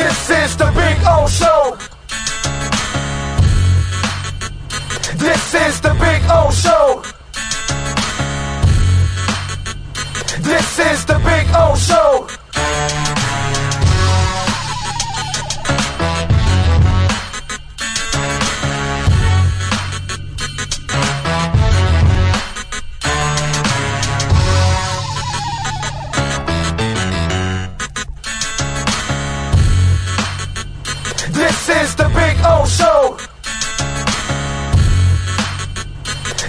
This is the Big O Show. This is the Big O Show. This is the Big O Show. This is the Big O Show.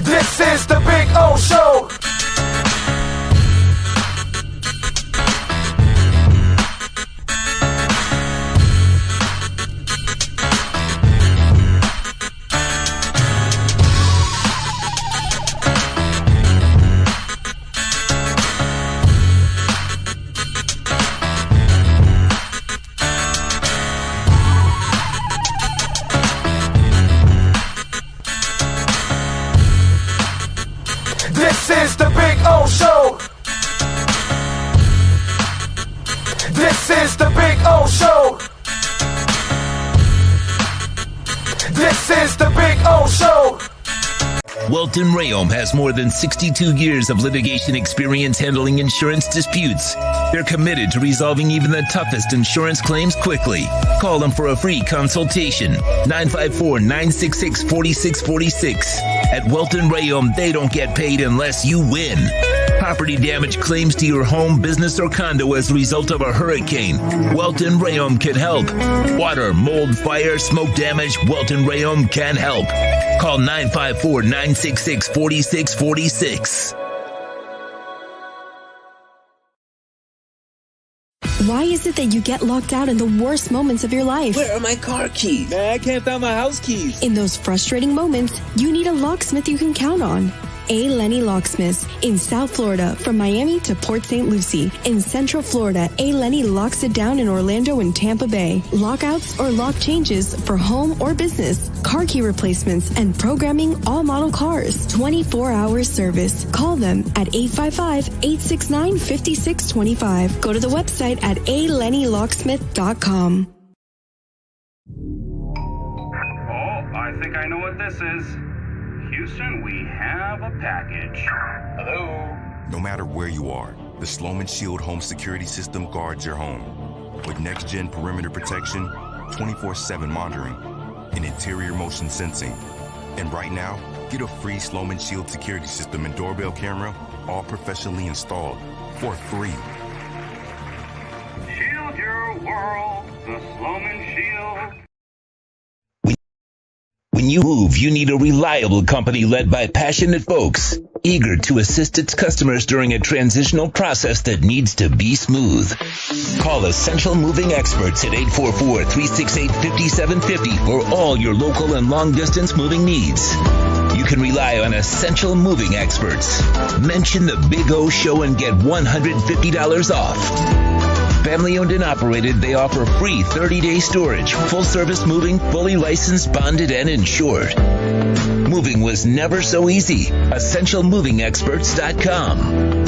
This is the Big O Show. This is the Big O Show. This is the Big O Show. This is the Big O Show. Welton Rayom has more than 62 years of litigation experience handling insurance disputes. They're committed to resolving even the toughest insurance claims quickly. Call them for a free consultation. 954-966-4646. At Welton Rayom, they don't get paid unless you win. Property damage claims to your home, business, or condo as a result of a hurricane. Welton Rayom can help. Water, mold, fire, smoke damage, Welton Rayom can help. Call 954-966-4646. Why is it that you get locked out in the worst moments of your life? Where are my car keys? Man, I can't find my house keys. In those frustrating moments, you need a locksmith you can count on. A. Lenny Locksmiths in South Florida, from Miami to Port St. Lucie. In Central Florida, A. Lenny locks it down in Orlando and Tampa Bay. Lockouts or lock changes for home or business. Car key replacements and programming all model cars. 24-hour service. Call them at 855-869-5625. Go to the website at alennylocksmith.com. Oh, I think I know what this is. Houston, we have a package. Hello? No matter where you are, the Sloman Shield home security system guards your home. With next-gen perimeter protection, 24/7 monitoring, and interior motion sensing. And right now, get a free Sloman Shield security system and doorbell camera, all professionally installed, for free. Shield your world, the Sloman Shield. When you move, you need a reliable company led by passionate folks, eager to assist its customers during a transitional process that needs to be smooth. Call Essential Moving Experts at 844-368-5750 for all your local and long-distance moving needs. You can rely on Essential Moving Experts. Mention the Big O Show and get $150 off. Family owned and operated, they offer free 30-day storage, full-service moving, fully licensed, bonded, and insured. Moving was never so easy. EssentialMovingExperts.com.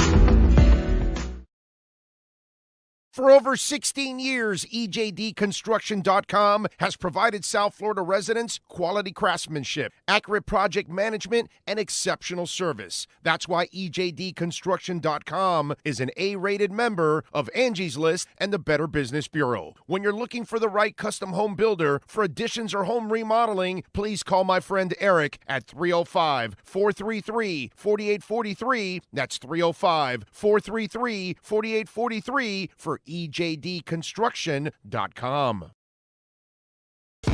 For over 16 years, EJDConstruction.com has provided South Florida residents quality craftsmanship, accurate project management, and exceptional service. That's why EJDConstruction.com is an A-rated member of Angie's List and the Better Business Bureau. When you're looking for the right custom home builder for additions or home remodeling, please call my friend Eric at 305-433-4843. That's 305-433-4843 for EJDConstruction.com.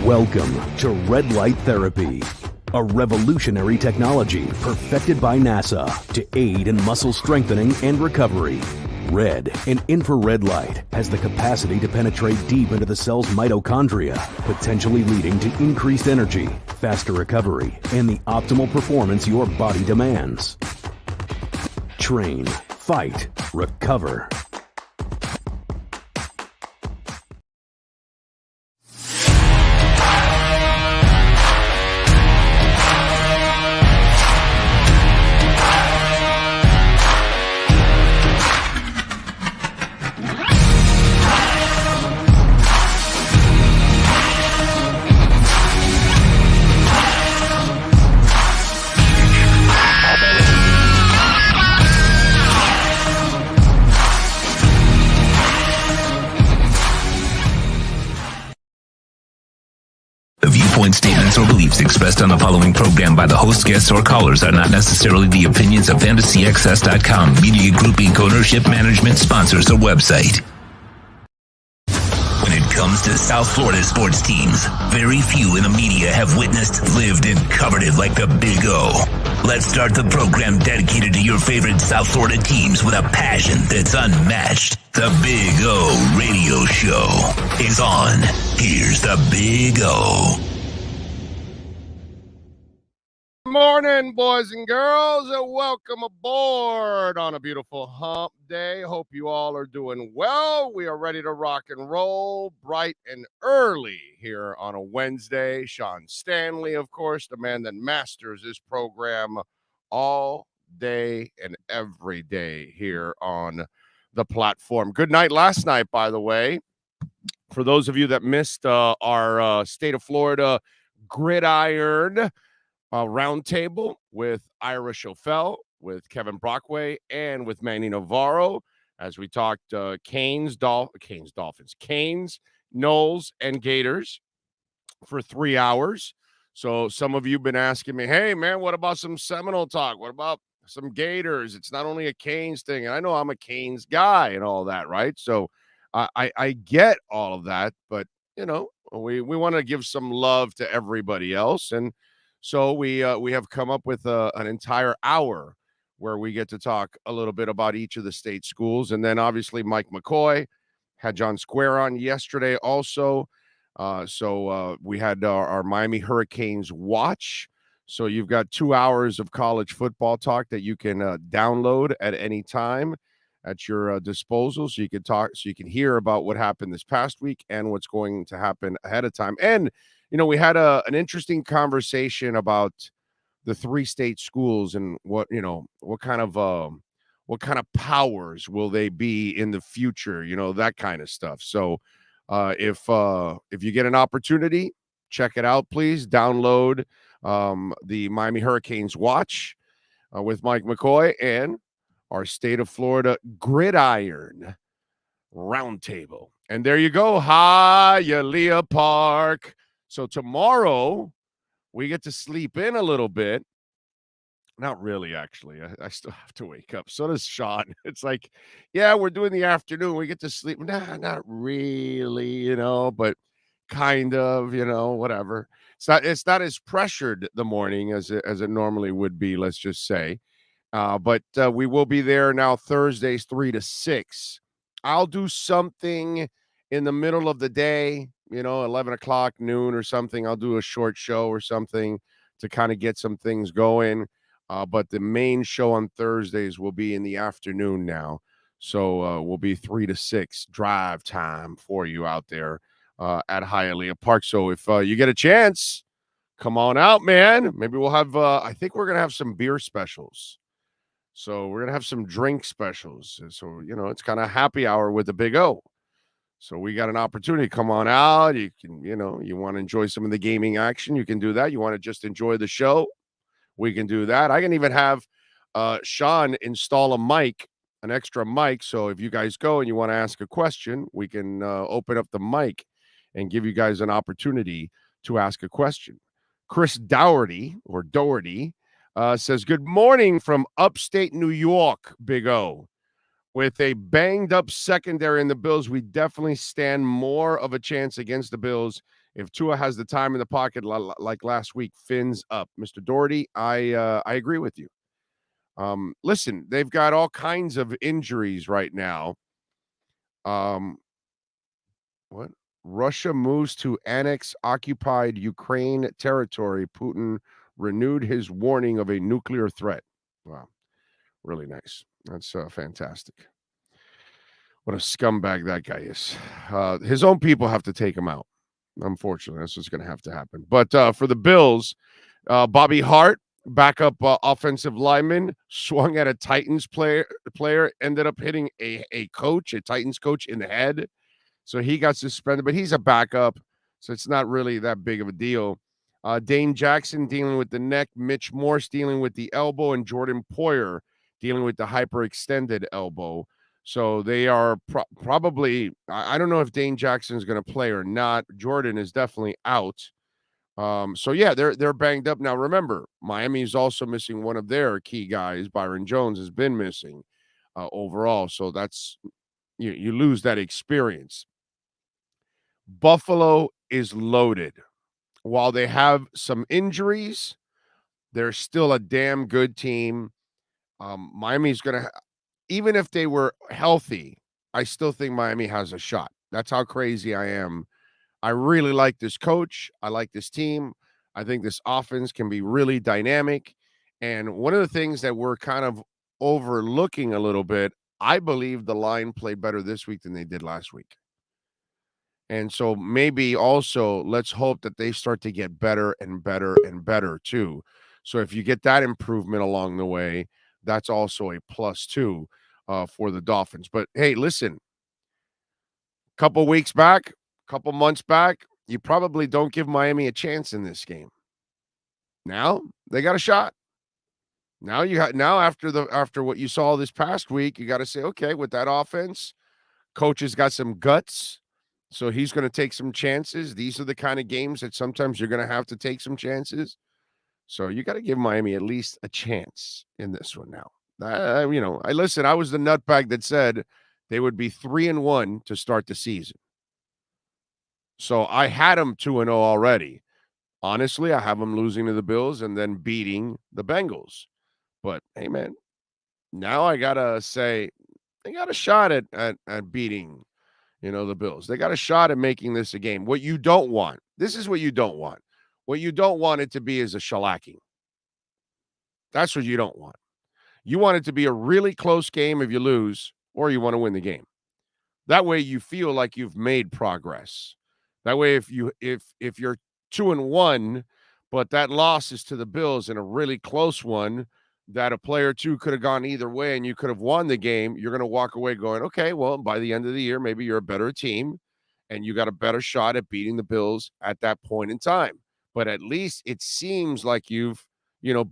Welcome to Red Light Therapy, a revolutionary technology perfected by NASA to aid in muscle strengthening and recovery. Red and infrared light has the capacity to penetrate deep into the cell's mitochondria, potentially leading to increased energy, faster recovery, and the optimal performance your body demands. Train, fight, recover. viewpoint statements or beliefs expressed on the following program by the host, guests, or callers are not necessarily the opinions of FantasyXS.com, Media Group Inc. ownership, management, sponsors, or website. When it comes to South Florida sports teams, very few in the media have witnessed, lived, and covered it like the Big O. Let's start the program dedicated to your favorite South Florida teams with a passion that's unmatched. The Big O Radio Show is on. Here's the Big O. Good morning, boys and girls, and welcome aboard on a beautiful hump day. Hope you all are doing well. We are ready to rock and roll bright and early here on a Wednesday. Sean Stanley, of course, the man that masters this program all day and every day here on the platform. Good night last night, by the way. For those of you that missed our state of Florida gridiron roundtable with Ira Schofel, with Kevin Brockway, and with Manny Navarro, as we talked Canes, Knowles, and Gators for 3 hours. So some of you have been asking me, hey, man, what about some Seminole talk? What about some Gators? It's not only a Canes thing. And I know I'm a Canes guy and all that, right? So I get all of that, but, you know, we want to give some love to everybody else. And so we have come up with an entire hour where we get to talk a little bit about each of the state schools. And then obviously Mike McCoy had John Square on yesterday also. So we had our Miami Hurricanes watch. So you've got 2 hours of college football talk that you can download at any time at your disposal. So you can talk, so you can hear about what happened this past week and what's going to happen ahead of time. And you know, we had an interesting conversation about the 3 state schools and what kind of powers will they be in the future, you know, that kind of stuff. So if you get an opportunity, check it out, please. Download the Miami Hurricanes watch with Mike McCoy and our state of Florida gridiron roundtable. And there you go. Hialeah Park. So tomorrow we get to sleep in a little bit. Not really, actually. I still have to wake up. So does Sean. It's like, yeah, we're doing the afternoon. We get to sleep. Nah, not really, you know, but kind of, you know, whatever. It's not as pressured the morning as it normally would be, let's just say. But we will be there now Thursdays 3 to 6. I'll do something in the middle of the day, you know, 11 o'clock, noon or something. I'll do a short show or something to kind of get some things going. But the main show on Thursdays will be in the afternoon now. So we'll be 3 to 6 drive time for you out there at Hialeah Park. So if you get a chance, come on out, man. Maybe we'll have, I think we're going to have some beer specials. So we're going to have some drink specials. So, you know, it's kind of happy hour with the Big O. So we got an opportunity. Come on out. You can, you know, you want to enjoy some of the gaming action, you can do that. You want to just enjoy the show, we can do that. I can even have Sean install a mic, an extra mic. So if you guys go and you want to ask a question, we can open up the mic and give you guys an opportunity to ask a question. Chris Dougherty says, good morning from upstate New York, Big O. With a banged-up secondary in the Bills, we definitely stand more of a chance against the Bills if Tua has the time in the pocket like last week. Fins up. Mr. Doherty, I agree with you. Listen, they've got all kinds of injuries right now. What? Russia moves to annex occupied Ukraine territory. Putin renewed his warning of a nuclear threat. Wow. Really nice. That's fantastic. What a scumbag that guy is. His own people have to take him out. Unfortunately, that's what's going to have to happen. But for the Bills, Bobby Hart, backup offensive lineman, swung at a Titans player, ended up hitting a Titans coach in the head. So he got suspended, but he's a backup, so it's not really that big of a deal. Dane Jackson dealing with the neck, Mitch Morse dealing with the elbow, and Jordan Poyer dealing with the hyperextended elbow. So they are probably, I don't know if Dane Jackson is going to play or not. Jordan is definitely out. So yeah, they're banged up now. Remember, Miami is also missing one of their key guys. Byron Jones has been missing overall, so that's you lose that experience. Buffalo is loaded. While they have some injuries, they're still a damn good team. Miami's going to, even if they were healthy, I still think Miami has a shot. That's how crazy I am. I really like this coach. I like this team. I think this offense can be really dynamic. And one of the things that we're kind of overlooking a little bit, I believe the line played better this week than they did last week. And so maybe also let's hope that they start to get better and better and better too. So if you get that improvement along the way, that's also a plus too for the Dolphins. But hey, listen, couple weeks back, couple months back, you probably don't give Miami a chance in this game. Now they got a shot. Now after what you saw this past week, you got to say, okay, with that offense, coach has got some guts. So he's going to take some chances. These are the kind of games that sometimes you're going to have to take some chances. So you got to give Miami at least a chance in this one now. I was the nutbag that said they would be 3-1 to start the season. So I had them 2-0 already. Honestly, I have them losing to the Bills and then beating the Bengals. But hey, man, now I got to say they got a shot at beating the Bills. They got a shot at making this a game. What you don't want, this is what you don't want. What you don't want it to be is a shellacking. That's what you don't want. You want it to be a really close game if you lose, or you want to win the game. That way you feel like you've made progress. That way if you're 2-1, but that loss is to the Bills in a really close one, that a player or two could have gone either way and you could have won the game, you're going to walk away going, okay, well, by the end of the year, maybe you're a better team and you got a better shot at beating the Bills at that point in time. But at least it seems like you've,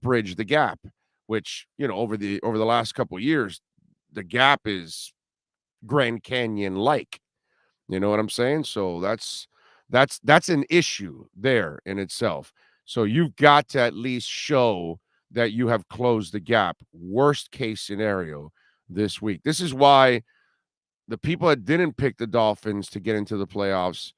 bridged the gap, which, over the last couple of years, the gap is Grand Canyon-like. You know what I'm saying? So that's an issue there in itself. So you've got to at least show that you have closed the gap. Worst case scenario this week. This is why the people that didn't pick the Dolphins to get into the playoffs,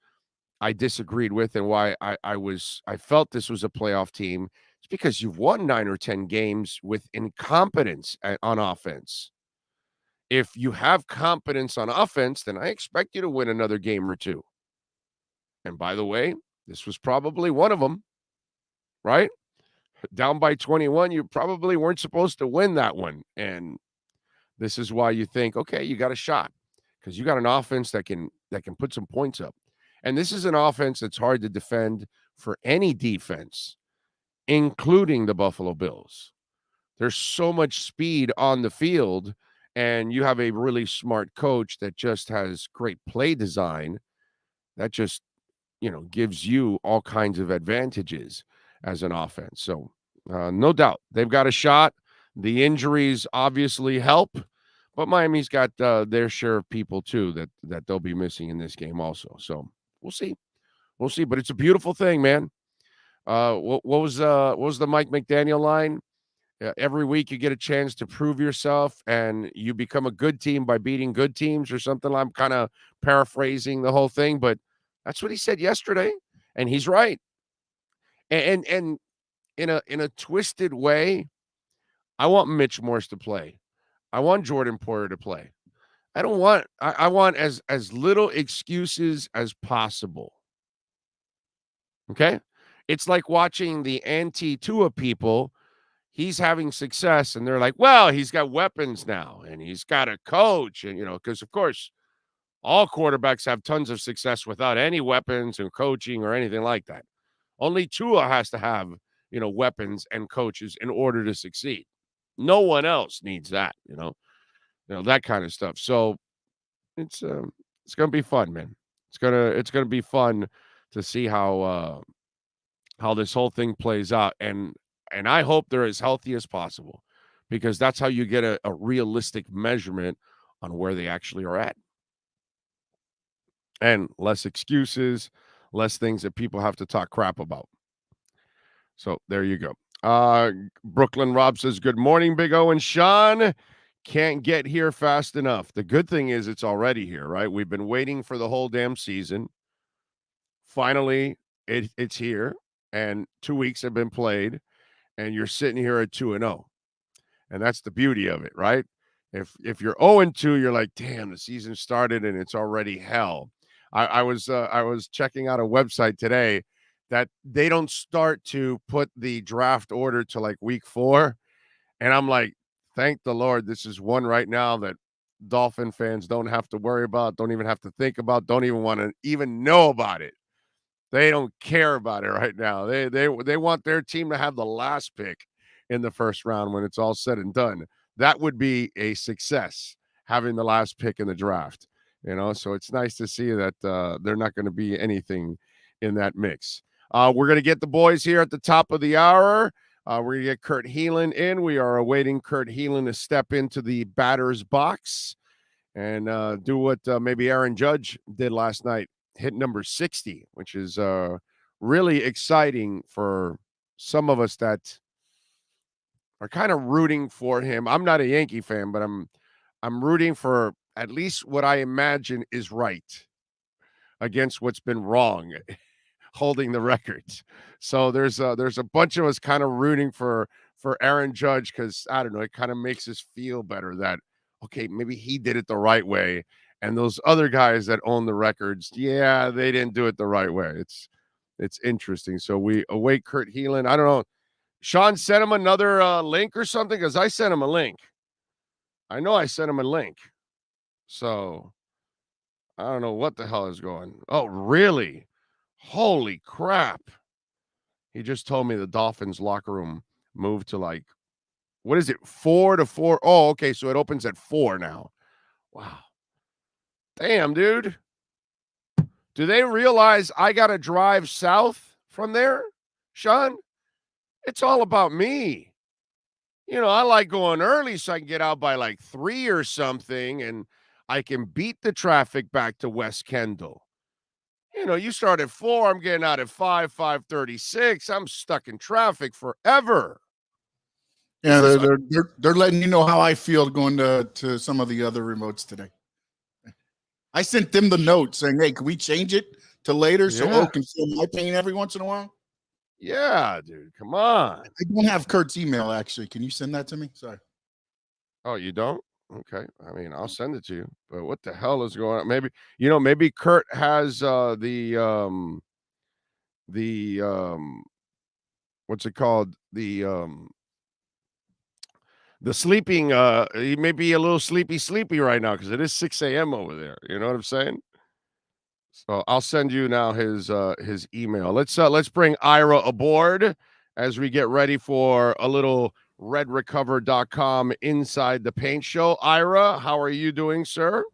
I disagreed with, and why I felt this was a playoff team. It's because you've won 9 or 10 games with incompetence on offense. If you have competence on offense, then I expect you to win another game or two. And by the way, this was probably one of them, right? Down by 21, you probably weren't supposed to win that one. And this is why you think, okay, you got a shot because you got an offense that can put some points up. And this is an offense that's hard to defend for any defense, including the Buffalo Bills. There's so much speed on the field, and you have a really smart coach that just has great play design that just, gives you all kinds of advantages as an offense. So no doubt they've got a shot. The injuries obviously help, but Miami's got their share of people too that they'll be missing in this game also. So we'll see. But it's a beautiful thing, man. What was the Mike McDaniel line? Every week you get a chance to prove yourself and you become a good team by beating good teams or something. I'm kind of paraphrasing the whole thing, but that's what he said yesterday, and he's right. And in a twisted way, I want Mitch Morse to play. I want Jordan Poyer to play. I want as little excuses as possible. Okay? It's like watching the anti-Tua people. He's having success, and they're like, well, he's got weapons now, and he's got a coach, and, because, of course, all quarterbacks have tons of success without any weapons and coaching or anything like that. Only Tua has to have, weapons and coaches in order to succeed. No one else needs that, that kind of stuff. So it's going to be fun, man. It's going to be fun to see how this whole thing plays out. And I hope they're as healthy as possible, because that's how you get a realistic measurement on where they actually are at. And less excuses, less things that people have to talk crap about. So there you go. Brooklyn Rob says, good morning, Big O and Sean. Can't get here fast enough. The good thing is it's already here, right? We've been waiting for the whole damn season. Finally, it's here, and 2 weeks have been played, and you're sitting here at 2-0. And that's the beauty of it, right? If you're 0-2, you're like, damn, the season started and it's already hell. I was checking out a website today that they don't start to put the draft order to like week 4. And I'm like, thank the Lord, this is one right now that Dolphin fans don't have to worry about, don't even have to think about, don't even want to even know about it. They don't care about it right now. They want their team to have the last pick in the first round when it's all said and done. That would be a success, having the last pick in the draft. So it's nice to see that they're not going to be anything in that mix. We're going to get the boys here at the top of the hour. We're going to get Kurt Helin in. We are awaiting Kurt Helin to step into the batter's box and do what maybe Aaron Judge did last night, hit number 60, which is really exciting for some of us that are kind of rooting for him. I'm not a Yankee fan, but I'm rooting for at least what I imagine is right against what's been wrong, holding the records. So there's a bunch of us kind of rooting for Aaron Judge because, I don't know, it kind of makes us feel better that, okay, maybe he did it the right way. And those other guys that own the records, yeah, they didn't do it the right way. It's interesting. So we await Kurt Helin. I don't know. Sean sent him another link or something because I sent him a link. I know I sent him a link. So I don't know what the hell is going. Oh, really? Holy crap. He just told me the Dolphins locker room moved to like, what is it? 4 to 4. Oh, okay. So it opens at 4 now. Wow. Damn, dude. Do they realize I got to drive south from there, Sean? It's all about me. I like going early so I can get out by like 3 or something, and I can beat the traffic back to West Kendall. You start at 4, I'm getting out at 5:36. I'm stuck in traffic forever. Yeah, they're letting you know how I feel going to some of the other remotes today. I sent them the note saying, hey, can we change it to later so O can feel my pain every once in a while? Yeah, dude, come on. I don't have Kurt's email, actually. Can you send that to me? Sorry. Oh, you don't? Okay. I mean, I'll send it to you. But what the hell is going on? Maybe Kurt has the what's it called? The sleeping, he may be a little sleepy right now because it is 6 a.m. over there. You know what I'm saying? So I'll send you now his email. Let's bring Ira aboard as we get ready for a little redrecover.com Inside the Paint show. Ira, how are you doing, sir?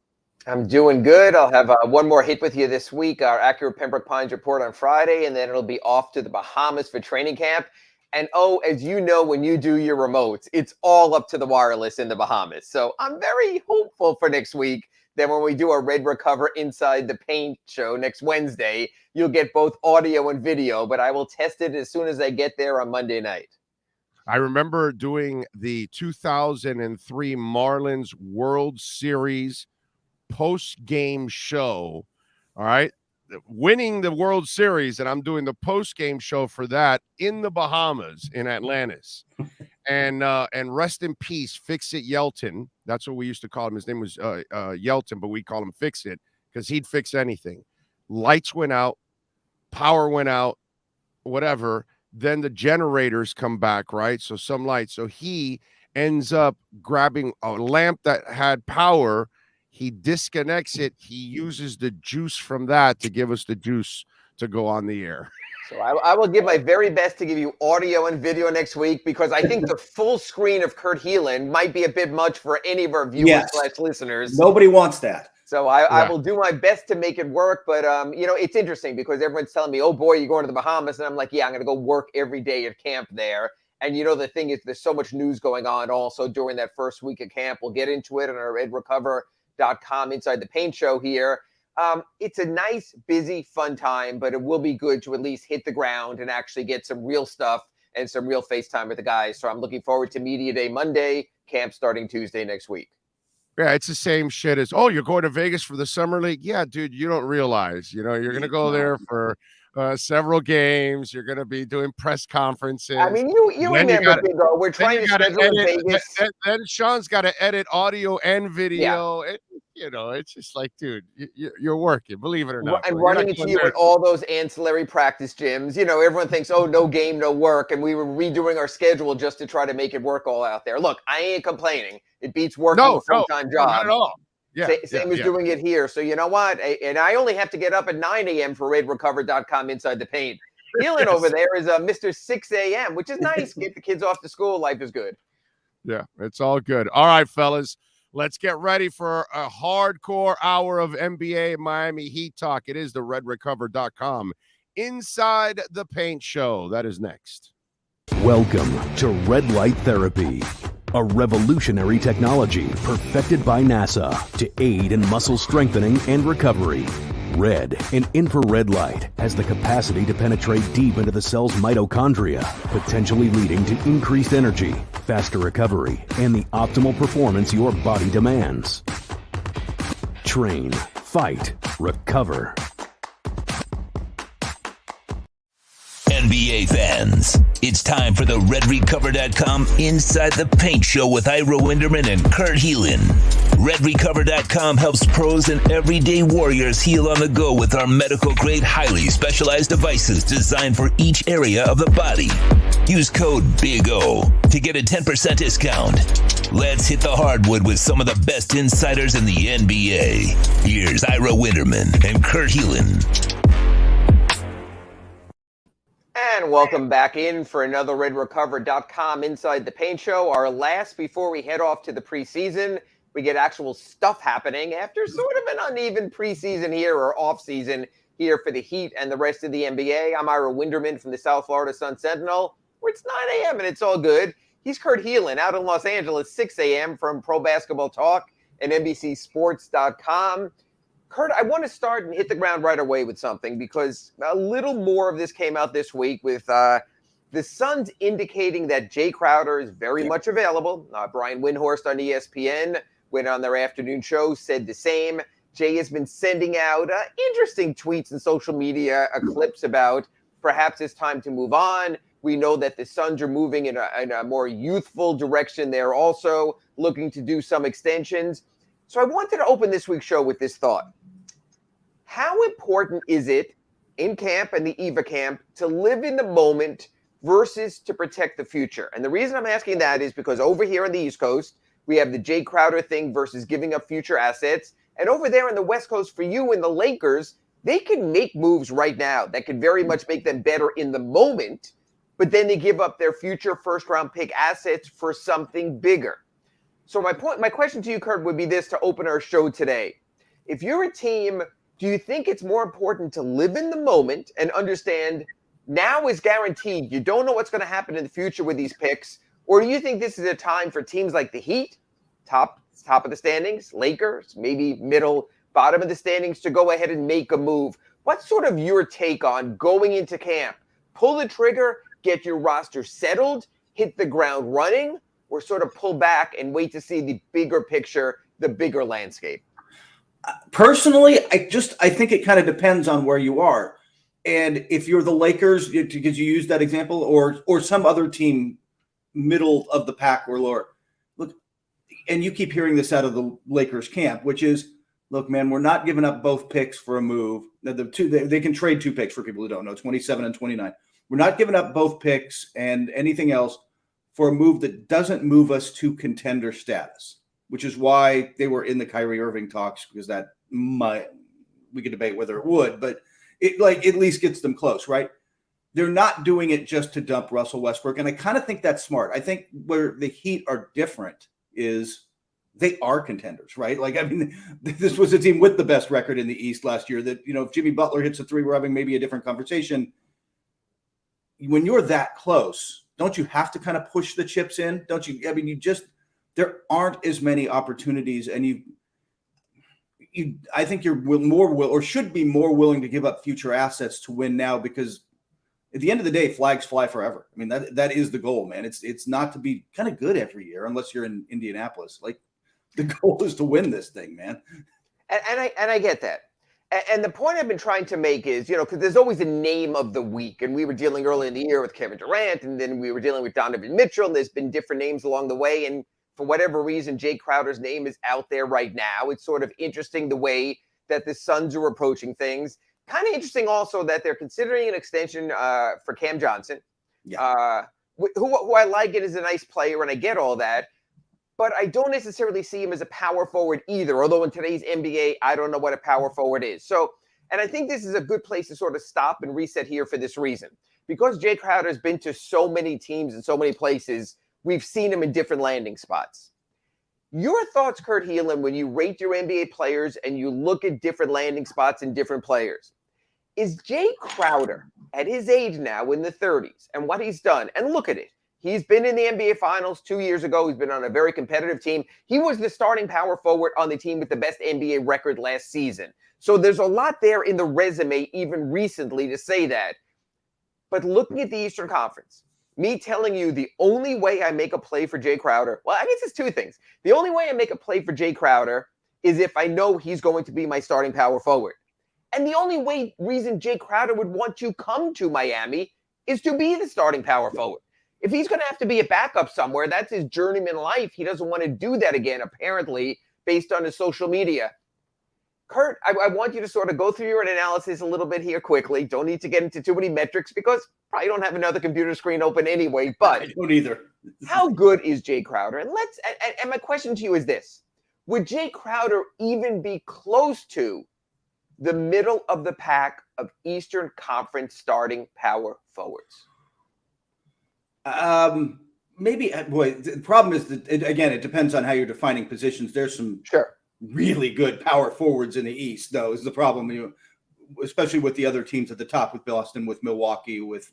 I'm doing good. I'll have one more hit with you this week, our Acura Pembroke Pines report on Friday, and then it'll be off to the Bahamas for training camp. And as you know, when you do your remotes, it's all up to the wireless in the Bahamas. So I'm very hopeful for next week that when we do a Red Recover Inside the Paint show next Wednesday, you'll get both audio and video, but I will test it as soon as I get there on Monday night. I remember doing the 2003 Marlins World Series post-game show, all right? Winning the World Series, and I'm doing the post-game show for that in the Bahamas, in Atlantis. And rest in peace, Fix-It Yelton. That's what we used to call him. His name was Yelton, but we call him Fix-It because he'd fix anything. Lights went out, power went out, whatever. Then the generators come back, right? So some lights. So he ends up grabbing a lamp that had power. He disconnects it. He uses the juice from that to give us the juice to go on the air. So I will give my very best to give you audio and video next week because I think the full screen of Kurt Helin might be a bit much for any of our viewers / listeners. Nobody wants that. So I will do my best to make it work. But, it's interesting because everyone's telling me, oh, boy, you're going to the Bahamas. And I'm like, yeah, I'm going to go work every day at camp there. And, the thing is, there's so much news going on also during that first week of camp. We'll get into it on our redrecover.com Inside the Paint show here. It's a nice, busy, fun time, but it will be good to at least hit the ground and actually get some real stuff and some real FaceTime with the guys. So I'm looking forward to Media Day Monday, camp starting Tuesday next week. Yeah, it's the same shit as, oh, you're going to Vegas for the Summer League? Yeah, dude, you don't realize, you're going to go there for several games. You're going to be doing press conferences. I mean, you remember, Big O, we're trying to schedule in Vegas. Then Sean's got to edit audio and video. Yeah. It's just like, dude, you're working, believe it or not. And running into you at all those ancillary practice gyms. Everyone thinks, oh, no game, no work. And we were redoing our schedule just to try to make it work all out there. Look, I ain't complaining. It beats working a full-time job. Not at all. Yeah, same as doing it here. So you know what? And I only have to get up at 9 a.m. for RedRecover.com Inside the Paint. Healing over there is Mr. 6 a.m., which is nice. Get the kids off to school. Life is good. Yeah, it's all good. All right, fellas. Let's get ready for a hardcore hour of NBA Miami Heat talk. It is the RedRecover.com Inside the Paint show. That is next. Welcome to Red Light Therapy, a revolutionary technology perfected by NASA to aid in muscle strengthening and recovery. Red and infrared light has the capacity to penetrate deep into the cell's mitochondria, potentially leading to increased energy, faster recovery, and the optimal performance your body demands. Train, fight, recover. NBA fans, it's time for the RedRecover.com Inside the Paint show with Ira Winderman and Kurt Helin. RedRecover.com helps pros and everyday warriors heal on the go with our medical-grade, highly specialized devices designed for each area of the body. Use code BIG-O to get a 10% discount. Let's hit the hardwood with some of the best insiders in the NBA. Here's Ira Winderman and Kurt Helin. And welcome back in for another RedRecover.com Inside the Paint show. Our last before we head off to the preseason. We get actual stuff happening after sort of an uneven preseason here or off-season here for the Heat and the rest of the NBA. I'm Ira Winderman from the South Florida Sun-Sentinel, where it's 9 a.m. and it's all good. He's Kurt Helin out in Los Angeles, 6 a.m. from Pro Basketball Talk and NBCSports.com. Kurt, I want to start and hit the ground right away with something because a little more of this came out this week with the Suns indicating that Jay Crowder is very much available. Brian Windhorst on ESPN went on their afternoon show, said the same. Jay has been sending out interesting tweets and social media clips about perhaps it's time to move on. We know that the Suns are moving in a more youthful direction. They're also looking to do some extensions. So I wanted to open this week's show with this thought. How important is it in camp and the EVA camp to live in the moment versus to protect the future? And the reason I'm asking that is because over here on the East Coast, we have the Jay Crowder thing versus giving up future assets. And over there on the West Coast, for you and the Lakers, they can make moves right now that could very much make them better in the moment, but then they give up their future first-round pick assets for something bigger. So my question to you, Kurt, would be this to open our show today. If you're a team, do you think it's more important to live in the moment and understand now is guaranteed? You don't know what's going to happen in the future with these picks. Or do you think this is a time for teams like the Heat, top of the standings, Lakers, maybe middle, bottom of the standings, to go ahead and make a move? What's sort of your take on going into camp? Pull the trigger, get your roster settled, hit the ground running, or sort of pull back and wait to see the bigger picture, the bigger landscape? Personally, I think it kind of depends on where you are. And if you're the Lakers, because you used that example, or some other team middle of the pack or lower, look, and you keep hearing this out of the Lakers camp, which is, look, man, we're not giving up both picks for a move. They can trade 2 picks for people who don't know, 27 and 29. We're not giving up both picks and anything else for a move that doesn't move us to contender status, which is why they were in the Kyrie Irving talks, because we could debate whether it would, but it at least gets them close, right? They're not doing it just to dump Russell Westbrook. And I kind of think that's smart. I think where the Heat are different is they are contenders, right? This was a team with the best record in the East last year that, if Jimmy Butler hits a 3, we're having maybe a different conversation. When you're that close, don't you have to kind of push the chips in? Don't you? There aren't as many opportunities, and I think you're should be more willing to give up future assets to win now, because at the end of the day, flags fly forever. I mean, that is the goal, man. It's not to be kind of good every year unless you're in Indianapolis. Like, the goal is to win this thing, man. And I get that. And the point I've been trying to make is, because there's always a name of the week. And we were dealing early in the year with Kevin Durant, and then we were dealing with Donovan Mitchell, and there's been different names along the way. And for whatever reason, Jay Crowder's name is out there right now. It's sort of interesting the way that the Suns are approaching things. Kind of interesting also that they're considering an extension for Cam Johnson, who I like. It is a nice player, and I get all that. But I don't necessarily see him as a power forward either, although in today's NBA, I don't know what a power forward is. So, and I think this is a good place to sort of stop and reset here for this reason. Because Jay Crowder has been to so many teams and so many places, we've seen him in different landing spots. Your thoughts, Kurt Helin, when you rate your NBA players and you look at different landing spots and different players, is Jay Crowder at his age now in the 30s and what he's done, and look at it. He's been in the NBA Finals 2 years ago. He's been on a very competitive team. He was the starting power forward on the team with the best NBA record last season. So there's a lot there in the resume, even recently, to say that. But looking at the Eastern Conference, me telling you the only way I make a play for Jay Crowder, well, I guess it's two things. The only way I make a play for Jay Crowder is if I know he's going to be my starting power forward. And the only reason Jay Crowder would want to come to Miami is to be the starting power forward. If he's going to have to be a backup somewhere, that's his journeyman life. He doesn't want to do that again, apparently, based on his social media. Kurt, I want you to sort of go through your analysis a little bit here quickly. Don't need to get into too many metrics because probably don't have another computer screen open anyway. But I don't either. How good is Jay Crowder? And my question to you is this. Would Jay Crowder even be close to the middle of the pack of Eastern Conference starting power forwards? Maybe. Boy, the problem is that it depends on how you're defining positions. There's some really good power forwards in the East, though, is the problem. Especially with the other teams at the top, with Boston, with Milwaukee, with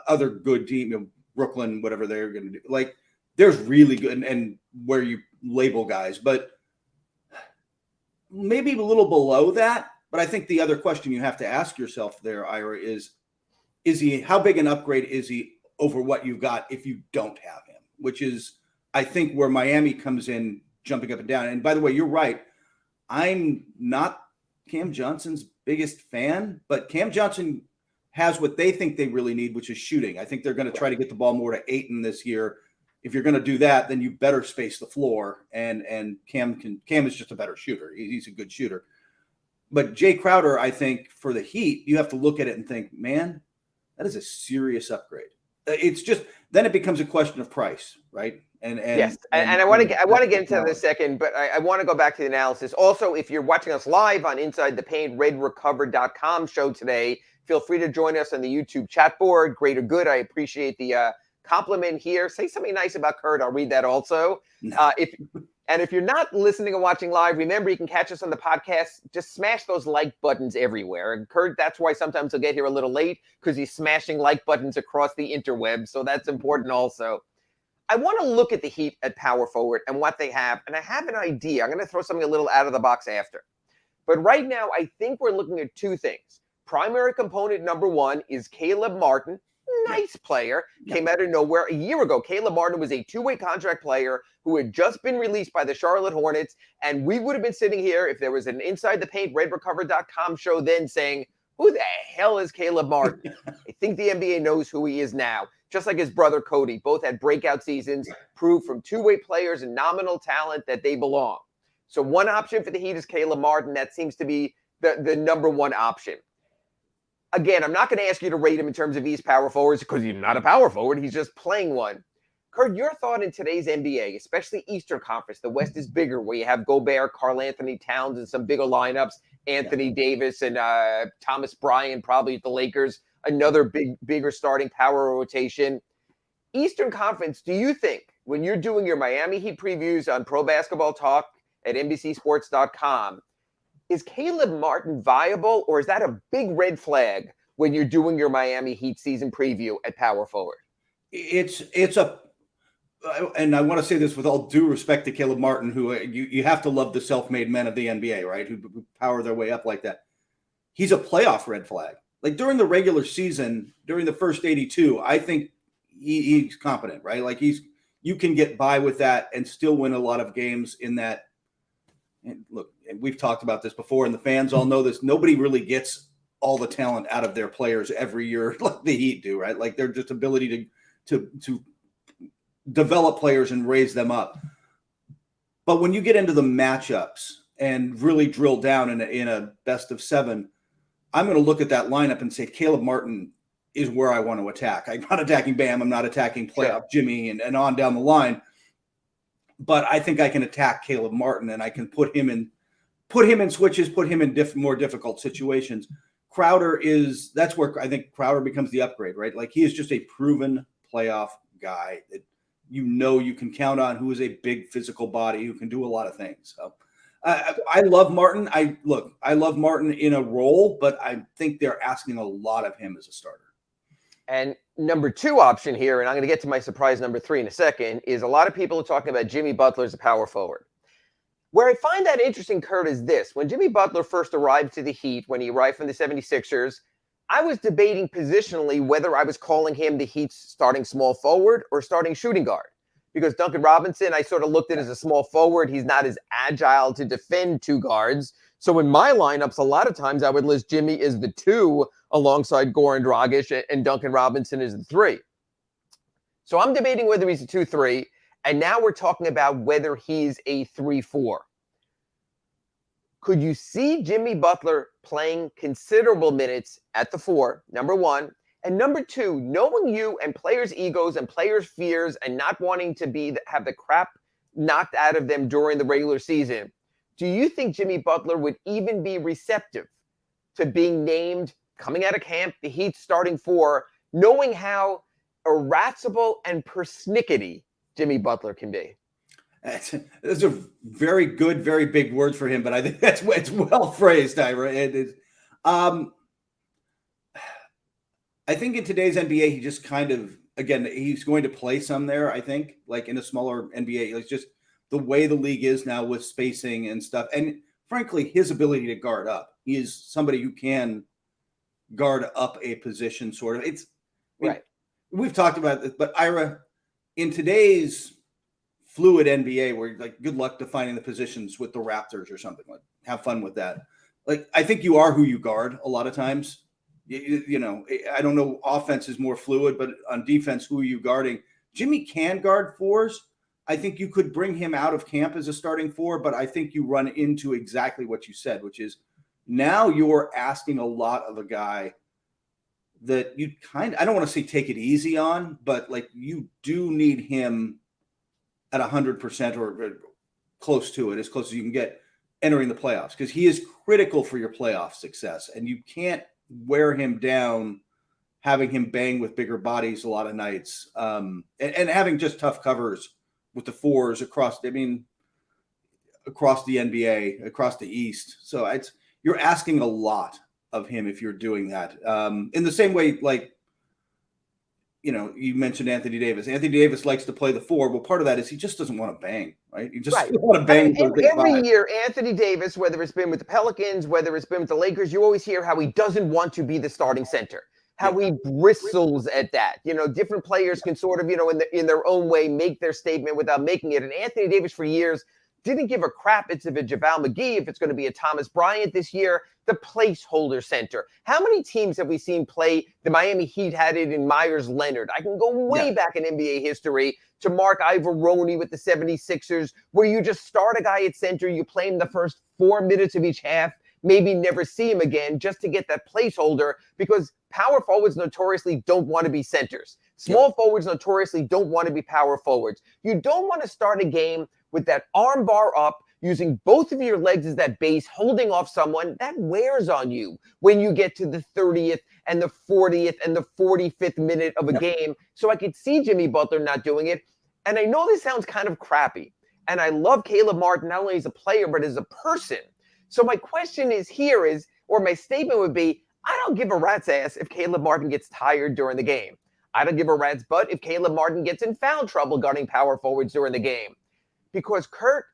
other good teams, Brooklyn, whatever they're going to do. Like, there's really good and where you label guys, but maybe a little below that. But I think the other question you have to ask yourself there, Ira, is he, how big an upgrade is he over what you've got if you don't have him? Which is, I think, where Miami comes in, jumping up and down. And by the way, you're right. I'm not Cam Johnson's biggest fan, but Cam Johnson has what they think they really need, which is shooting. I think they're going to try to get the ball more to Ayton this year. If you're going to do that, then you better space the floor. And Cam is just a better shooter. He's a good shooter. But Jay Crowder, I think, for the Heat, you have to look at it and think, man, that is a serious upgrade. It's just, then it becomes a question of price, right? And I want to get into that in a second, but I want to go back to the analysis. Also, if you're watching us live on Inside the Paint, redrecover.com show today, feel free to join us on the YouTube chat board. Great or good. I appreciate the compliment here. Say something nice about Kurt. I'll read that also. If you're not listening and watching live, remember you can catch us on the podcast. Just smash those like buttons everywhere. And Kurt, that's why sometimes he'll get here a little late, because he's smashing like buttons across the interweb. So that's important also. I want to look at the Heat at power forward and what they have. And I have an idea. I'm going to throw something a little out of the box after. But right now, I think we're looking at two things. Primary component number one is Caleb Martin. Nice player. Came out of nowhere a year ago. Caleb Martin was a two-way contract player who had just been released by the Charlotte Hornets. And we would have been sitting here if there was an Inside the Paint, redrecover.com show then saying, who the hell is Caleb Martin? I think the NBA knows who he is now. Just like his brother Cody, both had breakout seasons, proved from two-way players and nominal talent that they belong. So one option for the Heat is Caleb Martin. That seems to be the number one option. Again, I'm not going to ask you to rate him in terms of East power forwards because he's not a power forward. He's just playing one. Kurt, your thought in today's NBA, especially Eastern Conference, the West is bigger, where you have Gobert, Karl Anthony Towns, and some bigger lineups, Anthony Davis and Thomas Bryant probably at the Lakers, another bigger starting power rotation. Eastern Conference, do you think, when you're doing your Miami Heat previews on Pro Basketball Talk at NBCSports.com, is Caleb Martin viable, or is that a big red flag when you're doing your Miami Heat season preview at power forward? And I want to say this with all due respect to Caleb Martin, who you have to love the self-made men of the NBA, right? Who power their way up like that. He's a playoff red flag. like during the regular season, during the first 82, I think he's competent, right? Like you can get by with that and still win a lot of games in that. And look, and we've talked about this before, and the fans all know this. Nobody really gets all the talent out of their players every year like the Heat do, right? Like their just ability to develop players and raise them up. But when you get into the matchups and really drill down in a best of 7, I'm going to look at that lineup and say Caleb Martin is where I want to attack. I'm not attacking Bam. I'm not attacking playoff Jimmy and on down the line. But I think I can attack Caleb Martin, and I can put him in switches, put him in more difficult situations. Crowder that's where I think Crowder becomes the upgrade, right? Like he is just a proven playoff guy that you can count on, who is a big physical body who can do a lot of things. So I love Martin. I love Martin in a role, but I think they're asking a lot of him as a starter. And number 2 option here, and I'm going to get to my surprise number 3 in a second, is a lot of people are talking about Jimmy Butler as a power forward. Where I find that interesting, Kurt, is this. When Jimmy Butler first arrived to the Heat, when he arrived from the 76ers, I was debating positionally whether I was calling him the Heat's starting small forward or starting shooting guard. Because Duncan Robinson, I sort of looked at as a small forward. He's not as agile to defend 2 guards. So in my lineups, a lot of times I would list Jimmy as the 2 alongside Goran Dragic and Duncan Robinson as the 3. So I'm debating whether he's a 2-3, and now we're talking about whether he's a 3-4. Could you see Jimmy Butler playing considerable minutes at the 4, number 1? And number 2, knowing you and players' egos and players' fears and not wanting to have the crap knocked out of them during the regular season, do you think Jimmy Butler would even be receptive to being named coming out of camp, the Heat starting 4, knowing how irascible and persnickety Jimmy Butler can be? Those are very good, very big words for him, but I think it's well phrased, Ira. I think in today's NBA, he just kind of, again, he's going to play some there, I think, like in a smaller NBA. It's just the way the league is now with spacing and stuff. And frankly, his ability to guard up. He is somebody who can guard up a position, sort of. It's right. We've talked about this, but Ira, in today's fluid NBA, where like good luck defining the positions with the Raptors or something, like have fun with that. Like I think you are who you guard a lot of times. You know, I don't know. Offense is more fluid, but on defense, who are you guarding? Jimmy can guard 4s. I think you could bring him out of camp as a starting 4, but I think you run into exactly what you said, which is now you're asking a lot of a guy that you I don't want to say take it easy on, but like you do need him at 100% or close to it, as close as you can get entering the playoffs, because he is critical for your playoff success, and you can't wear him down having him bang with bigger bodies a lot of nights, and having just tough covers with the 4s across the NBA, across the East. So you're asking a lot of him if you're doing that. In the same way, like, you know, you mentioned Anthony Davis. Anthony Davis likes to play the 4. Well, part of that is he just doesn't want to bang, right? He just doesn't want to bang. Every year, Anthony Davis, whether it's been with the Pelicans, whether it's been with the Lakers, you always hear how he doesn't want to be the starting center, how he bristles at that. You know, different players can sort of, you know, in their own way, make their statement without making it. And Anthony Davis for years didn't give a crap if it's a JaVale McGee, if it's going to be a Thomas Bryant this year, the placeholder center. How many teams have we seen play? The Miami Heat had it in Myers Leonard. I can go way back in NBA history to Mark Ivoroni with the 76ers, where you just start a guy at center, you play him the first 4 minutes of each half, maybe never see him again just to get that placeholder, because power forwards notoriously don't want to be centers. Small forwards notoriously don't want to be power forwards. You don't want to start a game with that arm bar up, using both of your legs as that base, holding off someone. That wears on you when you get to the 30th and the 40th and the 45th minute of a game. So I could see Jimmy Butler not doing it. And I know this sounds kind of crappy. And I love Caleb Martin, not only as a player, but as a person. So my question is here is, or my statement would be, I don't give a rat's ass if Caleb Martin gets tired during the game. I don't give a rat's butt if Caleb Martin gets in foul trouble guarding power forwards during the game. Because, Kurt,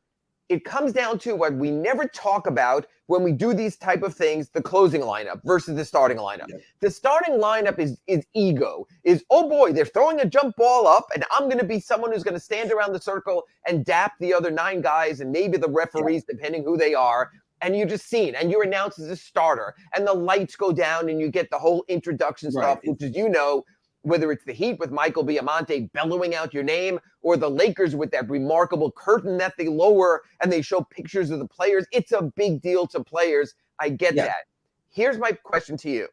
it comes down to what we never talk about when we do these type of things, the closing lineup versus the starting lineup. Yep. The starting lineup is ego, is, oh boy, they're throwing a jump ball up and I'm going to be someone who's going to stand around the circle and dap the other 9 guys and maybe the referees, depending who they are. And you're just seen and you're announced as a starter and the lights go down and you get the whole introduction stuff, which is, whether it's the Heat with Michael Biamonte bellowing out your name or the Lakers with that remarkable curtain that they lower and they show pictures of the players. It's a big deal to players. I get that. Here's my question to you.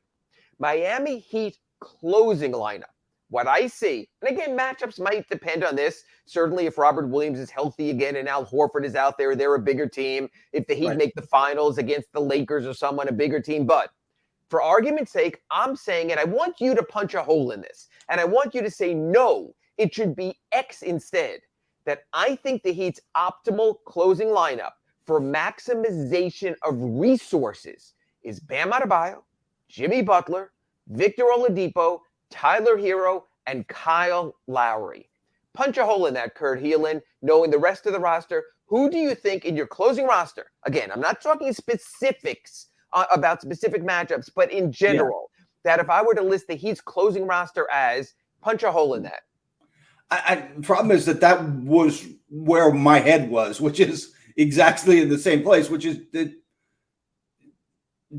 Miami Heat closing lineup. What I see, and again, matchups might depend on this. Certainly if Robert Williams is healthy again and Al Horford is out there, they're a bigger team. If the Heat make the finals against the Lakers or someone, a bigger team. But for argument's sake, I'm saying it. I want you to punch a hole in this. And I want you to say, no, it should be X instead. That I think the Heat's optimal closing lineup for maximization of resources is Bam Adebayo, Jimmy Butler, Victor Oladipo, Tyler Hero, and Kyle Lowry. Punch a hole in that, Kurt Helin, knowing the rest of the roster. Who do you think in your closing roster? Again, I'm not talking specifics about specific matchups, but in general, that if I were to list the Heat's closing roster as, punch a hole in that. Problem is that was where my head was, which is exactly in the same place, which is that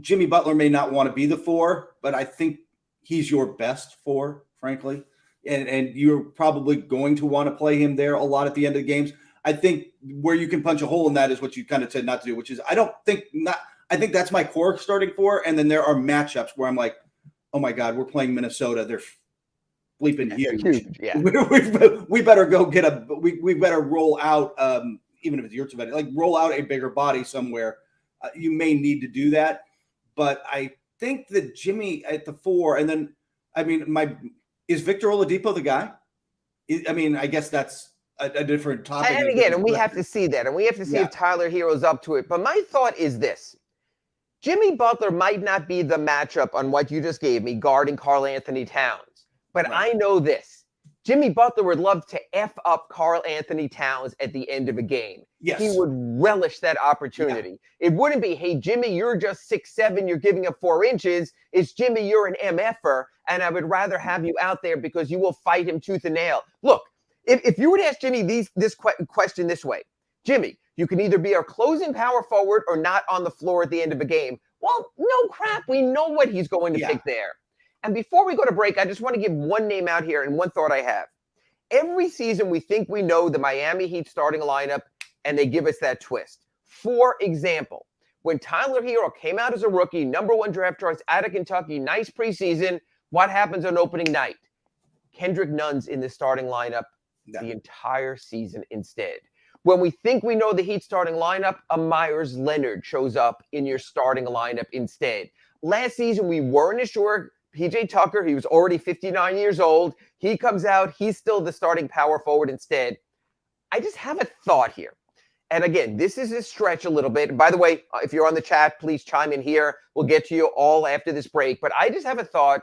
Jimmy Butler may not want to be the 4, but I think he's your best 4, frankly. And you're probably going to want to play him there a lot at the end of the games. I think where you can punch a hole in that is what you kind of said not to do, which is I think that's my core starting 4. And then there are matchups where I'm like, oh my God, we're playing Minnesota. They're bleeping huge. Yeah. We better go get we better roll out, even if it's Yurtseven, like roll out a bigger body somewhere. You may need to do that. But I think that Jimmy at the 4, and then, is Victor Oladipo the guy? I guess that's a different topic. And again, we have to see that. And we have to see if Tyler Hero's up to it. But my thought is this. Jimmy Butler might not be the matchup on what you just gave me, guarding Karl Anthony Towns. But I know this. Jimmy Butler would love to F up Karl Anthony Towns at the end of a game. Yes. He would relish that opportunity. It wouldn't be, hey, Jimmy, you're just 6'7", you're giving up 4 inches. It's Jimmy, you're an MFer, and I would rather have you out there because you will fight him tooth and nail. Look, if you were to ask Jimmy this question this way, Jimmy, you can either be our closing power forward or not on the floor at the end of a game. Well, no crap. We know what he's going to pick there. And before we go to break, I just want to give one name out here and one thought I have. Every season, we think we know the Miami Heat starting lineup, and they give us that twist. For example, when Tyler Hero came out as a rookie, #1 draft choice out of Kentucky, nice preseason, what happens on opening night? Kendrick Nunn's in the starting lineup the entire season instead. When we think we know the Heat starting lineup, a Myers Leonard shows up in your starting lineup instead. Last season, we weren't sure. PJ Tucker, he was already 59 years old. He comes out. He's still the starting power forward instead. I just have a thought here. And again, this is a stretch a little bit. And by the way, if you're on the chat, please chime in here. We'll get to you all after this break. But I just have a thought.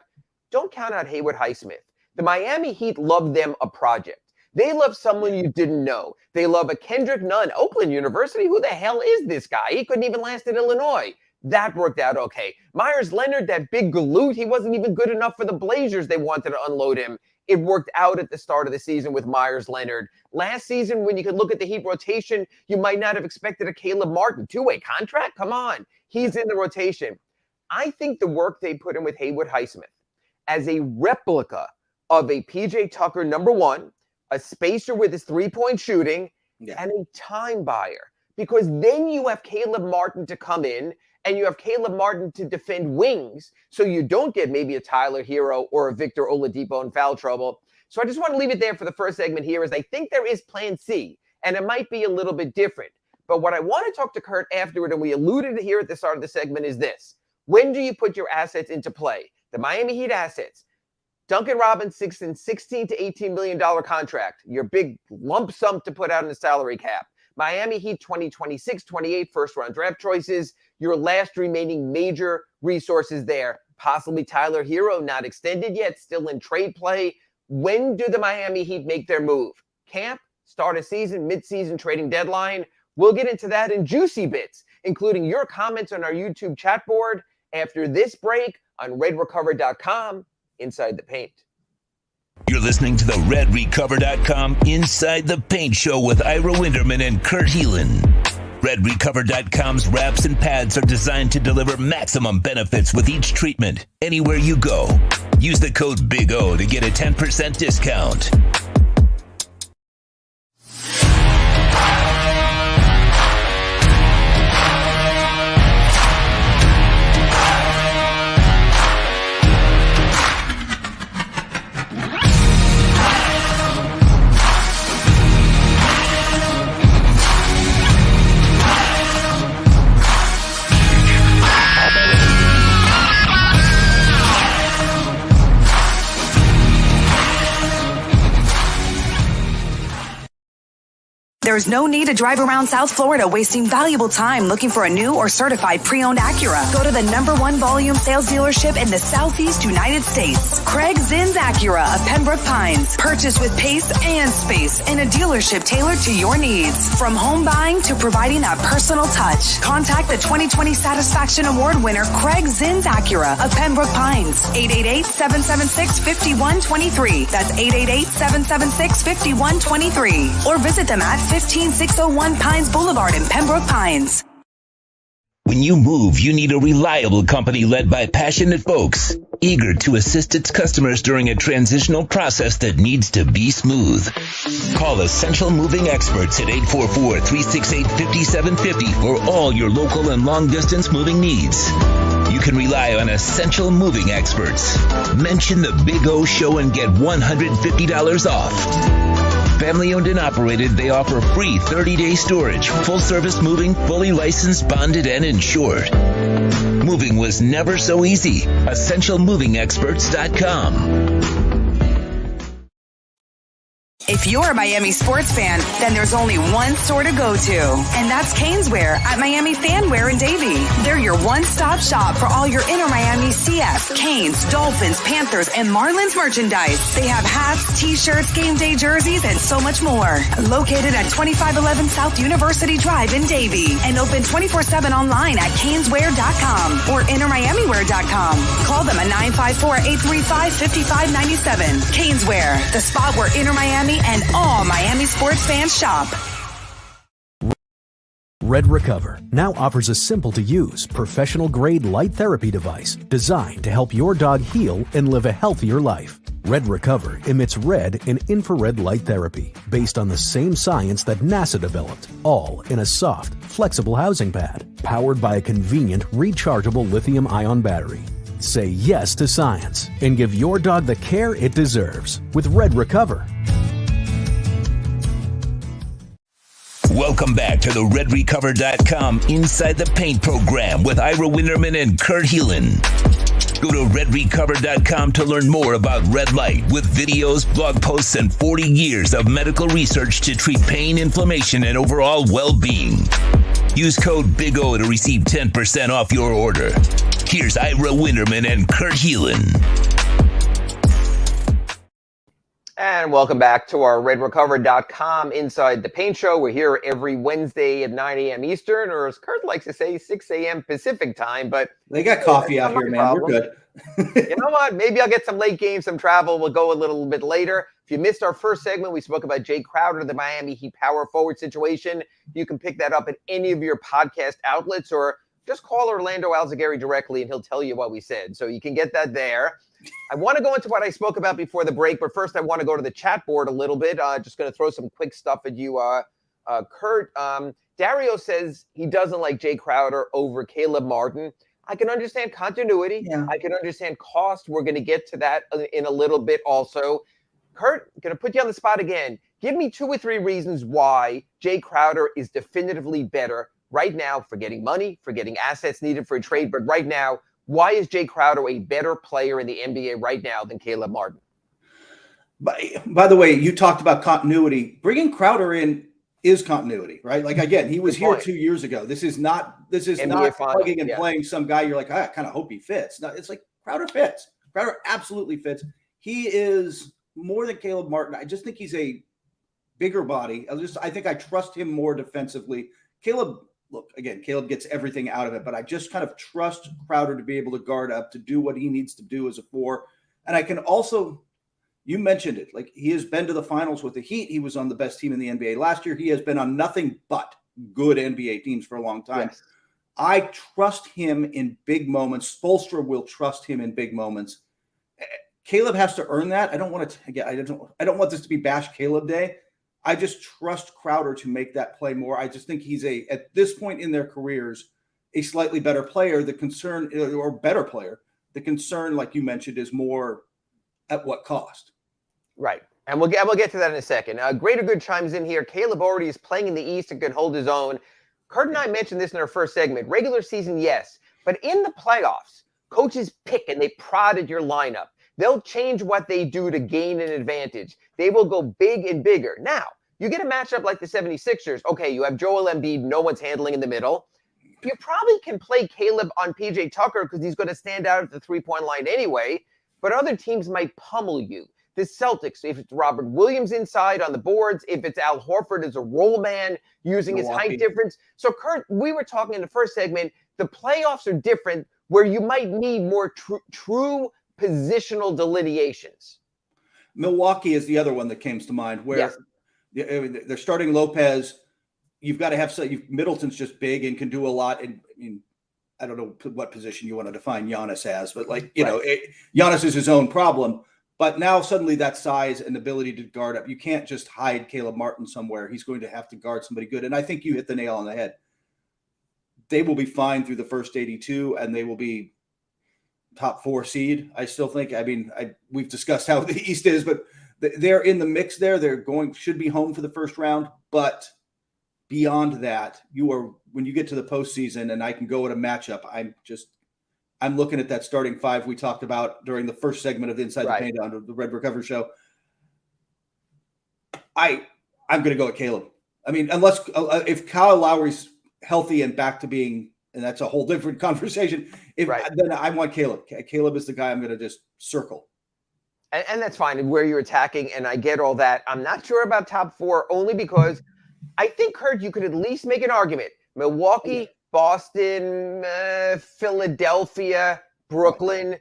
Don't count out Haywood Highsmith. The Miami Heat love them a project. They love someone you didn't know. They love a Kendrick Nunn, Oakland University. Who the hell is this guy? He couldn't even last in Illinois. That worked out okay. Myers Leonard, that big galoot, he wasn't even good enough for the Blazers. They wanted to unload him. It worked out at the start of the season with Myers Leonard. Last season, when you could look at the Heat rotation, you might not have expected a Caleb Martin. 2-way contract? Come on. He's in the rotation. I think the work they put in with Haywood Highsmith as a replica of a PJ Tucker #1, a spacer with his three-point shooting, and a time buyer. Because then you have Caleb Martin to come in, and you have Caleb Martin to defend wings, so you don't get maybe a Tyler Hero or a Victor Oladipo in foul trouble. So I just want to leave it there for the first segment here, as I think there is plan C, and it might be a little bit different. But what I want to talk to Kurt afterward, and we alluded to here at the start of the segment, is this. When do you put your assets into play? The Miami Heat assets. Duncan Robinson, $16 to $18 million contract. Your big lump sum to put out in the salary cap. Miami Heat 2026-28 first-round draft choices. Your last remaining major resources there. Possibly Tyler Hero, not extended yet, still in trade play. When do the Miami Heat make their move? Camp, start of season, mid-season trading deadline, We'll get into that in juicy bits, including your comments on our YouTube chat board after this break on redrecover.com Inside the Paint. You're listening to the RedRecover.com Inside the Paint Show with Ira Winderman and Kurt Heelan. RedRecover.com's wraps and pads are designed to deliver maximum benefits with each treatment, anywhere you go. Use the code Big O to get a 10% discount. There's no need to drive around South Florida wasting valuable time looking for a new or certified pre-owned Acura. Go to the #1 volume sales dealership in the Southeast United States. Craig Zins Acura of Pembroke Pines. Purchase with pace and space in a dealership tailored to your needs. From home buying to providing that personal touch. Contact the 2020 Satisfaction Award winner Craig Zins Acura of Pembroke Pines. 888-776-5123. That's 888-776-5123. Or visit them at 15601 Pines Boulevard in Pembroke Pines. When you move, you need a reliable company led by passionate folks, eager to assist its customers during a transitional process that needs to be smooth. Call Essential Moving Experts at 844-368-5750 for all your local and long-distance moving needs. You can rely on Essential Moving Experts. Mention the Big O Show and get $150 off. Family owned and operated, they offer free 30-day storage, full service moving, fully licensed, bonded, and insured. Moving was never so easy. EssentialMovingExperts.com. If you're a Miami sports fan, then there's only one store to go to, and that's Caneswear at Miami Fanwear in Davie. They're your one-stop shop for all your Inter Miami CF, Canes, Dolphins, Panthers, and Marlins merchandise. They have hats, t-shirts, game day jerseys, and so much more. Located at 2511 South University Drive in Davie, and open 24/7 online at Caneswear.com or InterMiamiWear.com. Call them at 954-835-5597. Caneswear, the spot where Inter Miami and all Miami sports fans shop. Red Recover now offers a simple-to-use, professional-grade light therapy device designed to help your dog heal and live a healthier life. Red Recover emits red and infrared light therapy based on the same science that NASA developed, all in a soft, flexible housing pad powered by a convenient, rechargeable lithium-ion battery. Say yes to science and give your dog the care it deserves with Red Recover. Welcome back to the RedRecover.com Inside the Paint program with Ira Winderman and Kurt Heelan. Go to RedRecover.com to learn more about red light with videos, blog posts, and 40 years of medical research to treat pain, inflammation, and overall well-being. Use code Big O to receive 10% off your order. Here's Ira Winderman and Kurt Heelan. And welcome back to our RedRecover.com Inside the Paint Show. We're here every Wednesday at 9 a.m. Eastern, or as Kurt likes to say, 6 a.m. Pacific time. But they got coffee out here, man. Problem. We're good. You know what? Maybe I'll get some late games, some travel. We'll go a little bit later. If you missed our first segment, we spoke about Jay Crowder, the Miami Heat power forward situation. You can pick that up at any of your podcast outlets, or just call Orlando Alzagari directly and he'll tell you what we said. So you can get that there. I want to go into what I spoke about before the break, but first I want to go to the chat board a little bit. Just going to throw some quick stuff at you, Kurt. Dario says he doesn't like Jay Crowder over Caleb Martin. I can understand continuity. Yeah. I can understand cost. We're going to get to that in a little bit also. Kurt, going to put you on the spot again. Give me 2 or 3 reasons why Jay Crowder is definitively better right now for getting money, for getting assets needed for a trade. But right now, why is Jay Crowder a better player in the NBA right now than Caleb Martin? By the way, you talked about continuity. Bringing Crowder in is continuity, right? Like, again, he was here 2 years ago. This is not plugging and playing some guy. You're like, I kind of hope he fits. No, it's like Crowder fits. Crowder absolutely fits. He is more than Caleb Martin. I just think he's a bigger body. I think I trust him more defensively Caleb, look, again, Caleb gets everything out of it, but I just kind of trust Crowder to be able to guard up, to do what he needs to do as a 4. And I can also, you mentioned it, like he has been to the finals with the Heat. He was on the best team in the NBA last year. He has been on nothing but good NBA teams for a long time. Yes. I trust him in big moments. Spoelstra will trust him in big moments. Caleb has to earn that. I don't want to, again, I don't want this to be Bash Caleb Day. I just trust Crowder to make that play more. I just think he's at this point in their careers, a slightly better player. The concern, or better player, the concern, like you mentioned, is more at what cost. Right. And we'll get to that in a second. Greater Good chimes in here. Caleb already is playing in the East and can hold his own. Kurt and I mentioned this in our first segment. Regular season, yes. But in the playoffs, coaches pick and they prod at your lineup. They'll change what they do to gain an advantage. They will go big and bigger. Now, you get a matchup like the 76ers. Okay, you have Joel Embiid. No one's handling in the middle. You probably can play Caleb on PJ Tucker because he's going to stand out at the three-point line anyway. But other teams might pummel you. The Celtics, if it's Robert Williams inside on the boards, if it's Al Horford as a roll man using his height difference. So, Kurt, we were talking in the first segment, the playoffs are different where you might need more true positional delineations. Milwaukee is the other one that came to mind where they're starting Lopez. You've got to have Middleton's just big and can do a lot. And I mean, I don't know what position you want to define Giannis as, but Giannis is his own problem. But now suddenly that size and ability to guard up, you can't just hide Caleb Martin somewhere. He's going to have to guard somebody good. And I think you hit the nail on the head. They will be fine through the first 82 and they will be top 4 seed. I still think, we've discussed how the East is, but they're in the mix there. Should be home for the first round. But beyond that, when you get to the postseason and I can go at a matchup, I'm looking at that starting 5 we talked about during the first segment of Inside the Paint on the Red Recover Show. I'm going to go at Caleb. I mean, unless if Kyle Lowry's healthy and back to being, and that's a whole different conversation. Then I want Caleb. Caleb is the guy I'm going to just circle. And that's fine where you're attacking, and I get all that. I'm not sure about top 4 only because I think, Kurt, you could at least make an argument. Milwaukee, Boston, Philadelphia, Brooklyn.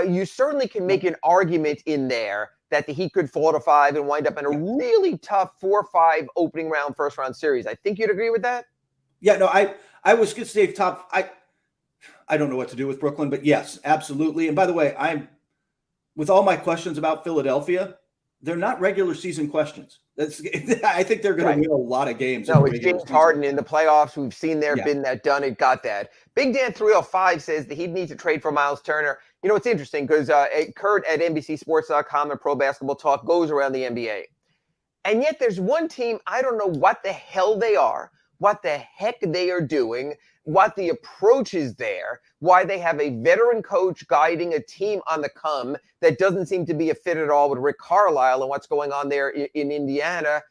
You certainly can make an argument in there that the Heat could fall to 5 and wind up in a really tough 4-5 opening round, first round series. I think you'd agree with that? Yeah, no, I was going to say top. I don't know what to do with Brooklyn, but yes, absolutely. And by the way, with all my questions about Philadelphia, they're not regular season questions. I think they're going to win a lot of games. No, it's James Harden in the playoffs. We've seen there, been that, done it, got that. Big Dan 305 says the Heat need to trade for Miles Turner. You know, it's interesting because Kurt at NBCSports.com and Pro Basketball Talk goes around the NBA. And yet there's one team, I don't know what the hell they are, what the heck they are doing, what the approach is there, why they have a veteran coach guiding a team on the come that doesn't seem to be a fit at all with Rick Carlisle and what's going on there in Indiana.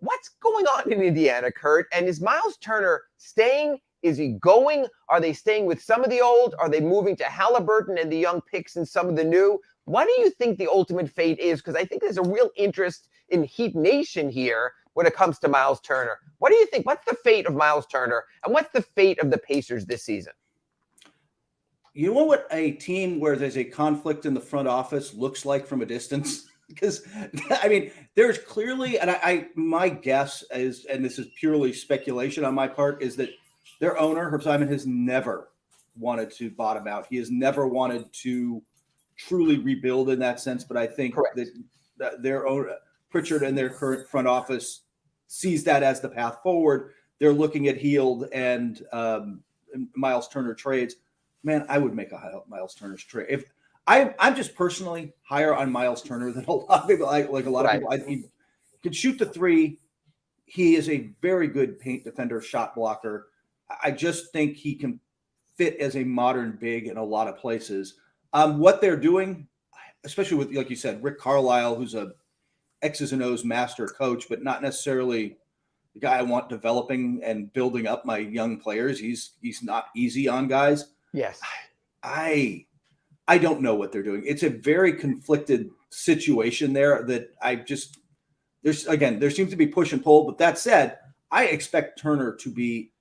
What's going on in Indiana, Kurt? And is Miles Turner staying? Is he going? Are they staying with some of the old? Are they moving to Halliburton and the young picks and some of the new? What do you think the ultimate fate is? Because I think there's a real interest in Heat Nation here when it comes to Miles Turner. What do you think? What's the fate of Miles Turner? And what's the fate of the Pacers this season? You know what a team where there's a conflict in the front office looks like from a distance? Because, I mean, there's clearly, and my guess is, and this is purely speculation on my part, is that their owner, Herb Simon, has never wanted to bottom out. He has never wanted to truly rebuild in that sense. But I think that their owner, Pritchard, and their current front office sees that as the path forward. They're looking at Hield and Miles Turner trades. Man, I would make a Miles Turner's trade. If I'm just personally higher on Miles Turner than a lot of people. Like a lot of people, he can shoot the three. He is a very good paint defender, shot blocker. I just think he can fit as a modern big in a lot of places. What they're doing, especially with, like you said, Rick Carlisle, who's a X's and O's master coach, but not necessarily the guy I want developing and building up my young players. He's not easy on guys. Yes. I don't know what they're doing. It's a very conflicted situation there that there seems to be push and pull. But that said, I expect Turner to be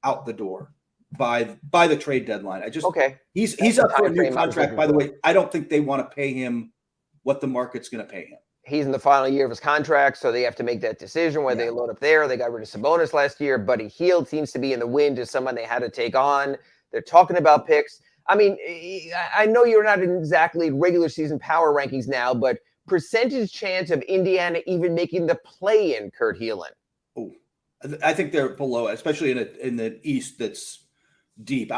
out the door by the trade deadline. He's up for a new contract. By the way, I don't think they want to pay him what the market's going to pay him. He's in the final year of his contract, so they have to make that decision whether they load up there. They got rid of Sabonis last year. Buddy Hield seems to be in the wind as someone they had to take on. They're talking about picks. I mean, I know you're not in exactly regular season power rankings now, but percentage chance of Indiana even making the play-in, Kurt Helin? Oh, I think they're below, especially in the East that's deep.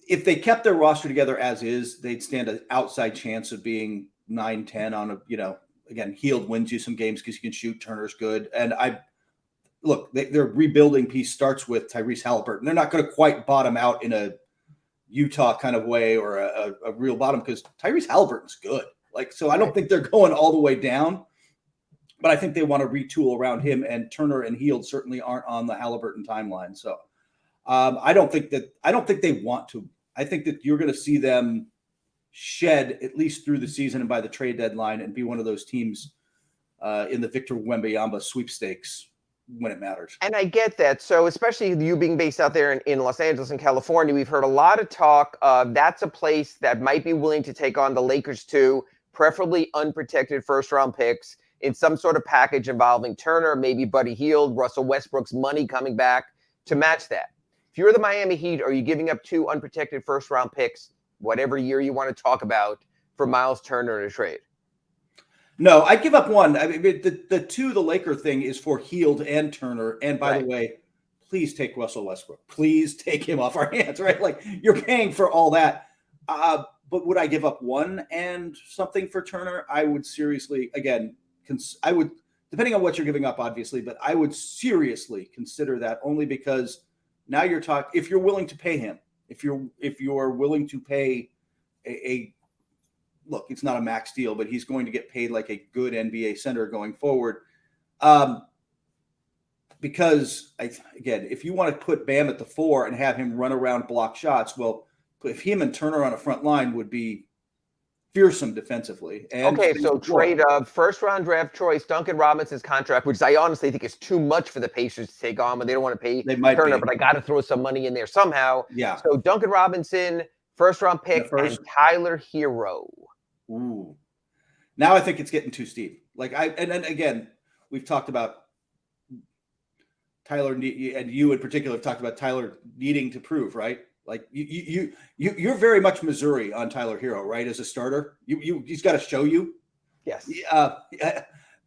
If they kept their roster together as is, they'd stand an outside chance of being 9-10 on again, Hield wins you some games because you can shoot. Turner's good. And their rebuilding piece starts with Tyrese Halliburton. They're not going to quite bottom out in a Utah kind of way or a real bottom because Tyrese Halliburton's good. So I don't think they're going all the way down, but I think they want to retool around him, and Turner and Hield certainly aren't on the Halliburton timeline. So I don't think they want to. I think that you're going to see them shed at least through the season and by the trade deadline and be one of those teams in the Victor Wembanyama sweepstakes when it matters. And I get that. So especially you being based out there in Los Angeles and California, we've heard a lot of talk of that's a place that might be willing to take on the Lakers too, preferably unprotected first-round picks in some sort of package involving Turner, maybe Buddy Hield, Russell Westbrook's money coming back to match that. If you're the Miami Heat, are you giving up 2 unprotected first-round picks, whatever year you want to talk about, for Miles Turner in a trade? No, I'd give up 1. I mean, the Laker thing is for Hield and Turner. And by the way, please take Russell Westbrook. Please take him off our hands, right? You're paying for all that. But would I give up 1 and something for Turner? I would seriously, again, depending on what you're giving up, obviously, but I would seriously consider that only because now you're talking, if you're willing to pay him, if you're willing to pay look, it's not a max deal, but he's going to get paid like a good NBA center going forward. Because again, if you want to put Bam at the 4 and have him run around block shots, well, if him and Turner on a front line would be fearsome defensively. And so trade of first-round draft choice, Duncan Robinson's contract, which I honestly think is too much for the Pacers to take on, but they don't want to pay Turner, but I got to throw some money in there somehow. Yeah. So Duncan Robinson, first-round pick, and Tyler Hero. Ooh. Now I think it's getting too steep. And then again, we've talked about Tyler, and you in particular have talked about Tyler needing to prove, right? You're very much Missouri on Tyler Hero, right? As a starter, he's got to show you. Yes.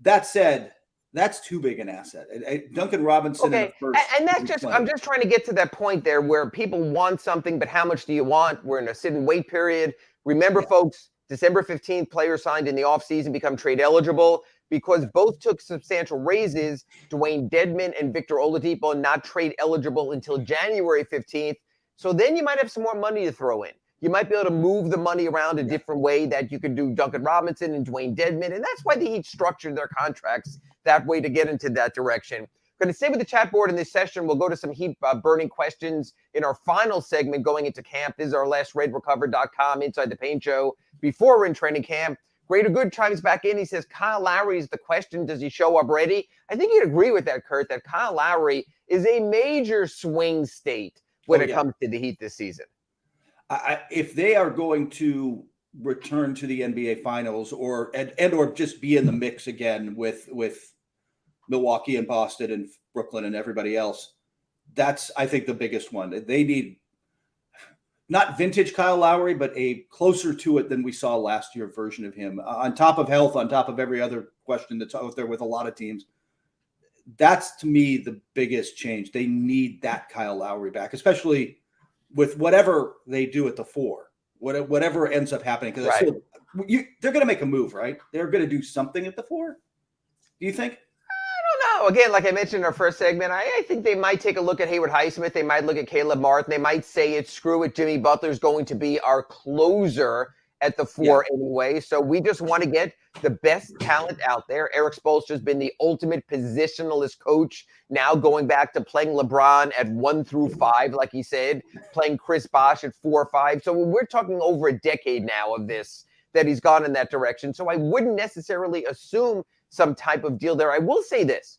That said, that's too big an asset. Duncan Robinson. Okay, and that's just, I'm just trying to get to that point there where people want something, but how much do you want? We're in a sit and wait period. Remember, folks, December 15th, players signed in the offseason become trade eligible because both took substantial raises. Dwayne Dedmon and Victor Oladipo not trade eligible until January 15th. So then you might have some more money to throw in. You might be able to move the money around a different way that you could do Duncan Robinson and Dwayne Dedmon. And that's why the Heat structured their contracts that way to get into that direction. Going to stay with the chat board in this session. We'll go to some Heat burning questions in our final segment going into camp. This is our last RedRecover.com Inside the Paint show before we're in training camp. Greater Good chimes back in. He says, Kyle Lowry is the question. Does he show up ready? I think you'd agree with that, Kurt, that Kyle Lowry is a major swing state when it comes to the Heat this season. If they are going to return to the NBA Finals or just be in the mix again with Milwaukee and Boston and Brooklyn and everybody else, that's, I think, the biggest one. They need not vintage Kyle Lowry, but a closer to it than we saw last year version of him. On top of health, on top of every other question that's out there with a lot of teams, that's, to me, the biggest change. They need that Kyle Lowry back, especially with whatever they do at the 4, whatever ends up happening. Because they're going to make a move, right? They're going to do something at the 4. Do you think? I don't know. Again, like I mentioned in our first segment, I think they might take a look at Haywood Highsmith. They might look at Caleb Martin. They might say screw it, Jimmy Butler's going to be our closer at the 4 anyway. So we just want to get the best talent out there. Eric Spoelstra has been the ultimate positionalist coach, now going back to playing LeBron at 1 through 5, like he said, playing Chris Bosh at 4 or 5. So we're talking over a decade now of this, that he's gone in that direction. So I wouldn't necessarily assume some type of deal there. I will say this.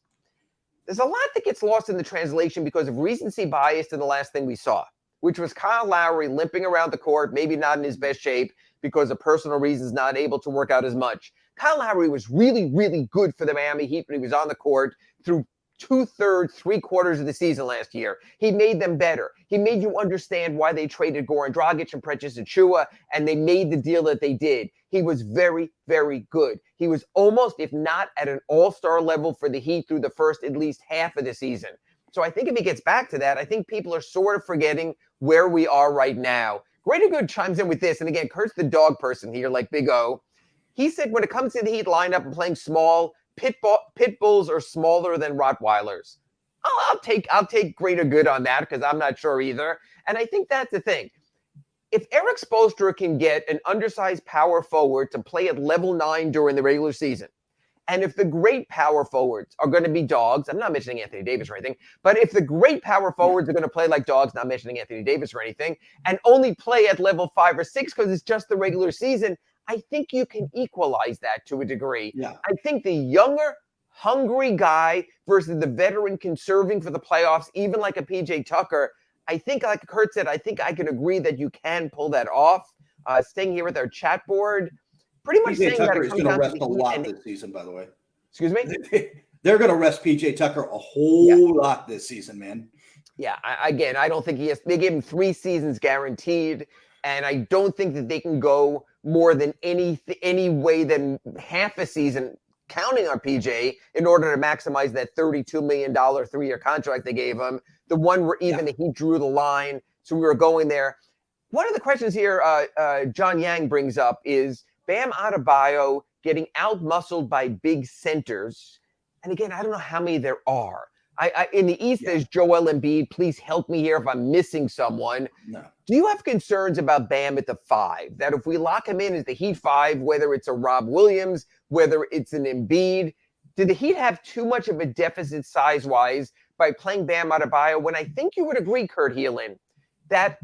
there's a lot that gets lost in the translation because of recency bias to the last thing we saw, which was Kyle Lowry limping around the court, maybe not in his best shape because of personal reasons, not able to work out as much. Kyle Lowry was really, really good for the Miami Heat when he was on the court through 2/3, 3/4 of the season last year. He made them better. He made you understand why they traded Goran Dragic and Precious Achiuwa, and they made the deal that they did. He was very, very good. He was almost, if not at an all-star level for the Heat through the first at least half of the season. So I think if he gets back to that, I think people are sort of forgetting where we are right now. Greater Good chimes in with this, and again, Kurt's the dog person here, like Big O. He said when it comes to the Heat lineup and playing small, pit bulls are smaller than Rottweilers. I'll take Greater Good on that because I'm not sure either. And I think that's the thing. If Erik Spoelstra can get an undersized power forward to play at level 9 during the regular season, and if the great power forwards are going to be dogs, I'm not mentioning Anthony Davis or anything, but if the great power forwards are going to play like dogs, not mentioning Anthony Davis or anything, and only play at level 5 or 6 because it's just the regular season, I think you can equalize that to a degree. Yeah. I think the younger, hungry guy versus the veteran conserving for the playoffs, even like a PJ Tucker, I think, like Kurt said, I think I can agree that you can pull that off. Staying here with our chat board, pretty much PJ saying Tucker that is going to rest a lot this season, by the way. Excuse me? They're going to rest PJ Tucker a whole lot this season, man. Yeah, I don't think he has. They gave him 3 seasons guaranteed, and I don't think that they can go more than any way than half a season counting on PJ in order to maximize that $32 million 3-year contract they gave him, the one where even he drew the line. So we were going there. One of the questions here John Yang brings up is Bam Adebayo getting out-muscled by big centers. And again, I don't know how many there are. In the East, there's Joel Embiid. Please help me here if I'm missing someone. No. Do you have concerns about Bam at the 5? That if we lock him in as the Heat 5, whether it's a Rob Williams, whether it's an Embiid, do the Heat have too much of a deficit size-wise by playing Bam Adebayo when I think you would agree, Kurt Helin, that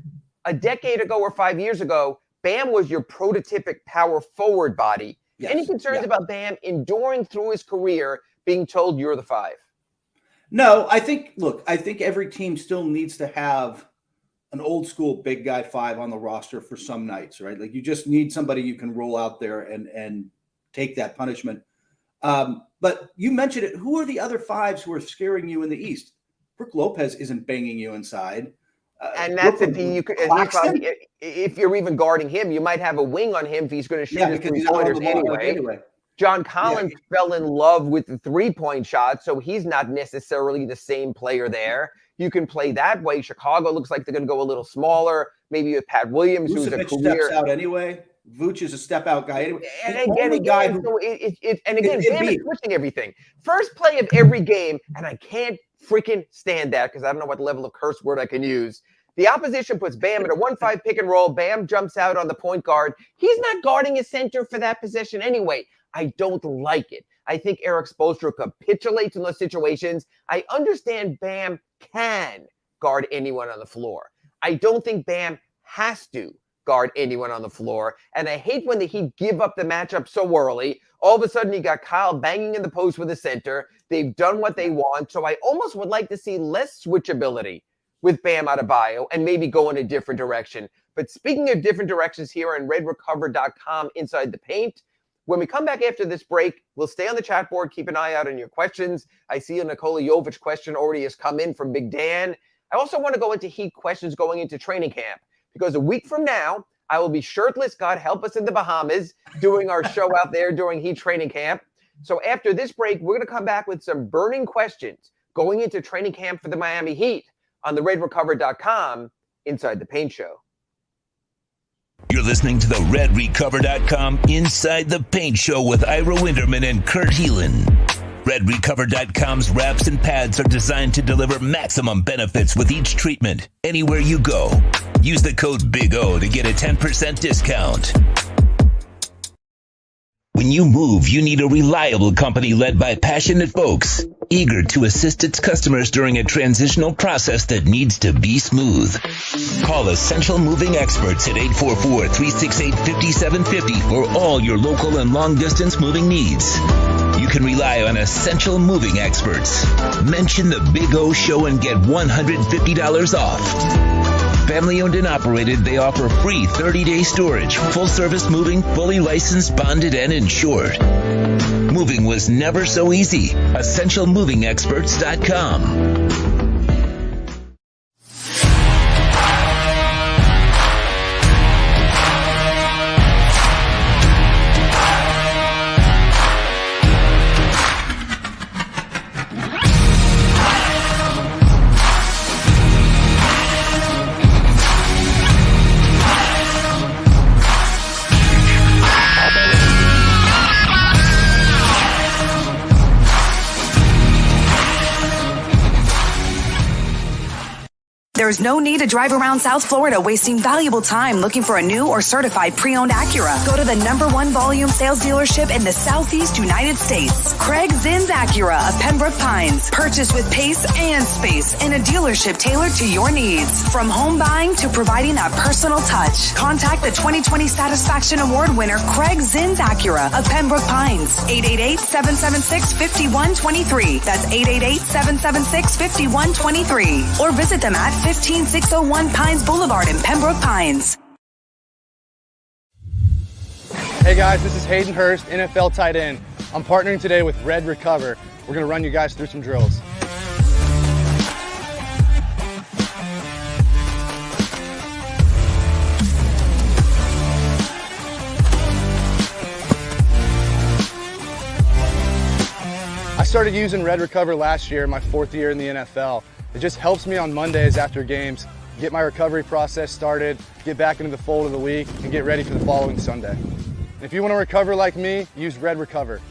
a decade ago or 5 years ago, Bam was your prototypic power forward body. Yes. Any concerns about Bam enduring through his career being told you're the 5? No, I think every team still needs to have an old school big guy 5 on the roster for some nights, right? Like you just need somebody you can roll out there and take that punishment. But you mentioned it. Who are the other 5s who are scaring you in the East? Brook Lopez isn't banging you inside. And that's if you're even guarding him, you might have a wing on him if he's going to shoot his 3-pointers anyway. John Collins fell in love with the 3-point shot, so he's not necessarily the same player there. You can play that way. Chicago looks like they're going to go a little smaller, maybe with Pat Williams, who's a career. Steps out anyway. Vooch is a step-out guy anyway. And again, Bam is pushing everything. First play of every game, and I can't freaking stand that because I don't know what level of curse word I can use. The opposition puts Bam in a 1-5 pick and roll. Bam jumps out on the point guard. He's not guarding his center for that position anyway. I don't like it. I think Erik Spoelstra capitulates in those situations. I understand Bam can guard anyone on the floor. I don't think Bam has to guard anyone on the floor. And I hate when the Heat give up the matchup so early. All of a sudden, you got Kyle banging in the post with the center. They've done what they want. So I almost would like to see less switchability with Bam Adebayo and maybe go in a different direction. But speaking of different directions here on RedRecover.com Inside the Paint, when we come back after this break, we'll stay on the chat board. Keep an eye out on your questions. I see a Nikola Jovic question already has come in from Big Dan. I also want to go into Heat questions going into training camp because a week from now, I will be shirtless, God help us, in the Bahamas doing our show out there during Heat training camp. So after this break, we're going to come back with some burning questions going into training camp for the Miami Heat on the RedRecover.com Inside the Paint Show. You're listening to the RedRecover.com Inside the Paint Show with Ira Winderman and Kurt Helin. RedRecover.com's wraps and pads are designed to deliver maximum benefits with each treatment, anywhere you go. Use the code BIG-O to get a 10% discount. When you move, you need a reliable company led by passionate folks, eager to assist its customers during a transitional process that needs to be smooth. Call Essential Moving Experts at 844-368-5750 for all your local and long-distance moving needs. You can rely on essential moving experts. Mention the Big O Show and get $150 off. Family owned and operated, they offer free 30-day storage, full-service moving, fully licensed, bonded, and insured. Moving was never so easy. EssentialMovingExperts.com. There's no need to drive around South Florida wasting valuable time looking for a new or certified pre-owned Acura. Go to the #1 volume sales dealership in the Southeast United States. Craig Zinn's Acura of Pembroke Pines. Purchase with pace and space in a dealership tailored to your needs. From home buying to providing that personal touch. Contact the 2020 Satisfaction Award winner Craig Zinn's Acura of Pembroke Pines. 888-776-5123. That's 888-776-5123. Or visit them at 15601 Pines Boulevard in Pembroke Pines. Hey guys, this is Hayden Hurst, NFL tight end. I'm partnering today with Red Recover. We're going to run you guys through some drills. I started using Red Recover last year, my 4th year in the NFL. It just helps me on Mondays after games, get my recovery process started, get back into the fold of the week, and get ready for the following Sunday. And if you want to recover like me, use Red Recover.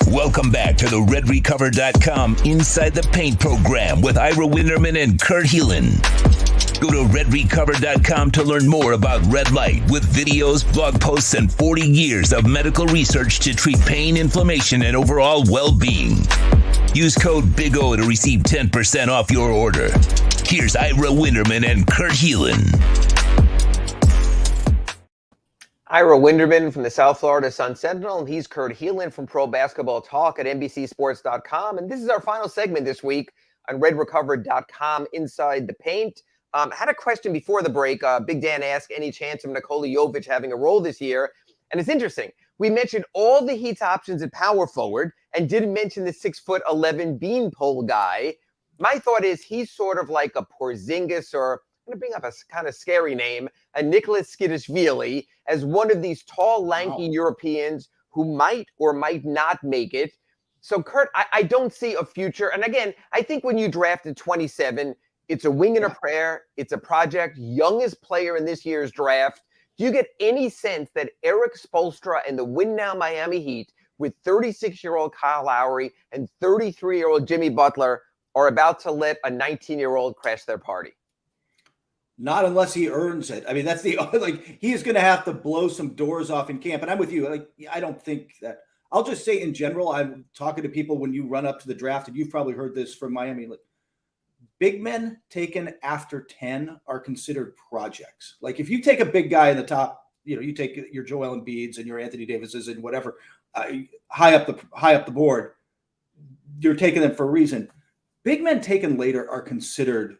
Welcome back to the RedRecover.com Inside the Paint program with Ira Winderman and Kurt Heelan. Go to RedRecover.com to learn more about Red Light with videos, blog posts, and 40 years of medical research to treat pain, inflammation, and overall well-being. Use code BIG-O to receive 10% off your order. Here's Ira Winderman and Kurt Heelan. Ira Winderman from the South Florida Sun-Sentinel, and he's Kurt Heelan from Pro Basketball Talk at NBCSports.com. And this is our final segment this week on RedRecover.com Inside the Paint. Had a question before the break. Big Dan asked, any chance of Nikola Jovic having a role this year? And it's interesting. We mentioned all the Heat's options at power forward and didn't mention the 6'11" beanpole guy. My thought is he's sort of like a Porzingis, or I'm going to bring up a kind of scary name, a Nicholas Skidishvili, as one of these tall, lanky Europeans who might or might not make it. So, Kurt, I don't see a future. And again, I think when you drafted 27, it's a wing and a prayer. It's a project. Youngest player in this year's draft. Do you get any sense that Eric Spoelstra and the win now Miami Heat with 36-year-old Kyle Lowry and 33-year-old Jimmy Butler are about to let a 19-year-old crash their party? Not unless he earns it. I mean, that's the he's going to have to blow some doors off in camp. And I'm with you. I don't think that. I'll just say in general, I'm talking to people when you run up to the draft, and you've probably heard this from Miami. Big men taken after 10 are considered projects. Like if you take a big guy in the top, you take your Joel Embiids and your Anthony Davises and whatever, high up the board, you're taking them for a reason. Big men taken later are considered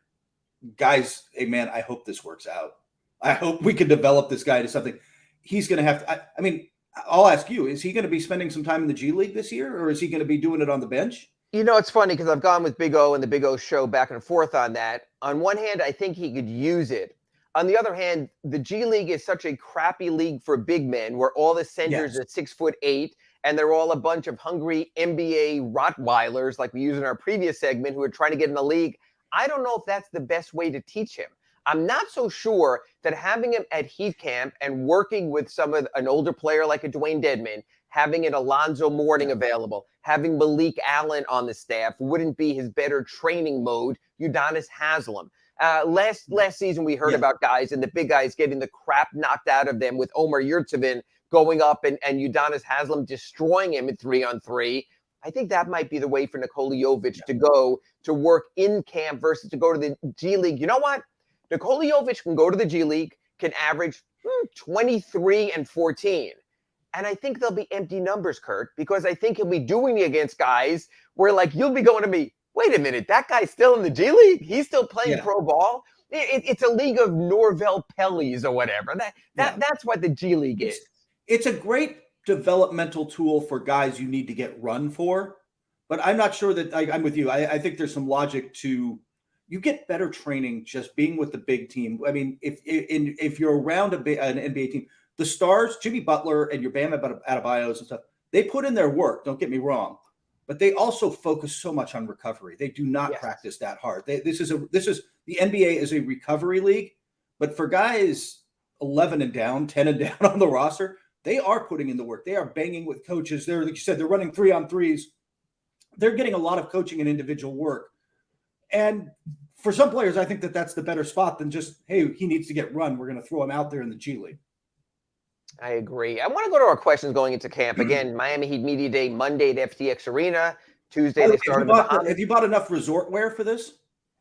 guys. Hey man, I hope this works out. I hope we can develop this guy to something. He's going to have to, I mean, I'll ask you, is he going to be spending some time in the G League this year, or is he going to be doing it on the bench? It's funny because I've gone with Big O and the Big O show back and forth on that. On one hand, I think he could use it. On the other hand, the G League is such a crappy league for big men where all the centers are 6'8", and they're all a bunch of hungry NBA Rottweilers like we used in our previous segment who are trying to get in the league. I don't know if that's the best way to teach him. I'm not so sure that having him at Heat Camp and working with an older player like a Dwayne Dedmon, having an Alonzo Mourning available, having Malik Allen on the staff wouldn't be his better training mode. Udonis Haslem. Last season we heard about guys and the big guys getting the crap knocked out of them with Omer Yurtseven going up and Udonis Haslem destroying him at 3-on-3. I think that might be the way for Nikola Jovic to go to work in camp versus to go to the G League. You know what? Nikola Jovic can go to the G League, can average 23 and 14. And I think they'll be empty numbers, Kurt, because I think he'll be doing it against guys where, like, you'll be going to me, wait a minute, that guy's still in the G League? He's still playing pro ball? It's a league of Norvell Pellies or whatever. That's what the G League is. It's a great developmental tool for guys you need to get run for. But I'm not sure that I'm with you. I think there's some logic to you get better training just being with the big team. I mean, if you're around an NBA team, the stars, Jimmy Butler and your Bam Adebayos and stuff, they put in their work. Don't get me wrong, but they also focus so much on recovery. They do not practice that hard. This is the NBA is a recovery league, but for guys 11 and down, 10 and down on the roster, they are putting in the work. They are banging with coaches. They're, like you said, they're running 3-on-3s. They're getting a lot of coaching and individual work. And for some players, I think that that's the better spot than just, hey, he needs to get run. We're going to throw him out there in the G League. I agree. I want to go to our questions going into camp. Again, Miami Heat Media Day, Monday at FTX Arena. Tuesday, they started. Have you bought enough resort wear for this?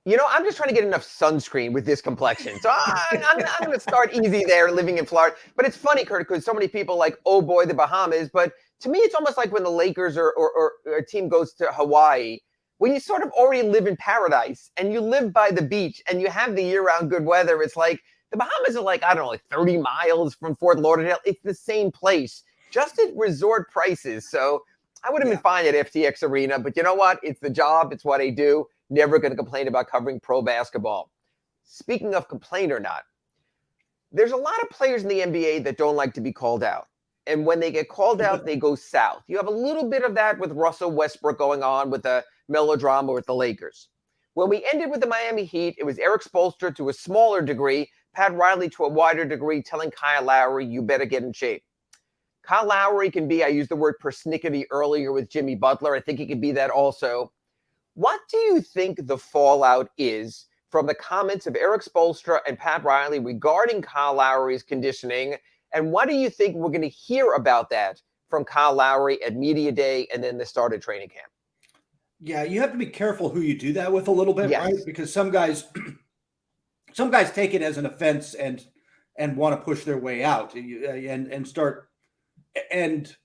You know, I'm just trying to get enough sunscreen with this complexion. So I'm going to start easy there living in Florida. But it's funny, Kurt, because so many people like, oh, boy, the Bahamas. But to me, it's almost like when the Lakers or a team goes to Hawaii, when you sort of already live in paradise and you live by the beach and you have the year-round good weather. It's like the Bahamas are like, I don't know, like 30 miles from Fort Lauderdale. It's the same place, just at resort prices. So I would have been fine at FTX Arena. But you know what? It's the job. It's what I do. Never going to complain about covering pro basketball. Speaking of complain or not, there's a lot of players in the NBA that don't like to be called out. And when they get called out, they go south. You have a little bit of that with Russell Westbrook going on with the melodrama with the Lakers. When we ended with the Miami Heat, it was Eric Spoelstra to a smaller degree, Pat Riley to a wider degree, telling Kyle Lowry, you better get in shape. Kyle Lowry can be, I used the word persnickety earlier with Jimmy Butler. I think he could be that also. What do you think the fallout is from the comments of Eric Spoelstra and Pat Riley regarding Kyle Lowry's conditioning? And what do you think we're going to hear about that from Kyle Lowry at Media Day and then the start of training camp? Yeah, you have to be careful who you do that with a little bit, right? Because some guys take it as an offense and want to push their way out and start and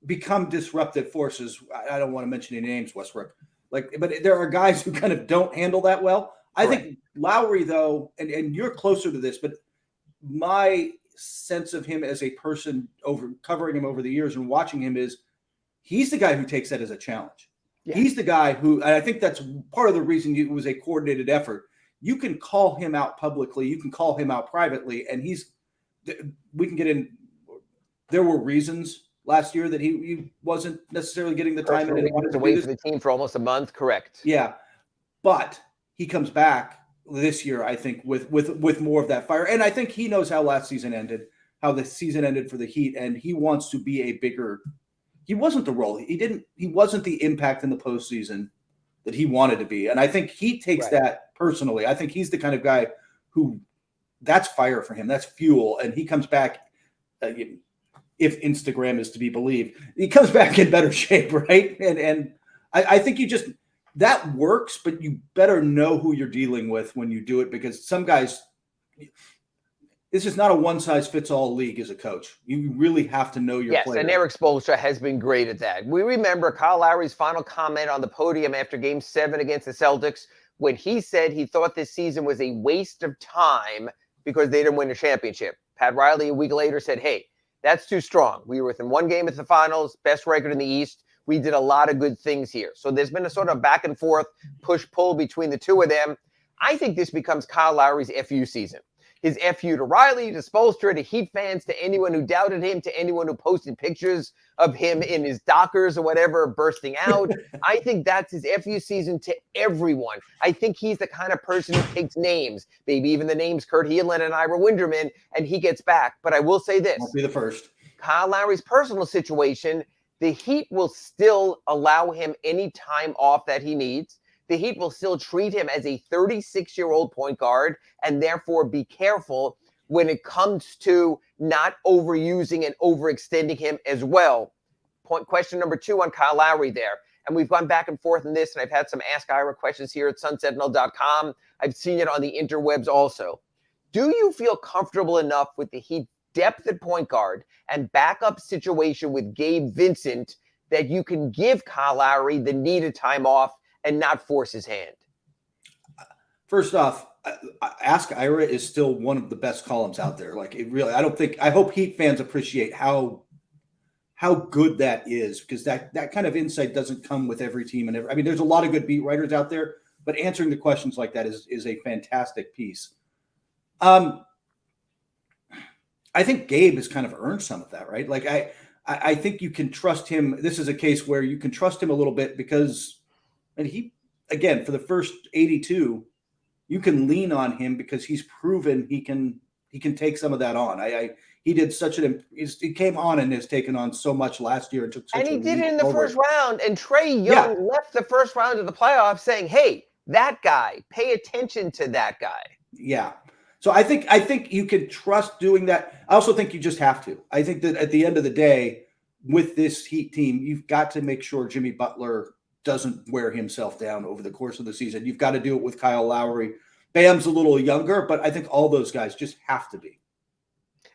become disruptive forces. I don't want to mention any names, Westbrook. But there are guys who kind of don't handle that well. I think Lowry, though, and you're closer to this, but my sense of him as a person covering him over the years and watching him is he's the guy who takes that as a challenge. Yeah. He's the guy who, and I think that's part of the reason it was a coordinated effort. You can call him out publicly. You can call him out privately. And we can get in. There were reasons last year that he wasn't necessarily getting the time. And he wanted to wait for the team for almost a month. Correct. Yeah. But he comes back this year, I think, with more of that fire. And I think he knows how last season ended, how the season ended for the Heat. And he wants to be a bigger, he wasn't the role. He wasn't the impact in the postseason that he wanted to be. And I think he takes that personally. I think he's the kind of guy who that's fire for him. That's fuel. And he comes back, if Instagram is to be believed, he comes back in better shape, right? And I think that works, but you better know who you're dealing with when you do it, because some guys, this is not a one-size-fits-all league as a coach. You really have to know your player. Yes, and Eric Spoelstra has been great at that. We remember Kyle Lowry's final comment on the podium after Game 7 against the Celtics when he said he thought this season was a waste of time because they didn't win a championship. Pat Riley a week later said, hey, that's too strong. We were within one game at the finals, best record in the East. We did a lot of good things here. So there's been a sort of back and forth push-pull between the two of them. I think this becomes Kyle Lowry's FU season. His FU to Riley, to Spoelstra, to Heat fans, to anyone who doubted him, to anyone who posted pictures of him in his Dockers or whatever bursting out. I think that's his FU season to everyone. I think he's the kind of person who takes names, maybe even the names Kurt Helin and Ira Winderman, and he gets back. But I will say this. Won't be the first. Kyle Lowry's personal situation, the Heat will still allow him any time off that he needs. The Heat will still treat him as a 36-year-old point guard and therefore be careful when it comes to not overusing and overextending him as well. Question number 2 on Kyle Lowry there. And we've gone back and forth on this, and I've had some Ask Ira questions here at sunsentinel.com. I've seen it on the interwebs also. Do you feel comfortable enough with the Heat depth at point guard and backup situation with Gabe Vincent that you can give Kyle Lowry the needed time off and not force his hand? First off, Ask Ira is still one of the best columns out there. Like, it really, I hope Heat fans appreciate how good that is, because that kind of insight doesn't come with every team. And I mean, there's a lot of good beat writers out there, but answering the questions like that is a fantastic piece. I think Gabe has kind of earned some of that, right? Like, I think you can trust him. This is a case where you can trust him a little bit because, and he, again, for the first 82, you can lean on him because he's proven he can take some of that on. He did such he came on and has taken on so much last year and took such. And he did it in the first round. And Trae Young left the first round of the playoffs saying, "Hey, that guy, pay attention to that guy." Yeah. So I think you can trust doing that. I also think you just have to. I think that at the end of the day, with this Heat team, you've got to make sure Jimmy Butler doesn't wear himself down over the course of the season. You've got to do it with Kyle Lowry. Bam's a little younger, but I think all those guys just have to be.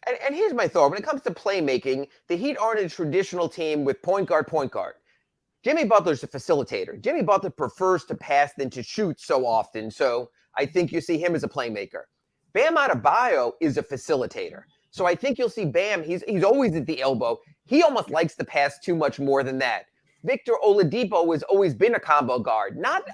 And here's my thought. When it comes to playmaking, the Heat aren't a traditional team with point guard. Jimmy Butler's a facilitator. Jimmy Butler prefers to pass than to shoot so often. So I think you see him as a playmaker. Bam Adebayo is a facilitator. So I think you'll see Bam. He's always at the elbow. He almost likes to pass too much more than that. Victor Oladipo has always been a combo guard. Not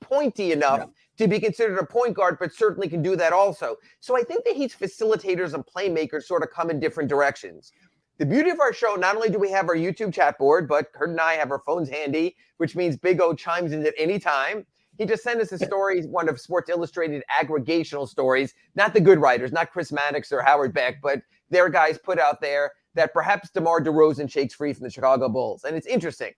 pointy enough to be considered a point guard, but certainly can do that also. So I think that Heat's facilitators and playmakers sort of come in different directions. The beauty of our show, not only do we have our YouTube chat board, but Kurt and I have our phones handy, which means Big O chimes in at any time. He just sent us a story, one of Sports Illustrated aggregational stories, not the good writers, not Chris Mannix or Howard Beck, but their guys put out there that perhaps DeMar DeRozan shakes free from the Chicago Bulls. And it's interesting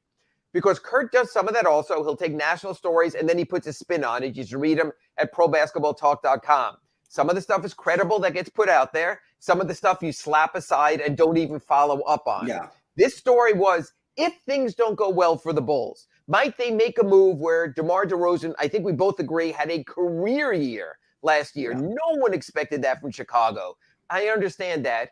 because Kurt does some of that also. He'll take national stories and then he puts a spin on it. You should read them at probasketballtalk.com. Some of the stuff is credible that gets put out there. Some of the stuff you slap aside and don't even follow up on. Yeah. This story was, if things don't go well for the Bulls, might they make a move where DeMar DeRozan, I think we both agree, had a career year last year. Yeah. No one expected that from Chicago. I understand that.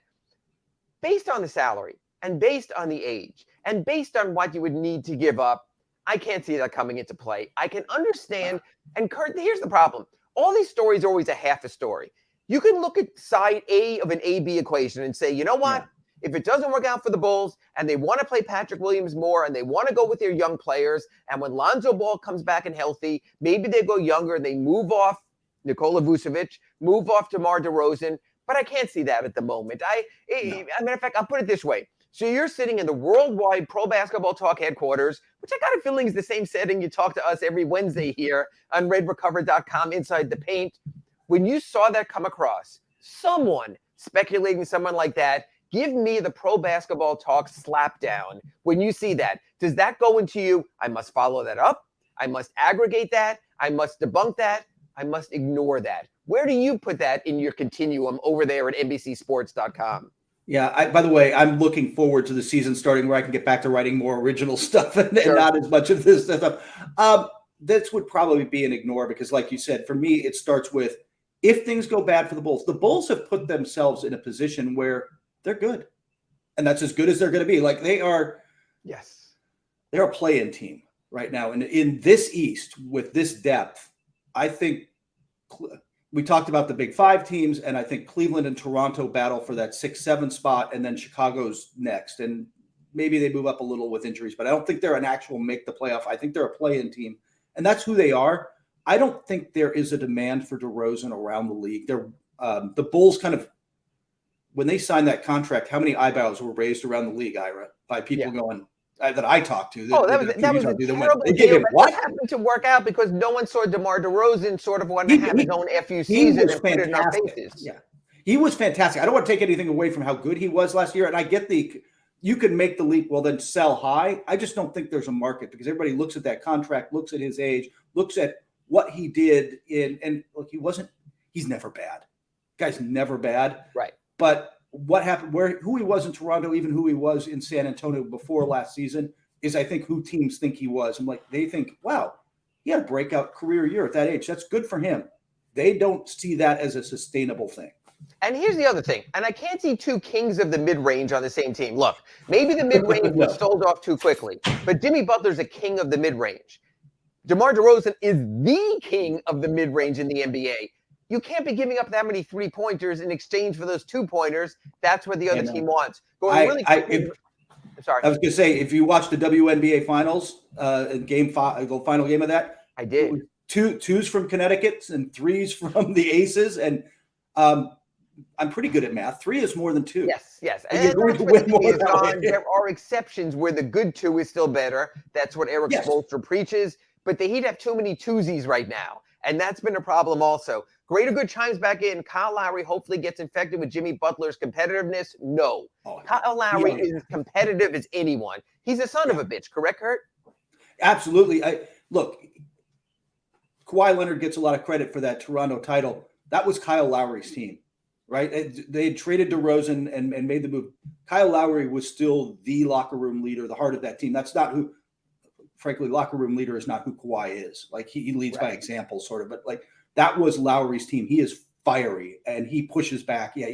Based on the salary and based on the age and based on what you would need to give up, I can't see that coming into play. I can understand. And Kurt, here's the problem. All these stories are always a half a story. You can look at side A of an A-B equation and say, you know what? Yeah. If it doesn't work out for the Bulls and they want to play Patrick Williams more and they want to go with their young players, and when Lonzo Ball comes back and healthy, maybe they go younger and they move off Nikola Vucevic, move off DeMar DeRozan, but I can't see that at the moment. As a matter of fact, I'll put it this way. So you're sitting in the worldwide Pro Basketball Talk headquarters, which I got a feeling is the same setting you talk to us every Wednesday here on RedRecover.com inside the paint. When you saw that come across, someone speculating someone like that, give me the Pro Basketball Talk slap down. When you see that, does that go into you? I must follow that up. I must aggregate that. I must debunk that. I must ignore that. Where do you put that in your continuum over there at NBCSports.com? Yeah, by the way, I'm looking forward to the season starting where I can get back to writing more original stuff and not as much of this stuff. This would probably be an ignore because, like you said, for me, it starts with if things go bad for the Bulls have put themselves in a position where they're good. And that's as good as they're going to be. Like they are, they're a play-in team right now. And in this East, with this depth, I think we talked about the Big Five teams, and I think Cleveland and Toronto battle for that 6-7 spot, and then Chicago's next. And maybe they move up a little with injuries, but I don't think they're an actual make the playoff. I think they're a play-in team, and that's who they are. I don't think there is a demand for DeRozan around the league. They're the Bulls kind of, when they signed that contract, how many eyebrows were raised around the league, Ira, by people going that I talked to? That was a terrible deal. What happened to work out because no one saw DeMar DeRozan sort of wanted to have his own FU season and put it in our faces. Yeah, he was fantastic. I don't want to take anything away from how good he was last year, and I get you can make the leap, well, then sell high. I just don't think there's a market because everybody looks at that contract, looks at his age, looks at what he did and look, he's never bad. Guy's never bad. Right. But what happened, who he was in Toronto, even who he was in San Antonio before last season, is I think who teams think he was. I'm like, they think, wow, he had a breakout career year at that age. That's good for him. they don't see that as a sustainable thing. And here's the other thing, and I can't see two kings of the mid-range on the same team. Look, maybe the mid-range was sold off too quickly, but Jimmy Butler's a king of the mid-range. DeMar DeRozan is the king of the mid-range in the NBA. You can't be giving up that many three-pointers in exchange for those two-pointers. That's what the other team wants. Going really quickly. Sorry. I was going to say, if you watch the WNBA Finals, Game 5, the final game of that, I did. Twos from Connecticut and threes from the Aces, and I'm pretty good at math. 3 is more than 2. Yes. And you're going to win more than that. There are exceptions where the good 2 is still better. That's what Eric Spoelstra preaches. But the Heat have too many twosies right now, and that's been a problem also. Greater Good chimes back in. Kyle Lowry hopefully gets infected with Jimmy Butler's competitiveness. No. Kyle Lowry is as competitive as anyone. He's a son of a bitch, correct, Kurt? Absolutely. Look, Kawhi Leonard gets a lot of credit for that Toronto title. That was Kyle Lowry's team, right? They had traded DeRozan and made the move. Kyle Lowry was still the locker room leader, the heart of that team. That's not who, frankly, locker room leader is not who Kawhi is. Like, he leads by example, sort of. But, like, that was Lowry's team. He is fiery, and he pushes back. Yeah,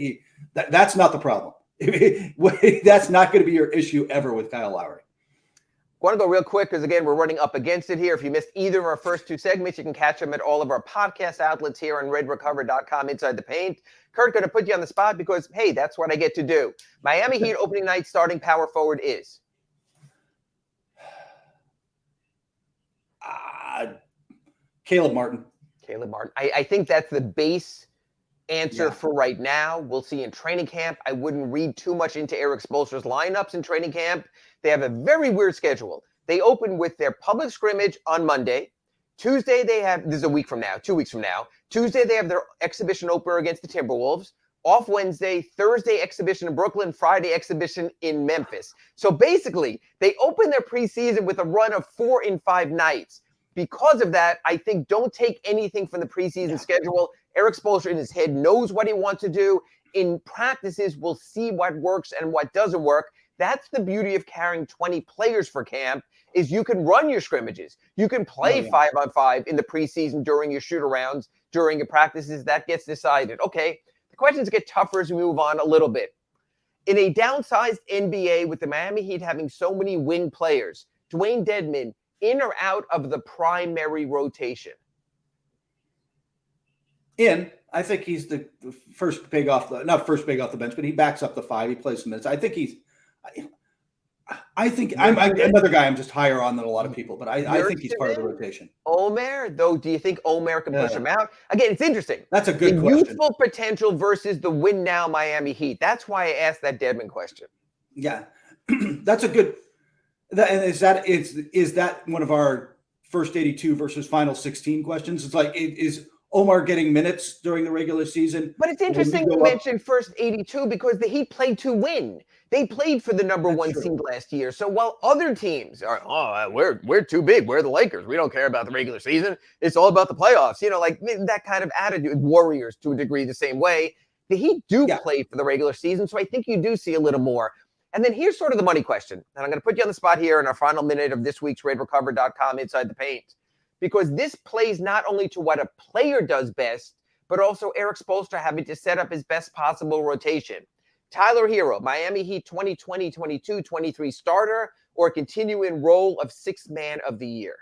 that's not the problem. That's not going to be your issue ever with Kyle Lowry. I want to go real quick because, again, we're running up against it here. If you missed either of our first 2 segments, you can catch them at all of our podcast outlets here on redrecover.com inside the paint. Kurt, going to put you on the spot because, hey, that's what I get to do. Miami Heat opening night starting power forward is? Caleb Martin. I think that's the base answer for right now. We'll see in training camp. I wouldn't read too much into Eric Spoelstra's lineups in training camp. They have a very weird schedule. They open with their public scrimmage on Monday. Tuesday, this is a week from now, 2 weeks from now. Tuesday, they have their exhibition opener against the Timberwolves. Off Wednesday, Thursday exhibition in Brooklyn, Friday exhibition in Memphis. So basically, they open their preseason with a run of 4 in 5 nights. Because of that, I think don't take anything from the preseason schedule. Eric Spoelstra in his head knows what he wants to do. In practices, we'll see what works and what doesn't work. That's the beauty of carrying 20 players for camp, is you can run your scrimmages. You can play 5-on-5 in the preseason during your shoot-arounds, during your practices. That gets decided. Okay, the questions get tougher as we move on a little bit. In a downsized NBA with the Miami Heat having so many wing players, Dwayne Dedmon, in or out of the primary rotation? In. I think he's the first big off the, not first big off the bench, but he backs up the 5. He plays some minutes. I think I'm another guy I'm just higher on than a lot of people, but I think he's part of the rotation. Omer, though, do you think Omer can push him out? Again, it's interesting. That's a good question. Youthful potential versus the win now Miami Heat. That's why I asked that Dedmon question. Yeah, that's a good. And is that one of our first 82 versus final 16 questions? It's like, is Omar getting minutes during the regular season? But it's interesting you mentioned first 82 because the Heat played to win. They played for the number 1 seed last year. So while other teams are, we're too big. We're the Lakers. We don't care about the regular season. It's all about the playoffs. You know, like that kind of attitude. Warriors to a degree the same way. The Heat do play for the regular season. So I think you do see a little more. And then here's sort of the money question. And I'm going to put you on the spot here in our final minute of this week's RedRecover.com Inside the Paint. Because this plays not only to what a player does best, but also Eric Spoelstra having to set up his best possible rotation. Tyler Hero, Miami Heat 2020, 22, 23 starter, or continuing role of 6th man of the year?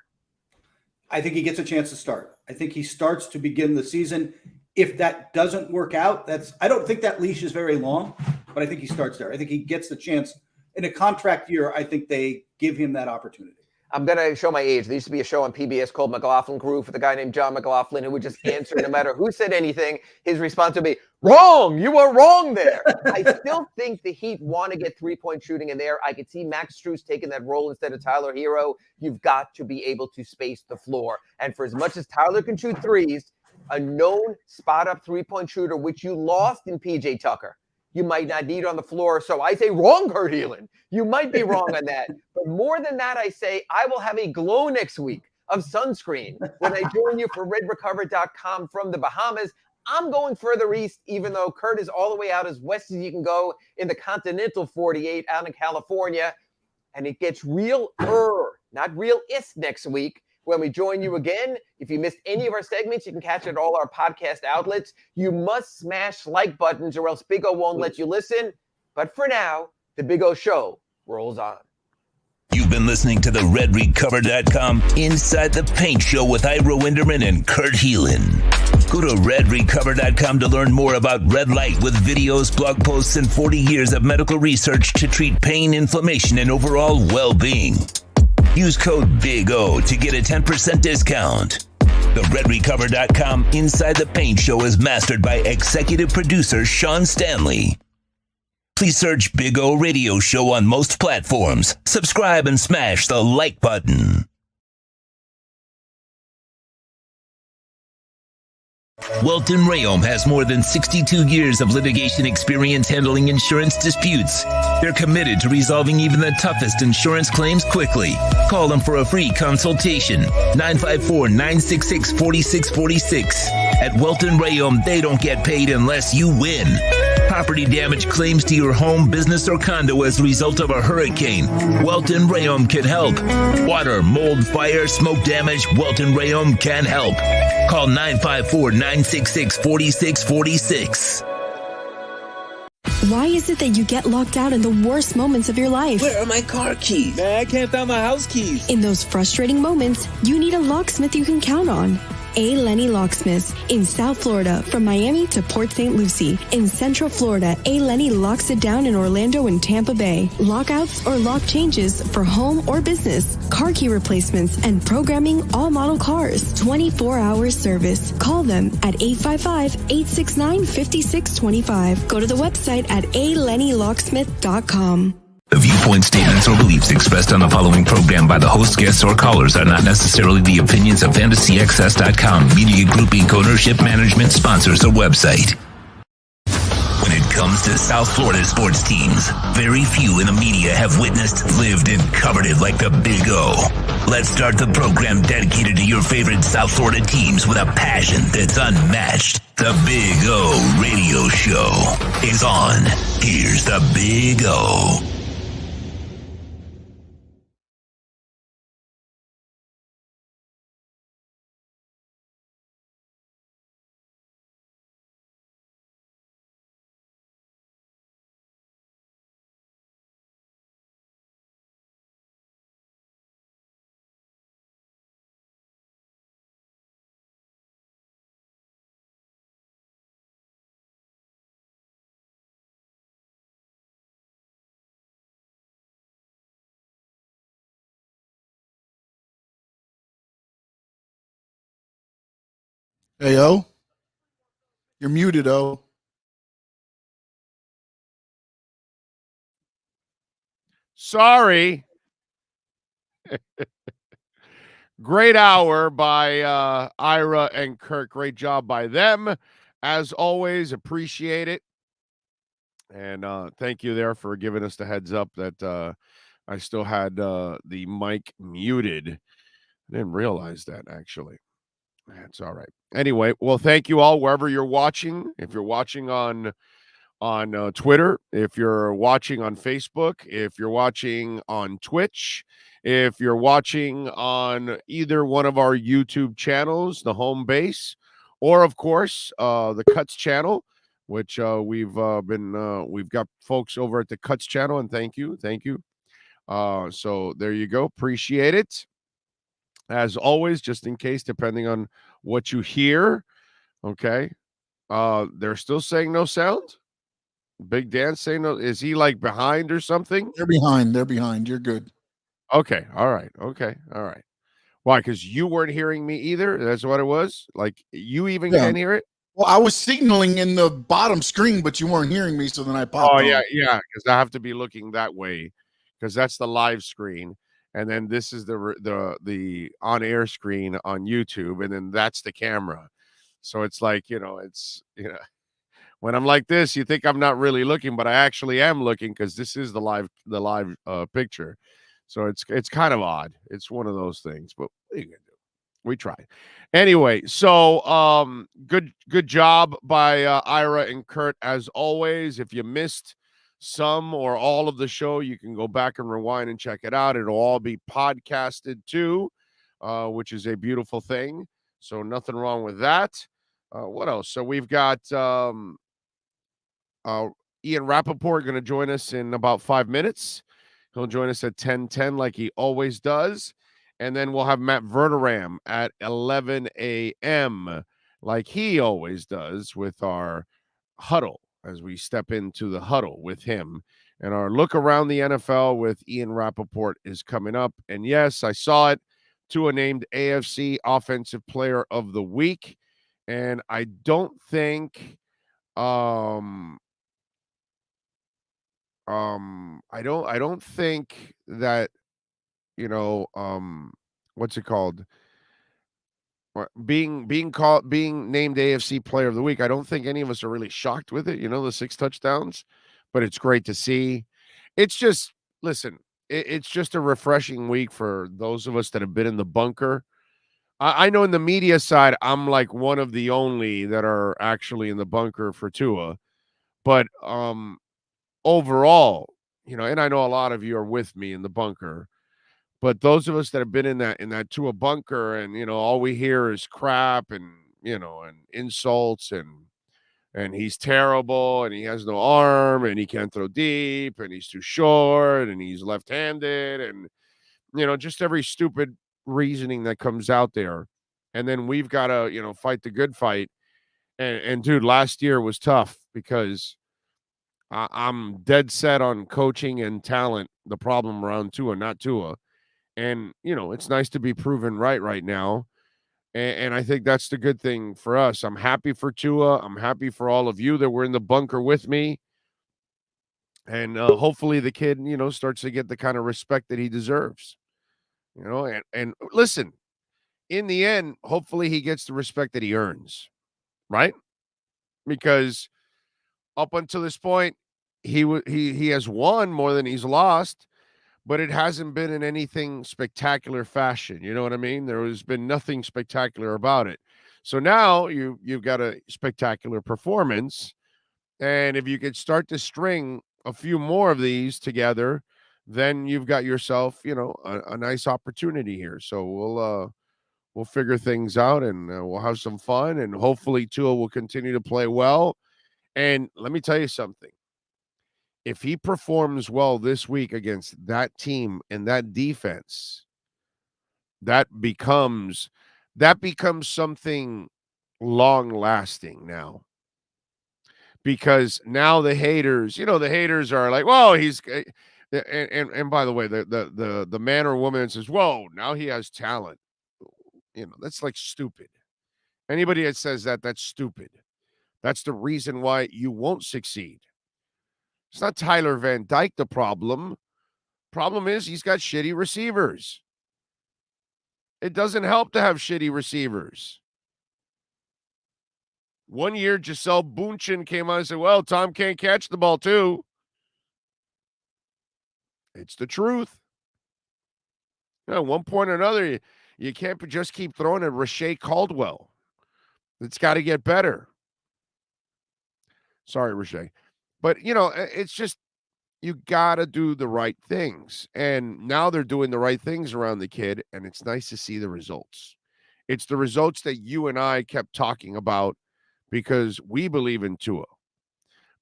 I think he gets a chance to start. I think he starts to begin the season. If that doesn't work out, I don't think that leash is very long, but I think he starts there. I think he gets the chance in a contract year. I think they give him that opportunity. I'm going to show my age. There used to be a show on PBS called McLaughlin Groove with a guy named John McLaughlin who would just answer no matter who said anything. His response would be, wrong. You were wrong there. I still think the Heat want to get three-point shooting in there. I could see Max Strus taking that role instead of Tyler Hero. You've got to be able to space the floor. And for as much as Tyler can shoot threes, a known spot-up three-point shooter, which you lost in P.J. Tucker, you might not need on the floor. So I say wrong, Kurt Helin. You might be wrong on that. But more than that, I say I will have a glow next week of sunscreen when I join you for redrecover.com from the Bahamas. I'm going further east, even though Kurt is all the way out as west as you can go in the continental 48 out in California. And it gets real not real-ist next week when we join you again. If you missed any of our segments, you can catch it at all our podcast outlets. You must smash like buttons or else Big O won't let you listen. But for now, the Big O Show rolls on. You've been listening to the RedRecover.com Inside the Paint Show with Ira Winderman and Kurt Heelan. Go to RedRecover.com to learn more about Red Light with videos, blog posts, and 40 years of medical research to treat pain, inflammation, and overall well-being. Use code BIG-O to get a 10% discount. The RedRecover.com Inside the Paint Show is mastered by executive producer Sean Stanley. Please search Big O Radio Show on most platforms. Subscribe and smash the like button. Welton Rayom has more than 62 years of litigation experience handling insurance disputes. They're committed to resolving even the toughest insurance claims quickly. Call them for a free consultation. 954-966-4646. At Welton Rayom, they don't get paid unless you win. Property damage claims to your home, business, or condo as a result of a hurricane. Welton Rayom can help. Water, mold, fire, smoke damage, Welton Rayom can help. Call 954-966-4646. Why is it that you get locked out in the worst moments of your life? Where are my car keys? Man, I can't find my house keys. In those frustrating moments, you need a locksmith you can count on. A. Lenny Locksmiths in South Florida, from Miami to Port St. Lucie. In Central Florida, A. Lenny locks it down in Orlando and Tampa Bay. Lockouts or lock changes for home or business. Car key replacements and programming all model cars. 24-hour service. Call them at 855-869-5625. Go to the website at alennylocksmith.com. The viewpoint, statements, or beliefs expressed on the following program by the host, guests, or callers are not necessarily the opinions of FantasyXS.com, Media Group Inc. ownership, management, sponsors, or website. When it comes to South Florida sports teams, very few in the media have witnessed, lived, and covered it like the Big O. Let's start the program dedicated to your favorite South Florida teams with a passion that's unmatched. The Big O Radio Show is on. Here's the Big O. Hey, O. You're muted, O. Sorry. Great hour by Ira and Kurt. Great job by them. As always, appreciate it. And thank you there for giving us the heads up that I still had the mic muted. I didn't realize that, actually. That's all right. Anyway, well, thank you all wherever you're watching. If you're watching on Twitter, if you're watching on Facebook, if you're watching on Twitch, if you're watching on either one of our YouTube channels, the home base, or of course the Cuts channel, which we've got folks over at the Cuts channel, and thank you. So there you go. Appreciate it. As always, just in case, depending on what you hear, okay. They're still saying no sound. Big Dan saying no. Is he like behind or something? They're behind. You're good. Okay. All right. Why? Because you weren't hearing me either? That's what it was? Like, you even can't hear it? Well, I was signaling in the bottom screen, but you weren't hearing me, so then I popped on. Yeah, because I have to be looking that way, because that's the live screen. And then this is the on-air screen on YouTube, and then that's the camera. So it's like, when I'm like this, you think I'm not really looking, but I actually am looking, because this is the live picture. So it's kind of odd. It's one of those things, but what are you gonna do? We tried. Anyway, so good job by Ira and Kurt, as always. If you missed some or all of the show, you can go back and rewind and check it out. It'll all be podcasted too. which is a beautiful thing. So nothing wrong with that. What else? So we've got Ian Rappaport going to join us in about 5 minutes. He'll join us at 10:10 like he always does. And then we'll have Matt Verderam at 11 a.m. like he always does with our huddle as we step into the huddle with him. And our look around the NFL with Ian Rappaport is coming up. And yes, I saw it. Tua named AFC Offensive Player of the Week. And I don't think I don't think that, what's it called? Being named AFC Player of the Week. I don't think any of us are really shocked with it, the 6 touchdowns, but it's great to see. It's just, listen, it's just a refreshing week for those of us that have been in the bunker. I know in the media side, I'm like one of the only that are actually in the bunker for Tua, but overall, and I know a lot of you are with me in the bunker, but those of us that have been in that Tua bunker and, all we hear is crap and, and insults and he's terrible and he has no arm and he can't throw deep and he's too short and he's left-handed and, just every stupid reasoning that comes out there. And then we've got to, fight the good fight. And dude, last year was tough because I'm dead set on coaching and talent, the problem around Tua, not Tua. And, it's nice to be proven right now. And I think that's the good thing for us. I'm happy for Tua. I'm happy for all of you that were in the bunker with me. And hopefully the kid, starts to get the kind of respect that he deserves. And listen, in the end, hopefully he gets the respect that he earns, right? Because up until this point, he has won more than he's lost, but it hasn't been in anything spectacular fashion. You know what I mean? There has been nothing spectacular about it. So now you've got a spectacular performance, and if you could start to string a few more of these together, then you've got yourself, a nice opportunity here. So we'll figure things out and we'll have some fun, and hopefully Tua will continue to play well. And let me tell you something. If he performs well this week against that team and that defense, that becomes something long-lasting now. Because now the haters are like, "Whoa, he's." And by the way, the man or woman that says, "Whoa, now he has talent," that's like stupid. Anybody that says that, that's stupid. That's the reason why you won't succeed. It's not Tyler Van Dyke the problem. Problem is he's got shitty receivers. It doesn't help to have shitty receivers. One year, Giselle Bundchen came on and said, "Well, Tom can't catch the ball too." It's the truth. At one point or another, you can't just keep throwing at Rashay Caldwell. It's got to get better. Sorry, Rashay. But, it's just, you got to do the right things. And now they're doing the right things around the kid, and it's nice to see the results. It's the results that you and I kept talking about because we believe in Tua.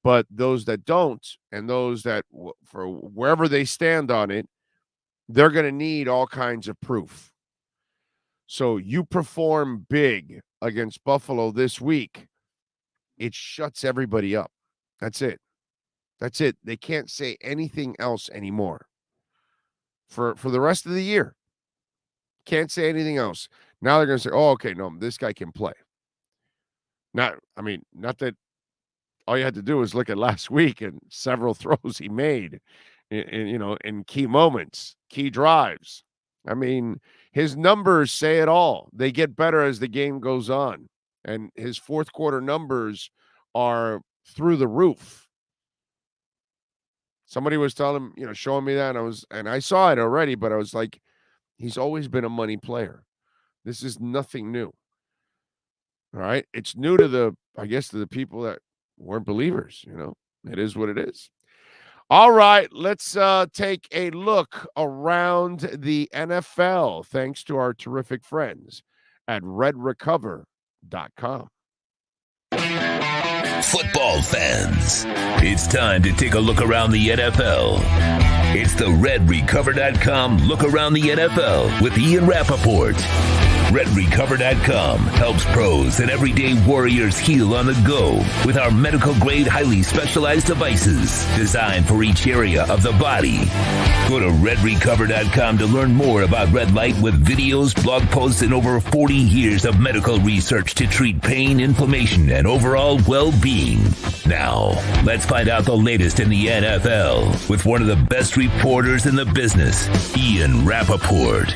But those that don't, and those that, for wherever they stand on it, they're going to need all kinds of proof. So you perform big against Buffalo this week, it shuts everybody up. That's it. That's it. They can't say anything else anymore for the rest of the year. Can't say anything else. Now they're going to say, "Oh, okay, no, this guy can play." Not that all you had to do was look at last week and several throws he made in key moments, key drives. I mean, his numbers say it all. They get better as the game goes on. And his fourth quarter numbers are through the roof. Somebody was telling him, showing me that, and I saw it already, but I was like, he's always been a money player. This is nothing new. All right. It's new to the people that weren't believers, It is what it is. All right, let's take a look around the NFL thanks to our terrific friends at redrecover.com. Football fans, it's time to take a look around the NFL. It's the redrecover.com look around the NFL with Ian Rappaport. RedRecover.com helps pros and everyday warriors heal on the go with our medical-grade, highly specialized devices designed for each area of the body. Go to RedRecover.com to learn more about red light with videos, blog posts, and over 40 years of medical research to treat pain, inflammation, and overall well-being. Now, let's find out the latest in the NFL with one of the best reporters in the business, Ian Rappaport.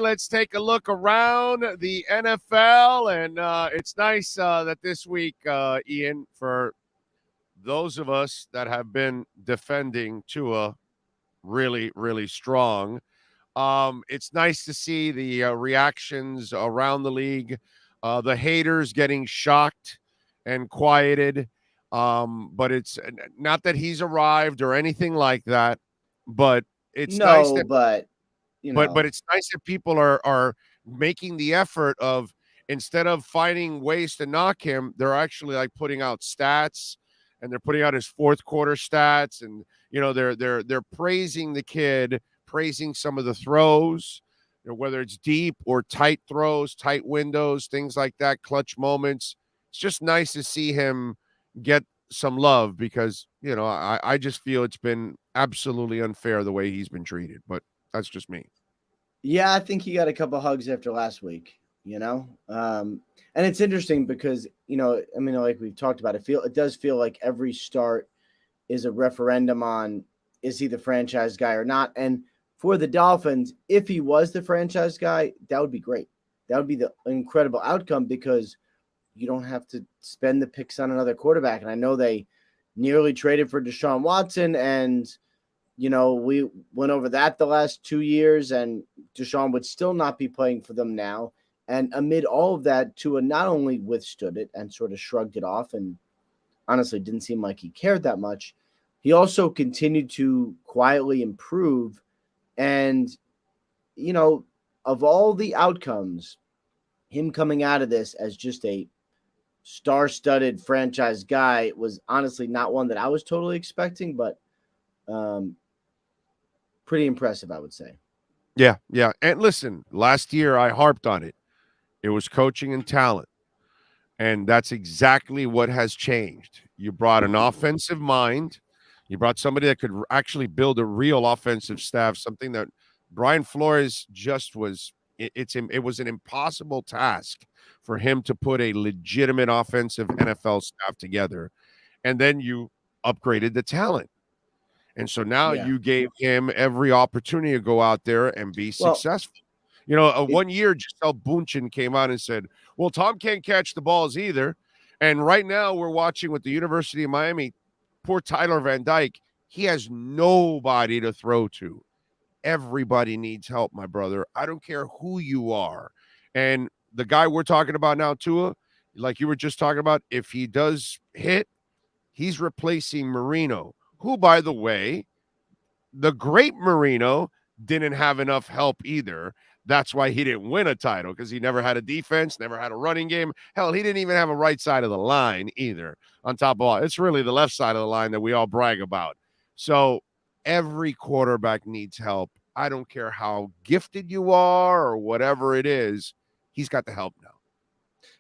Let's take a look around the NFL, and it's nice that this week, Ian, for those of us that have been defending Tua really, really strong, it's nice to see the reactions around the league, the haters getting shocked and quieted, but it's not that he's arrived or anything like that, but it's nice that... but But it's nice that people are making the effort of, instead of finding ways to knock him, they're actually like putting out stats, and they're putting out his fourth quarter stats, and they're praising the kid, praising some of the throws, whether it's deep or tight throws, tight windows, things like that, clutch moments. It's just nice to see him get some love because I just feel it's been absolutely unfair the way he's been treated, but that's just me. Yeah, I think he got a couple hugs after last week, and it's interesting because, like we've talked about, it does feel like every start is a referendum on, is he the franchise guy or not? And for the Dolphins, if he was the franchise guy, that would be great. That would be the incredible outcome because you don't have to spend the picks on another quarterback. And I know they nearly traded for Deshaun Watson, and we went over that the last 2 years, and Deshaun would still not be playing for them now. And amid all of that, Tua not only withstood it and sort of shrugged it off and honestly didn't seem like he cared that much, he also continued to quietly improve. And, of all the outcomes, him coming out of this as just a star-studded franchise guy was honestly not one that I was totally expecting, but pretty impressive, I would say. Yeah. And listen, last year I harped on it. It was coaching and talent. And that's exactly what has changed. You brought an offensive mind. You brought somebody that could actually build a real offensive staff, something that Brian Flores just was. It was an impossible task for him to put a legitimate offensive NFL staff together. And then you upgraded the talent. And so now you gave him every opportunity to go out there and be successful. 1 year, Gisele Bündchen came out and said, well, Tom can't catch the balls either. And right now we're watching with the University of Miami, poor Tyler Van Dyke. He has nobody to throw to. Everybody needs help, my brother. I don't care who you are. And the guy we're talking about now, Tua, like you were just talking about, if he does hit, he's replacing Marino, who, by the way, the great Marino didn't have enough help either. That's why he didn't win a title, because he never had a defense, never had a running game. Hell, he didn't even have a right side of the line either. On top of all, it's really the left side of the line that we all brag about. So every quarterback needs help. I don't care how gifted you are or whatever it is. He's got the help now.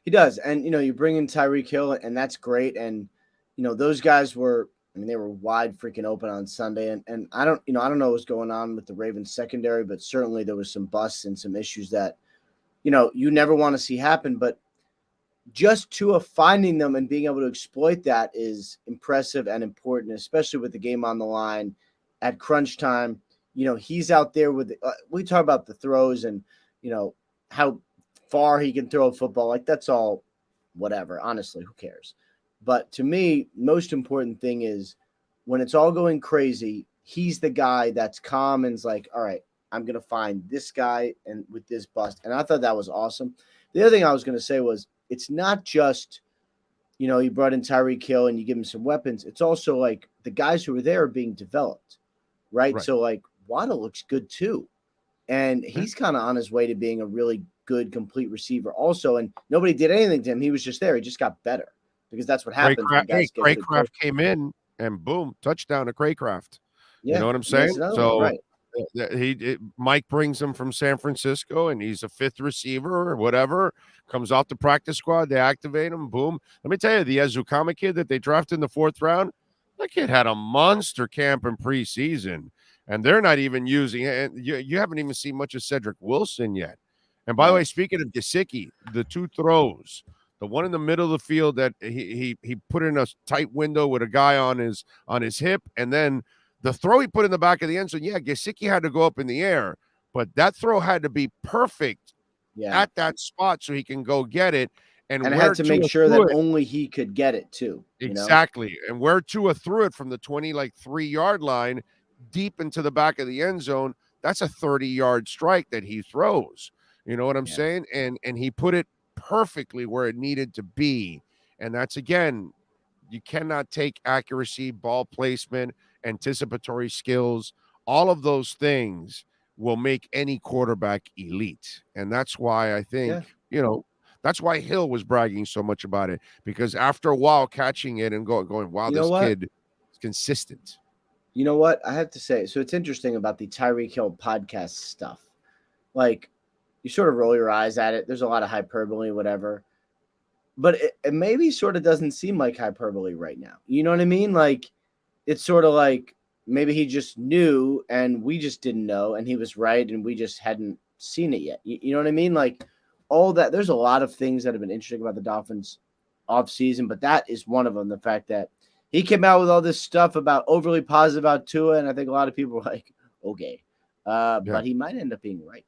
He does. And, you bring in Tyreek Hill, and that's great. And, those guys were, they were wide freaking open on Sunday. And I don't know what's going on with the Ravens secondary, but certainly there was some busts and some issues that, you never want to see happen. But just Tua finding them and being able to exploit that is impressive and important, especially with the game on the line at crunch time. He's out there with, we talk about the throws and, how far he can throw a football. Like, that's all whatever. Honestly, who cares? But to me, most important thing is when it's all going crazy, he's the guy that's calm and is like, all right, I'm going to find this guy and with this bust. And I thought that was awesome. The other thing I was going to say was, it's not just, you brought in Tyreek Hill and you give him some weapons. It's also like the guys who are there are being developed, right? So like Waddle looks good too. And he's kind of on his way to being a really good, complete receiver also. And nobody did anything to him. He was just there. He just got better because that's what happens. Craycraft came in and boom, touchdown to Craycraft. Yeah, you know what I'm saying? So right. Mike brings him from San Francisco, and he's a fifth receiver or whatever. Comes off the practice squad, they activate him. Boom. Let me tell you, the Ezukama kid that they drafted in the 4th round, that kid had a monster camp in preseason, and they're not even using it. You haven't even seen much of Cedric Wilson yet. And by the way, speaking of Gesicki, the 2 throws, the one in the middle of the field that he put in a tight window with a guy on his hip, and then the throw he put in the back of the end zone, Gesicki had to go up in the air, but that throw had to be perfect at that spot so he can go get it. And had to make sure that only he could get it too. Exactly. And where Tua threw it from the 3-yard line deep into the back of the end zone, that's a 30-yard strike that he throws. You know what I'm saying? And he put it perfectly where it needed to be. And that's, again, you cannot take accuracy, ball placement, anticipatory skills, all of those things will make any quarterback elite. And that's why I think, that's why Hill was bragging so much about it, because after a while catching it and going, wow, this kid is consistent. You know what? I have to say, so it's interesting about the Tyreek Hill podcast stuff. Like, you sort of roll your eyes at it. There's a lot of hyperbole, whatever. But it maybe sort of doesn't seem like hyperbole right now. You know what I mean? Like, it's sort of like maybe he just knew and we just didn't know, and he was right and we just hadn't seen it yet. You know what I mean? Like, all that. There's a lot of things that have been interesting about the Dolphins offseason, but that is one of them. The fact that he came out with all this stuff about overly positive about Tua, and I think a lot of people were like, okay. But he might end up being right.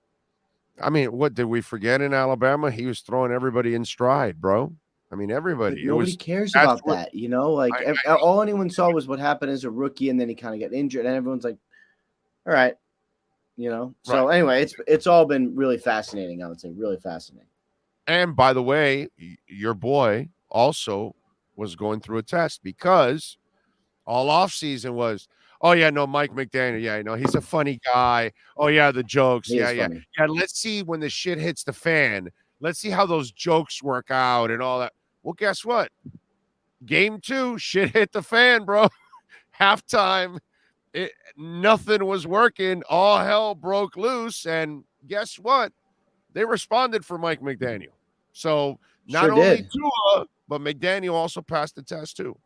I mean, what did we forget in Alabama? He was throwing everybody in stride, bro. I mean, everybody. Nobody cares about that, Like, all anyone saw was what happened as a rookie, and then he kind of got injured, and everyone's like, all right. So anyway, it's all been really fascinating, I would say. Really fascinating. And by the way, your boy also was going through a test, because all offseason was, oh, yeah, no, Mike McDaniel. Yeah, he's a funny guy. Oh, yeah, the jokes. Yeah. Yeah, let's see when the shit hits the fan. Let's see how those jokes work out and all that. Well, guess what? Game 2, shit hit the fan, bro. Halftime, nothing was working. All hell broke loose. And guess what? They responded for Mike McDaniel. So not only Tua, but McDaniel also passed the test too.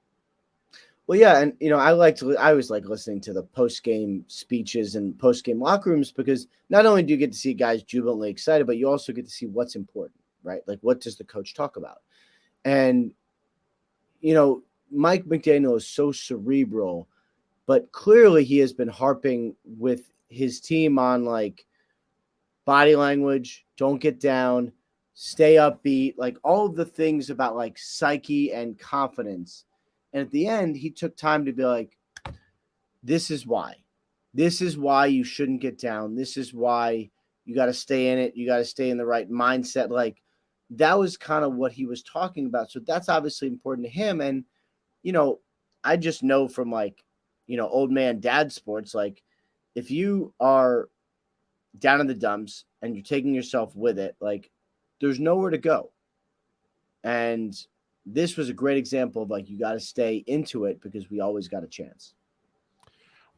Well, yeah, and I always like listening to the post-game speeches and post-game locker rooms, because not only do you get to see guys jubilantly excited, but you also get to see what's important, right? Like, what does the coach talk about? And Mike McDaniel is so cerebral, but clearly he has been harping with his team on like body language, don't get down, stay upbeat, like all of the things about like psyche and confidence. And at the end, he took time to be like, this is why. This is why you shouldn't get down. This is why you got to stay in it. You got to stay in the right mindset. Like, that was kind of what he was talking about. So that's obviously important to him. And, I just know from like, old man dad sports, like if you are down in the dumps and you're taking yourself with it, like there's nowhere to go. And this was a great example of like, you got to stay into it because we always got a chance.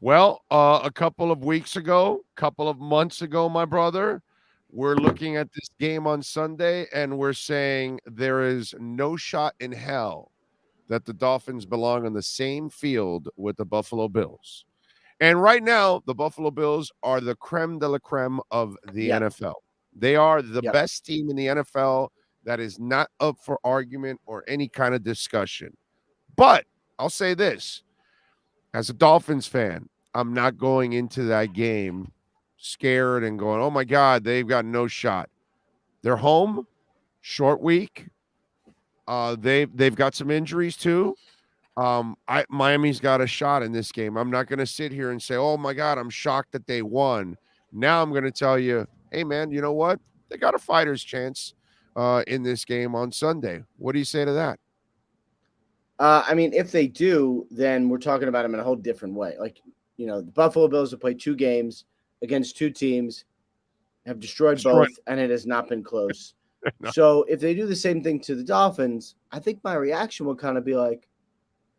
Well, a couple of weeks ago, couple of months ago, my brother, we're looking at this game on Sunday and we're saying there is no shot in hell that the Dolphins belong on the same field with the Buffalo Bills. And right now, the Buffalo Bills are the creme de la creme of the NFL. They are the best team in the NFL that is not up for argument or any kind of discussion. But I'll say this, as a Dolphins fan, I'm not going into that game scared and going, oh my God, they've got no shot. They're home, short week. They've got some injuries too. Miami's got a shot in this game. I'm not going to sit here and say, oh my God, I'm shocked that they won. Now I'm going to tell you, hey man, you know what? They got a fighter's chance. in this game on Sunday. What do you say to that? I mean, if they do, then we're talking about them in a whole different way. Like, the Buffalo Bills have played 2 games against 2 teams, have destroyed both, and it has not been close. No. So if they do the same thing to the Dolphins, I think my reaction will kind of be like,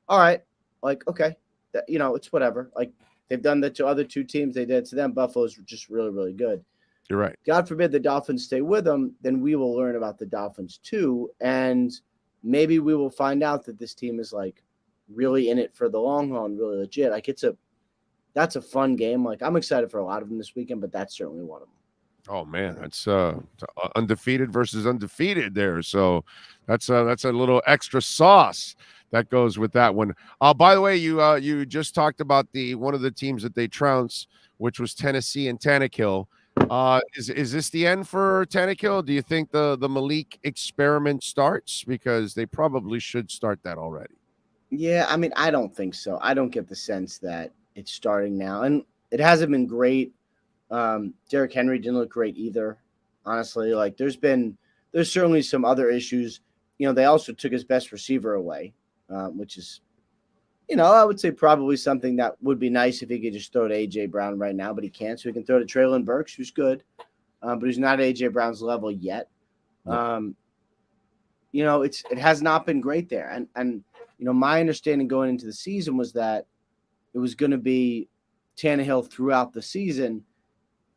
all right, like, okay, it's whatever. Like, they've done that to other 2 teams. They did it to them. Buffalo's just really, really good. You're right. God forbid the Dolphins stay with them, then we will learn about the Dolphins too. And maybe we will find out that this team is like really in it for the long haul and really legit. Like that's a fun game. Like, I'm excited for a lot of them this weekend, but that's certainly one of them. Oh man, that's undefeated versus undefeated there. So that's a little extra sauce that goes with that one. By the way, you just talked about one of the teams that they trounced, which was Tennessee and Tannehill. Is this the end for Tannehill? Do you think the Malik experiment starts? Because they probably should start that already. Yeah, I mean, I don't think so. I don't get the sense that it's starting now, and it hasn't been great. Derrick Henry didn't look great either, honestly. Like, there's certainly some other issues. They also took his best receiver away, which is, I would say probably something that would be nice if he could just throw to A.J. Brown right now, but he can't. So he can throw to Treylon Burks, who's good, but he's not A.J. Brown's level yet. It has not been great there. And my understanding going into the season was that it was going to be Tannehill throughout the season.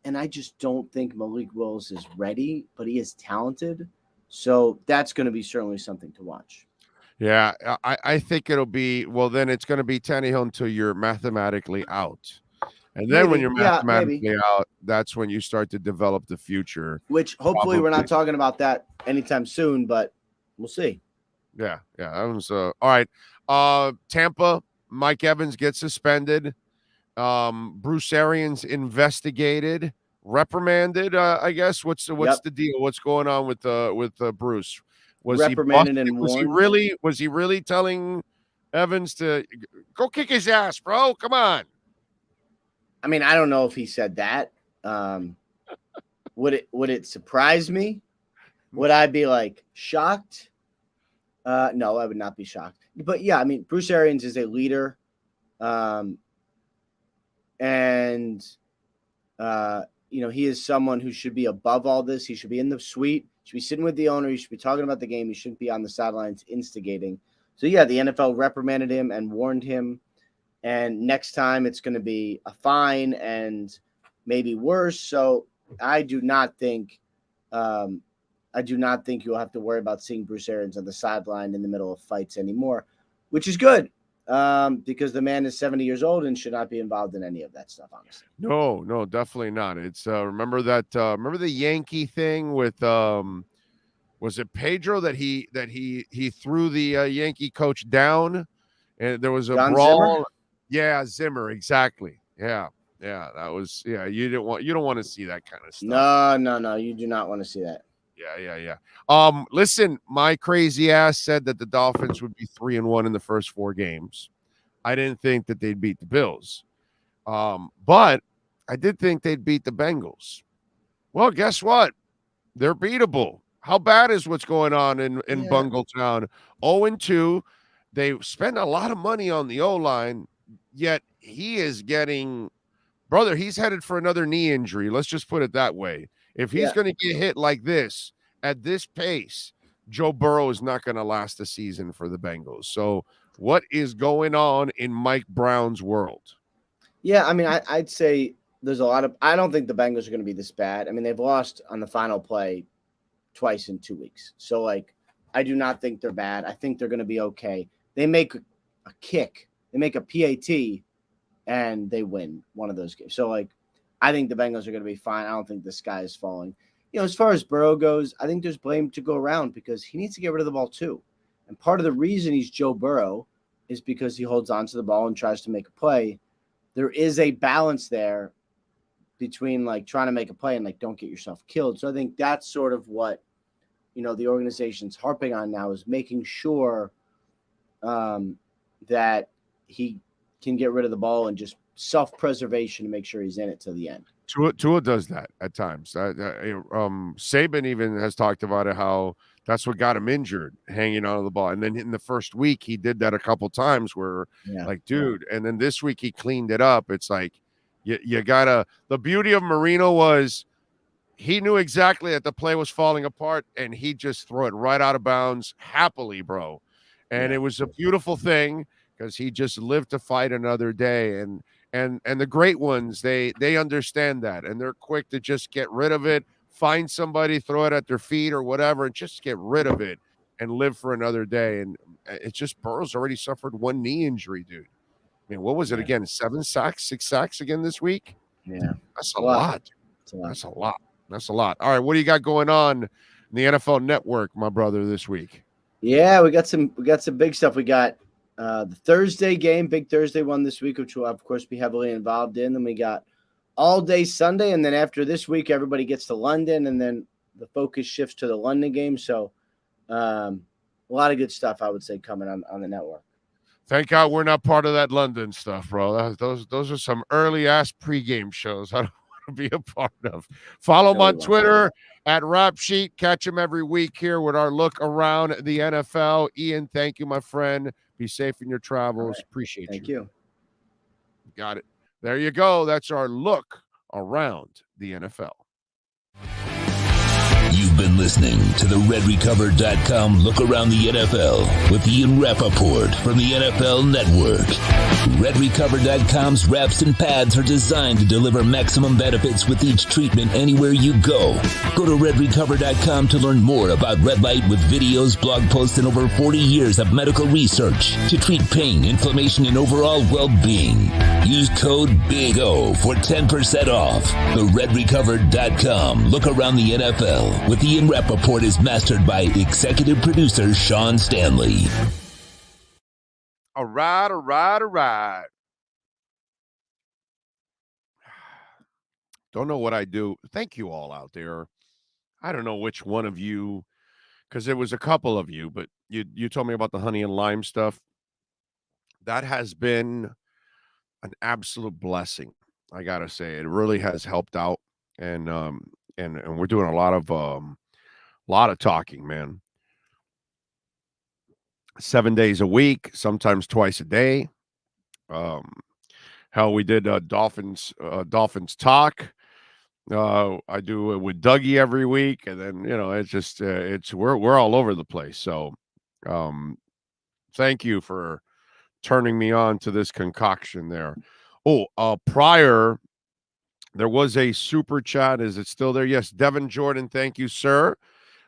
And I just don't think Malik Willis is ready, but he is talented. So that's going to be certainly something to watch. Yeah, I think it'll be, well, then it's going to be Tannehill until you're mathematically out. And then when you're mathematically out, that's when you start to develop the future. Which hopefully we're not talking about that anytime soon, but we'll see. Yeah. That was, all right. Tampa, Mike Evans gets suspended. Bruce Arians investigated, reprimanded. I guess what's the deal? What's going on with Bruce? Was reprimanded he was he really telling Evans to go kick his ass, bro? Come on. I mean, I don't know if he said that. Would it surprise me? Would I be like shocked? No, I would not be shocked. But yeah, I mean, Bruce Arians is a leader. He is someone who should be above all this. He should be in the suite, should be sitting with the owner. He should be talking about the game. He shouldn't be on the sidelines instigating. So yeah, the NFL reprimanded him and warned him. And next time it's going to be a fine and maybe worse. So I do not think you'll have to worry about seeing Bruce Arians on the sideline in the middle of fights anymore, which is good. Because the man is 70 years old and should not be involved in any of that stuff, honestly. No, definitely not. It's remember the Yankee thing with was it Pedro that he threw the Yankee coach down and there was a brawl. Zimmer? Yeah, Zimmer, exactly. Yeah, that was you don't want to see that kind of stuff. No, you do not want to see that. Yeah. Listen, my crazy ass said that the Dolphins would be 3-1 in the first 4 games. I didn't think that they'd beat the Bills. But I did think they'd beat the Bengals. Well, guess what? They're beatable. How bad is what's going on in Bungletown? 0-2. They spend a lot of money on the O-line, yet he is getting he's headed for another knee injury. Let's just put it that way. If he's going to get hit like this at this pace, Joe Burrow is not going to last the season for the Bengals. So what is going on in Mike Brown's world? Yeah, I mean, I'd say there's a lot of – I don't think the Bengals are going to be this bad. I mean, they've lost on the final play twice in 2 weeks. So, like, I do not think they're bad. I think they're going to be okay. They make a kick. They make a PAT, and they win one of those games. So, like, I think the Bengals are going to be fine. I don't think the sky is falling. As far as Burrow goes, I think there's blame to go around because he needs to get rid of the ball too. And part of the reason he's Joe Burrow is because he holds on to the ball and tries to make a play. There is a balance there between like trying to make a play and like don't get yourself killed. So I think that's sort of what, the organization's harping on now is making sure that he can get rid of the ball and just self-preservation to make sure he's in it till the end. Tua does that at times. Saban even has talked about it, how that's what got him injured, hanging on to the ball. And then in the first week, he did that a couple times where, dude, and then this week he cleaned it up. It's like, you gotta, the beauty of Marino was he knew exactly that the play was falling apart, and he just threw it right out of bounds happily, bro. And it was a beautiful thing because he just lived to fight another day. And the great ones, they understand that, and they're quick to just get rid of it, find somebody, throw it at their feet or whatever, and just get rid of it and live for another day. And it's just, Burrow's already suffered one knee injury, dude. I mean, what was it again? 6 sacks again this week? Yeah. That's a lot. That's a lot. That's a lot. All right, what do you got going on in the NFL Network, my brother, this week? Yeah, we got some big stuff. We got the Thursday game, big Thursday one this week, which we'll of course be heavily involved in. Then we got all day Sunday, and then after this week, everybody gets to London, and then the focus shifts to the London game. So a lot of good stuff, I would say, coming on the network. Thank God we're not part of that London stuff, bro. Those are some early ass pregame shows I don't want to be a part of. Follow him on Twitter at Rap Sheet. Catch him every week here with our look around the NFL. Ian, thank you, my friend. Be safe in your travels. Right. Appreciate you. Thank you. Got it. There you go. That's our look around the NFL. You've been listening to the RedRecover.com Look Around the NFL with Ian Rappaport from the NFL Network. RedRecover.com's wraps and pads are designed to deliver maximum benefits with each treatment anywhere you go. Go to RedRecover.com to learn more about Red Light with videos, blog posts, and over 40 years of medical research to treat pain, inflammation, and overall well-being. Use code BIG-O for 10% off. The RedRecover.com Look Around the NFL with Ian Rappaport is mastered by executive producer Sean Stanley. All right. Don't know what I do. Thank you all out there. I don't know which one of you, because there was a couple of you, but you told me about the honey and lime stuff. That has been an absolute blessing. I gotta say, it really has helped out, and we're doing a lot of talking, man. 7 days a week, sometimes twice a day. Hell, we did Dolphins talk. I do it with Dougie every week, and then it's just we're all over the place. So, thank you for turning me on to this concoction there. Prior, there was a super chat. Is it still there? Yes, Devin Jordan. Thank you, sir.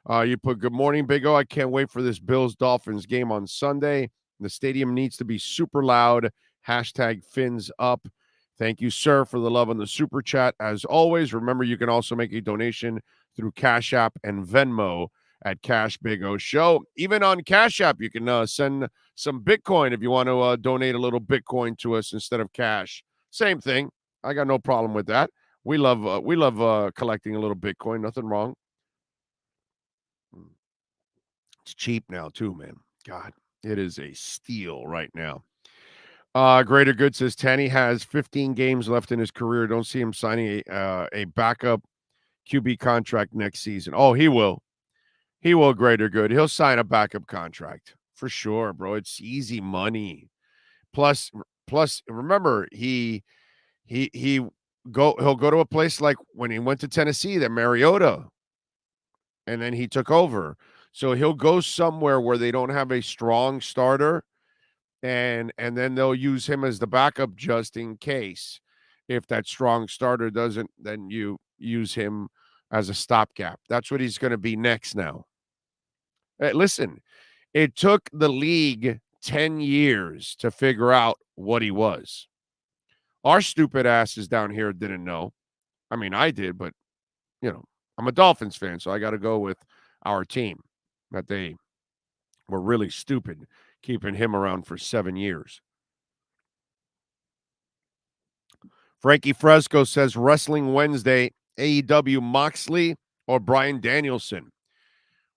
You put, good morning, Big O. I can't wait for this Bills-Dolphins game on Sunday. The stadium needs to be super loud. Hashtag fins up. Thank you, sir, for the love on the super chat. As always, remember you can also make a donation through Cash App and Venmo at Cash Big O Show. Even on Cash App, you can send some Bitcoin if you want to donate a little Bitcoin to us instead of cash. Same thing. I got no problem with that. We love collecting a little Bitcoin. Nothing wrong. It's cheap now too, man. God, it is a steal right now. Greater Good says Tanny has 15 games left in his career. Don't see him signing a backup QB contract next season. Oh, he will. He will, Greater Good. He'll sign a backup contract for sure, bro. It's easy money. Plus, remember, he'll go to a place like when he went to Tennessee, that Mariota, and then he took over. So he'll go somewhere where they don't have a strong starter, and then they'll use him as the backup just in case. If that strong starter doesn't, then you use him as a stopgap. That's what he's going to be next now. Hey, listen, it took the league 10 years to figure out what he was. Our stupid asses down here didn't know. I mean, I did, but, I'm a Dolphins fan, so I got to go with our team. That they were really stupid keeping him around for 7 years. Frankie Fresco says Wrestling Wednesday, AEW Moxley or Bryan Danielson.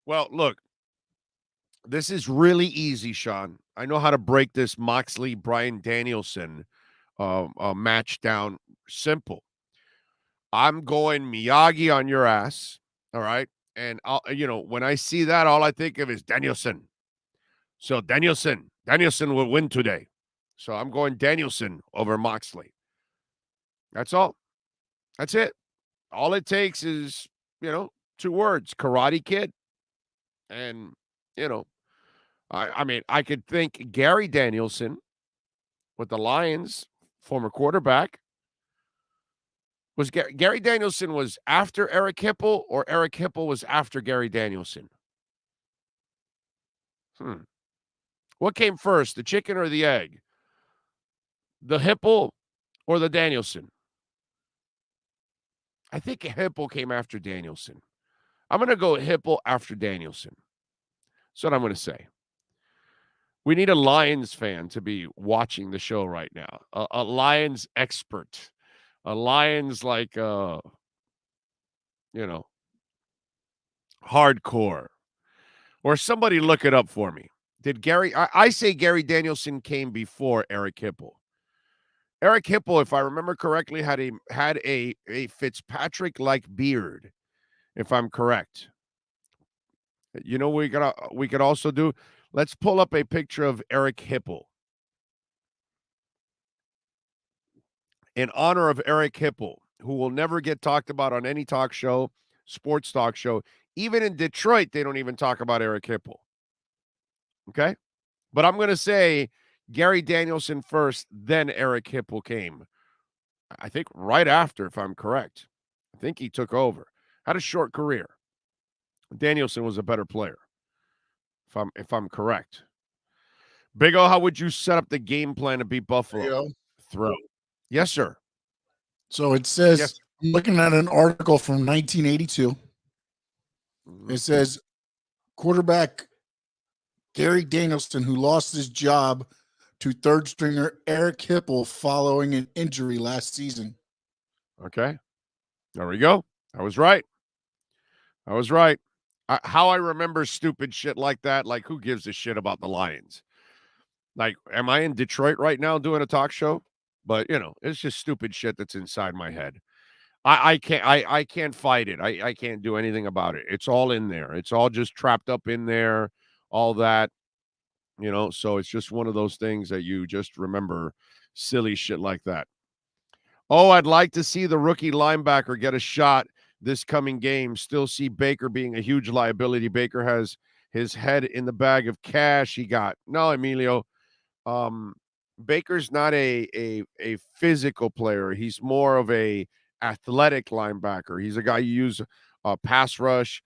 Well, look, this is really easy, Sean. I know how to break this Moxley-Bryan Danielson match down simple. I'm going Miyagi on your ass. All right. And when I see that, all I think of is Danielson. So Danielson will win today. So I'm going Danielson over Moxley. That's all. That's it. All it takes is, 2 words, Karate Kid. And, I mean, I could think Gary Danielson with the Lions, former quarterback. Was Gary Danielson was after Eric Hipple, or Eric Hipple was after Gary Danielson? What came first, the chicken or the egg? The Hipple or the Danielson? I think Hipple came after Danielson. I'm going to go Hipple after Danielson. That's what I'm going to say. We need a Lions fan to be watching the show right now. A Lions expert. A Lions hardcore. Or somebody look it up for me. Did Gary, I say Gary Danielson came before Eric Hipple. Eric Hipple, if I remember correctly, had a Fitzpatrick-like beard, if I'm correct. You know what we could also do? Let's pull up a picture of Eric Hipple. In honor of Eric Hipple, who will never get talked about on any talk show, sports talk show. Even in Detroit, they don't even talk about Eric Hipple. Okay? But I'm going to say Gary Danielson first, then Eric Hipple came. I think right after, if I'm correct. I think he took over. Had a short career. Danielson was a better player, if I'm correct. Big O, how would you set up the game plan to beat Buffalo? Throw. Yes, sir. So it says, I'm looking at an article from 1982. It says, quarterback Gary Danielson, who lost his job to third stringer Eric Hipple following an injury last season. Okay. There we go. I was right. How I remember stupid shit like that, like who gives a shit about the Lions? Like, am I in Detroit right now doing a talk show? But, it's just stupid shit that's inside my head. I can't fight it. I can't do anything about it. It's all in there. It's all just trapped up in there, all that, so it's just one of those things that you just remember silly shit like that. Oh, I'd like to see the rookie linebacker get a shot this coming game. Still see Baker being a huge liability. Baker has his head in the bag of cash he got. No, Emilio. Baker's not a physical player. He's more of a athletic linebacker. He's a guy you use pass rush,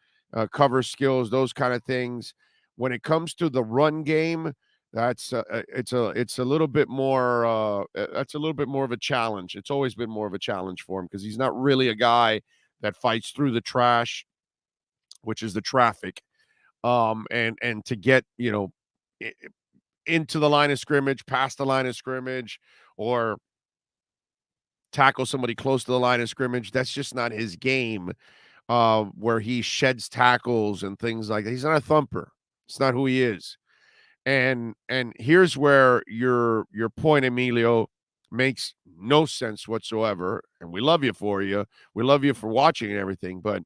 cover skills, those kind of things. When it comes to the run game, that's it's a little bit more that's a little bit more of a challenge. It's always been more of a challenge for him because he's not really a guy that fights through the trash, which is the traffic, and to get into the line of scrimmage, past the line of scrimmage, or tackle somebody close to the line of scrimmage. That's just not his game, where he sheds tackles and things like that. He's not a thumper. It's not who he is. And here's where your point, Emilio, makes no sense whatsoever. And we love you for you. We love you for watching and everything. But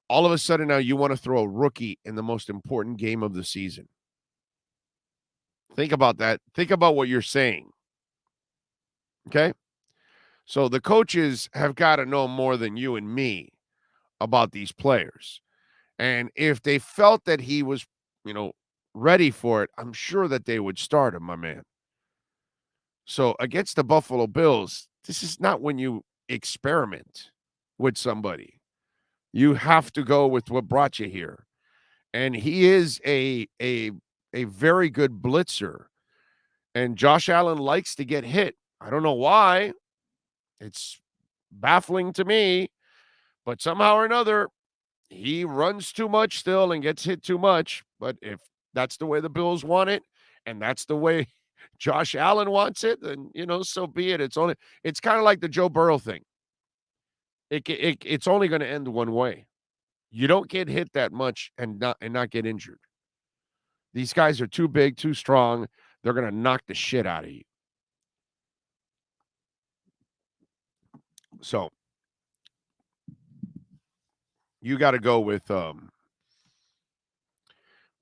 all of a sudden now you want to throw a rookie in the most important game of the season. Think about that. Think about what you're saying. Okay? So the coaches have got to know more than you and me about these players. And if they felt that he was, ready for it, I'm sure that they would start him, my man. So against the Buffalo Bills, this is not when you experiment with somebody. You have to go with what brought you here. And he is a very good blitzer. And Josh Allen likes to get hit. I don't know why. It's baffling to me. But somehow or another, he runs too much still and gets hit too much. But if that's the way the Bills want it, and that's the way Josh Allen wants it, then, so be it. It's kind of like the Joe Burrow thing. It's only going to end one way. You don't get hit that much and not get injured. These guys are too big, too strong. They're going to knock the shit out of you. So you got to go with the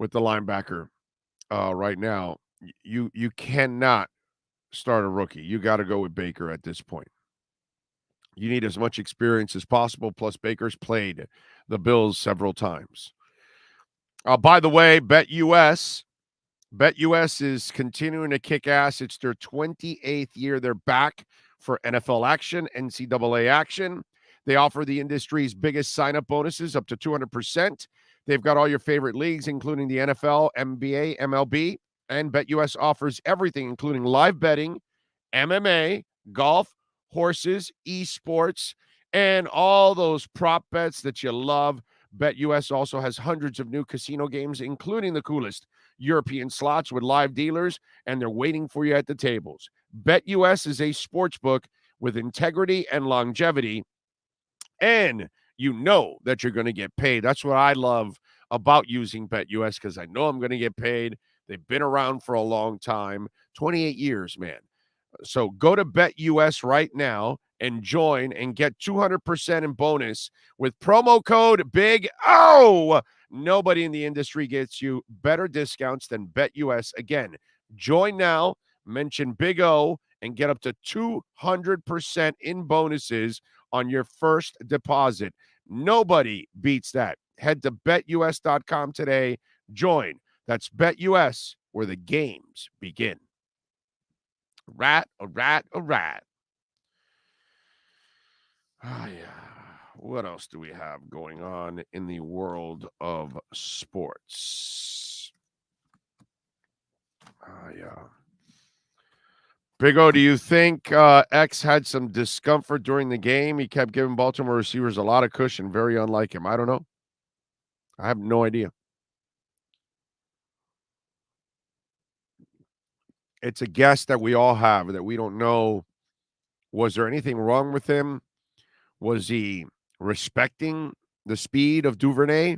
linebacker right now. You cannot start a rookie. You got to go with Baker at this point. You need as much experience as possible. Plus, Baker's played the Bills several times. By the way, BetUS is continuing to kick ass. It's their 28th year. They're back for NFL action, NCAA action. They offer the industry's biggest sign-up bonuses, up to 200%. They've got all your favorite leagues, including the NFL, NBA, MLB, and BetUS offers everything, including live betting, MMA, golf, horses, esports, and all those prop bets that you love. BetUS also has hundreds of new casino games, including the coolest European slots with live dealers, and they're waiting for you at the tables. BetUS is a sports book with integrity and longevity, and you know that you're going to get paid. That's what I love about using BetUS, because I know I'm going to get paid. They've been around for a long time, 28 years, man. So go to BetUS right now and join and get 200% in bonus with promo code Big O. Nobody in the industry gets you better discounts than BetUS. Again, join now, mention Big O, and get up to 200% in bonuses on your first deposit. Nobody beats that. Head to BetUS.com today. Join. That's BetUS, where the games begin. All right. Oh, yeah. What else do we have going on in the world of sports? Oh, yeah. Big O, do you think X had some discomfort during the game? He kept giving Baltimore receivers a lot of cushion, very unlike him. I don't know. I have no idea. It's a guess that we all have, that we don't know. Was there anything wrong with him? Was he respecting the speed of Duvernay?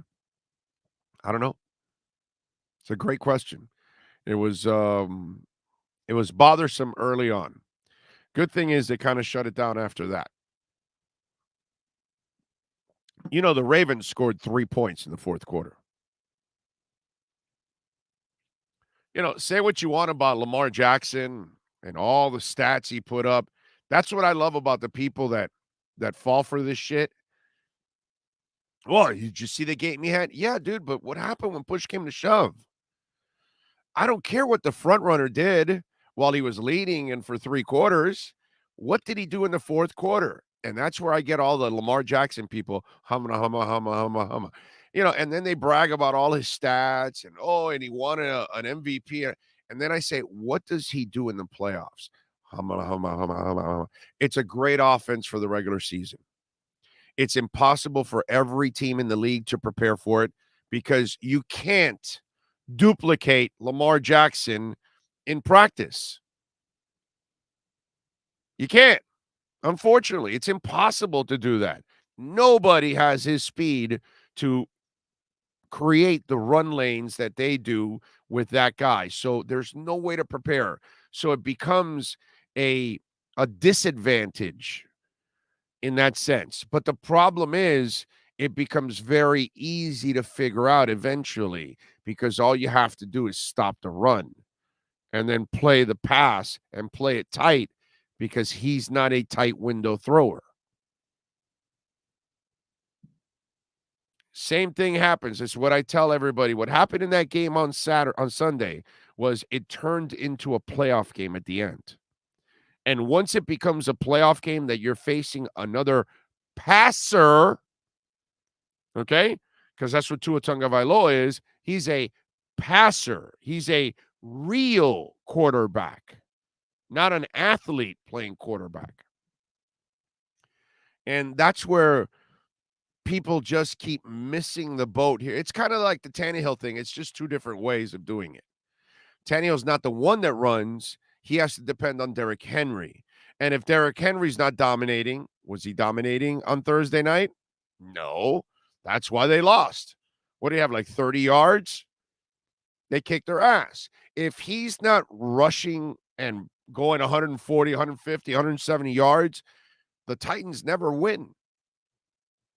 I don't know. It's a great question. It was bothersome early on. Good thing is they kind of shut it down after that. You know, the Ravens scored 3 points in the fourth quarter. You know, say what you want about Lamar Jackson and all the stats he put up. That's what I love about the people that fall for this shit. Well, you just see the game he had? Yeah, dude, but what happened when push came to shove? I don't care what the front runner did while he was leading and for 3 quarters. What did he do in the fourth quarter? And that's where I get all the Lamar Jackson people, humma. You know, and then they brag about all his stats and, and he won an MVP. And then I say, what does he do in the playoffs? Humma. It's a great offense for the regular season. It's impossible for every team in the league to prepare for it because you can't duplicate Lamar Jackson in practice. You can't. Unfortunately, it's impossible to do that. Nobody has his speed to create the run lanes that they do with that guy. So there's no way to prepare. So it becomes a disadvantage in that sense. But the problem is it becomes very easy to figure out eventually because all you have to do is stop the run and then play the pass and play it tight because he's not a tight window thrower. Same thing happens. It's what I tell everybody. What happened in that game on Sunday was it turned into a playoff game at the end. And once it becomes a playoff game that you're facing another passer, okay? Because that's what Tua Tagovailoa is. He's a passer. He's a real quarterback, not an athlete playing quarterback. And that's where people just keep missing the boat here. It's kind of like the Tannehill thing. It's just 2 different ways of doing it. Tannehill's not the one that runs. He has to depend on Derrick Henry. And if Derrick Henry's not dominating, was he dominating on Thursday night? No. That's why they lost. What do you have, like 30 yards? They kicked their ass. If he's not rushing and going 140, 150, 170 yards, the Titans never win.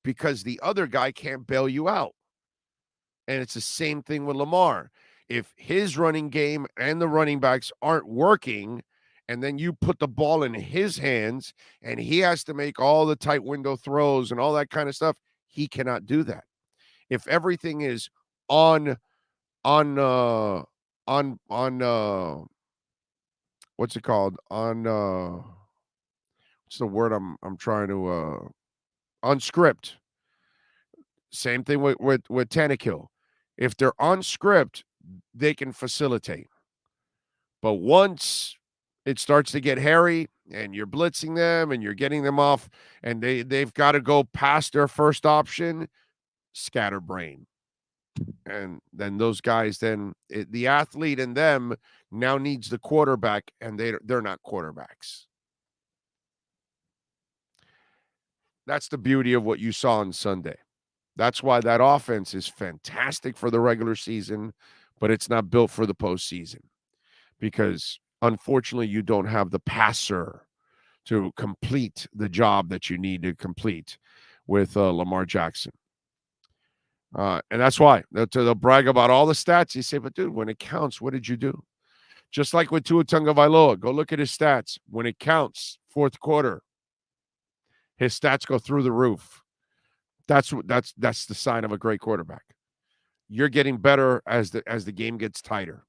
because the other guy can't bail you out. And it's the same thing with Lamar. If his running game and the running backs aren't working, and then you put the ball in his hands and he has to make all the tight window throws and all that kind of stuff, he cannot do that. If everything is on what's it called? What's the word I'm trying to on script. Same thing with Tannehill. If they're on script, they can facilitate. But once it starts to get hairy and you're blitzing them and you're getting them off and they've got to go past their first option, scatterbrain. And then those guys, the athlete in them now needs the quarterback, and they're not quarterbacks. That's the beauty of what you saw on Sunday. That's why that offense is fantastic for the regular season, but it's not built for the postseason. Because, unfortunately, you don't have the passer to complete the job that you need to complete with Lamar Jackson. And that's why they'll brag about all the stats. You say, but dude, when it counts, what did you do? Just like with Tua Tagovailoa, go look at his stats. When it counts, fourth quarter, his stats go through the roof. That's the sign of a great quarterback. You're getting better as the game gets tighter.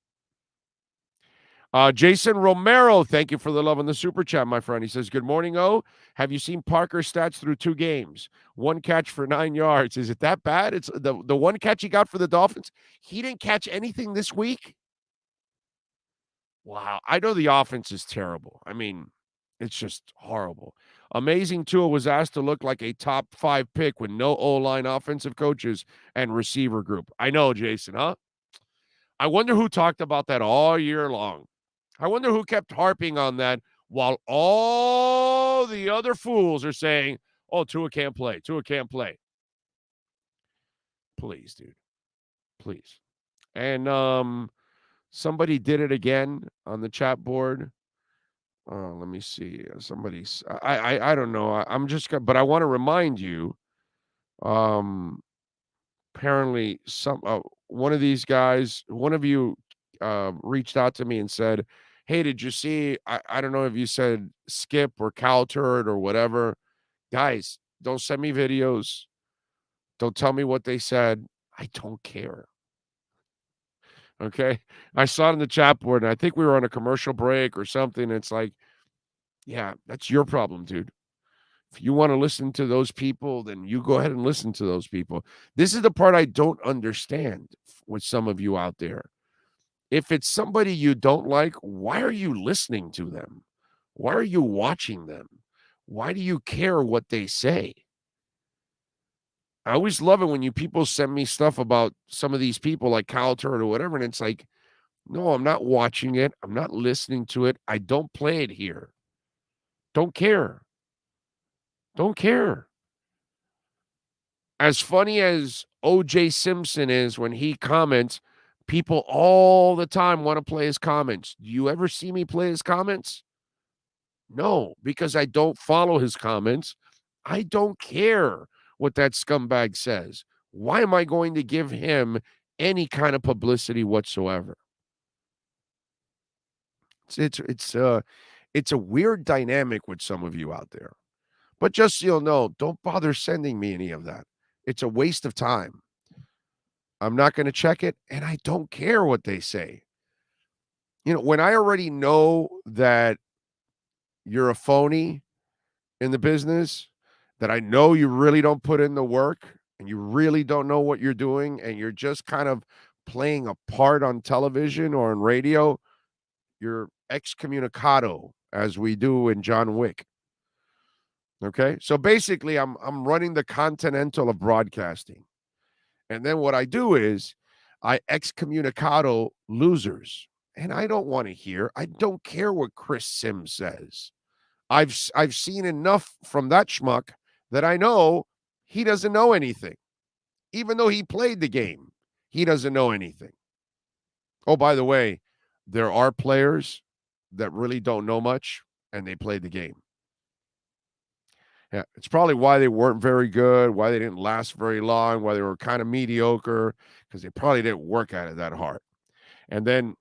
Jason Romero, thank you for the love on the super chat, my friend. He says, good morning, O. Have you seen Parker's stats through 2 games? 1 catch for 9 yards. Is it that bad? It's the 1 catch he got for the Dolphins. He didn't catch anything this week. Wow. I know the offense is terrible. I mean, it's just horrible. Amazing Tua was asked to look like a top 5 pick with no O-line offensive coaches and receiver group. I know, Jason, huh? I wonder who talked about that all year long. I wonder who kept harping on that while all the other fools are saying, oh, Tua can't play. Tua can't play. Please, dude. Please. And somebody did it again on the chat board. Let me see. Somebody's I don't know. I'm just but I want to remind you. Apparently one of these guys, one of you reached out to me and said, hey, did you see, I don't know if you said Skip or Calturd or whatever. Guys, don't send me videos. Don't tell me what they said. I don't care. Okay? I saw it in the chat board, and I think we were on a commercial break or something. It's like, yeah, that's your problem, dude. If you want to listen to those people, then you go ahead and listen to those people. This is the part I don't understand with some of you out there. If it's somebody you don't like, why are you listening to them? Why are you watching them? Why do you care what they say? I always love it when you people send me stuff about some of these people like Calturd or whatever, and it's like, no, I'm not watching it. I'm not listening to it. I don't play it here. Don't care. Don't care. As funny as O.J. Simpson is when he comments, people all the time want to play his comments. Do you ever see me play his comments? No, because I don't follow his comments. I don't care what that scumbag says. Why am I going to give him any kind of publicity whatsoever? It's a weird dynamic with some of you out there. But just so you'll know, don't bother sending me any of that. It's a waste of time. I'm not going to check it, and I don't care what they say. You know, when I already know that you're a phony in the business, that I know you really don't put in the work, and you really don't know what you're doing, and you're just kind of playing a part on television or on radio, you're excommunicado, as we do in John Wick. Okay, so basically, I'm running the Continental of broadcasting. And then what I do is I excommunicado losers. And I don't want to hear. I don't care what Chris Sims says. I've seen enough from that schmuck that I know he doesn't know anything. Even though he played the game, he doesn't know anything. Oh, by the way, there are players that really don't know much, and they played the game. Yeah, it's probably why they weren't very good, why they didn't last very long, why they were kind of mediocre, because they probably didn't work at it that hard. And then,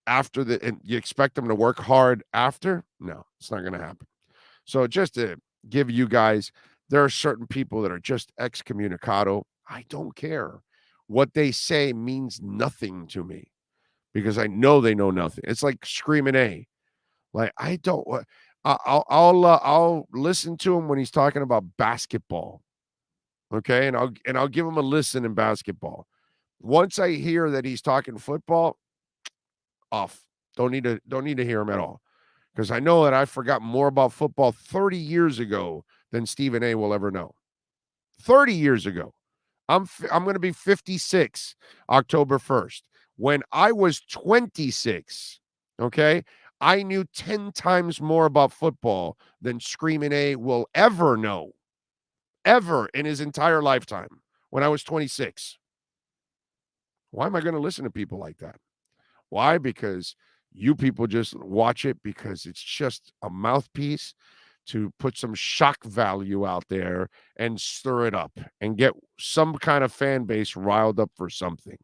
after and you expect them to work hard after? No, it's not going to happen. So just to give you guys, there are certain people that are just excommunicado. I don't care. What they say means nothing to me because I know they know nothing. It's like screaming A. Like, I don't. I'll listen to him when he's talking about basketball. Okay, and I'll give him a listen in basketball. Once I hear that he's talking football, off. Don't need to hear him at all. Because I know that I forgot more about football 30 years ago than Stephen A will ever know. 30 years ago. I'm going to be 56 October 1st. When I was 26, okay, I knew 10 times more about football than Screaming A will ever know, ever in his entire lifetime when I was 26. Why am I going to listen to people like that? Why? Because you people just watch it because it's just a mouthpiece to put some shock value out there and stir it up and get some kind of fan base riled up for something.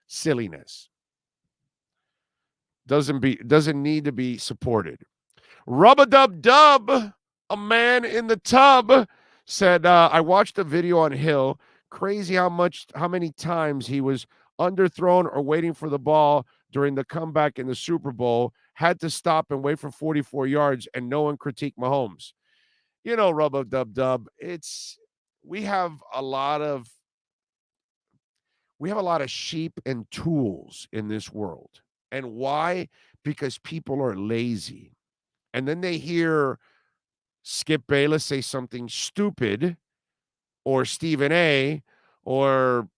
Silliness. Doesn't need to be supported. Rub-a-dub-dub, a man in the tub, said, I watched a video on Hill. Crazy how many times he was underthrown or waiting for the ball during the comeback in the Super Bowl, had to stop and wait for 44 yards, and no one critiqued Mahomes. Rub-a-dub-dub, we have a lot of sheep and tools in this world. And why? Because people are lazy. And then they hear Skip Bayless say something stupid, or Stephen A, or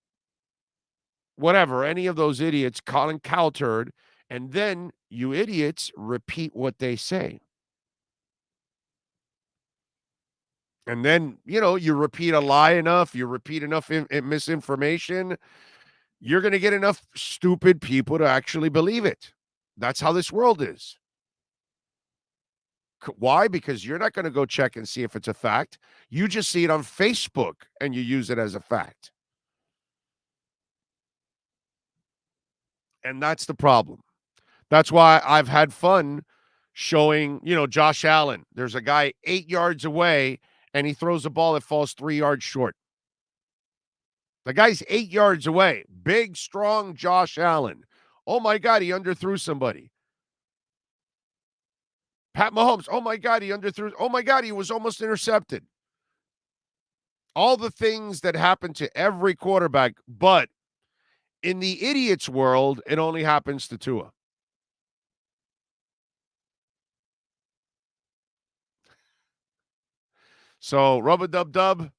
whatever, any of those idiots, Colin Cowherd, and then you idiots repeat what they say. And then, you repeat a lie enough, you repeat enough misinformation, you're going to get enough stupid people to actually believe it. That's how this world is. Why? Because you're not going to go check and see if it's a fact. You just see it on Facebook and you use it as a fact. And that's the problem. That's why I've had fun showing, Josh Allen. There's a guy 8 yards away and he throws a ball that falls 3 yards short. The guy's 8 yards away. Big, strong Josh Allen. Oh my God, he underthrew somebody. Pat Mahomes. Oh my God, he underthrew. Oh my God, he was almost intercepted. All the things that happen to every quarterback, but in the idiot's world, it only happens to Tua. So, Rub-a-dub-dub,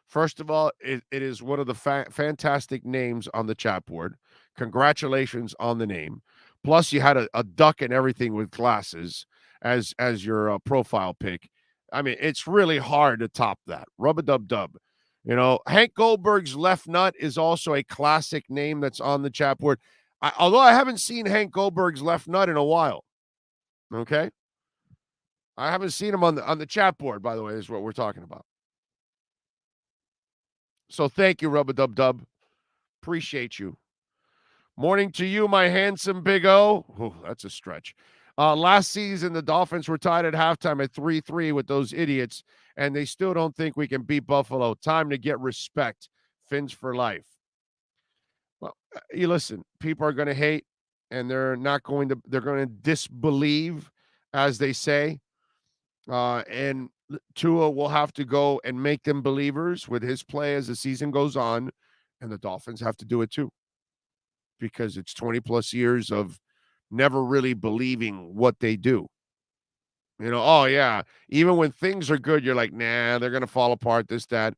first of all, it is one of the fantastic names on the chat board. Congratulations on the name. Plus, you had a duck and everything with glasses as your profile pic. I mean, it's really hard to top that. Rub-a-dub-dub. Hank Goldberg's left nut is also a classic name that's on the chat board. Although I haven't seen Hank Goldberg's left nut in a while. Okay? I haven't seen him on the chat board, by the way, is what we're talking about. So thank you, Rub-a-dub-dub. Appreciate you. Morning to you, my handsome Big O. Ooh, that's a stretch. Last season, the Dolphins were tied at halftime at 3-3 with those idiots, and they still don't think we can beat Buffalo. Time to get respect. Fins for life. Well, you listen, people are going to hate, and they're going to disbelieve, as they say. And Tua will have to go and make them believers with his play as the season goes on, and the Dolphins have to do it too. Because it's 20 plus years of never really believing what they do. Oh yeah, even when things are good, you're like, nah, they're going to fall apart, this, that.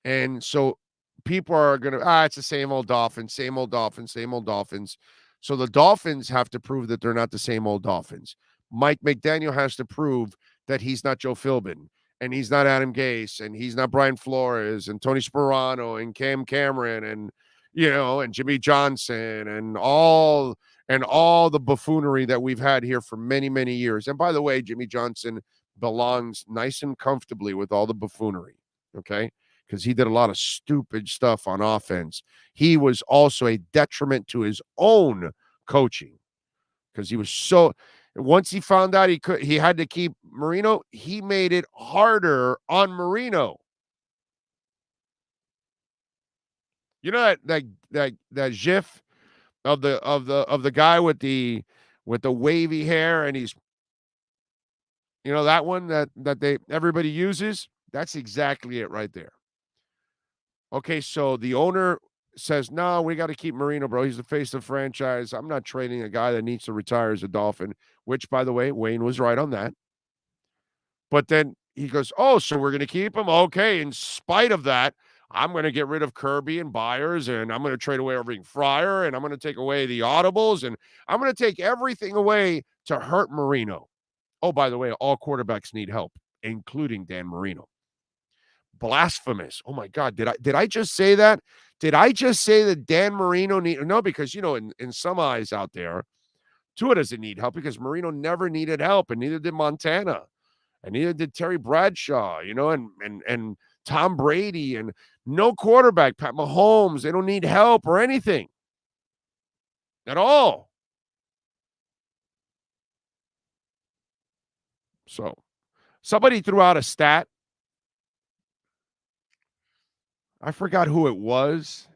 And so people are going to, it's the same old Dolphins, same old Dolphins, same old Dolphins. So the Dolphins have to prove that they're not the same old Dolphins. Mike McDaniel has to prove that he's not Joe Philbin, and he's not Adam Gase, and he's not Brian Flores, and Tony Sperano, and Cam Cameron, and and Jimmy Johnson, and all the buffoonery that we've had here for many, many years. And by the way, Jimmy Johnson, belongs nice and comfortably with all the buffoonery, okay? Because he did a lot of stupid stuff on offense. He was also a detriment to his own coaching because he was so. Once he found out he had to keep Marino, he made it harder on Marino. You know that gif of the guy with the wavy hair, and he's, you know, that one that everybody uses? That's exactly it right there. Okay, so the owner says, no, we got to keep Marino, bro. He's the face of the franchise. I'm not trading a guy that needs to retire as a Dolphin, which, by the way, Wayne was right on that. But then he goes, oh, so we're going to keep him? Okay, in spite of that, I'm going to get rid of Kirby and Byers, and I'm going to trade away everything Fryer, and I'm going to take away the audibles, and I'm going to take everything away to hurt Marino. Oh, by the way, all quarterbacks need help, including Dan Marino. Blasphemous. Oh my God. Did I just say that? Did I just say that Dan Marino no, because, you know, in some eyes out there, Tua doesn't need help because Marino never needed help, and neither did Montana, and neither did Terry Bradshaw, you know, and Tom Brady, and no quarterback, Pat Mahomes, they don't need help or anything at all. So somebody threw out a stat. I forgot who it was,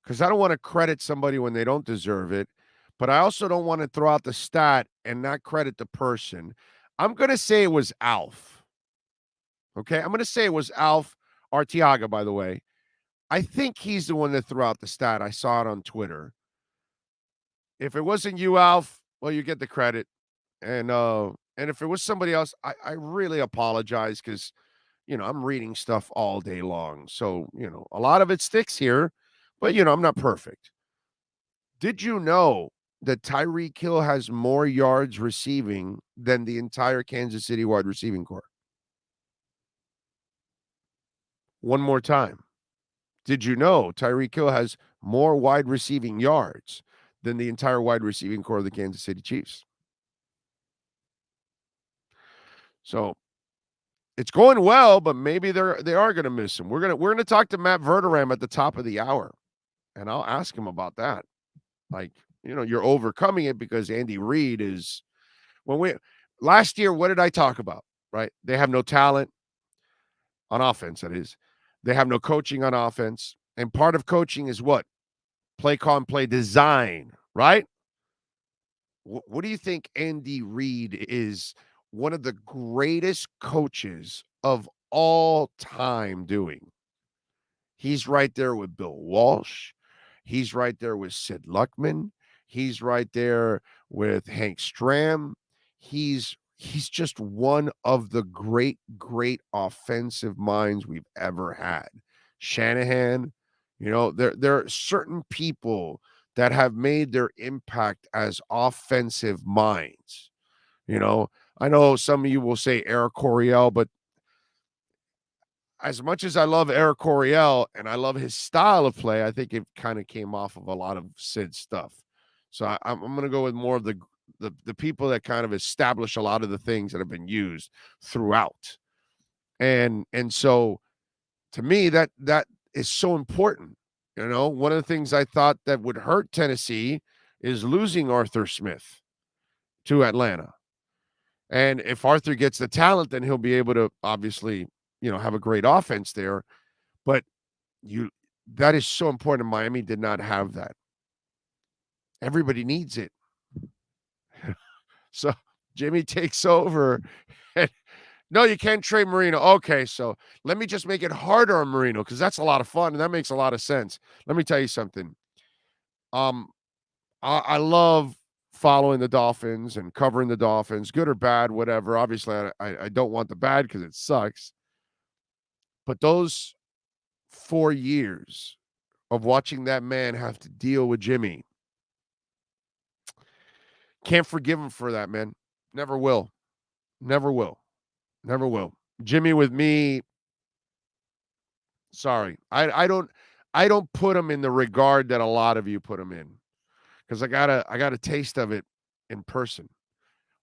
because I don't want to credit somebody when they don't deserve it, but I also don't want to throw out the stat and not credit the person. I'm going to say it was Alf. Okay, I'm going to say it was Alf Artiaga, by the way. I think he's the one that threw out the stat. I saw it on Twitter. If it wasn't you, Alf, well, you get the credit. And if it was somebody else, I really apologize because, you know, I'm reading stuff all day long. So, you know, a lot of it sticks here, but, you know, I'm not perfect. Did you know that Tyreek Hill has more yards receiving than the entire Kansas City wide receiving corps? One more time. Did you know Tyreek Hill has more wide receiving yards than the entire wide receiving corps of the Kansas City Chiefs? So it's going well, but maybe they are going to miss him. We're going to talk to Matt Verderame at the top of the hour, and I'll ask him about that. Like, you know, you're overcoming it because Andy Reid is last year, what did I talk about? Right? They have no talent on offense, that is. They have no coaching on offense. And part of coaching is what? Play call and play design, right? What do you think Andy Reid is one of the greatest coaches of all time doing? He's right there with Bill Walsh. He's right there with Sid Luckman. He's right there with Hank Stram. He's just one of the great offensive minds we've ever had. Shanahan, you know, there are certain people that have made their impact as offensive minds. You know, I know some of you will say Eric Coryell, but as much as I love Eric Coryell and I love his style of play, I think it kind of came off of a lot of Sid's stuff. So I'm going to go with more of the people that kind of establish a lot of the things that have been used throughout. And so to me, that is so important. You know, one of the things I thought that would hurt Tennessee is losing Arthur Smith to Atlanta. And if Arthur gets the talent, then he'll be able to obviously, you know, have a great offense there. But that is so important. Miami did not have that. Everybody needs it. So Jimmy takes over. No, you can't trade Marino. Okay, so let me just make it harder on Marino because that's a lot of fun and that makes a lot of sense. Let me tell you something. I love following the Dolphins and covering the Dolphins, good or bad, whatever. Obviously, I don't want the bad because it sucks. But those 4 years of watching that man have to deal with Jimmy, can't forgive him for that, man. Never will. Never will. Never will. Jimmy with me, sorry. I don't put him in the regard that a lot of you put him in. Because I got a taste of it in person,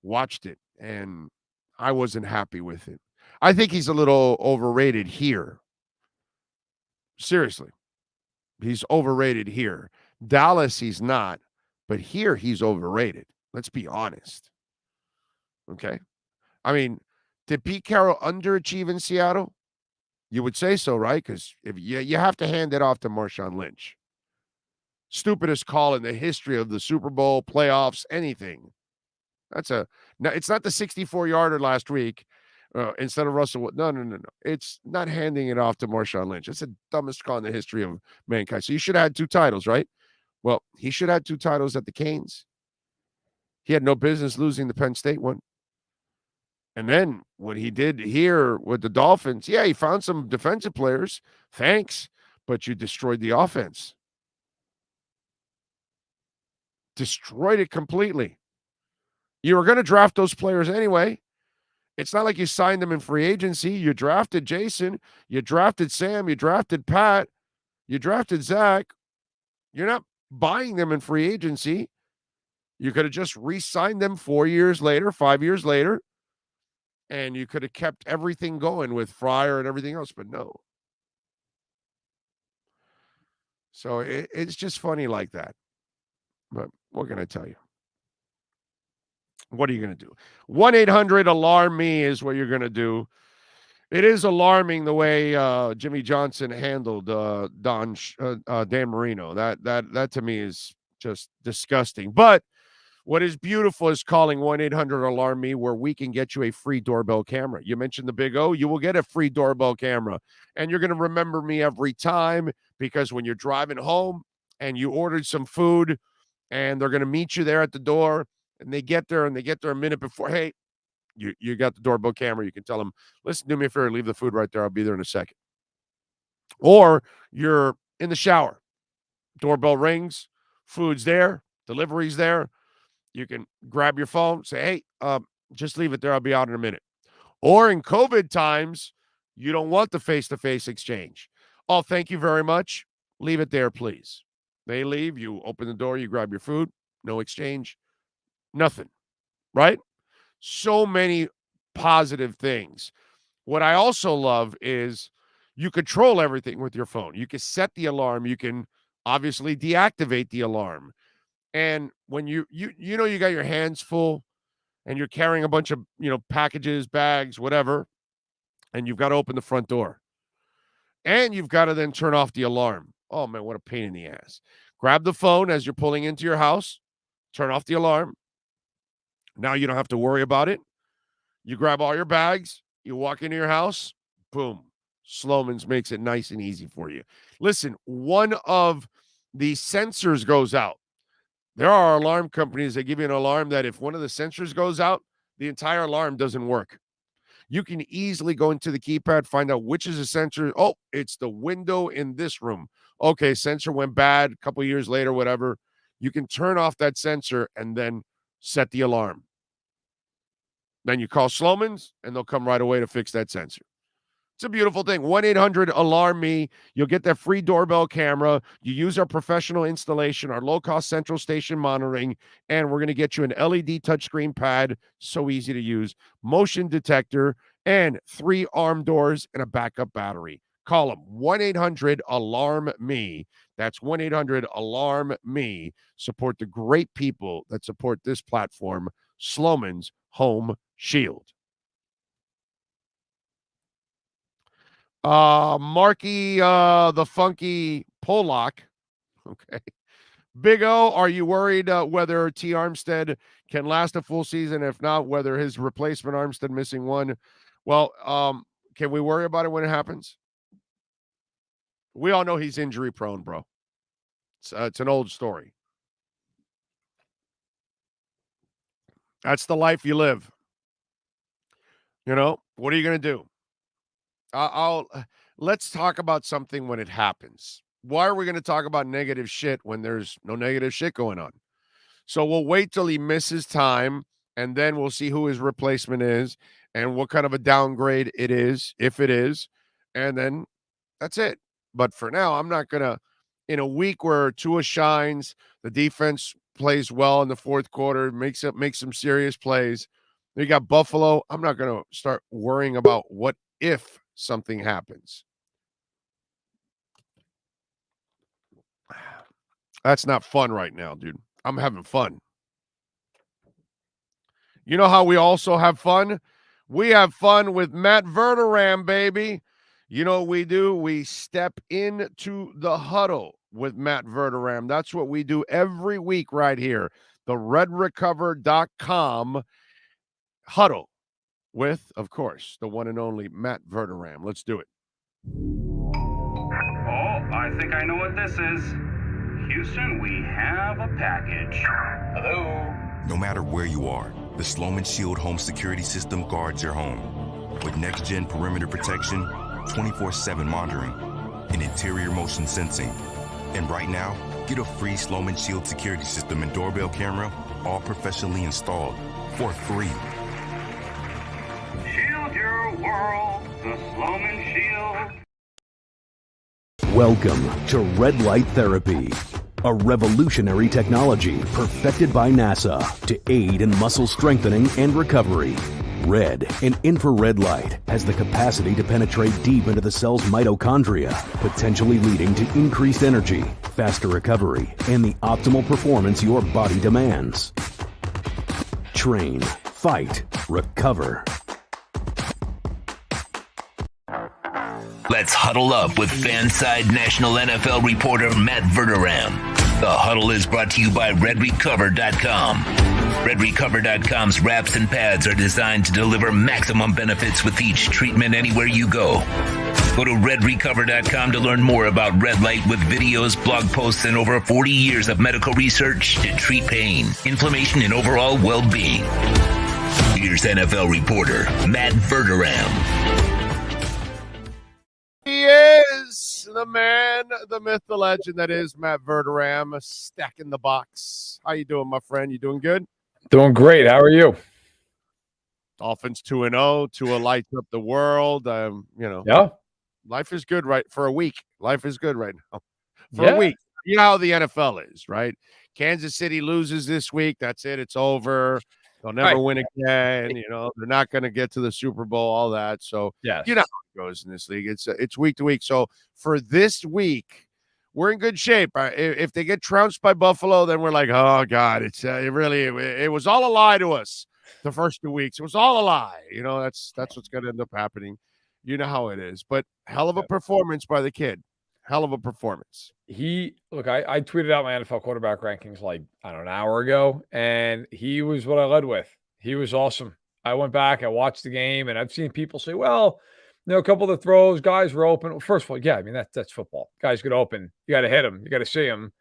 watched it, and I wasn't happy with it. I think he's a little overrated here. Seriously. He's overrated here. Dallas, he's not, but here he's overrated. Let's be honest. Okay? I mean, did Pete Carroll underachieve in Seattle? You would say so, right? Because if you have to hand it off to Marshawn Lynch. Stupidest call in the history of the Super Bowl, playoffs, anything. It's not the 64-yarder last week instead of Russell. No. It's not handing it off to Marshawn Lynch. It's the dumbest call in the history of mankind. So you should have had 2 titles, right? Well, he should have had 2 titles at the Canes. He had no business losing the Penn State one. And then what he did here with the Dolphins, yeah, he found some defensive players. Thanks. But you destroyed the offense. Destroyed it completely. You were going to draft those players anyway. It's not like you signed them in free agency. You drafted Jason. You drafted Sam. You drafted Pat. You drafted Zach. You're not buying them in free agency. You could have just re-signed them 4 years later, 5 years later, and you could have kept everything going with Fryer and everything else, but no. So it's just funny like that. But what can I tell you? What are you going to do? 1-800-ALARM-ME is what you're going to do. It is alarming the way Jimmy Johnson handled Dan Marino. That to me is just disgusting. But what is beautiful is calling 1-800-ALARM-ME, where we can get you a free doorbell camera. You mentioned the Big O, you will get a free doorbell camera. And you're going to remember me every time, because when you're driving home and you ordered some food and they're going to meet you there at the door, and they get there a minute before, hey, you got the doorbell camera. You can tell them, listen, do me a favor, leave the food right there. I'll be there in a second. Or you're in the shower. Doorbell rings, food's there, delivery's there. You can grab your phone, say, hey, just leave it there. I'll be out in a minute. Or in COVID times, you don't want the face-to-face exchange. Oh, thank you very much. Leave it there, please. They leave. You open the door. You grab your food. No exchange. Nothing. Right? So many positive things. What I also love is you control everything with your phone. You can set the alarm. You can obviously deactivate the alarm. And when you got your hands full and you're carrying a bunch of, packages, bags, whatever, and you've got to open the front door. And you've got to then turn off the alarm. Oh, man, what a pain in the ass. Grab the phone as you're pulling into your house. Turn off the alarm. Now you don't have to worry about it. You grab all your bags. You walk into your house. Boom. Sloman's makes it nice and easy for you. Listen, one of the sensors goes out. There are alarm companies that give you an alarm that if one of the sensors goes out, the entire alarm doesn't work. You can easily go into the keypad, find out which is a sensor. Oh, it's the window in this room. Okay, sensor went bad a couple of years later, whatever. You can turn off that sensor and then set the alarm. Then you call Sloman's, and they'll come right away to fix that sensor. It's a beautiful thing. 1-800-ALARM-ME. You'll get that free doorbell camera. You use our professional installation, our low-cost central station monitoring, and we're going to get you an LED touchscreen pad, so easy to use, motion detector, and 3 arm doors and a backup battery. Call them, 1-800-ALARM-ME. That's 1-800-ALARM-ME. Support the great people that support this platform, Sloman's Home Shield. Marky, the funky Pollock. Okay. Big O, are you worried whether T. Armstead can last a full season? If not, whether his replacement Armstead missing one? Well, can we worry about it when it happens? We all know he's injury prone, bro. It's an old story. That's the life you live. What are you going to do? Let's talk about something when it happens. Why are we going to talk about negative shit when there's no negative shit going on? So we'll wait till he misses time, and then we'll see who his replacement is and what kind of a downgrade it is, if it is, and then that's it. But for now, I'm not going to, in a week where Tua shines, the defense plays well in the fourth quarter, makes some serious plays. You got Buffalo. I'm not going to start worrying about what if something happens. That's not fun right now, dude. I'm having fun. You know how we also have fun? We have fun with Matt Verderam, baby. You know what we do? We step into the huddle with Matt Verderam. That's what we do every week right here. The redrecover.com huddle with, of course, the one and only Matt Verderam. Let's do it. Oh, I think I know what this is. Houston, we have a package. Hello? No matter where you are, the Sloman Shield home security system guards your home. With next-gen perimeter protection, 24/7 monitoring, and interior motion sensing. And right now, get a free Sloman Shield security system and doorbell camera, all professionally installed, for free. Shield your world, the Sloman Shield. Welcome to Red Light Therapy, a revolutionary technology perfected by NASA to aid in muscle strengthening and recovery. Red and infrared light has the capacity to penetrate deep into the cell's mitochondria, potentially leading to increased energy, faster recovery, and the optimal performance your body demands. Train, fight, recover. Let's huddle up with Fanside National NFL reporter Matt Verderam. The huddle is brought to you by RedRecover.com. RedRecover.com's wraps and pads are designed to deliver maximum benefits with each treatment anywhere you go. Go to RedRecover.com to learn more about red light with videos, blog posts, and over 40 years of medical research to treat pain, inflammation, and overall well-being. Here's NFL reporter Matt Verderam. He is the man, the myth, the legend that is Matt Verderam, stacking the box. How you doing, my friend? You doing good? Doing great. How are you? Dolphins 2-0. Tua lights up the world. Yeah. Life is good right for a week. Life is good right now for a week. You know how the NFL is, right? Kansas City loses this week. That's it. It's over. They'll never win again. You know, they're not going to get to the Super Bowl, all that. So, you know how it goes in this league. It's week to week. So, for this week, we're in good shape. If they get trounced by Buffalo, then we're like, oh, God, it was all a lie to us the first 2 weeks. It was all a lie. You know, that's what's going to end up happening. You know how it is. But hell of a performance by the kid. Hell of a performance. I tweeted out my NFL quarterback rankings an hour ago, and he was what I led with. He was awesome. I went back, I watched the game, and I've seen people say, well, a couple of the throws, guys were open. Well, first of all, yeah, I mean, that's football. Guys get open. You got to hit him. You got to see him.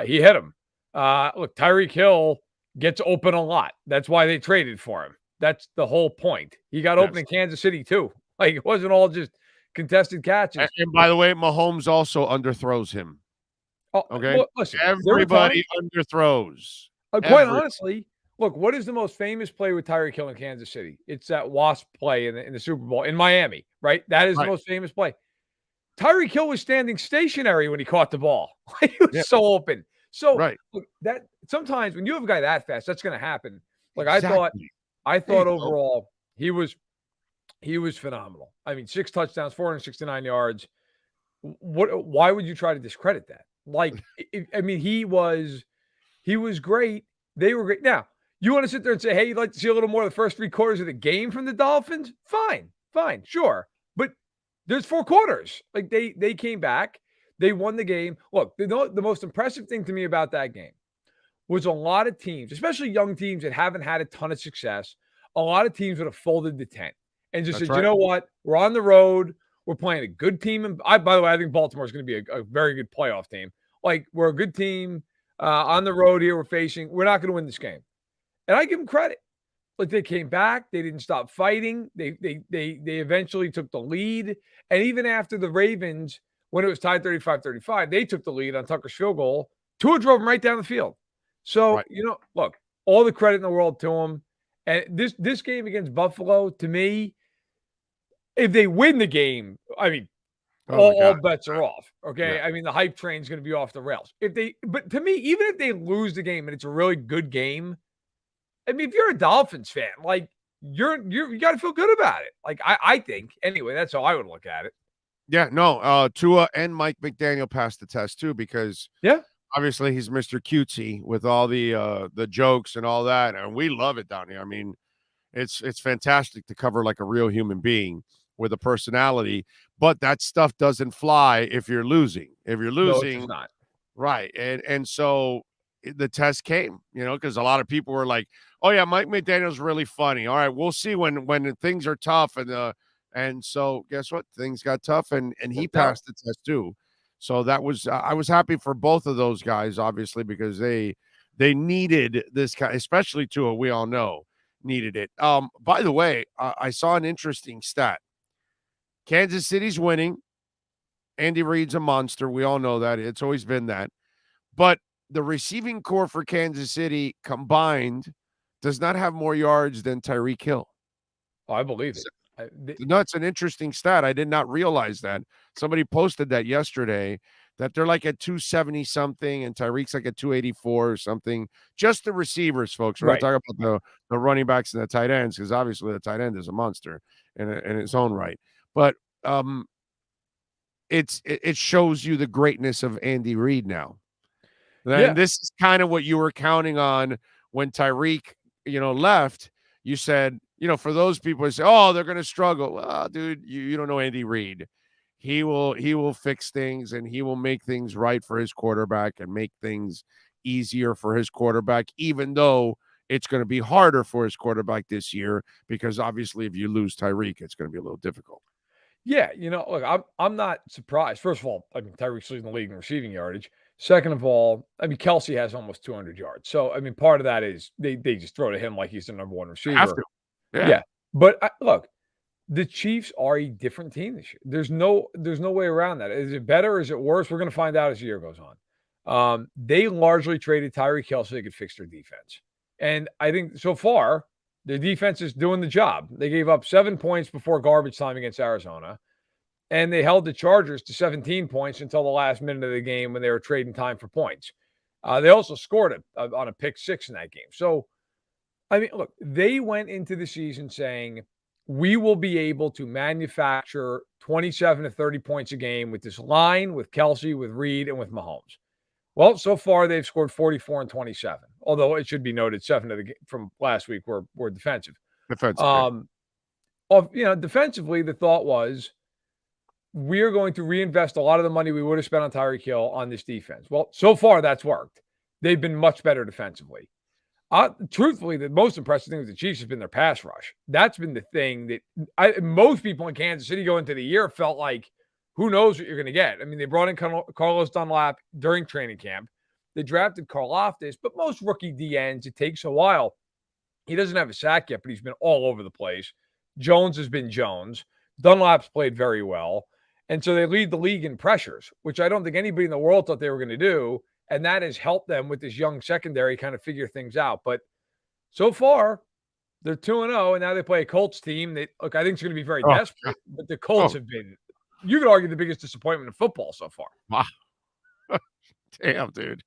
He hit him. Look, Tyreek Hill gets open a lot. That's why they traded for him. That's the whole point. He got open in Kansas City, too. It wasn't all just contested catches. And by the way, Mahomes also underthrows him. Oh, okay. Well, listen, everybody underthrows. Quite honestly, look, what is the most famous play with Tyreek Hill in Kansas City? It's that wasp play in the Super Bowl in Miami, right? That is the most famous play. Tyreek Hill was standing stationary when he caught the ball. He was so open. So look, that sometimes when you have a guy that fast, that's going to happen. Like I thought overall he was phenomenal. I mean, 6 touchdowns, 469 yards. Why would you try to discredit that? He was great. They were great. Now, you want to sit there and say, hey, you'd like to see a little more of the first 3 quarters of the game from the Dolphins? Fine, sure. But there's 4 quarters. They came back. They won the game. Look, the most impressive thing to me about that game was a lot of teams, especially young teams that haven't had a ton of success, a lot of teams would have folded the tent and just said, you know what? We're on the road. We're playing a good team. And by the way, I think Baltimore is going to be a very good playoff team. We're a good team on the road here. We're not going to win this game. And I give them credit. They came back. They didn't stop fighting. They eventually took the lead. And even after the Ravens, when it was tied 35-35, they took the lead on Tucker's field goal. Tua drove them right down the field. So, look, all the credit in the world to them. And this game against Buffalo, to me, if they win the game, I mean, all bets are off. Okay. Yeah. I mean, the hype train's going to be off the rails. But to me, even if they lose the game and it's a really good game, I mean, if you're a Dolphins fan, like you got to feel good about it. Like I think anyway, that's how I would look at it. Yeah, no, Tua and Mike McDaniel passed the test too because obviously he's Mr. Cutesy with all the jokes and all that, and we love it down here. I mean, it's fantastic to cover like a real human being with a personality, but that stuff doesn't fly if you're losing. If you're losing, no, it's not. Right. And so the test came, because a lot of people were like, "Oh yeah, Mike McDaniel's really funny." All right, we'll see when things are tough and so guess what? Things got tough and he passed the test too. So that was I was happy for both of those guys, obviously, because they needed this guy, especially Tua, we all know, needed it. By the way, I saw an interesting stat. Kansas City's winning. Andy Reid's a monster. We all know that. It's always been that. But the receiving core for Kansas City combined does not have more yards than Tyreek Hill. Oh, I believe it. No, it's an interesting stat. I did not realize that. Somebody posted that yesterday, that they're like at 270 something and Tyreek's like at 284 or something. Just the receivers, folks. We're not talking about the running backs and the tight ends, because obviously the tight end is a monster in its own right. But it shows you the greatness of Andy Reid now. And this is kind of what you were counting on when Tyreek, left. You said, for those people who say, "Oh, they're going to struggle." Well, dude, you don't know Andy Reid. He will fix things and he will make things right for his quarterback and make things easier for his quarterback, even though it's going to be harder for his quarterback this year, because obviously if you lose Tyreek, it's going to be a little difficult. Yeah, look, I'm not surprised. First of all, I mean, Tyreek's leading the league in receiving yardage. Second of all, I mean, Kelsey has almost 200 yards. So, I mean, part of that is they just throw to him like he's the number one receiver. Have to. Yeah. But look, the Chiefs are a different team this year. There's no way around that. Is it better? Is it worse? We're going to find out as the year goes on. They largely traded Tyreek Hill so they could fix their defense. And I think so far, the defense is doing the job. They gave up 7 points before garbage time against Arizona, and they held the Chargers to 17 points until the last minute of the game when they were trading time for points. They also scored on a pick six in that game. So, I mean, look, they went into the season saying, we will be able to manufacture 27 to 30 points a game with this line, with Kelsey, with Reed, and with Mahomes. Well, so far they've scored 44 and 27. Although it should be noted, 7 of the from last week were defensive. Defensively, the thought was we are going to reinvest a lot of the money we would have spent on Tyreek Hill on this defense. Well, so far that's worked. They've been much better defensively. Truthfully, the most impressive thing with the Chiefs has been their pass rush. That's been the thing that most people in Kansas City going into the year felt like, who knows what you're going to get? I mean, they brought in Carlos Dunlap during training camp. They drafted Karlaftis, but most rookie DNs, it takes a while. He doesn't have a sack yet, but he's been all over the place. Jones has been Jones. Dunlap's played very well. And so they lead the league in pressures, which I don't think anybody in the world thought they were going to do. And that has helped them with this young secondary kind of figure things out. But so far, they're 2-0, and now they play a Colts team that, look, I think it's going to be very desperate. But the Colts have been, you could argue, the biggest disappointment in football so far. Wow. Damn, dude.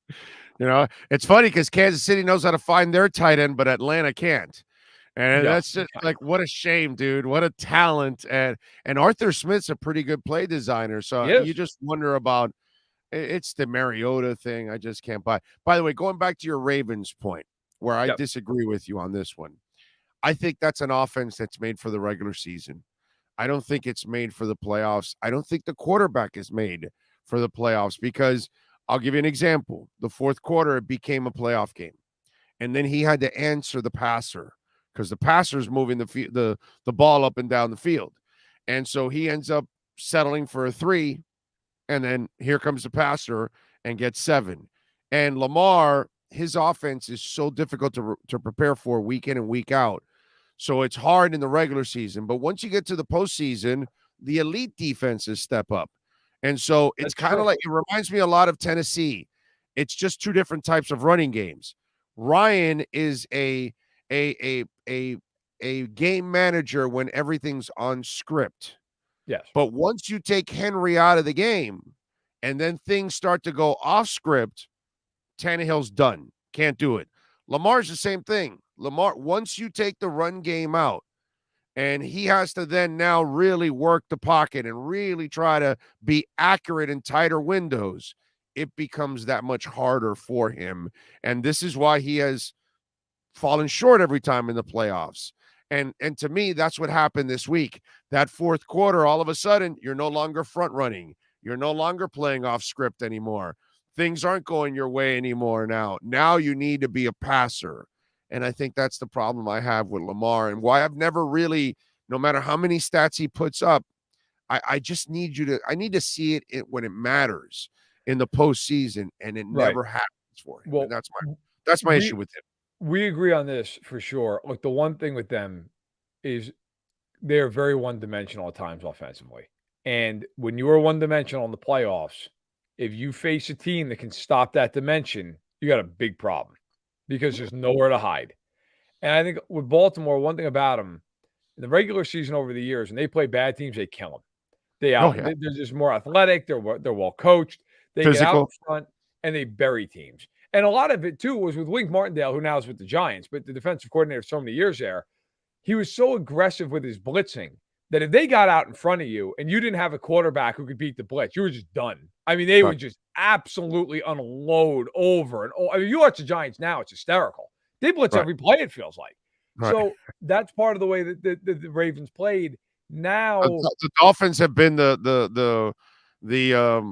It's funny because Kansas City knows how to find their tight end, but Atlanta can't. And that's just like, what a shame, dude. What a talent. And Arthur Smith's a pretty good play designer. So you just wonder about, it's the Mariota thing. I just can't buy. By the way, going back to your Ravens point, where I disagree with you on this one, I think that's an offense that's made for the regular season. I don't think it's made for the playoffs. I don't think the quarterback is made for the playoffs, because I'll give you an example. The fourth quarter, it became a playoff game. And then he had to answer the passer because the passer's moving the ball up and down the field. And so he ends up settling for a 3. And then here comes the passer and gets 7. And Lamar, his offense is so difficult to prepare for week in and week out. So it's hard in the regular season. But once you get to the postseason, the elite defenses step up. And so it's kind of like, it reminds me a lot of Tennessee. It's just two different types of running games. Ryan is a game manager when everything's on script. Yes. But once you take Henry out of the game and then things start to go off script, Tannehill's done. Can't do it. Lamar's the same thing. Lamar, once you take the run game out, and he has to then now really work the pocket and really try to be accurate in tighter windows, it becomes that much harder for him. And this is why he has fallen short every time in the playoffs. And to me, that's what happened this week. That fourth quarter, all of a sudden, you're no longer front running. You're no longer playing off script anymore. Things aren't going your way anymore now. Now you need to be a passer. And I think that's the problem I have with Lamar and why I've never really, no matter how many stats he puts up, I just need I need to see it when it matters in the postseason, and it never happens for him. Well, that's my issue with him. We agree on this for sure. Look, the one thing with them is they're very one-dimensional at times offensively. And when you are one-dimensional in the playoffs, if you face a team that can stop that dimension, you got a big problem because there's nowhere to hide. And I think with Baltimore, one thing about them, in the regular season over the years, when they play bad teams, they kill them. They're just more athletic. They're well coached. They Physical. get out front and they bury teams. And a lot of it, too, was with Wink Martindale, who now is with the Giants, but the defensive coordinator for so many years there. He was so aggressive with his blitzing that if they got out in front of you and you didn't have a quarterback who could beat the blitz, you were just done. I mean, they would just absolutely unload over and over. I mean, you watch the Giants now, it's hysterical. They blitz every play, it feels like. So that's part of the way that the Ravens played. Now the Dolphins have been the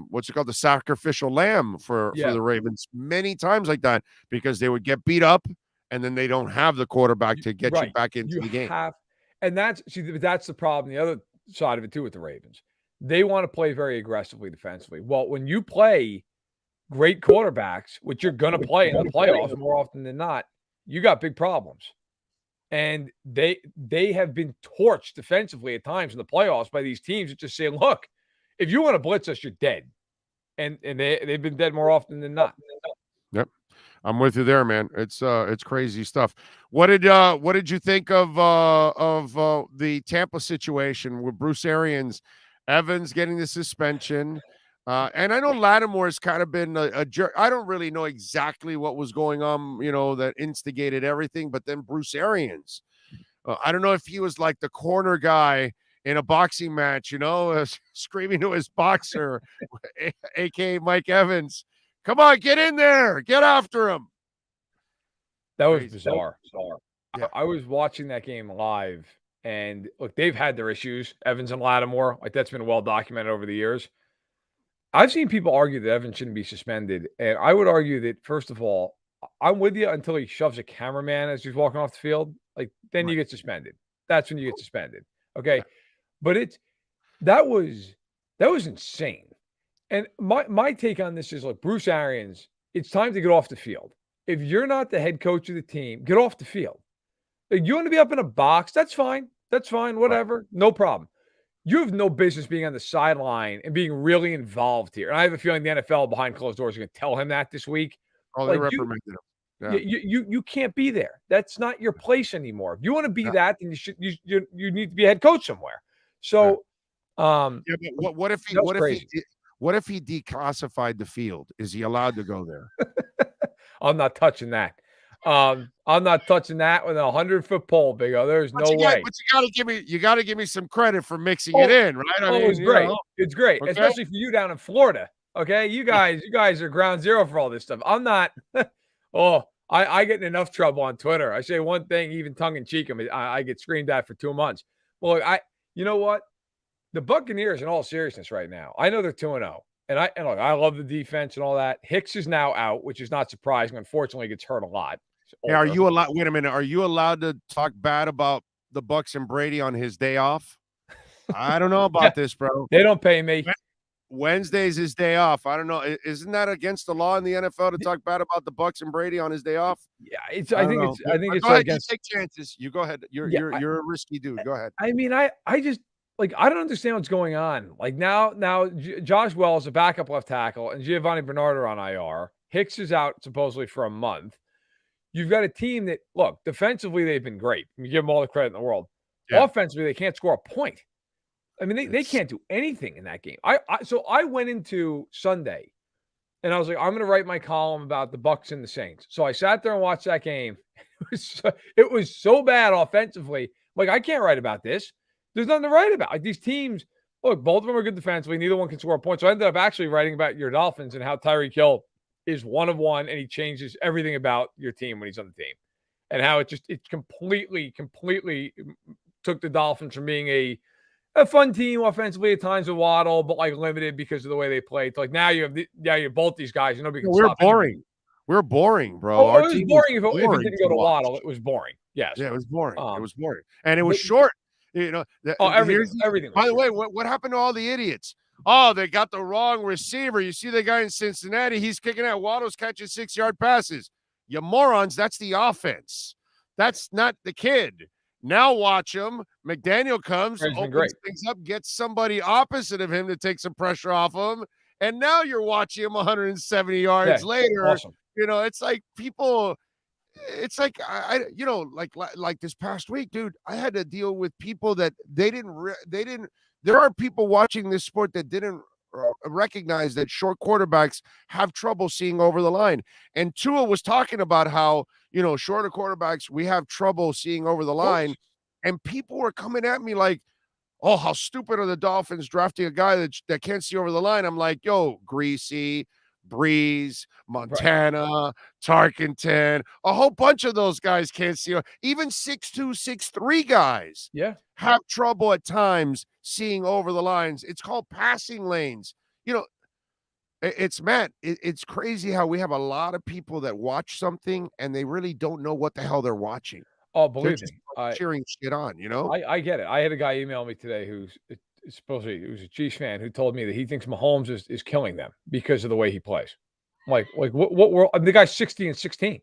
what's it called, the sacrificial lamb for the Ravens many times like that, because they would get beat up and then they don't have the quarterback to get you back into the game. And that's the problem. The other side of it too with the Ravens, they want to play very aggressively defensively. Well, when you play great quarterbacks, which you're going to play in the playoffs more often than not, you got big problems. And they have been torched defensively at times in the playoffs by these teams that just say, look, if you want to blitz us, you're dead. And they've been dead more often than not. Yep. I'm with you there, man. It's crazy stuff. What did you think of the Tampa situation with Bruce Arians, Evans getting the suspension? And I know Lattimore's kind of been a jerk. I don't really know exactly what was going on, that instigated everything. But then Bruce Arians, I don't know if he was like the corner guy in a boxing match, screaming to his boxer, a.k.a. Mike Evans, come on, get in there, get after him. That was bizarre. Yeah. I was watching that game live, and look, they've had their issues, Evans and Lattimore. Like, that's been well documented over the years. I've seen people argue that Evans shouldn't be suspended, and I would argue that, first of all, I'm with you until he shoves a cameraman as he's walking off the field. Like, then you get suspended. That's when you get suspended. Okay. Yeah. But that was insane. And my take on this is, like, Bruce Arians, it's time to get off the field. If you're not the head coach of the team, get off the field. Like, you want to be up in a box, that's fine. That's fine, whatever. No problem. You have no business being on the sideline and being really involved here. And I have a feeling the NFL behind closed doors are going to tell him that this week. Oh, they reprimanded him. Yeah. You can't be there. That's not your place anymore. If you want to be that, then you need to be a head coach somewhere. So, but what if he declassified the field? Is he allowed to go there? I'm not touching that. I'm not touching that with a 100-foot pole, Big O. There's no way. But you gotta give me some credit for mixing it in, right? I mean, it's great. It's great, especially for you down in Florida. Okay, you guys are ground zero for all this stuff. I'm not. I get in enough trouble on Twitter. I say one thing, even tongue in cheek, I get screamed at for 2 months. Well, you know what? The Buccaneers, in all seriousness, right now, I know they're 2-0. And look, I love the defense and all that. Hicks is now out, which is not surprising. Unfortunately, he gets hurt a lot. Hey, are you allowed? Wait a minute. Are you allowed to talk bad about the Bucs and Brady on his day off? I don't know about this, bro. They don't pay me. Wednesday's his day off. I don't know. Isn't that against the law in the NFL to talk bad about the Bucs and Brady on his day off? Yeah, I think it's against. You take chances. You go ahead. You're a risky dude. Go ahead. I mean, I just. Like, I don't understand what's going on. Like, now Josh Wells, a backup left tackle, and Giovanni Bernard are on IR. Hicks is out supposedly for a month. You've got a team that, look, defensively, they've been great. You give them all the credit in the world. Yeah. Offensively, they can't score a point. I mean, they can't do anything in that game. So I went into Sunday and I was like, I'm going to write my column about the Bucs and the Saints. So I sat there and watched that game. It was so bad offensively. Like, I can't write about this. There's nothing to write about. Like, these teams, look, both of them are good defensively. Neither one can score a point. So I ended up actually writing about your Dolphins and how Tyreek Hill is one of one, and he changes everything about your team when he's on the team. And how it completely took the Dolphins from being a fun team offensively at times with Waddle, but like limited because of the way they played. Like now you have both these guys. Nobody can we're stop boring. anybody. We're boring, bro. Oh, it was boring if it didn't go to Waddle. It was boring. Yes. Yeah, it was boring. It was boring, and it was short. Everything. By the way, what happened to all the idiots? Oh, they got the wrong receiver. You see the guy in Cincinnati? He's kicking out. Waddle's catching 6-yard passes. You morons! That's the offense. That's not the kid. Now watch him. McDaniel comes, opens things up, gets somebody opposite of him to take some pressure off him, and now you're watching him 170 yards later. Awesome. It's like people. It's like like this past week, dude. I had to deal with people that they didn't. There are people watching this sport that didn't recognize that short quarterbacks have trouble seeing over the line. And Tua was talking about how, shorter quarterbacks, we have trouble seeing over the line. And people were coming at me like, oh, how stupid are the Dolphins drafting a guy that can't see over the line? I'm like, yo, Greasy, Breeze, Montana, Tarkenton, a whole bunch of those guys can't see. Even 6'2", 6'3" guys have trouble at times seeing over the lines. It's called passing lanes. It's crazy how we have a lot of people that watch something and they really don't know what the hell they're watching. Oh, believe me, cheering shit on. I get it. I had a guy email me today who's a Chiefs fan who told me that he thinks Mahomes is killing them because of the way he plays. Like what world? I mean, the guy's 60-16.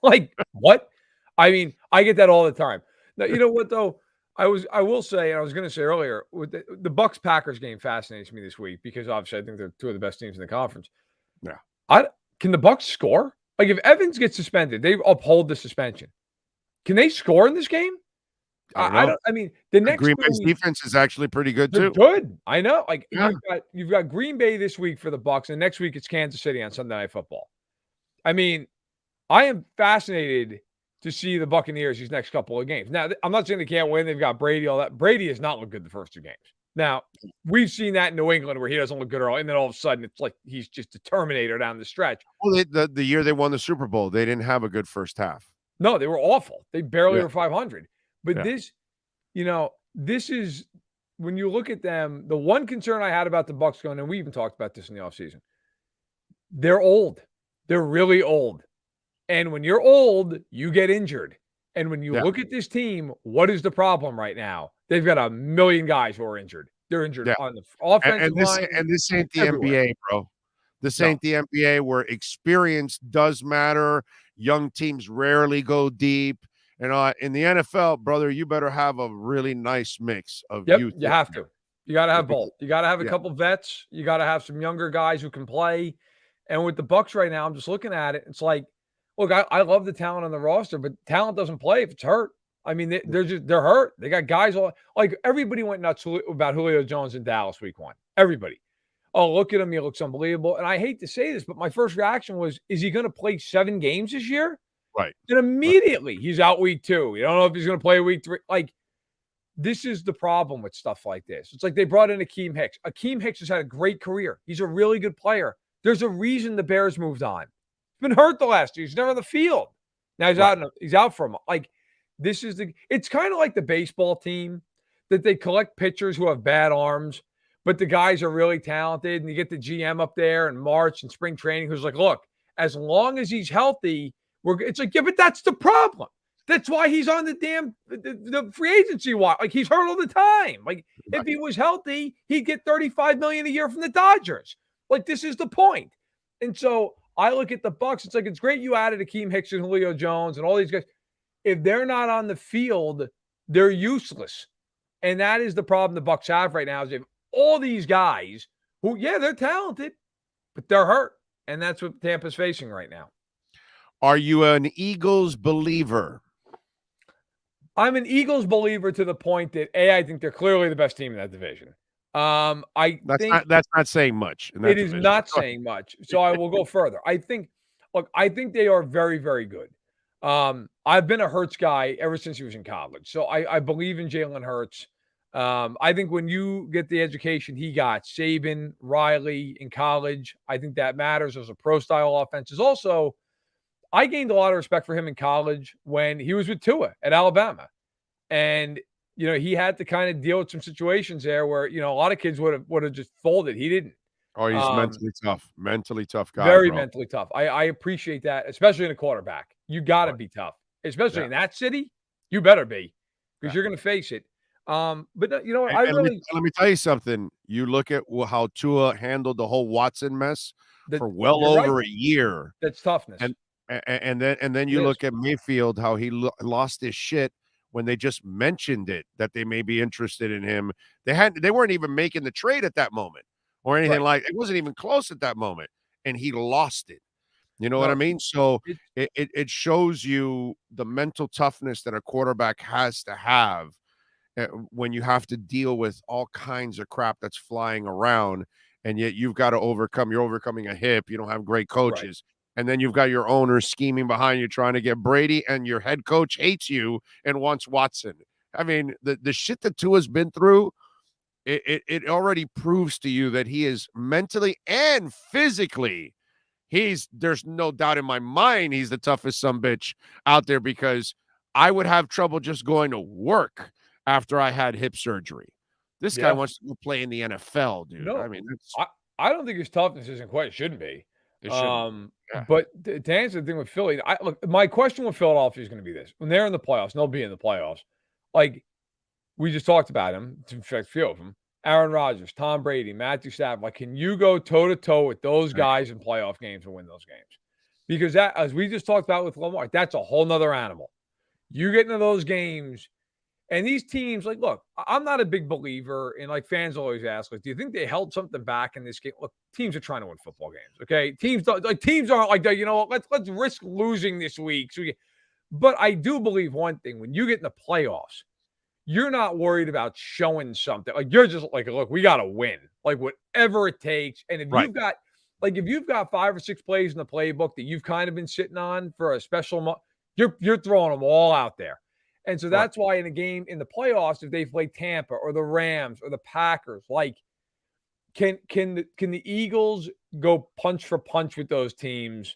Like what? I mean, I get that all the time. Now, you know what though? I will say, and I was going to say earlier, with the Bucs Packers game fascinates me this week because obviously I think they're two of the best teams in the conference. Yeah. Can the Bucs score? Like if Evans gets suspended, they uphold the suspension. Can they score in this game? I don't. I mean, the next Green Bay's defense is actually pretty good too. Good, I know. Like you've got Green Bay this week for the Bucs, and next week it's Kansas City on Sunday Night Football. I mean, I am fascinated to see the Buccaneers these next couple of games. Now, I'm not saying they can't win. They've got Brady, all that. Brady has not looked good the first two games. Now, we've seen that in New England where he doesn't look good early, and then all of a sudden it's like he's just a Terminator down the stretch. Well, the year they won the Super Bowl, they didn't have a good first half. No, they were awful. They barely were 500. But this is when you look at them, the one concern I had about the Bucs going, and we even talked about this in the offseason, they're old. They're really old. And when you're old, you get injured. And when you look at this team, what is the problem right now? They've got a million guys who are injured. They're injured on the offensive line. And this ain't the NBA, bro. This ain't the NBA where experience does matter. Young teams rarely go deep. In the NFL, brother, you better have a really nice mix of youth. You have to. You got to have both. You got to have a couple vets. You got to have some younger guys who can play. And with the Bucs right now, I'm just looking at it. It's like, look, I love the talent on the roster, but talent doesn't play if it's hurt. I mean, they're hurt. They got guys like everybody went nuts about Julio Jones in Dallas week 1. Everybody. Oh, look at him. He looks unbelievable. And I hate to say this, but my first reaction was, is he going to play 7 games this year? Right. And immediately he's out week 2. You don't know if he's going to play week 3. Like, this is the problem with stuff like this. It's like they brought in Akeem Hicks. Akeem Hicks has had a great career. He's a really good player. There's a reason the Bears moved on. He's been hurt the last 2 years. He's never on the field. Now he's out for him. Like, it's kind of like the baseball team that they collect pitchers who have bad arms, but the guys are really talented. And you get the GM up there in March and spring training who's like, look, as long as he's healthy, it's like, yeah, but that's the problem. That's why he's on the free agency watch. Like, he's hurt all the time. Like, if he was healthy, he'd get $35 million a year from the Dodgers. Like, this is the point. And so I look at the Bucs. It's like, it's great you added Akeem Hicks and Julio Jones and all these guys. If they're not on the field, they're useless. And that is the problem the Bucs have right now. Is they have all these guys who, they're talented, but they're hurt. And that's what Tampa's facing right now. Are you an Eagles believer? I'm an Eagles believer to the point that I think they're clearly the best team in that division. That's not saying much. It is not saying much. So I will go further. I think they are very, very good. I've been a Hurts guy ever since he was in college. So I believe in Jalen Hurts. I think when you get the education he got, Saban, Riley in college, I think that matters as a pro-style offense. Also, I gained a lot of respect for him in college when he was with Tua at Alabama. And, he had to kind of deal with some situations there where, a lot of kids would have just folded. He didn't. Oh, he's mentally tough guy. Very bro. mentally tough. I appreciate that, especially in a quarterback. You got to be tough, especially in that city. You better be, because you're going to face it. But you know what? Let me tell you something. You look at how Tua handled the whole Watson mess for well over a year. That's toughness. And then you look at Mayfield, how he lost his shit when they just mentioned it, that they may be interested in him. They weren't even making the trade at that moment or anything like it. Wasn't even close at that moment, and he lost it. You know what I mean? So it shows you the mental toughness that a quarterback has to have when you have to deal with all kinds of crap that's flying around, and yet you've got to overcome. You're overcoming a hip. You don't have great coaches. And then you've got your owner scheming behind you, trying to get Brady, and your head coach hates you and wants Watson. I mean, the shit that Tua's been through, it already proves to you that he is mentally and physically, there's no doubt in my mind he's the toughest sumbitch out there, because I would have trouble just going to work after I had hip surgery. This guy wants to play in the NFL, dude. No, I mean, I don't think his toughness isn't quite, shouldn't be. But to answer the thing with Philly, my question with Philadelphia is going to be this: when they're in the playoffs, and they'll be in the playoffs, like we just talked about him, in fact, a few of them, Aaron Rodgers, Tom Brady, Matthew Stafford. Like, can you go toe to toe with those guys in playoff games and win those games? Because that, as we just talked about with Lamar, that's a whole nother animal. You get into those games. And these teams, like, look, I'm not a big believer in, like, fans always ask, like, do you think they held something back in this game? Look, teams are trying to win football games, okay? Teams aren't like, let's risk losing this week. But I do believe one thing: when you get in the playoffs, you're not worried about showing something. Like, you're just like, look, we got to win, like, whatever it takes. And if you've got 5 or 6 plays in the playbook that you've kind of been sitting on for a special, you're throwing them all out there. And so that's why in a game in the playoffs, if they play Tampa or the Rams or the Packers, like, can the Eagles go punch for punch with those teams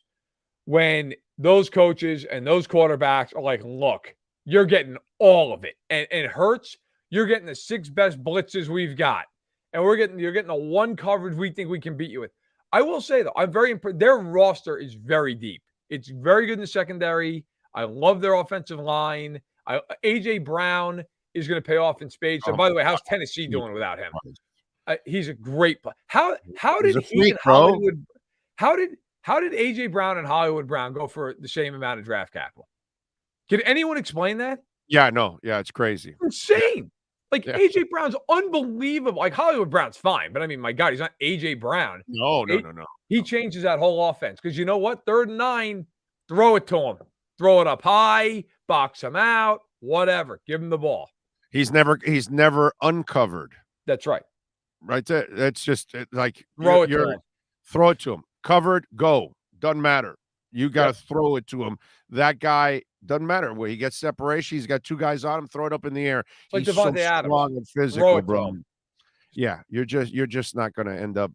when those coaches and those quarterbacks are like, look, you're getting all of it. And Hurts, you're getting the 6 best blitzes we've got. And you're getting the one coverage we think we can beat you with. I will say, though, I'm very impressed. Their roster is very deep. It's very good in the secondary. I love their offensive line. A.J. Brown is going to pay off in spades. So, by the way, how's Tennessee doing without him? He's a great player. How did he and Hollywood? How did A.J. Brown and Hollywood Brown go for the same amount of draft capital? Can anyone explain that? Yeah, no. Yeah, it's crazy. Insane. Like, A.J. Brown's unbelievable. Like, Hollywood Brown's fine, but I mean, my God, he's not A.J. Brown. No. He changes that whole offense, because you know what? 3rd and 9, throw it to him. Throw it up high, box him out, whatever. Give him the ball. He's never uncovered. That's right. Right there. That's just like throw it to him. Throw it to him. Covered, go. Doesn't matter. You got to throw it to him. That guy doesn't matter where he gets separation. He's got 2 guys on him. Throw it up in the air. Like he's Devontae so Adams. Strong and physical, bro. Yeah, you're just not going to end up,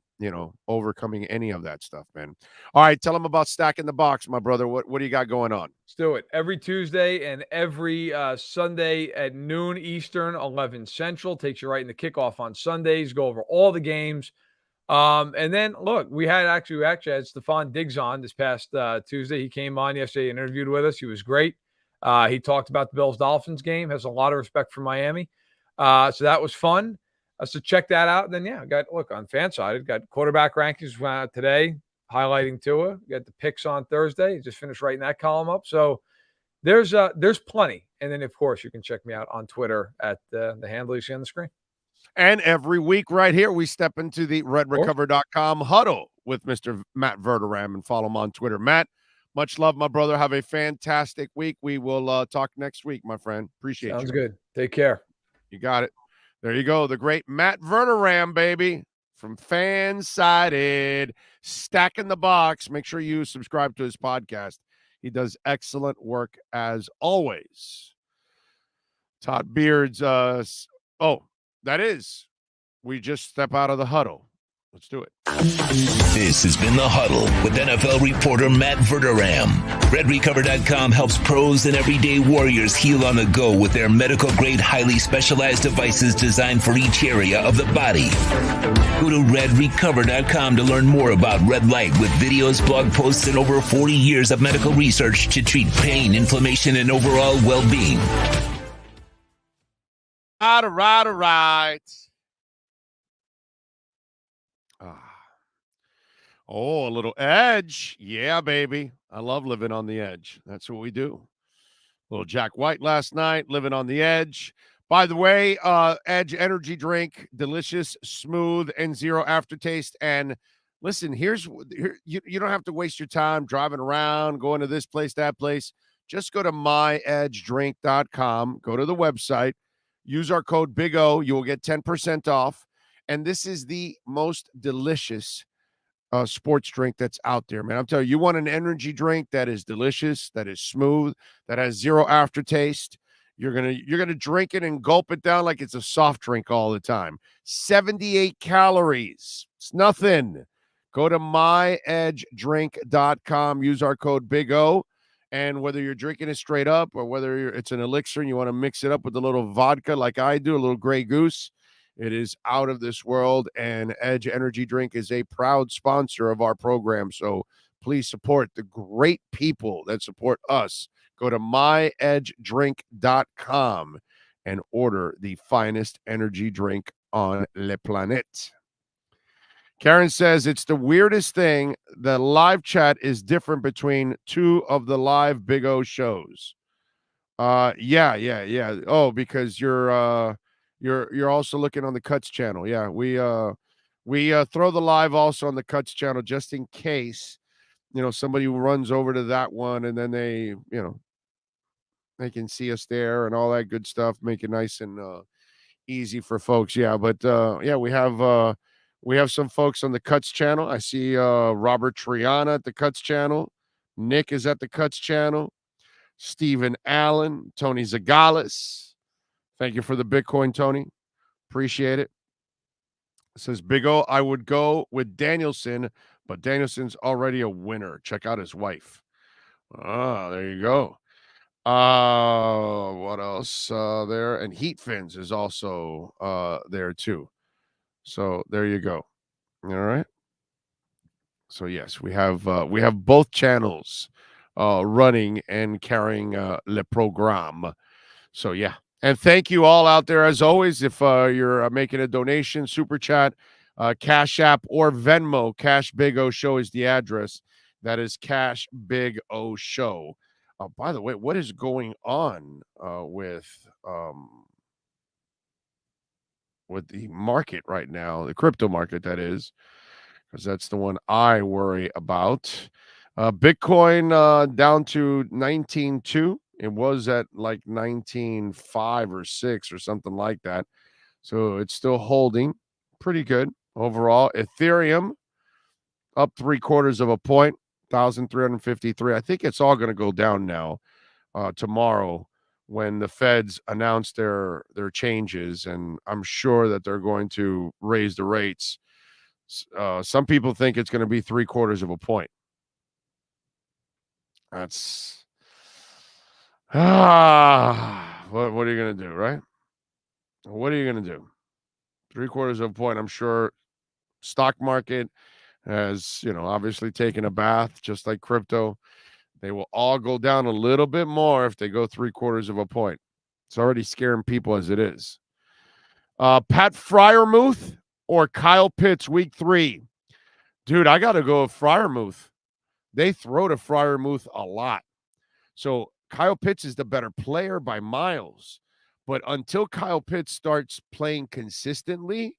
overcoming any of that stuff, man. All right, tell them about Stacking the Box, my brother. What do you got going on? Let's do it. Every Tuesday and every Sunday at noon Eastern, 11 Central. Takes you right in the kickoff on Sundays. Go over all the games. And then, look, we actually had Stephon Diggs on this past Tuesday. He came on yesterday and interviewed with us. He was great. He talked about the Bills-Dolphins game. Has a lot of respect for Miami. So that was fun. So check that out. And then, on FanSided, got quarterback rankings today, highlighting Tua. Got the picks on Thursday. Just finished writing that column up. So there's plenty. And then, of course, you can check me out on Twitter at the handle you see on the screen. And every week right here, we step into the redrecover.com huddle with Mr. Matt Verderame and follow him on Twitter. Matt, Much love, my brother. Have a fantastic week. We will talk next week, my friend. Appreciate you. Sounds good. Take care. You got it. There you go. The great Matt Verderam, baby, from Fansided, Stacking the Box. Make sure you subscribe to his podcast. He does excellent work as always. Todd Beard's, that is, we just step out of the huddle. Let's do it. This has been The Huddle with NFL reporter Matt Verderam. RedRecover.com helps pros and everyday warriors heal on the go with their medical-grade, highly specialized devices designed for each area of the body. Go to RedRecover.com to learn more about red light with videos, blog posts, and over 40 years of medical research to treat pain, inflammation, and overall well-being. All right. Oh, a little edge. Yeah, baby. I love living on the edge. That's what we do. A little Jack White last night, living on the edge. By the way, Edge energy drink, delicious, smooth, and zero aftertaste. And listen, here you don't have to waste your time driving around, going to this place, that place. Just go to myedgedrink.com. Go to the website. Use our code Big O. You will get 10% off. And this is the most delicious sports drink that's out there, man. I'm telling you, you want an energy drink that is delicious, that is smooth, that has zero aftertaste. You're gonna drink it and gulp it down like it's a soft drink all the time. 78 calories. It's nothing. Go to myedgedrink.com. Use our code Big O. And whether you're drinking it straight up or whether it's an elixir and you want to mix it up with a little vodka like I do, a little Grey Goose, it is out of this world, and Edge Energy Drink is a proud sponsor of our program. So please support the great people that support us. Go to myedgedrink.com and order the finest energy drink on Le Planète. Karen says it's the weirdest thing. The live chat is different between two of the live Big O shows. Yeah. Oh, because you're also looking on the Cuts channel. Yeah, we throw the live also on the Cuts channel just in case, somebody runs over to that one and then they can see us there and all that good stuff, make it nice and easy for folks. Yeah, but we have some folks on the Cuts channel. I see Robert Triana at the Cuts channel. Nick is at the Cuts channel. Stephen Allen, Tony Zagalis. Thank you for the Bitcoin, Tony. Appreciate it. It says, Big O, I would go with Danielson, but Danielson's already a winner. Check out his wife. Ah, there you go. What else there? And Heat Fins is also there too. So there you go. All right. So yes, we have both channels running and carrying le programme. So yeah. And thank you all out there, as always. If you're making a donation, Super Chat, Cash App, or Venmo, Cash Big O Show is the address. That is Cash Big O Show. By the way, what is going on with the market right now, the crypto market, that is, because that's the one I worry about. Bitcoin down to 19.2. It was at like 19.5 or 6 or something like that. So it's still holding pretty good overall. Ethereum up 0.75 of a point, 1,353. I think it's all going to go down now tomorrow when the feds announce their changes, and I'm sure that they're going to raise the rates. Some people think it's going to be 0.75 of a point. That's what are you going to do, right? What are you going to do? 0.75 of a point. I'm sure stock market has, obviously taken a bath, just like crypto. They will all go down a little bit more if they go 0.75 of a point. It's already scaring people as it is. Pat Freiermuth or Kyle Pitts, week 3. Dude, I got to go with Freiermuth. They throw to Freiermuth a lot. So Kyle Pitts is the better player by miles. But until Kyle Pitts starts playing consistently,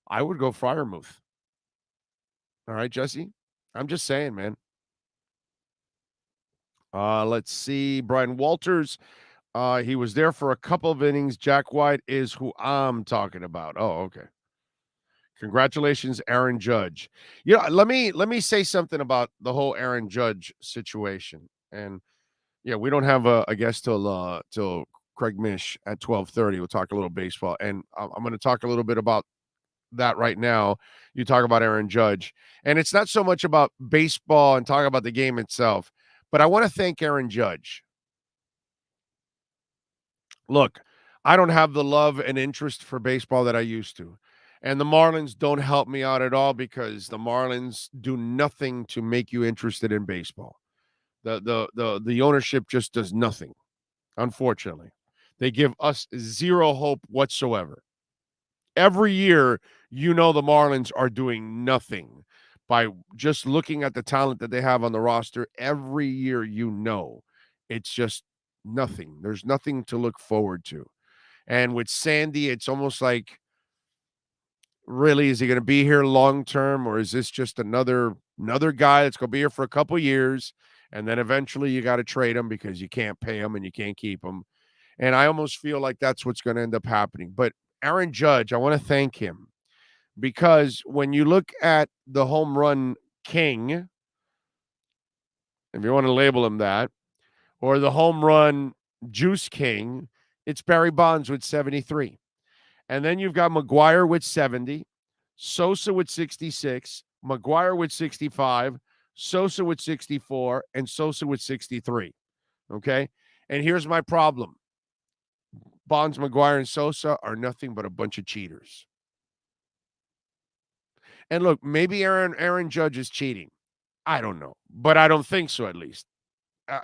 I would go Freiermuth. All right, Jesse? I'm just saying, man. Let's see. Brian Walters. He was there for a couple of innings. Jack White is who I'm talking about. Oh, okay. Congratulations, Aaron Judge. You know, let me say something about the whole Aaron Judge situation. And yeah, we don't have a guest till Craig Mish at 12:30. We'll talk a little baseball, and I'm going to talk a little bit about that right now. You talk about Aaron Judge, and it's not so much about baseball and talk about the game itself, but I want to thank Aaron Judge. Look, I don't have the love and interest for baseball that I used to. And the Marlins don't help me out at all because the Marlins do nothing to make you interested in baseball. The ownership just does nothing, unfortunately. They give us zero hope whatsoever. Every year, you know the Marlins are doing nothing by just looking at the talent that they have on the roster. Every year, you know, it's just nothing. There's nothing to look forward to. And with Sandy, it's almost like, really, is he going to be here long term, or is this just another guy that's going to be here for a couple years, and then eventually you got to trade him because you can't pay him and you can't keep him? And I almost feel like that's what's going to end up happening. But Aaron Judge, I want to thank him because when you look at the home run king, if you want to label him that, or the home run juice king, it's Barry Bonds with 73. And then you've got McGwire with 70, Sosa with 66, McGwire with 65, Sosa with 64, and Sosa with 63. Okay? And here's my problem. Bonds, McGwire, and Sosa are nothing but a bunch of cheaters. And look, maybe Aaron Judge is cheating. I don't know. But I don't think so, at least.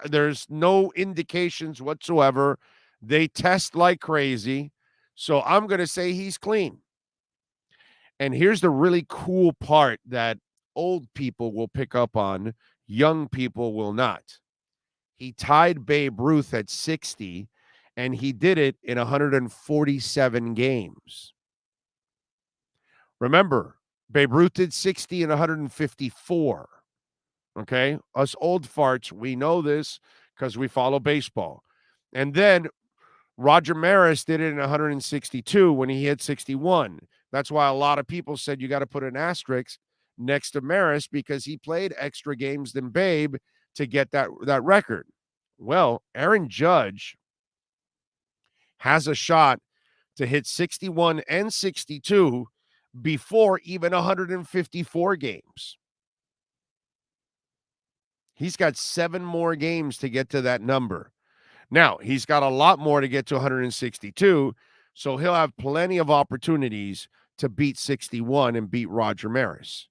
There's no indications whatsoever. They test like crazy. So I'm going to say he's clean. And here's the really cool part that old people will pick up on, young people will not. He tied Babe Ruth at 60, and he did it in 147 games. Remember, Babe Ruth did 60 in 154. Okay? Us old farts, we know this because we follow baseball. And then Roger Maris did it in 162 when he hit 61. That's why a lot of people said you got to put an asterisk next to Maris because he played extra games than Babe to get that record. Well, Aaron Judge has a shot to hit 61 and 62 before even 154 games. He's got 7 more games to get to that number. Now, he's got a lot more to get to 162, so he'll have plenty of opportunities to beat 61 and beat Roger Maris.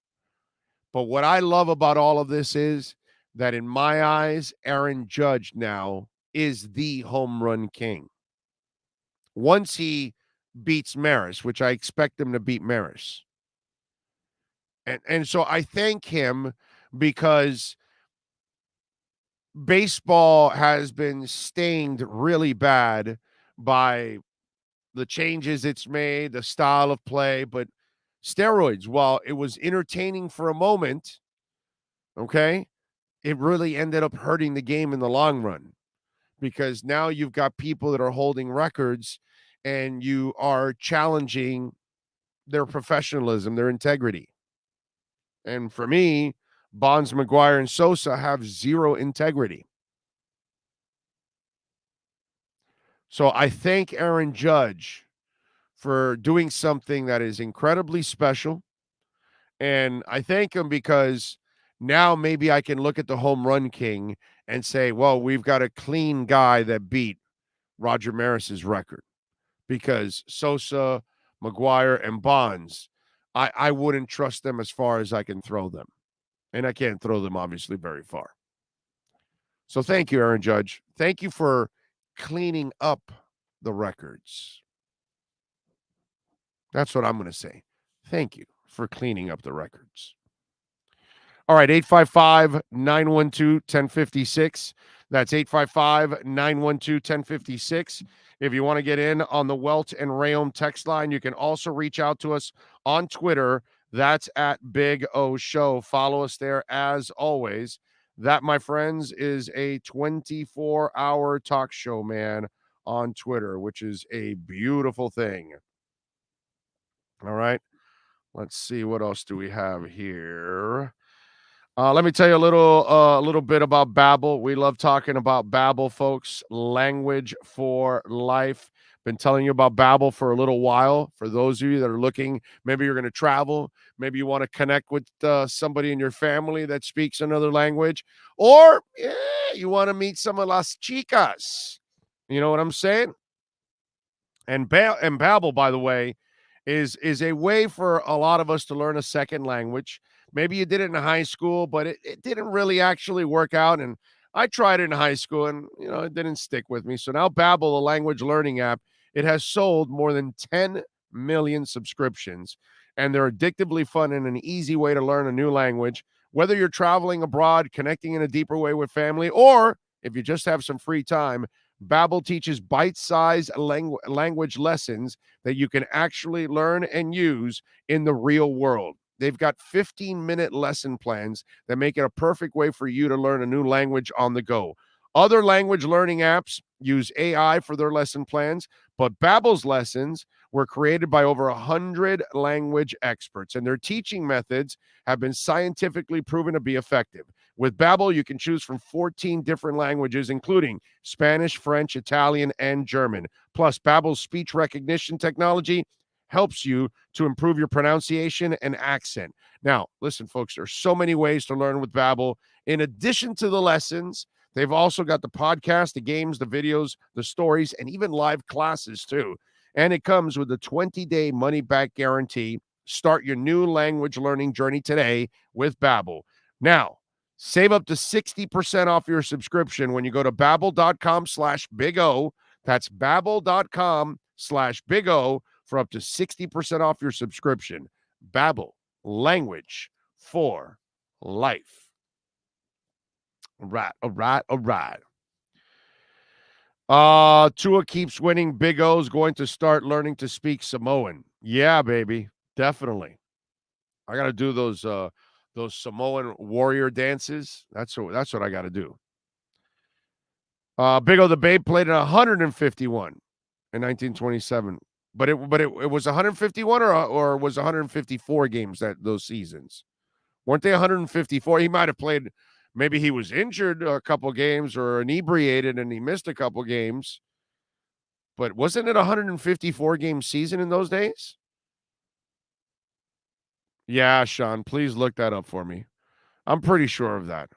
But what I love about all of this is that in my eyes, Aaron Judge now is the home run king. Once he beats Maris, which I expect him to beat Maris. And so I thank him because baseball has been stained really bad by the changes it's made, the style of play, but steroids, while it was entertaining for a moment, okay, it really ended up hurting the game in the long run because now you've got people that are holding records and you are challenging their professionalism, their integrity. And for me, Bonds, McGwire, and Sosa have zero integrity. So I thank Aaron Judge for doing something that is incredibly special. And I thank him because now maybe I can look at the home run king and say, well, we've got a clean guy that beat Roger Maris's record. Because Sosa, McGwire, and Bonds, I wouldn't trust them as far as I can throw them. And I can't throw them, obviously, very far. So thank you, Aaron Judge. Thank you for cleaning up the records. That's what I'm going to say. Thank you for cleaning up the records. All right, 855-912-1056. That's 855-912-1056. If you want to get in on the Welt and Rayom text line, you can also reach out to us on Twitter. That's at Big O Show. Follow us there as always. That, my friends, is a 24-hour talk show, man, on Twitter, which is a beautiful thing. All right. Let's see, what else do we have here? Let me tell you a little bit about Babbel. We love talking about Babbel, folks. Language for life. Been telling you about Babbel for a little while. For those of you that are looking, maybe you're going to travel, maybe you want to connect with somebody in your family that speaks another language, or you want to meet some of las chicas. You know what I'm saying? And Babbel, by the way, is a way for a lot of us to learn a second language. Maybe you did it in high school, but it didn't really actually work out. And I tried it in high school, and it didn't stick with me. So now Babbel, the language learning app, it has sold more than 10 million subscriptions, and they're addictively fun and an easy way to learn a new language. Whether you're traveling abroad, connecting in a deeper way with family, or if you just have some free time, Babbel teaches bite-sized language lessons that you can actually learn and use in the real world. They've got 15-minute lesson plans that make it a perfect way for you to learn a new language on the go. Other language learning apps use AI for their lesson plans, but Babbel's lessons were created by over 100 language experts, and their teaching methods have been scientifically proven to be effective. With Babbel, you can choose from 14 different languages, including Spanish, French, Italian, and German. Plus, Babbel's speech recognition technology helps you to improve your pronunciation and accent. Now, listen, folks, there's so many ways to learn with Babbel. In addition to the lessons, they've also got the podcast, the games, the videos, the stories, and even live classes too. And it comes with a 20-day money-back guarantee. Start your new language learning journey today with Babbel. Now, save up to 60% off your subscription when you go to Babbel.com/Big O. That's Babbel.com/Big O for up to 60% off your subscription. Babbel, language for life. All right. Tua keeps winning. Big O's going to start learning to speak Samoan. Yeah, baby, definitely. I got to do those Samoan warrior dances. That's what I got to do. Big O the Babe played in 151 in 1927, but it was 151 or was 154 games those seasons. Weren't they 154? He might have played. Maybe he was injured a couple games or inebriated and he missed a couple games. But wasn't it a 154 game season in those days? Yeah, Sean, please look that up for me. I'm pretty sure of that.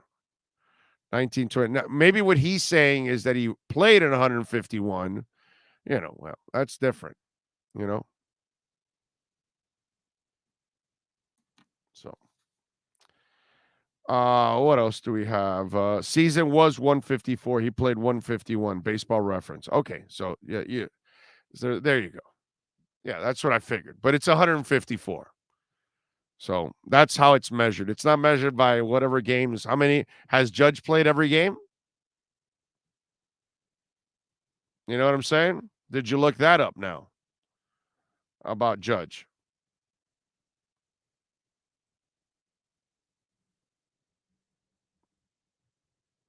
1920. Now, maybe what he's saying is that he played in 151. Well, that's different, So, what else do we have? Season was 154. He played 151. Baseball Reference. Okay, so yeah. So there you go. Yeah, that's what I figured. But it's 154. So that's how it's measured. It's not measured by whatever games. How many has Judge played every game? You know what I'm saying? Did you look that up now? About Judge?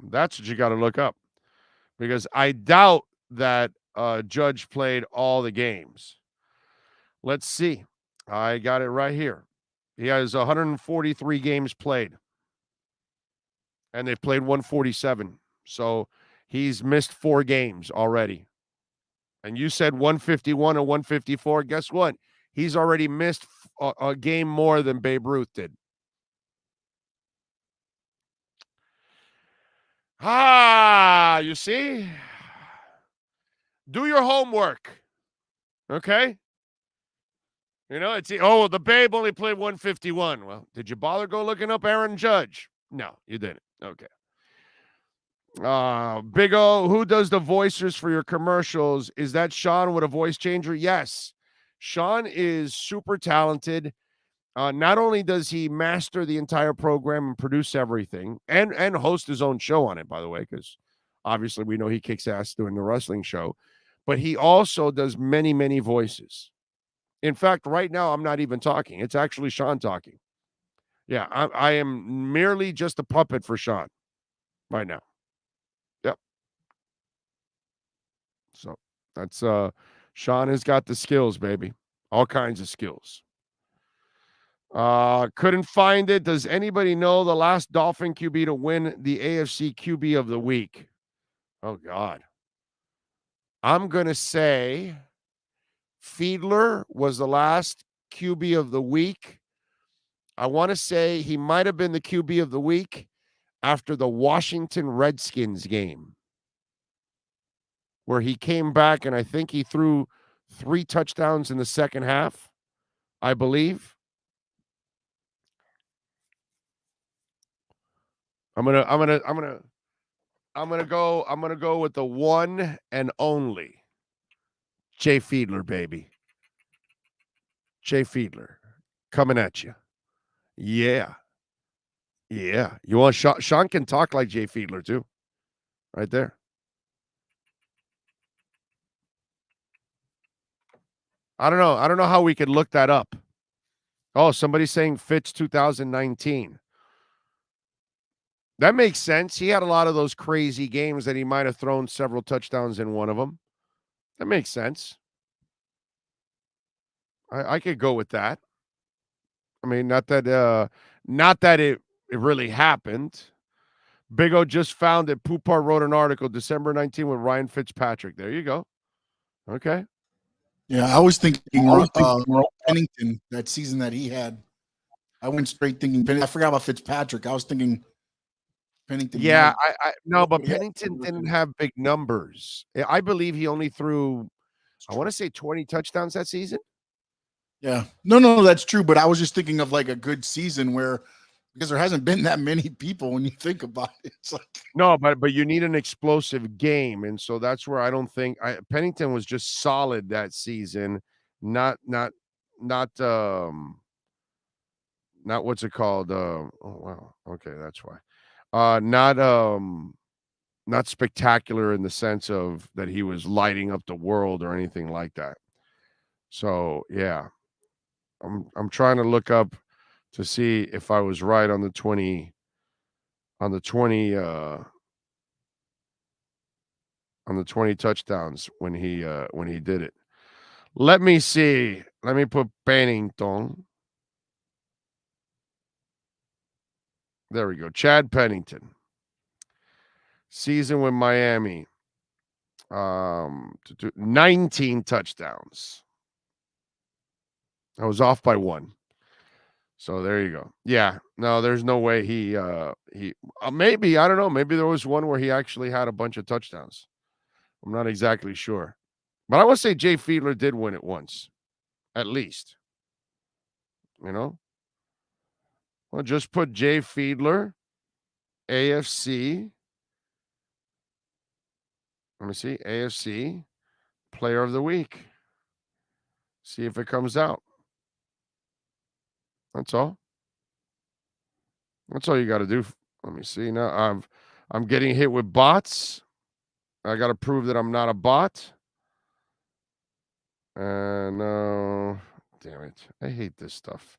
That's what you got to look up. Because I doubt that Judge played all the games. Let's see. I got it right here. He has 143 games played. And they've played 147. So he's missed 4 games already. And you said 151 and 154. Guess what? He's already missed a game more than Babe Ruth did. You see? Do your homework. Okay? It's the Babe only played 151. Well, did you bother go looking up Aaron Judge? No, you didn't. Okay. Big O, who does the voices for your commercials? Is that Sean with a voice changer? Yes. Sean is super talented. Not only does he master the entire program and produce everything and host his own show on it, by the way, because obviously we know he kicks ass doing the wrestling show, but he also does many, many voices. In fact, right now, I'm not even talking. It's actually Sean talking. Yeah, I am merely just a puppet for Sean. right now. Yep. So that's Sean has got the skills, baby. All kinds of skills. Couldn't find it. Does anybody know the last Dolphin QB to win the AFC QB of the week? Oh, God. I'm going to say Fiedler was the last QB of the week. I want to say he might have been the QB of the week after the Washington Redskins game, where he came back and I think he threw 3 touchdowns in the second half, I believe. I'm gonna go with the one and only Jay Fiedler, baby. Jay Fiedler coming at you. Yeah. Yeah. You want Sean can talk like Jay Fiedler too. Right there. I don't know. I don't know how we could look that up. Oh, somebody's saying Fitz 2019. That makes sense. He had a lot of those crazy games that he might have thrown several touchdowns in one of them. That makes sense. I could go with that. I mean, not that it really happened. Big O just found it. Poupart wrote an article December 19 with Ryan Fitzpatrick. There you go. Okay. Yeah, I was thinking Pennington, that season that he had. I went straight thinking I forgot about Fitzpatrick. I was thinking Pennington. Yeah, no, but Pennington didn't have big numbers. I believe he only threw, I want to say 20 touchdowns that season. Yeah. No, that's true. But I was just thinking of like a good season where, because there hasn't been that many people when you think about it. It's like, no, but you need an explosive game. And so that's where I don't think Pennington was just solid that season. Not what's it called? Oh, wow. Okay. That's why. Not spectacular in the sense of that he was lighting up the world or anything like that. So yeah, I'm trying to look up to see if I was right on the 20 touchdowns when he did it. Let me see. Let me put Pennington. There we go. Chad Pennington. Season with Miami. 19 touchdowns. I was off by 1. So there you go. Yeah. No, there's no way he maybe, I don't know. Maybe there was one where he actually had a bunch of touchdowns. I'm not exactly sure. But I would say Jay Fiedler did win it once. At least. You know? Well, just put Jay Fiedler, AFC. Let me see. AFC Player of the Week. See if it comes out. That's all. That's all you got to do. Let me see. Now I'm getting hit with bots. I got to prove that I'm not a bot. And damn it. I hate this stuff.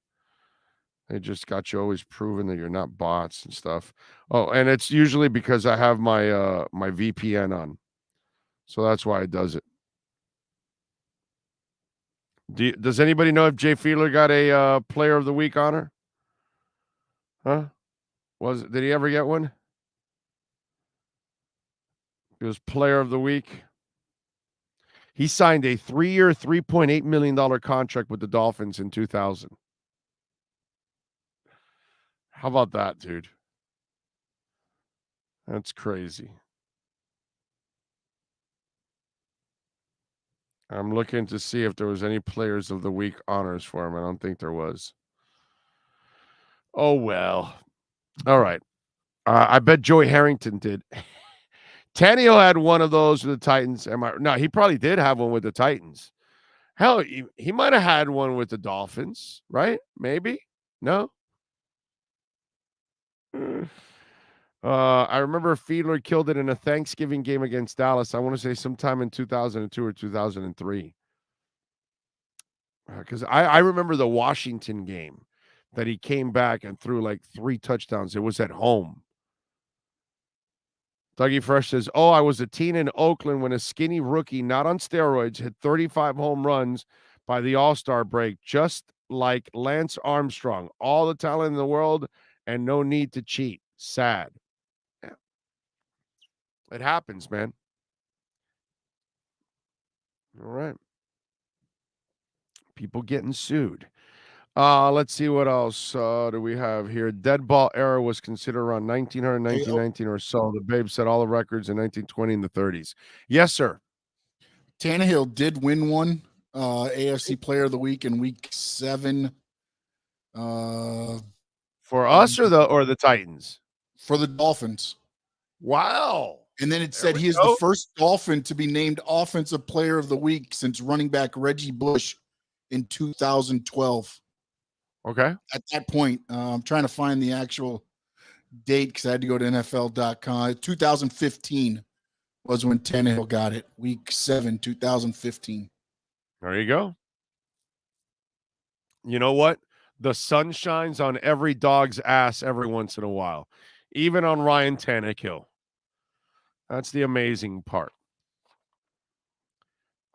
They just got you always proving that you're not bots and stuff. Oh, and it's usually because I have my my VPN on. So that's why it does it. Does anybody know if Jay Fiedler got a Player of the Week honor? Huh? Did he ever get one? He was Player of the Week. He signed a 3-year, $3.8 million contract with the Dolphins in 2000. How about that, dude? That's crazy. I'm looking to see if there was any Players of the Week honors for him. I don't think there was. Oh, well. All right. I bet Joey Harrington did. Tannehill had one of those with the Titans. No, he probably did have one with the Titans. Hell, he might have had one with the Dolphins, right? Maybe? No? I remember Fiedler killed it in a Thanksgiving game against Dallas. I want to say sometime in 2002 or 2003. Because I remember the Washington game that he came back and threw like 3 touchdowns. It was at home. Dougie Fresh says, "Oh, I was a teen in Oakland when a skinny rookie, not on steroids, hit 35 home runs by the All-Star break, just like Lance Armstrong. All the talent in the world and no need to cheat. Sad." Yeah. It happens, man. All right. People getting sued. Let's see what else do we have here. Dead ball era was considered around 1900, 1919 or so. The Babe set all the records in 1920 and the 30s. Yes, sir. Tannehill did win one AFC Player of the Week in Week 7. For us or the Titans? For the Dolphins. Wow. And then it said he is the first Dolphin to be named Offensive Player of the Week since running back Reggie Bush in 2012. Okay. At that point, I'm trying to find the actual date because I had to go to NFL.com. 2015 was when Tannehill got it. Week 7, 2015. There you go. You know what? The sun shines on every dog's ass every once in a while, even on Ryan Tannehill. That's the amazing part.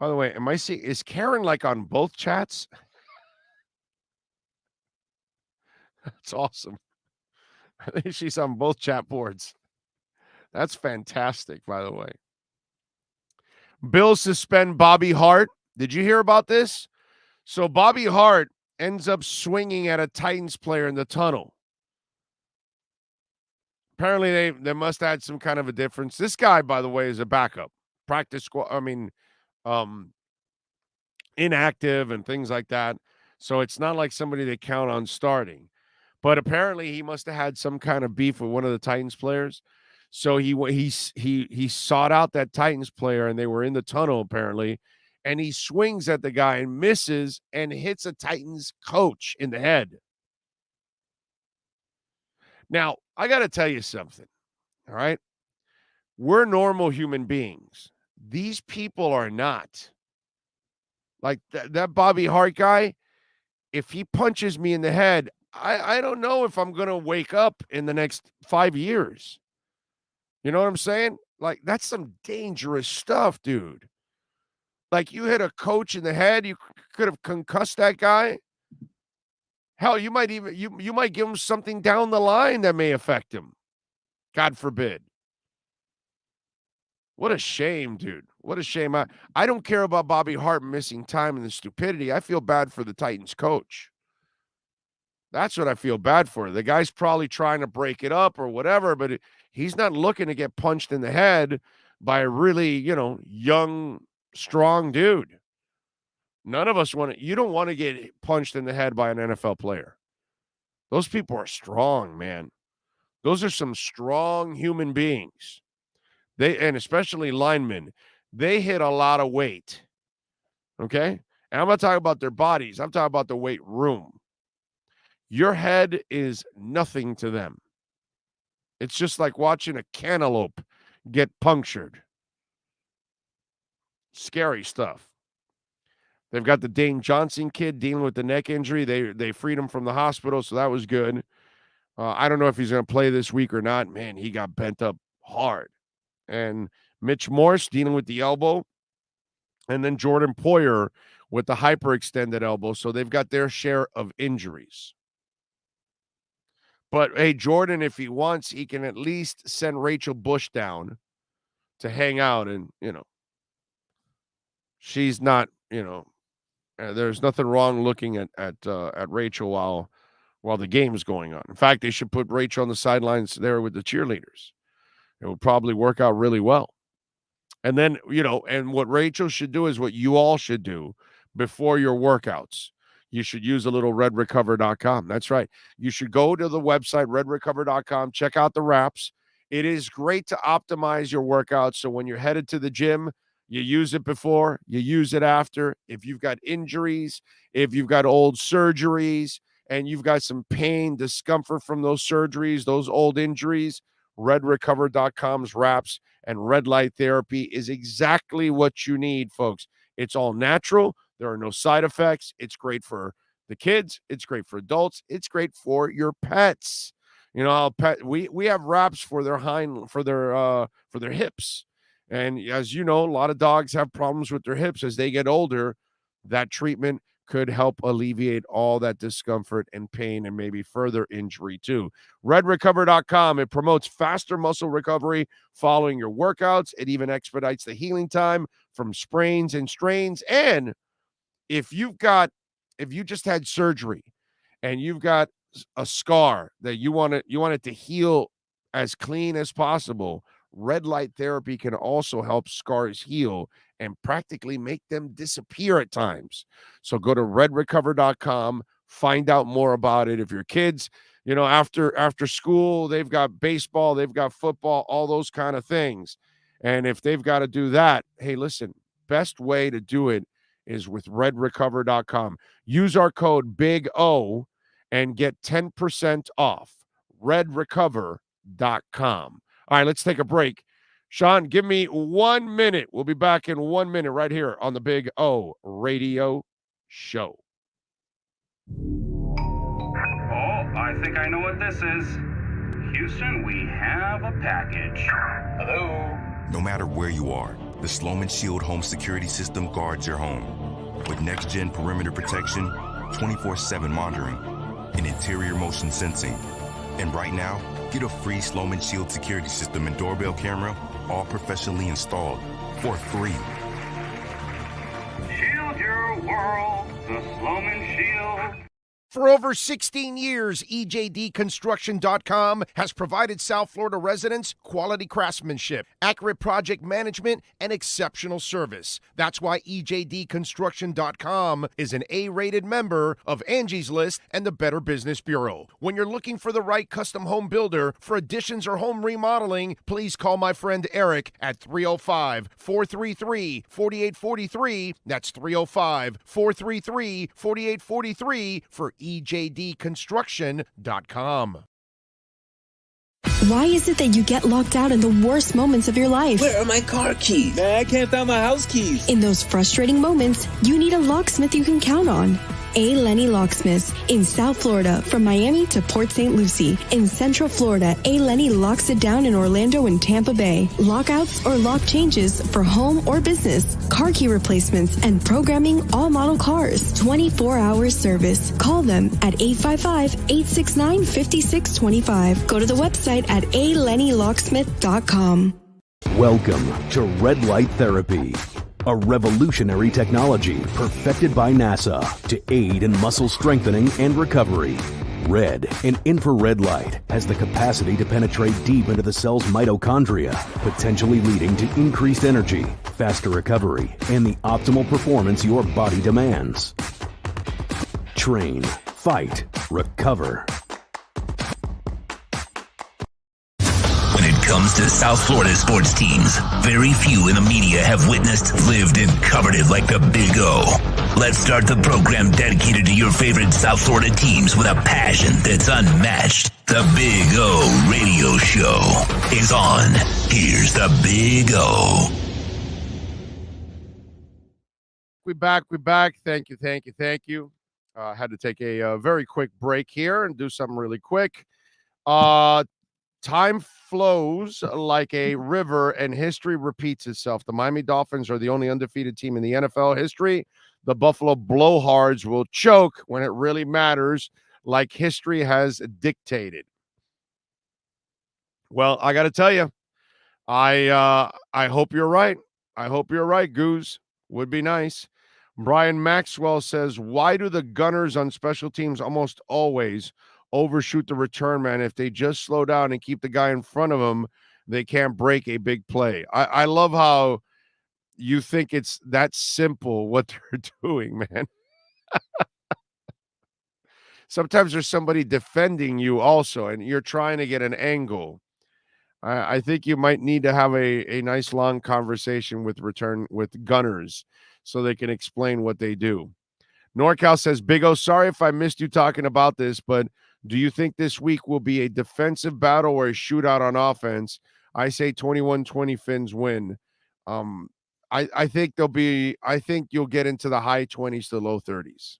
By the way, is Karen like on both chats? That's awesome. I think she's on both chat boards. That's fantastic, by the way. Bills suspend Bobby Hart. Did you hear about this? So Bobby Hart ends up swinging at a Titans player in the tunnel. Apparently, they must have had some kind of a difference. This guy, by the way, is a backup. Practice squad, inactive and things like that. So it's not like somebody they count on starting. But apparently he must have had some kind of beef with one of the Titans players. So he sought out that Titans player, and they were in the tunnel apparently, and he swings at the guy and misses and hits a Titans coach in the head. Now, I got to tell you something, all right? We're normal human beings. These people are not. Like that Bobby Hart guy, if he punches me in the head, I don't know if I'm going to wake up in the next 5 years. You know what I'm saying? Like, that's some dangerous stuff, dude. Like, you hit a coach in the head, you could have concussed that guy. Hell, you might even you might give him something down the line that may affect him. God forbid. What a shame, dude. What a shame. I don't care about Bobby Hart missing time and the stupidity. I feel bad for the Titans coach. That's what I feel bad for. The guy's probably trying to break it up or whatever, but he's not looking to get punched in the head by a really, young, strong dude. None of us want to. You don't want to get punched in the head by an NFL player. Those people are strong, man. Those are some strong human beings. And especially linemen, they hit a lot of weight. Okay? And I'm not talking about their bodies. I'm talking about the weight room. Your head is nothing to them. It's just like watching a cantaloupe get punctured. Scary stuff. They've got the Dane Johnson kid dealing with the neck injury. They freed him from the hospital, so that was good. I don't know if he's going to play this week or not. Man, he got bent up hard. And Mitch Morse dealing with the elbow. And then Jordan Poyer with the hyperextended elbow. So they've got their share of injuries. But, hey, Jordan, if he wants, he can at least send Rachel Bush down to hang out. And, she's not, there's nothing wrong looking at Rachel while the game's going on. In fact, they should put Rachel on the sidelines there with the cheerleaders. It would probably work out really well. And then, and what Rachel should do is what you all should do before your workouts. You should use a little redrecover.com. That's right. You should go to the website, redrecover.com, check out the wraps. It is great to optimize your workouts. So when you're headed to the gym, you use it before, you use it after. If you've got injuries, if you've got old surgeries, and you've got some pain, discomfort from those surgeries, those old injuries, redrecover.com's wraps and red light therapy is exactly what you need, folks. It's all natural. There are no side effects. It's great for the kids. It's great for adults. It's great for your pets. You know, we have wraps for their hips. And as you know, a lot of dogs have problems with their hips as they get older. That treatment could help alleviate all that discomfort and pain and maybe further injury too. RedRecover.com, it promotes faster muscle recovery following your workouts. It even expedites the healing time from sprains and strains. And if you just had surgery and you've got a scar that you want it to heal as clean as possible, red light therapy can also help scars heal and practically make them disappear at times. So go to redrecover.com, find out more about it. If your kids, after school, they've got baseball, they've got football, all those kind of things. And if they've got to do that, hey, listen, best way to do it is with redrecover.com. Use our code Big O and get 10% off. redrecover.com. All right, let's take a break. Sean, give me 1 minute. We'll be back in 1 minute right here on the Big O Radio Show. Oh, I think I know what this is. Houston, we have a package. Hello? No matter where you are, the Sloman Shield home security system guards your home. With next-gen perimeter protection, 24/7 monitoring, and interior motion sensing. And right now, get a free Sloman Shield security system and doorbell camera, all professionally installed, for free. Shield your world, the Sloman Shield. For over 16 years, EJDconstruction.com has provided South Florida residents quality craftsmanship, accurate project management, and exceptional service. That's why EJDconstruction.com is an A-rated member of Angie's List and the Better Business Bureau. When you're looking for the right custom home builder for additions or home remodeling, please call my friend Eric at 305-433-4843. That's 305-433-4843 for EJDconstruction.com. Why is it that you get locked out in the worst moments of your life? Where are my car keys? Man, I can't find my house keys. In those frustrating moments, you need a locksmith you can count on. A. Lenny Locksmiths in South Florida, from Miami to Port St. Lucie. In Central Florida, A. Lenny locks it down in Orlando and Tampa Bay. Lockouts or lock changes for home or business. Car key replacements and programming all model cars. 24-hour service. Call them at 855-869-5625. Go to the website at alennylocksmith.com. Welcome to Red Light Therapy, a revolutionary technology perfected by NASA to aid in muscle strengthening and recovery. Red and infrared light has the capacity to penetrate deep into the cell's mitochondria, potentially leading to increased energy, faster recovery, and the optimal performance your body demands. Train, fight, recover. When it comes to South Florida sports teams, very few in the media have witnessed, lived, and covered it like the Big O. Let's start the program dedicated to your favorite South Florida teams with a passion that's unmatched. The Big O Radio Show is on. Here's the Big O. We're back. Thank you. Had to take a very quick break here and do something really quick. Time flows like a river and history repeats itself. The Miami Dolphins are the only undefeated team in the NFL history. The Buffalo Blowhards will choke when it really matters, like history has dictated. Well, I got to tell you, I hope you're right. I hope you're right, Goose. Would be nice. Brian Maxwell says, why do the gunners on special teams almost always overshoot the return man? If they just slow down and keep the guy in front of them, they can't break a big play. I love how you think it's that simple what they're doing, man. Sometimes there's somebody defending you also, and you're trying to get an angle. I think you might need to have a nice long conversation with gunners so they can explain what they do. NorCal says, Big O, sorry if I missed you talking about this, but do you think this week will be a defensive battle or a shootout on offense? I say 21-20 Fins win. I think you'll get into the high 20s to low 30s.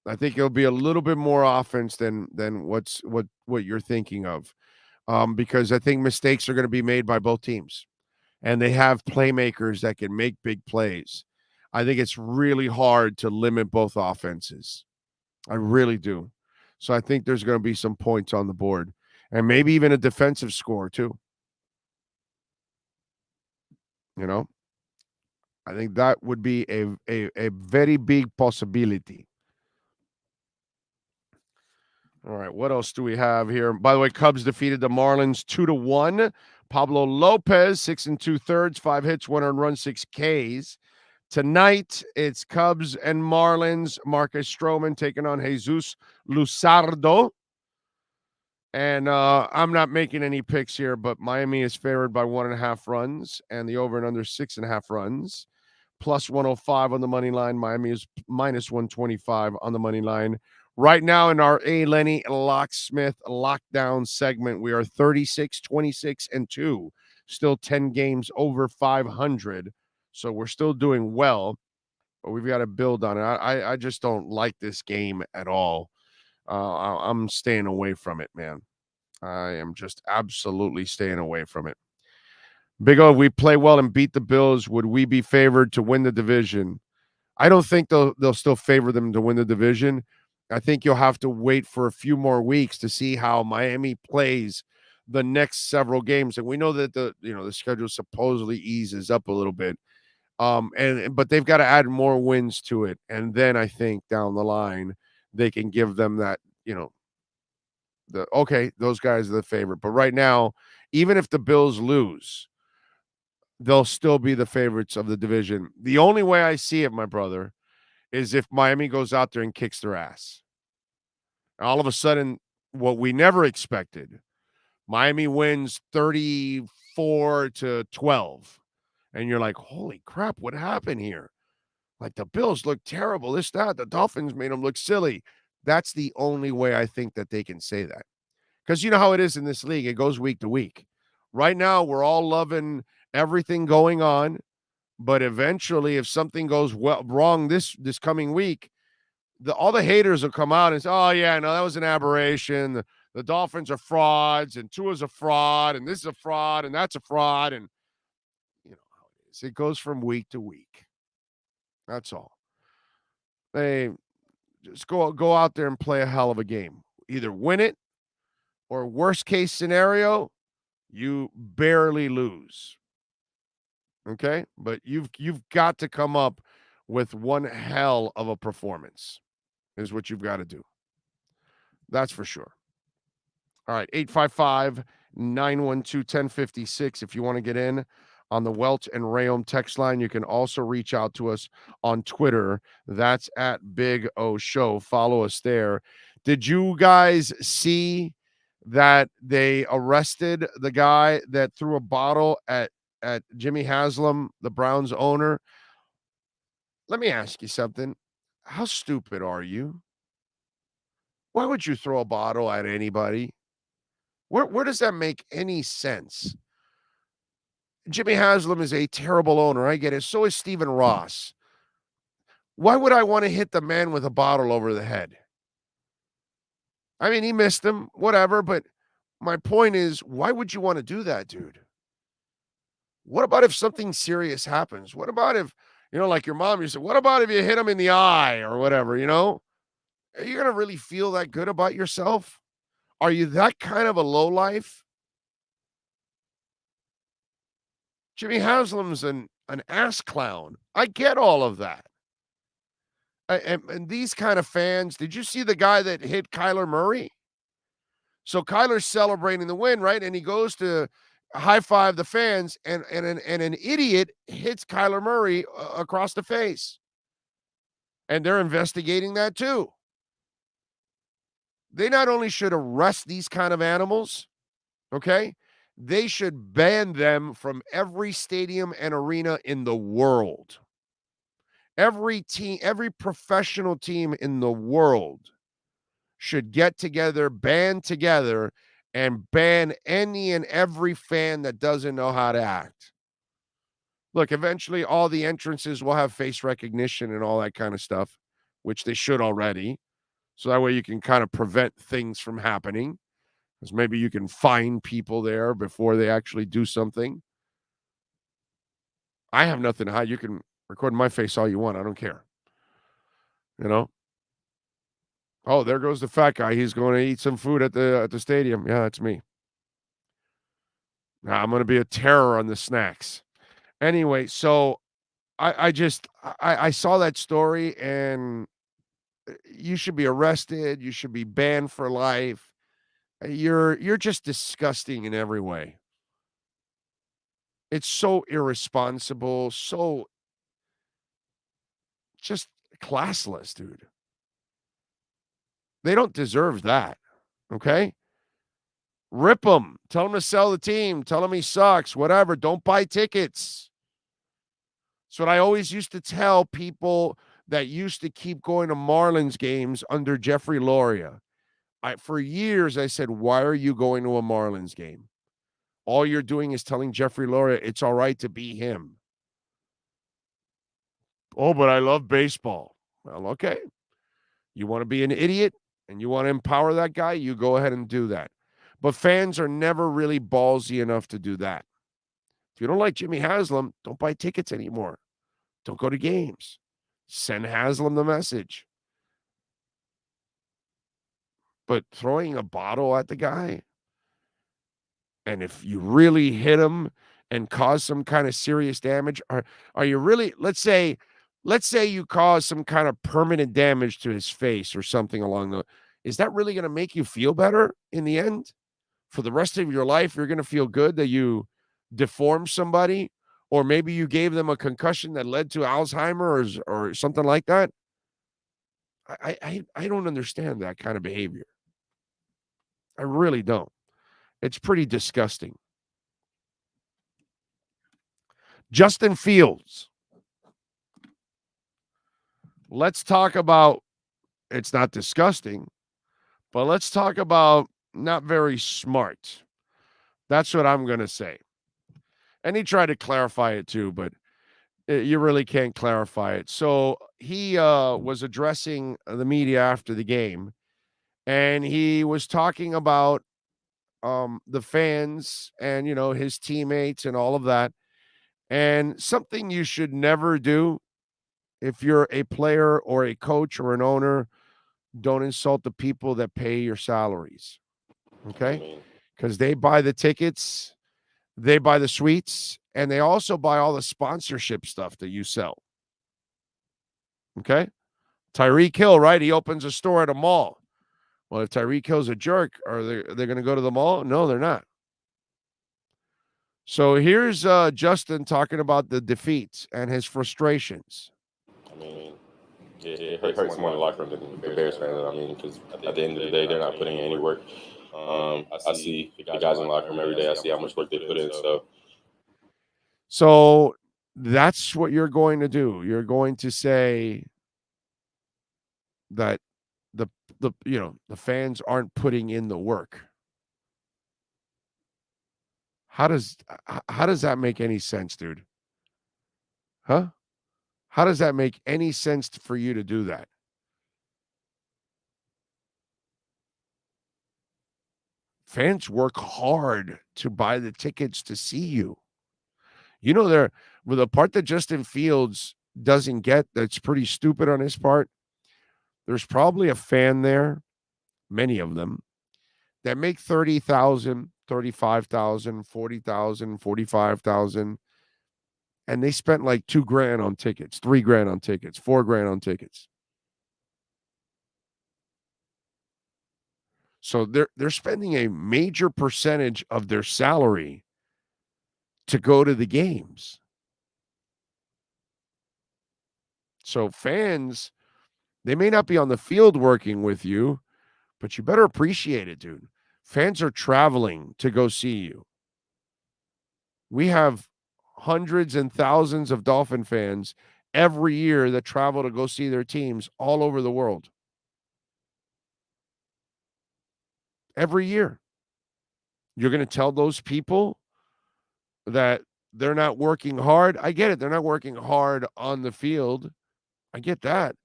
I think it'll be a little bit more offense than what you're thinking of, because I think mistakes are going to be made by both teams, and they have playmakers that can make big plays. I think it's really hard to limit both offenses. I really do. So I think there's going to be some points on the board, and maybe even a defensive score too. You know, I think that would be a very big possibility. All right, what else do we have here? By the way, Cubs defeated the Marlins 2-1. Pablo Lopez, 6 2/3, 5 hits, 1 earned run, 6 Ks. Tonight, it's Cubs and Marlins. Marcus Stroman taking on Jesus Luzardo. And I'm not making any picks here, but Miami is favored by 1.5 runs, and the over and under 6.5 runs. Plus 105 on the money line. Miami is minus 125 on the money line. Right now in our A. Lenny Locksmith lockdown segment, we are 36, 26, and 2. Still 10 games over 500. So we're still doing well, but we've got to build on it. I just don't like this game at all. I'm staying away from it, man. I am just absolutely staying away from it. Big O, if we play well and beat the Bills, would we be favored to win the division? I don't think they'll still favor them to win the division. I think you'll have to wait for a few more weeks to see how Miami plays the next several games. And we know that the schedule supposedly eases up a little bit. But they've got to add more wins to it. And then I think down the line, they can give them that, those guys are the favorite. But right now, even if the Bills lose, they'll still be the favorites of the division. The only way I see it, my brother, is if Miami goes out there and kicks their ass. All of a sudden, what we never expected, Miami wins 34-12. And you're like, holy crap, what happened here? Like, the Bills look terrible. The Dolphins made them look silly. That's the only way I think that they can say that. Because you know how it is in this league. It goes week to week. Right now, we're all loving everything going on. But eventually, if something goes wrong this coming week, all the haters will come out and say, oh, yeah, no, that was an aberration. The Dolphins are frauds, and Tua's a fraud, and this is a fraud, and that's a fraud. And you know how it is. It goes from week to week. That's all. They just go out there and play a hell of a game. Either win it, or worst case scenario, you barely lose. Okay? But you've got to come up with one hell of a performance is what you've got to do. That's for sure. All right, 855-912-1056 if you want to get in on the Welch and Rayom text line. You can also reach out to us on Twitter. That's at Big O Show. Follow us there. Did you guys see that they arrested the guy that threw a bottle at Jimmy Haslam, the Browns owner? Let me ask you something. How stupid are you? Why would you throw a bottle at anybody? Where does that make any sense? Jimmy Haslam is a terrible owner. I get it. So is Stephen Ross. Why would I want to hit the man with a bottle over the head? I mean, he missed him, whatever. But my point is, why would you want to do that, dude? What about if something serious happens? What about if, like your mom, you said, what about if you hit him in the eye or whatever, Are you going to really feel that good about yourself? Are you that kind of a lowlife? Jimmy Haslam's an ass clown. I get all of that. And these kind of fans, did you see the guy that hit Kyler Murray? So Kyler's celebrating the win, right? And he goes to high five the fans, and an idiot hits Kyler Murray across the face. And they're investigating that too. They not only should arrest these kind of animals, okay? They should ban them from every stadium and arena in the world. Every team, every professional team in the world should get together, band together, and ban any and every fan that doesn't know how to act. Look, eventually all the entrances will have face recognition and all that kind of stuff, which they should already. So that way you can kind of prevent things from happening. Because maybe you can find people there before they actually do something. I have nothing to hide. You can record my face all you want. I don't care. You know? Oh, there goes the fat guy. He's going to eat some food at the stadium. Yeah, that's me. Now I'm going to be a terror on the snacks. Anyway, so I saw that story, and you should be arrested. You should be banned for life. You're just disgusting in every way. It's so irresponsible, so just classless, dude. They don't deserve that, okay? Rip him. Tell him to sell the team. Tell him he sucks, whatever. Don't buy tickets. That's what I always used to tell people that used to keep going to Marlins games under Jeffrey Loria. For years, I said, why are you going to a Marlins game? All you're doing is telling Jeffrey Loria it's all right to be him. Oh, but I love baseball. Well, okay. You want to be an idiot and you want to empower that guy, you go ahead and do that. But fans are never really ballsy enough to do that. If you don't like Jimmy Haslam, don't buy tickets anymore. Don't go to games. Send Haslam the message. But throwing a bottle at the guy, and if you really hit him and cause some kind of serious damage, are you really, let's say you cause some kind of permanent damage to his face or something along the, is that really going to make you feel better in the end? For the rest of your life, you're going to feel good that you deformed somebody, or maybe you gave them a concussion that led to Alzheimer's or something like that. I don't understand that kind of behavior. I really don't. It's pretty disgusting. Justin Fields. Let's talk about, it's not disgusting, but let's talk about not very smart. That's what I'm going to say. And he tried to clarify it too, but you really can't clarify it. So he was addressing the media after the game, and he was talking about the fans and, you know, his teammates and all of that. And something you should never do if you're a player or a coach or an owner, don't insult the people that pay your salaries. Okay? Because they buy the tickets, they buy the suites, and they also buy all the sponsorship stuff that you sell. Okay? Tyreek Hill, right? He opens a store at a mall. Well, if Tyreek Hill's a jerk, are they going to go to the mall? No, they're not. So here's Justin talking about the defeats and his frustrations. I mean, it hurts more in the locker room than the Bears fans. I mean, because at the end of the day, they're not putting in any work. I see the guys in the locker room every day. I see how much work they put in. So that's what you're going to do. You're going to say that the fans aren't putting in the work. How does that make any sense, dude? Huh? How does that make any sense for you to do that? Fans work hard to buy the tickets to see you. You know, the part that Justin Fields doesn't get, that's pretty stupid on his part, there's probably a fan there, many of them, that make $30,000, $35,000, $40,000, $45,000, and they spent like $2,000 on tickets, $3,000 on tickets, $4,000 on tickets. So they're spending a major percentage of their salary to go to the games. So fans, they may not be on the field working with you, but you better appreciate it, dude. Fans are traveling to go see you. We have hundreds and thousands of Dolphin fans every year that travel to go see their teams all over the world. Every year. You're going to tell those people that they're not working hard. I get it. They're not working hard on the field. I get that.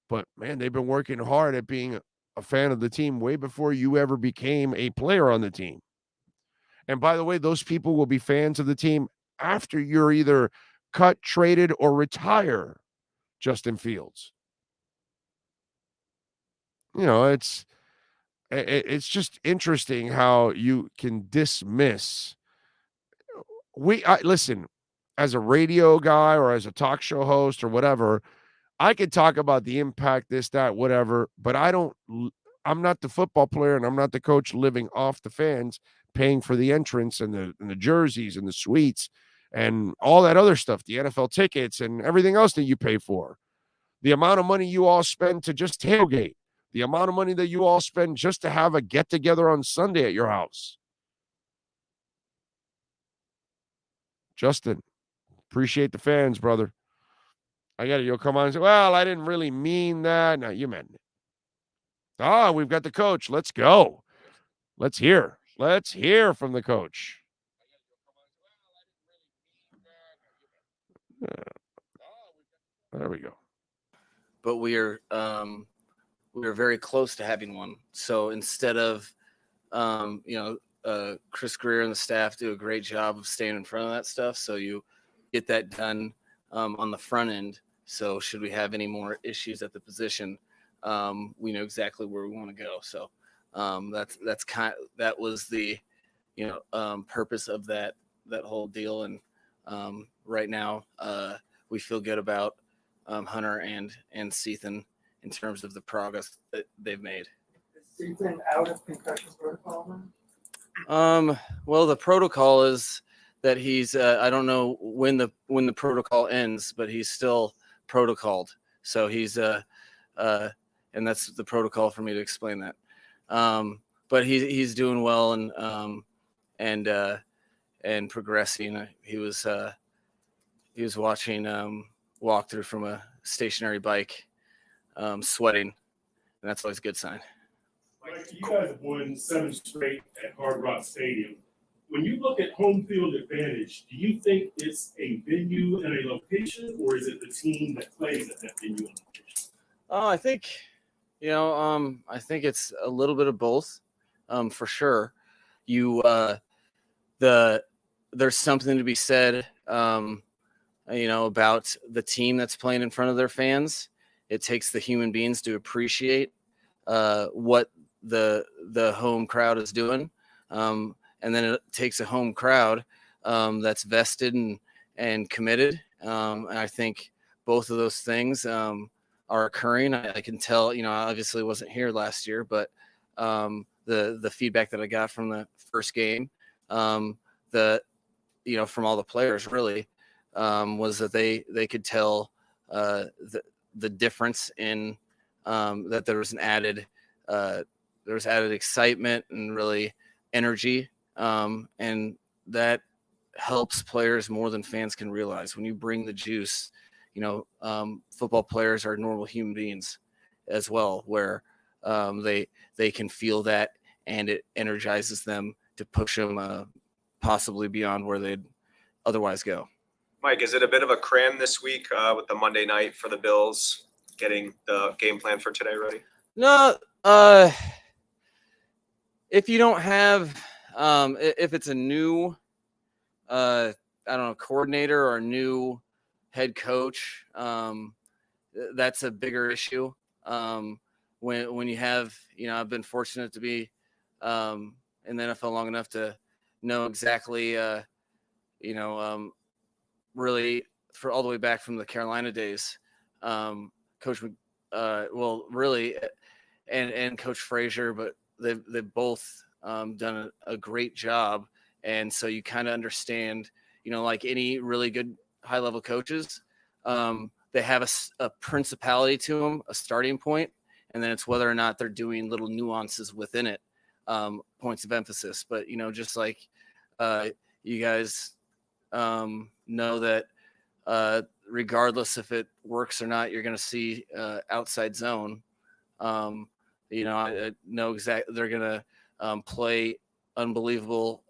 But, man, they've been working hard at being a fan of the team way before you ever became a player on the team. And by the way, those people will be fans of the team after you're either cut, traded, or retire Justin Fields. You know, it's just interesting how you can dismiss. Listen, as a radio guy or as a talk show host or whatever, I could talk about the impact, this, that, whatever, but I'm not the football player and I'm not the coach living off the fans, paying for the entrance and the jerseys and the suites and all that other stuff, the NFL tickets and everything else that you pay for. The amount of money you all spend to just tailgate, the amount of money that you all spend just to have a get together on Sunday at your house. Justin, appreciate the fans, brother. I got it. You'll come on and say, well, I didn't really mean that. No, you meant it. We've got the coach. Let's go. Let's hear from the coach. There we go. But we are very close to having one. So instead of, Chris Greer and the staff do a great job of staying in front of that stuff. So you get that done on the front end. So should we have any more issues at the position, we know exactly where we want to go. So that was the, purpose of that whole deal. And right now we feel good about Hunter and Seathan in terms of the progress that they've made. Is Seathan out of concussion protocol? Well, the protocol is that he's I don't know when the protocol ends, but he's still protocoled. So he's and that's the protocol for me to explain that. But he's doing well and progressing. He was watching walkthrough from a stationary bike, sweating, and that's always a good sign. Like, you guys have won 7 straight at Hard Rock Stadium. When you look at home field advantage, do you think it's a venue and a location, or is it the team that plays at that venue and location? I think, I think it's a little bit of both, for sure. There's something to be said, about the team that's playing in front of their fans. It takes the human beings to appreciate what the home crowd is doing. And then it takes a home crowd that's vested and committed. And I think both of those things are occurring. I can tell, I obviously wasn't here last year, but the feedback that I got from the first game, from all the players really, was that they could tell the difference in that there was added excitement and really energy. And that helps players more than fans can realize. When you bring the juice, football players are normal human beings as well, where they can feel that, and it energizes them to push them possibly beyond where they'd otherwise go. Mike, is it a bit of a cram this week with the Monday night for the Bills, getting the game plan for today ready? No, if you don't have, if it's a new, coordinator or a new head coach, that's a bigger issue. When you have, I've been fortunate to be in the NFL long enough to know exactly, really for all the way back from the Carolina days, Coach, really, and Coach Frazier, but they've both done a great job. And so you kind of understand, like any really good high level coaches, they have a principality to them, a starting point, and then it's whether or not they're doing little nuances within it, points of emphasis. But, just like you guys know that regardless if it works or not, you're going to see outside zone. I know exactly they're going to play unbelievable,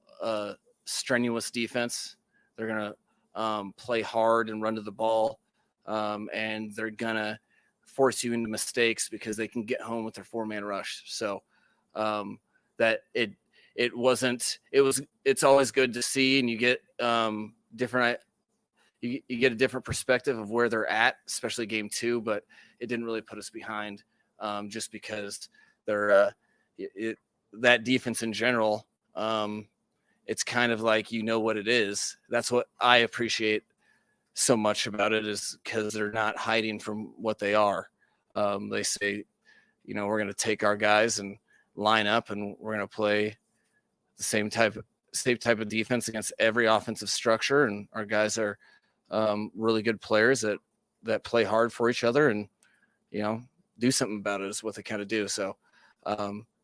strenuous defense. They're going to play hard and run to the ball, and they're going to force you into mistakes because they can get home with their 4-man rush. So it's always good to see, and you get different. You get a different perspective of where they're at, especially game 2, but it didn't really put us behind just because they're that defense in general. It's kind of like, what it is. That's what I appreciate so much about it, is because they're not hiding from what they are. They say, we're going to take our guys and line up, and we're going to play the same type of defense against every offensive structure. And our guys are really good players that play hard for each other, and do something about it is what they kind of do. So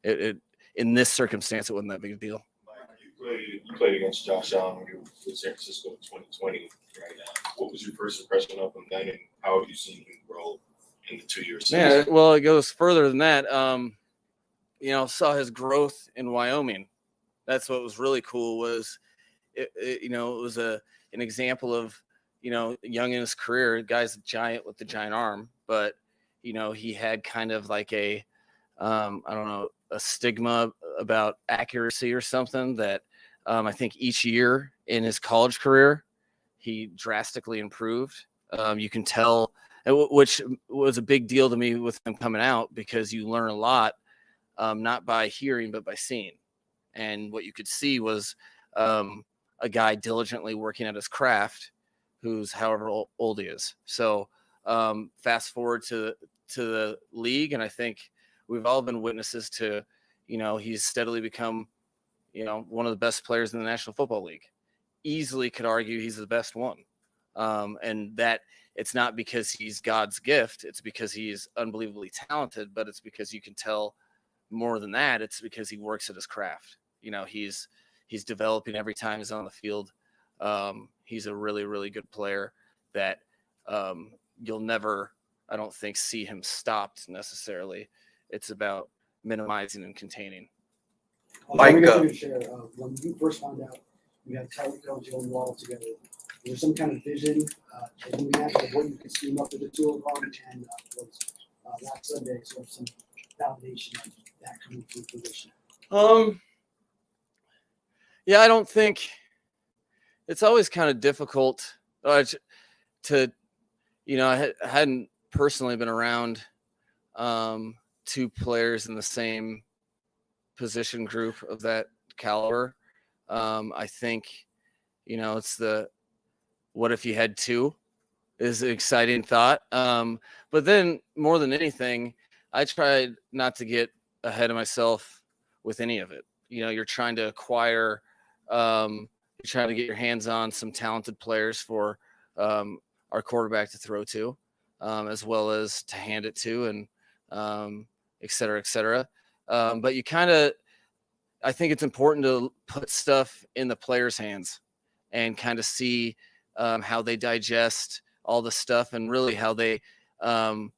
it in this circumstance, it wasn't that big a deal. You played against Josh Allen when you were with San Francisco in 2020. Right now, what was your first impression of him then, and how have you seen him grow in the 2 years? Yeah, well, it goes further than that. Saw his growth in Wyoming. That's what was really cool. Was it was an example of young in his career. The guy's a giant with the giant arm, but he had kind of like a a stigma about accuracy or something that I think each year in his college career he drastically improved. You can tell, which was a big deal to me with him coming out, because you learn a lot, not by hearing but by seeing. And what you could see was a guy diligently working at his craft, who's however old he is. So fast forward to the league, and I think we've all been witnesses to, he's steadily become, one of the best players in the National Football League. Easily could argue he's the best one. And that it's not because he's God's gift. It's because he's unbelievably talented, but it's because you can tell more than that. It's because he works at his craft. He's developing every time he's on the field. He's a really, really good player that you'll never, I don't think, see him stopped necessarily. It's about minimizing and containing. Mike, when you first found out you had Tyreek Hill and Jalen Waddle together, was there some kind of vision that you had of what you could scheme up with the two of them, and was last Sunday sort of some validation of that coming to fruition? Yeah, I don't think it's always kind of difficult to, I hadn't personally been around two players in the same position group of that caliber. I think, it's what if you had two is an exciting thought. But then more than anything, I tried not to get ahead of myself with any of it. You're trying to acquire, you're trying to get your hands on some talented players for our quarterback to throw to, as well as to hand it to, and et cetera, et cetera. But I think it's important to put stuff in the players' hands and kind of see how they digest all the stuff, and really how they, to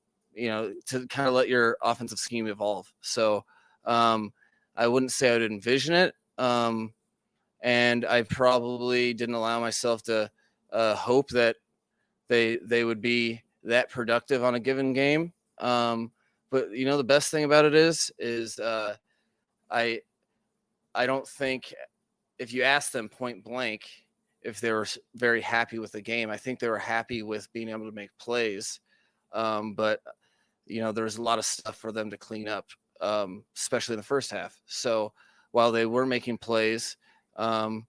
kind of let your offensive scheme evolve. So I wouldn't say I would envision it. And I probably didn't allow myself to hope that they would be that productive on a given game. But the best thing about it is I don't think, if you ask them point blank if they were very happy with the game, I think they were happy with being able to make plays. But there was a lot of stuff for them to clean up, especially in the first half. So while they were making plays, that's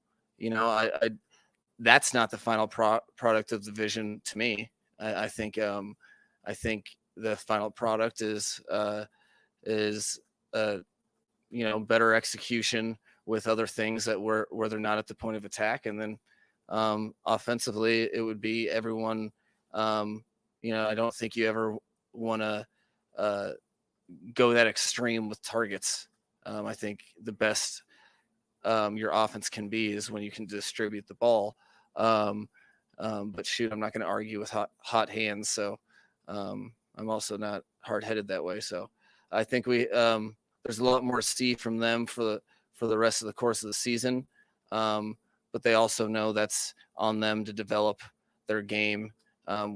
not the final product of the vision to me. I think the final product is better execution with other things that where they're not at the point of attack. And then offensively, it would be everyone. I don't think you ever want to go that extreme with targets. I think the best your offense can be is when you can distribute the ball. But shoot, I'm not going to argue with hot hands. So I'm also not hard-headed that way. So I think there's a lot more to see from them for the rest of the course of the season. But they also know that's on them to develop their game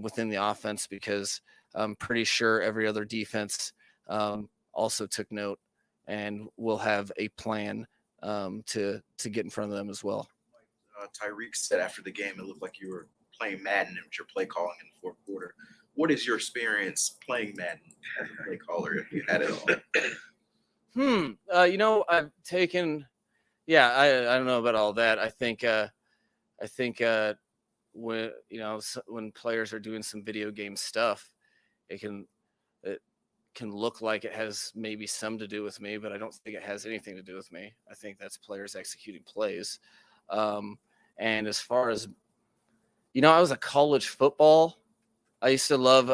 within the offense, because I'm pretty sure every other defense also took note and will have a plan to get in front of them as well. Tyreek said after the game, it looked like you were playing Madden with your play calling in the fourth quarter. What is your experience playing Madden as a play caller, if you had it all? You know, I've taken, I don't know about all that. I think when, you know, when players are doing some video game stuff, it can look like it has maybe some to do with me, but I don't think it has anything to do with me. I think that's players executing plays. And as far as, you know, I was a college football. I used to love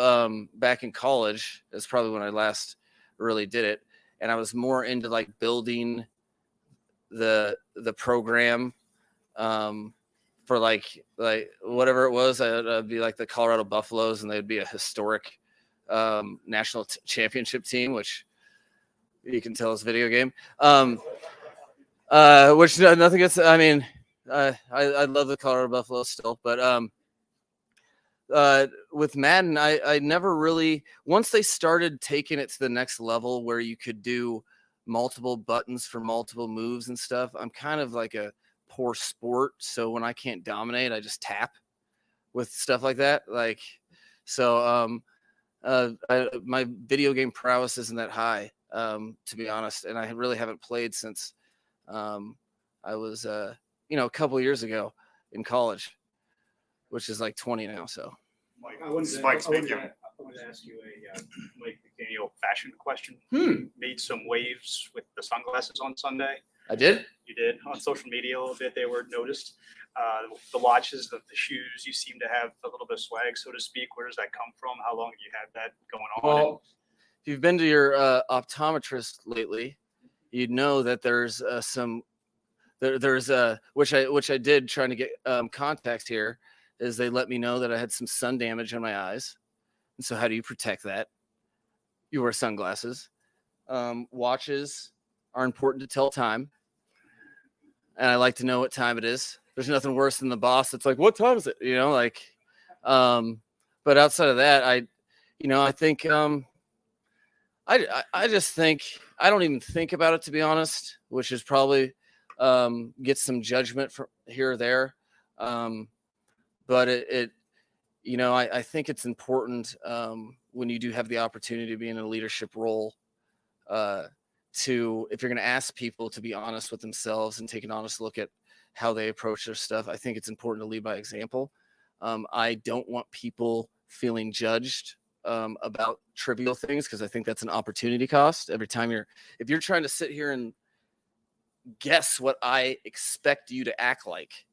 back in college. That's probably when I last really did it. And I was more into like building the program for like whatever it was. I'd be like the Colorado Buffaloes, and they'd be a historic national championship team, which you can tell is a video game. Which nothing gets. I mean, I love the Colorado Buffaloes still, but with Madden, I never really, once they started taking it to the next level where you could do multiple buttons for multiple moves and stuff, I'm kind of like a poor sport. So when I can't dominate, I just tap with stuff like that. Like, so my video game prowess isn't that high, to be honest. And I really haven't played since I was, you know, a couple of years ago in college, which is like 20 now. So Mike, I wanted to ask you a Mike McDaniel fashion question. You made some waves with the sunglasses on Sunday. I did? You did. On social media a little bit, they were noticed. The watches, the shoes, you seem to have a little bit of swag, so to speak. Where does that come from? How long have you had that going on? Well, if you've been to your optometrist lately, you'd know that there's which I did trying to get contacts here, is they let me know that I had some sun damage on my eyes. And so how do you protect that? You wear sunglasses. Watches are important to tell time. And I like to know what time it is. There's nothing worse than the boss that's like, what time is it? You know, like, but outside of that, I think, I just think, I don't even think about it, to be honest, which is probably, get some judgment from here or there. But I think it's important when you do have the opportunity to be in a leadership role, if you're going to ask people to be honest with themselves and take an honest look at how they approach their stuff, I think it's important to lead by example. I don't want people feeling judged about trivial things, because I think that's an opportunity cost. Every time if you're trying to sit here and guess what I expect you to act like,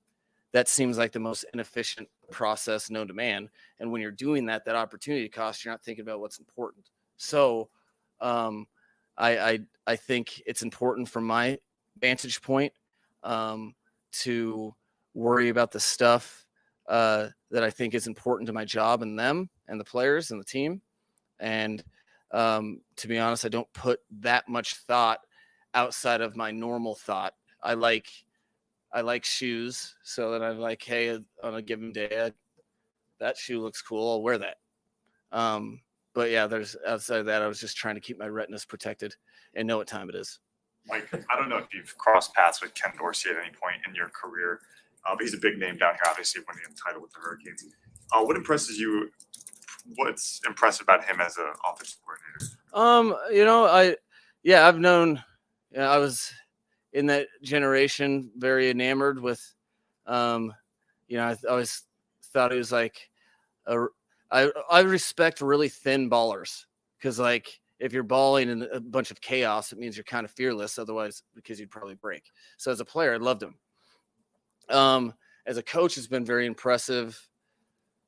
that seems like the most inefficient process known to man. And when you're doing that opportunity cost, you're not thinking about what's important. So I think it's important from my vantage point to worry about the stuff that I think is important to my job and them and the players and the team. And to be honest, I don't put that much thought outside of my normal thought. I like shoes, so that I'm like, hey, on a given day, that shoe looks cool, I'll wear that. But yeah, outside of that, I was just trying to keep my retinas protected and know what time it is. Mike, I don't know if you've crossed paths with Ken Dorsey at any point in your career, but he's a big name down here, obviously winning the title with the Hurricanes. What impresses you? What's impressive about him as an offensive coordinator? I've known. I was in that generation, very enamored with. I always thought he was like I respect really thin ballers, because like if you're balling in a bunch of chaos, it means you're kind of fearless. Otherwise, because you'd probably break. So as a player, I loved him. As a coach, it's been very impressive,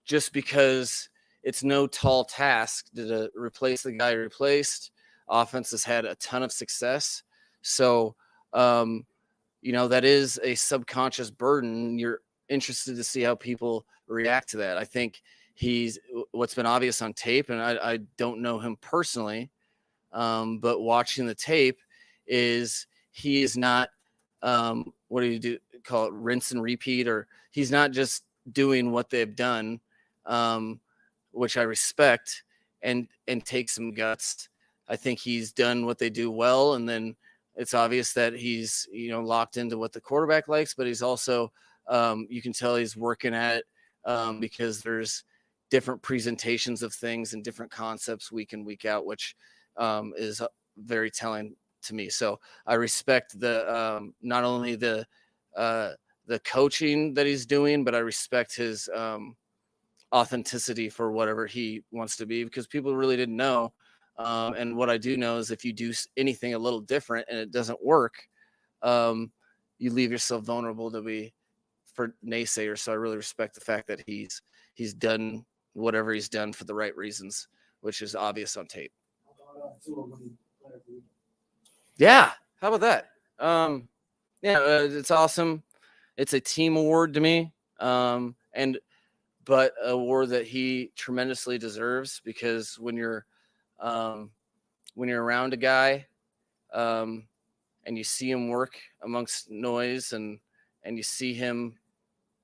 just because it's no tall task to replace the guy replaced. Offense has had a ton of success. So, that is a subconscious burden. You're interested to see how people react to that. I think what's been obvious on tape, and I don't know him personally, but watching the tape is he is not, what do you do? Call it rinse and repeat, or he's not just doing what they've done, which I respect. and take some guts. I think he's done what they do well, and then it's obvious that he's locked into what the quarterback likes, but he's also you can tell he's working at it because there's different presentations of things and different concepts week in, week out, which is very telling to me. So I respect the not only the coaching that he's doing, but I respect his authenticity for whatever he wants to be, because people really didn't know. And what I do know is if you do anything a little different and it doesn't work, you leave yourself vulnerable for naysayers. So I really respect the fact that he's done whatever he's done for the right reasons, which is obvious on tape. Yeah. How about that? It's awesome. It's a team award to me. But an award that he tremendously deserves, because when you're around a guy, and you see him work amongst noise and you see him,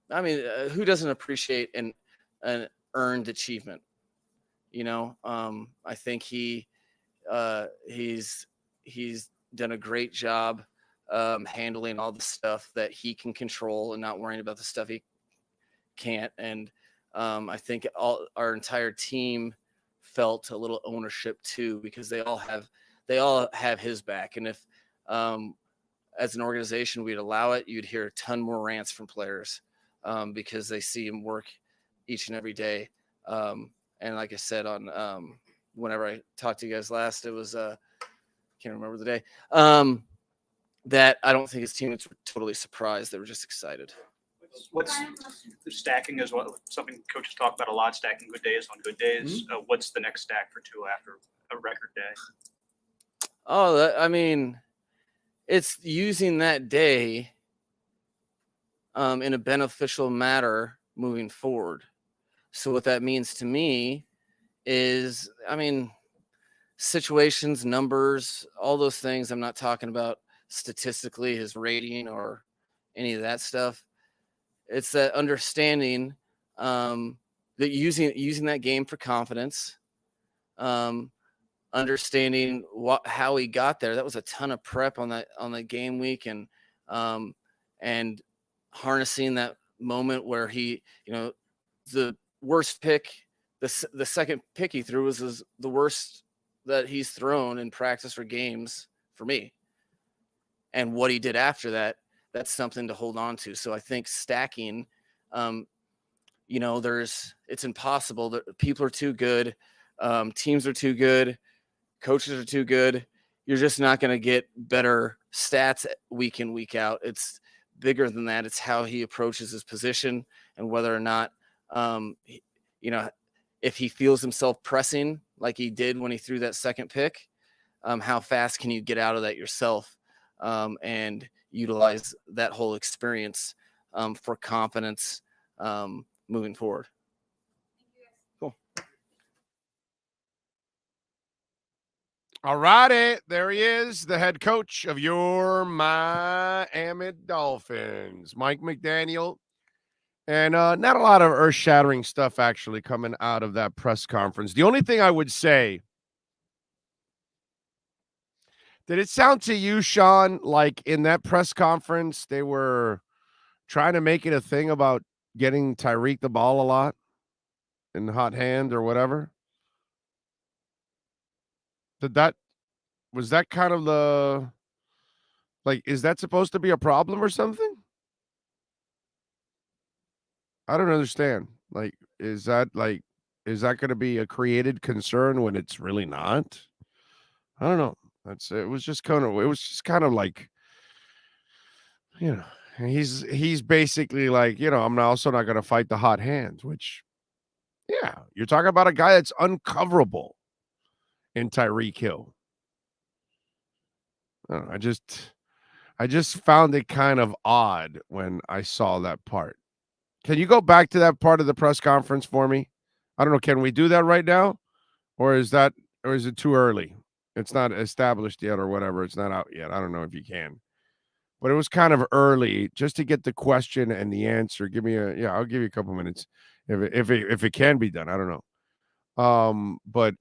who doesn't appreciate an earned achievement? I think he's done a great job handling all the stuff that he can control and not worrying about the stuff he can't. And I think our entire team felt a little ownership too, because they all have his back. And if as an organization we'd allow it, you'd hear a ton more rants from players because they see him work each and every day. And like I said, on whenever I talked to you guys last, it was can't remember the day, that I don't think his teammates were totally surprised. They were just excited. What's the stacking is something coaches talk about a lot, stacking good days on good days. Mm-hmm. What's the next stack for Tua after a record day? Oh, it's using that day in a beneficial manner moving forward. So what that means to me is, situations, numbers, all those things. I'm not talking about statistically his rating or any of that stuff. It's that understanding that using that game for confidence, understanding how he got there. That was a ton of prep on the game week, and harnessing that moment where he, the worst pick, the second pick he threw was the worst that he's thrown in practice or games for me. And what he did after that, that's something to hold on to. So I think stacking, it's impossible. People are too good. Teams are too good. Coaches are too good. You're just not going to get better stats week in, week out. It's bigger than that. It's how he approaches his position and whether or not, if he feels himself pressing like he did when he threw that second pick, how fast can you get out of that yourself and utilize that whole experience for confidence moving forward. Cool. All righty. There he is, the head coach of your Miami Dolphins, Mike McDaniel. And not a lot of earth-shattering stuff actually coming out of that press conference. The only thing I would say, did it sound to you, Sean, like in that press conference they were trying to make it a thing about getting Tyreek the ball a lot in hot hand or whatever? Was that kind of the, is that supposed to be a problem or something? I don't understand. Is that going to be a created concern when it's really not? I don't know. It was just kind of like, he's basically like, I'm also not going to fight the hot hand, which, yeah, you're talking about a guy that's uncoverable in Tyreek Hill. I don't know, I just found it kind of odd when I saw that part. Can you go back to that part of the press conference for me? I don't know. Can we do that right now? Or is it too early? It's not established yet or whatever. It's not out yet. I don't know if you can. But it was kind of early just to get the question and the answer. I'll give you a couple minutes if it can be done. I don't know. But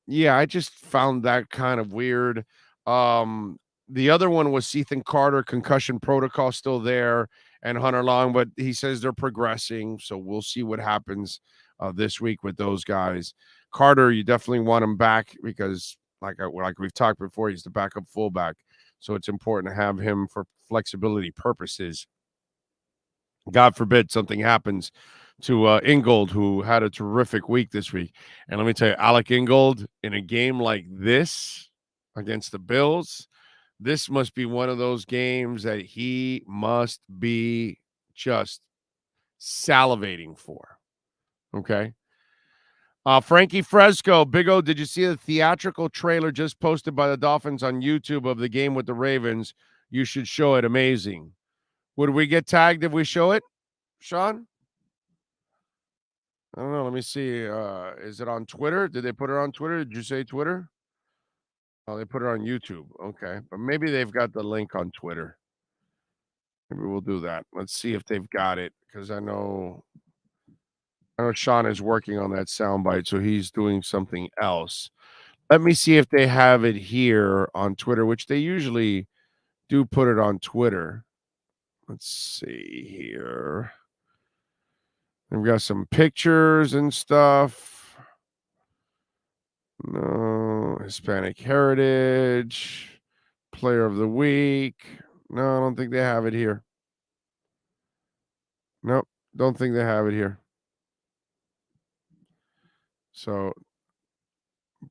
Yeah, I just found that kind of weird. The other one was Ethan Carter, concussion protocol still there, and Hunter Long, but he says they're progressing, so we'll see what happens this week with those guys. Carter, you definitely want him back because, like we've talked before, he's the backup fullback, so it's important to have him for flexibility purposes. God forbid something happens to Ingold, who had a terrific week this week. And let me tell you, Alec Ingold, in a game like this against the Bills, this must be one of those games that he must be just salivating for. Okay. Frankie Fresco, Big O, did you see the theatrical trailer just posted by the Dolphins on YouTube of the game with the Ravens? You should show it. Amazing. Would we get tagged if we show it, Sean? I don't know. Let me see. Is it on Twitter? Did they put it on Twitter? Did you say Twitter? Oh, they put it on YouTube. Okay. But maybe they've got the link on Twitter. Maybe we'll do that. Let's see if they've got it, because I know Sean is working on that soundbite, so he's doing something else. Let me see if they have it here on Twitter, which they usually do put it on Twitter. Let's see here. We've got some pictures and stuff. No, Hispanic Heritage, Player of the Week. No, I don't think they have it here. Nope, don't think they have it here. So,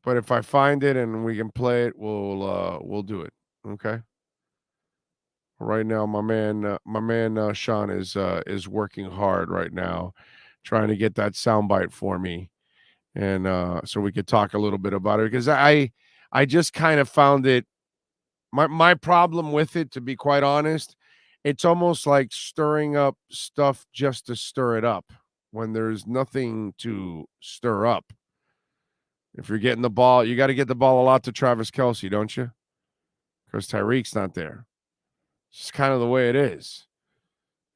but if I find it and we can play it, we'll do it. Okay. Right now, my man Sean is working hard right now, trying to get that soundbite for me, and so we could talk a little bit about it, because I just kind of found it. My problem with it, to be quite honest, it's almost like stirring up stuff just to stir it up when there's nothing to stir up. If you're getting the ball, you got to get the ball a lot to Travis Kelce, don't you? Because Tyreek's not there. It's kind of the way it is.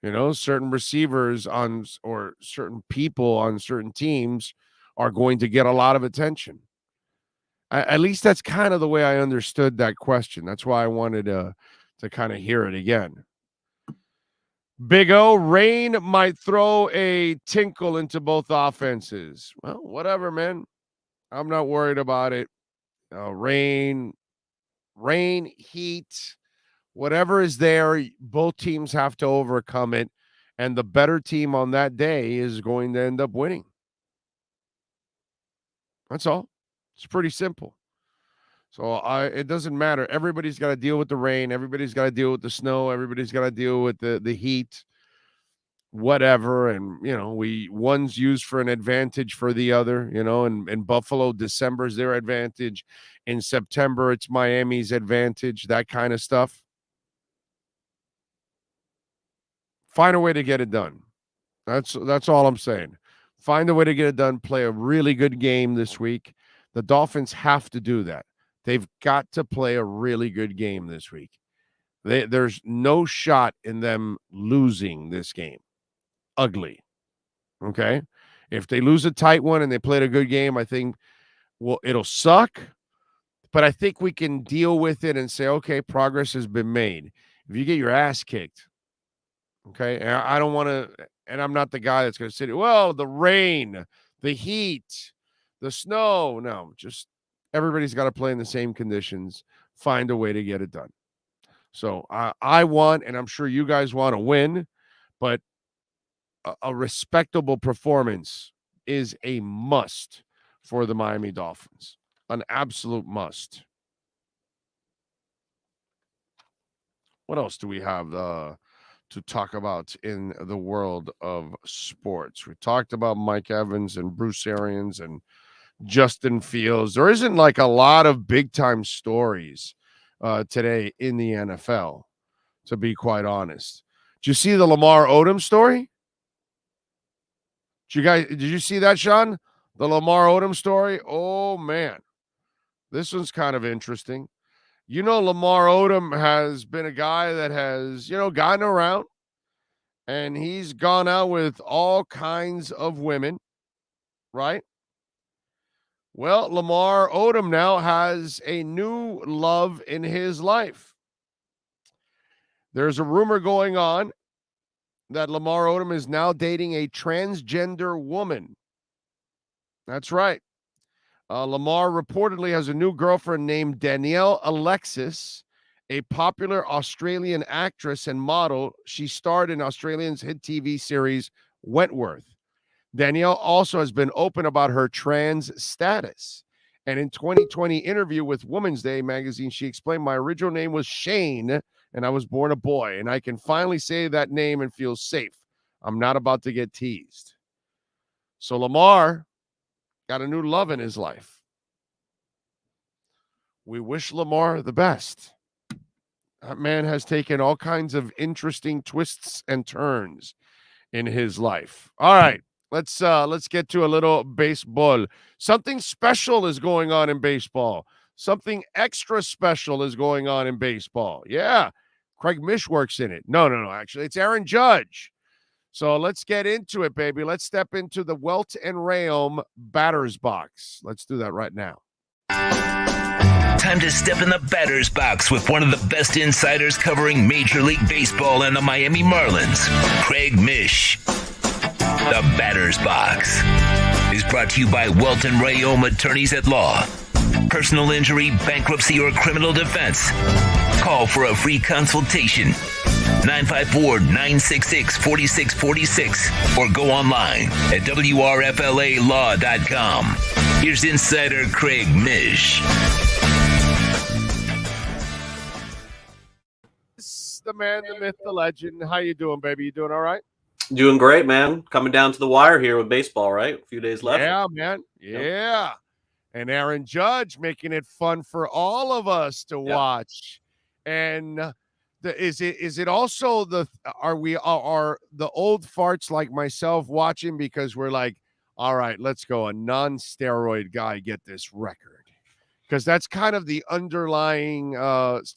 You know, certain receivers or certain people on certain teams are going to get a lot of attention. At least that's kind of the way I understood that question. That's why I wanted to kind of hear it again. Big O, rain might throw a tinkle into both offenses. Well, whatever, man. I'm not worried about it. Rain, heat, whatever is there, both teams have to overcome it. And the better team on that day is going to end up winning. That's all. It's pretty simple. So it doesn't matter. Everybody's got to deal with the rain. Everybody's got to deal with the snow. Everybody's got to deal with the heat, whatever. And, you know, one's used for an advantage for the other, you know, and in Buffalo, December's their advantage. In September, it's Miami's advantage, that kind of stuff. Find a way to get it done. That's all I'm saying. Find a way to get it done. Play a really good game this week. The Dolphins have to do that. They've got to play a really good game this week. There's no shot in them losing this game. Ugly. Okay? If they lose a tight one and they played a good game, I think, well, it'll suck. But I think we can deal with it and say, okay, progress has been made. If you get your ass kicked, okay, and I don't want to, and I'm not the guy that's going to sit, well, the rain, the heat, the snow. No, just everybody's got to play in the same conditions, find a way to get it done. So I want, and I'm sure you guys want to win, but a respectable performance is a must for the Miami Dolphins. An absolute must. What else do we have to talk about in the world of sports? We talked about Mike Evans and Bruce Arians and Justin Fields. There isn't like a lot of big time stories today in the NFL, to be quite honest. Did you see the Lamar Odom story? Did you see that, Sean? The Lamar Odom story? Oh, man. This one's kind of interesting. You know, Lamar Odom has been a guy that has, gotten around, and he's gone out with all kinds of women, right? Well, Lamar Odom now has a new love in his life. There's a rumor going on that Lamar Odom is now dating a transgender woman. That's right. Lamar reportedly has a new girlfriend named Danielle Alexis, a popular Australian actress and model. She starred in Australian's hit TV series Wentworth. Danielle also has been open about her trans status. And in 2020 interview with Woman's Day magazine, she explained, my original name was Shane, and I was born a boy, and I can finally say that name and feel safe. I'm not about to get teased. So Lamar got a new love in his life. We wish Lamar the best. That man has taken all kinds of interesting twists and turns in his life. All right, let's get to a little baseball. Something special is going on in baseball. Something extra special is going on in baseball. Yeah, Craig Mish works in it. No, actually, it's Aaron Judge. So let's get into it, baby. Let's step into the Welt and Rheaume batter's box. Let's do that right now. Time to step in the batter's box with one of the best insiders covering Major League Baseball and the Miami Marlins, Craig Mish. The batter's box is brought to you by Welt and Rheaume Attorneys at Law. Personal injury, bankruptcy, or criminal defense. Call for a free consultation. 954-966-4646 or go online at WRFLAlaw.com. Here's insider Craig Mish. The man, the myth, the legend. How you doing, baby? You doing all right? Doing great, man. Coming down to the wire here with baseball, right? A few days left. Yeah, man. Yeah. And Aaron Judge making it fun for all of us to watch. And is it also are the old farts like myself watching because we're like, all right, let's go, a non-steroid guy get this record? Because that's kind of the underlying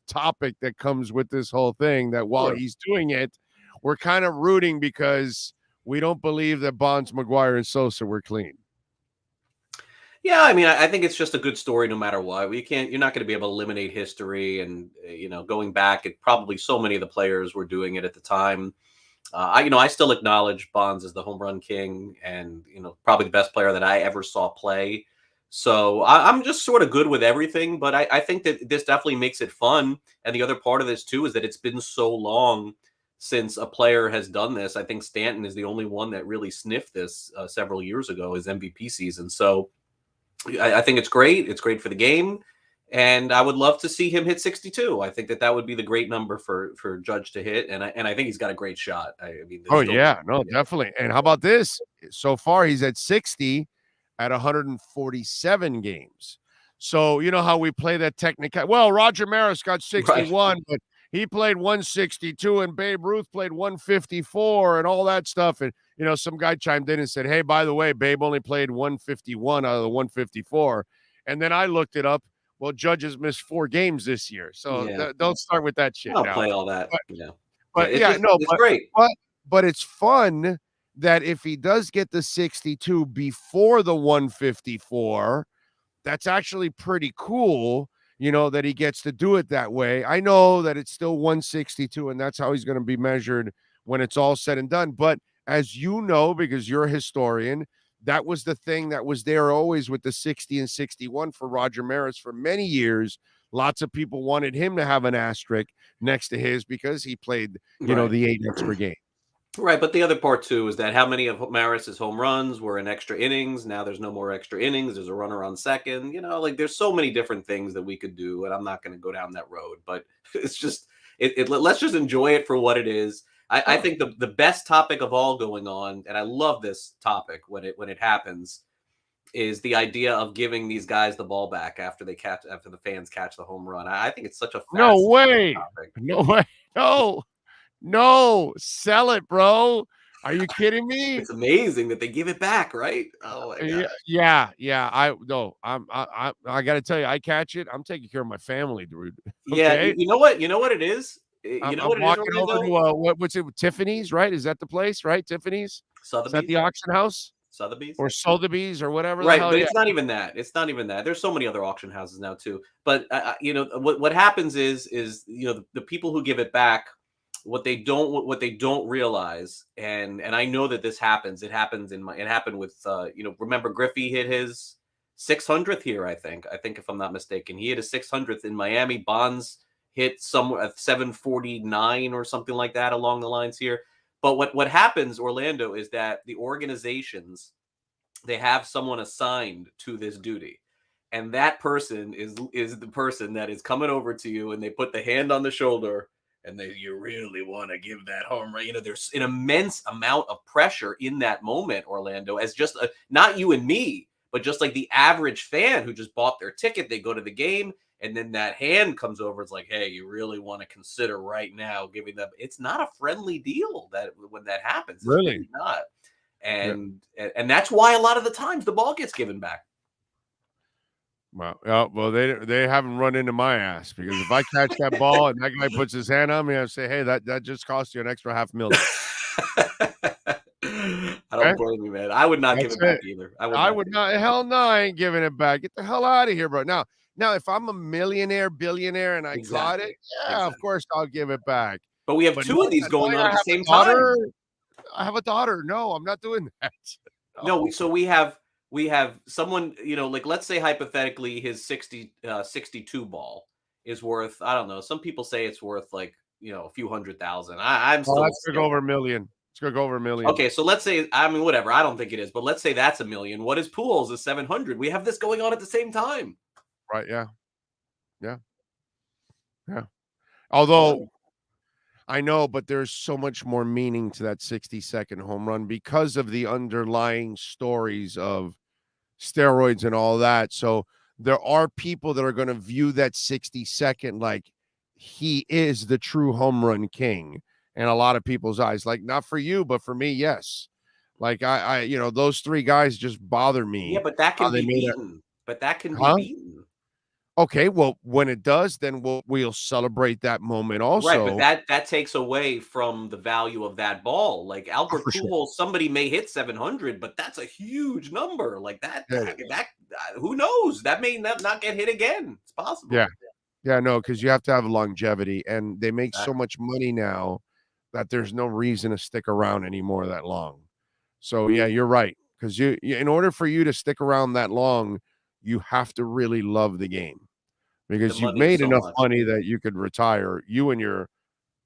topic that comes with this whole thing, that while he's doing it, we're kind of rooting because we don't believe that Bonds, McGuire, and Sosa were clean. Yeah, I mean, I think it's just a good story no matter what. You're not going to be able to eliminate history, and going back, probably so many of the players were doing it at the time. I still acknowledge Bonds as the home run king, and probably the best player that I ever saw play. So I'm just sort of good with everything, but I think that this definitely makes it fun. And the other part of this too is that it's been so long since a player has done this. I think Stanton is the only one that really sniffed this several years ago, his MVP season. So I think it's great. It's great for the game. And I would love to see him hit 62. I think that would be the great number for Judge to hit. And I think he's got a great shot. Definitely. And how about this? So far, he's at 60 at 147 games. So you know how we play that technical. Well, Roger Maris got 61, but he played 162, and Babe Ruth played 154 and all that stuff. And, some guy chimed in and said, hey, by the way, Babe only played 151 out of the 154. And then I looked it up. Well, Judge has missed 4 games this year. So don't start with that shit. I'll play all that. But it's great. But it's fun that if he does get the 62 before the 154, that's actually pretty cool. That he gets to do it that way. I know that it's still 162, and that's how he's going to be measured when it's all said and done. But as you know, because you're a historian, that was the thing that was there always with the 60 and 61 for Roger Maris for many years. Lots of people wanted him to have an asterisk next to his because he played, the 8 extra games. Right, but the other part too is that how many of Maris's home runs were in extra innings? Now there's no more extra innings. There's a runner on second. There's so many different things that we could do, and I'm not going to go down that road. But it's just let's just enjoy it for what it is. I think the best topic of all going on, and I love this topic when it happens, is the idea of giving these guys the ball back after the fans catch the home run. I think it's such a no way, topic. No way, No, sell it, bro. Are you kidding me? It's amazing that they give it back, right? Oh my God. Yeah. I got to tell you, I catch it. I'm taking care of my family, dude. Okay? Yeah, you know what it is. I'm walking over to what's it? Tiffany's, right? Is that the place, right? Tiffany's. Sotheby's? Is that the auction house? Sotheby's or Sotheby's or whatever. right, the hell, but yeah. it's not even that. It's not even that. There's so many other auction houses now too. But what happens is the people who give it back, what they don't realize, and I know that this happens. It happened with remember Griffey hit his 600th here. I think if I'm not mistaken, he hit his 600th in Miami. Bonds hit somewhere at 749 or something like that along the lines here. But what happens, Orlando, is that the organizations, they have someone assigned to this duty, and that person is the person that is coming over to you, and they put the hand on the shoulder, and you really want to give that home run. There's an immense amount of pressure in that moment, Orlando, as just not you and me, but just like the average fan who just bought their ticket. They go to the game, and then that hand comes over. It's like, hey, you really want to consider right now giving them. It's not a friendly deal when that happens. It's Really not. And that's why a lot of the times the ball gets given back. Well, they haven't run into my ass, because if I catch that ball and that guy puts his hand on me, I say, hey, that just cost you an extra $500,000. I don't blame you, man. I would not give it back either. I would not. Hell no, I ain't giving it back. Get the hell out of here, bro. Now, if I'm a millionaire, billionaire, and I caught it, of course I'll give it back. But we have two of these going on at the same time. I have a daughter. No, I'm not doing that. No, so we have someone, like let's say hypothetically his 62 ball is worth, I don't know. Some people say it's worth like, a few $100,000. I'm still let's go over $1 million. It's gonna go over $1 million. Okay, so let's say, whatever. I don't think it is, but let's say that's $1 million. What is Pujols is 700. We have this going on at the same time. Right? Yeah. Although I know, but there's so much more meaning to that 60-second home run because of the underlying stories of steroids and all that. So there are people that are going to view that 60-second like he is the true home run king in a lot of people's eyes. Like, not for you, but for me, yes. Like I those three guys just bother me. Yeah, but that can be beaten. Beaten. Okay, well, when it does, then we'll celebrate that moment also. Right, but that takes away from the value of that ball. Like Albert Pujols, somebody may hit 700, but that's a huge number. Like that who knows? That may not get hit again. It's possible. Yeah, no, because you have to have longevity, and they make so much money now that there's no reason to stick around anymore that long. So yeah, you're right. Because in order for you to stick around that long, you have to really love the game, because you've made enough money that you could retire. You and your,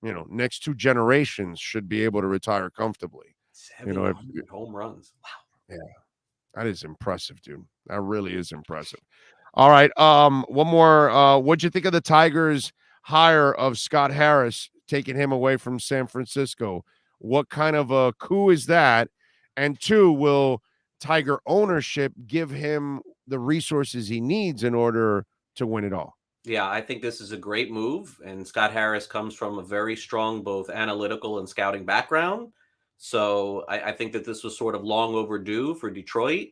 next two generations should be able to retire comfortably. 700 home runs. Wow. Yeah, that is impressive, dude. That really is impressive. All right. One more. What'd you think of the Tigers' hire of Scott Harris, taking him away from San Francisco? What kind of a coup is that? And two, will Tiger ownership give him the resources he needs in order to win it all? Yeah, I think this is a great move. And Scott Harris comes from a very strong, both analytical and scouting background. So I think that this was sort of long overdue for Detroit.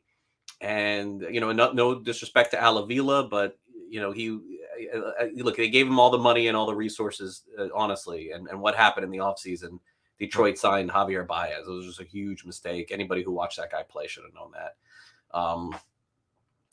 And, no disrespect to Al Avila, but, they gave him all the money and all the resources, honestly. And what happened in the offseason? Detroit signed Javier Baez. It was just a huge mistake. Anybody who watched that guy play should have known that.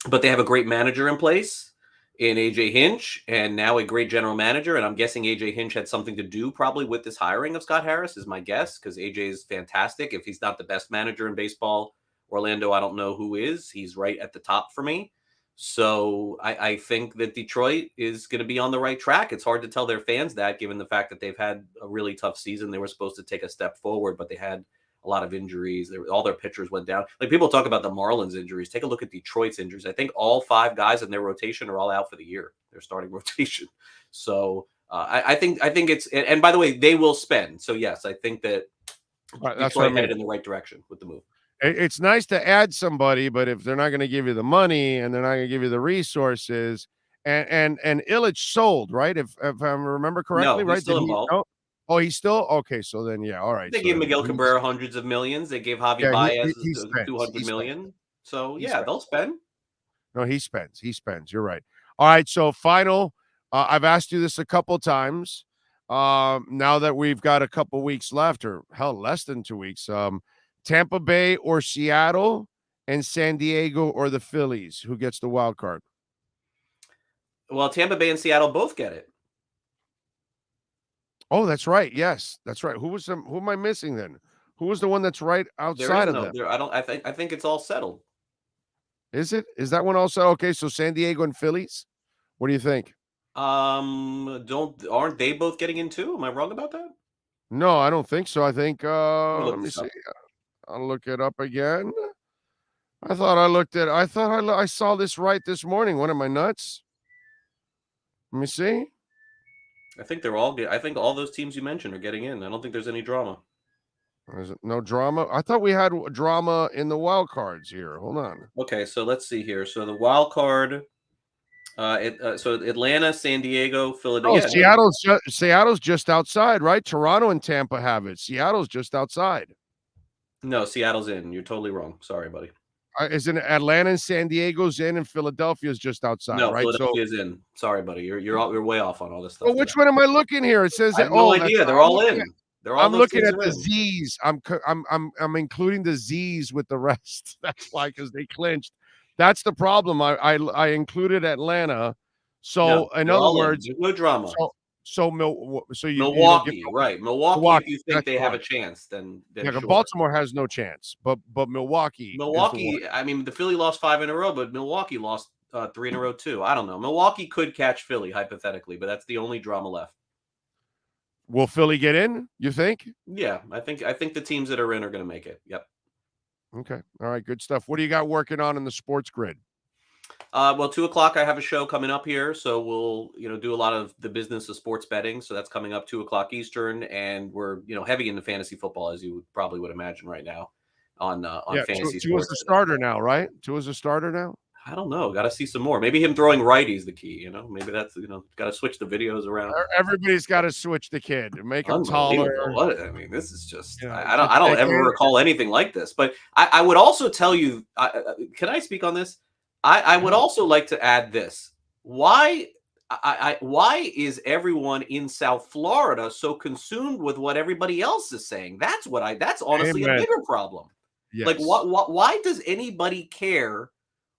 But they have a great manager in place in AJ Hinch, and now a great general manager. And I'm guessing AJ Hinch had something to do probably with this hiring of Scott Harris, is my guess, because AJ is fantastic. If he's not the best manager in baseball, Orlando, I don't know who is. He's right at the top for me. So I think that Detroit is going to be on the right track. It's hard to tell their fans that, given the fact that they've had a really tough season. They were supposed to take a step forward, but they had a lot of injuries. All their pitchers went down. Like, people talk about the Marlins injuries. Take a look at Detroit's injuries. I think all 5 guys in their rotation are all out for the year. Their starting rotation. So I think it's, and by the way, they will spend. So yes, I think that that's what I mean. Headed in the right direction with the move. It's nice to add somebody, but if they're not going to give you the money and they're not going to give you the resources, and Illich sold, right? If I remember correctly, no, right? He's still involved. Oh, he's still okay. So then, yeah, all right. They gave Miguel Cabrera hundreds of millions. They gave Javi Baez 200 million. So yeah, they'll spend. No, he spends. You're right. All right. So final. I've asked you this a couple times. Now that we've got a couple weeks left, or hell, less than 2 weeks. Tampa Bay or Seattle and San Diego or the Phillies? Who gets the wild card? Well, Tampa Bay and Seattle both get it. Oh, that's right. Yes, that's right. Who am I missing then? Who was the one that's right outside of them? I think it's all settled. Is it? Is that one also okay? So San Diego and Phillies. What do you think? Aren't they both getting in too? Am I wrong about that? No, I don't think so. I think look let me this see. up. I'll look it up again. I saw this right this morning. What am I nuts? Let me see. I think I think all those teams you mentioned are getting in. I don't think there's any drama. Is it no drama? I thought we had drama in the wild cards here. Hold on. Okay, so let's see here. So the wild card, so Atlanta, San Diego, Philadelphia. Oh, Seattle's just outside, right? Toronto and Tampa have it. Seattle's just outside. No, Seattle's in. You're totally wrong. Sorry, buddy. Isn't Atlanta and San Diego's in, and Philadelphia's just outside, No, right? Philadelphia's in. Sorry, buddy. You're way off on all this stuff. Well, which one am I looking here? It says I have no idea. They're all in. I'm looking at the Z's. I'm including the Z's with the rest. That's why, because they clinched. That's the problem. I included Atlanta. So in other words, there's no drama. So Milwaukee, right? Milwaukee. If you think they have a chance, then sure. Baltimore has no chance. But Milwaukee. I mean, the Philly lost 5 in a row, but Milwaukee lost 3 in a row too. I don't know. Milwaukee could catch Philly hypothetically, but that's the only drama left. Will Philly get in, you think? Yeah, I think the teams that are in are going to make it. Yep. Okay. All right. Good stuff. What do you got working on in the sports grid? Well, 2:00, I have a show coming up here. So we'll, do a lot of the business of sports betting. So that's coming up 2:00 Eastern. And we're, heavy into fantasy football, as you probably would imagine right now on fantasy sports. Two is the starter now, right? Two is a starter now? I don't know. Got to see some more. Maybe him throwing righty is the key. Maybe that's got to switch the videos around. Everybody's got to switch the kid and make him taller. I mean, this is just. I don't ever recall anything like this. But I would also tell you. Can I speak on this? I would also like to add this. Why is everyone in South Florida so consumed with what everybody else is saying? That's honestly a bigger problem. Yes. Like why does anybody care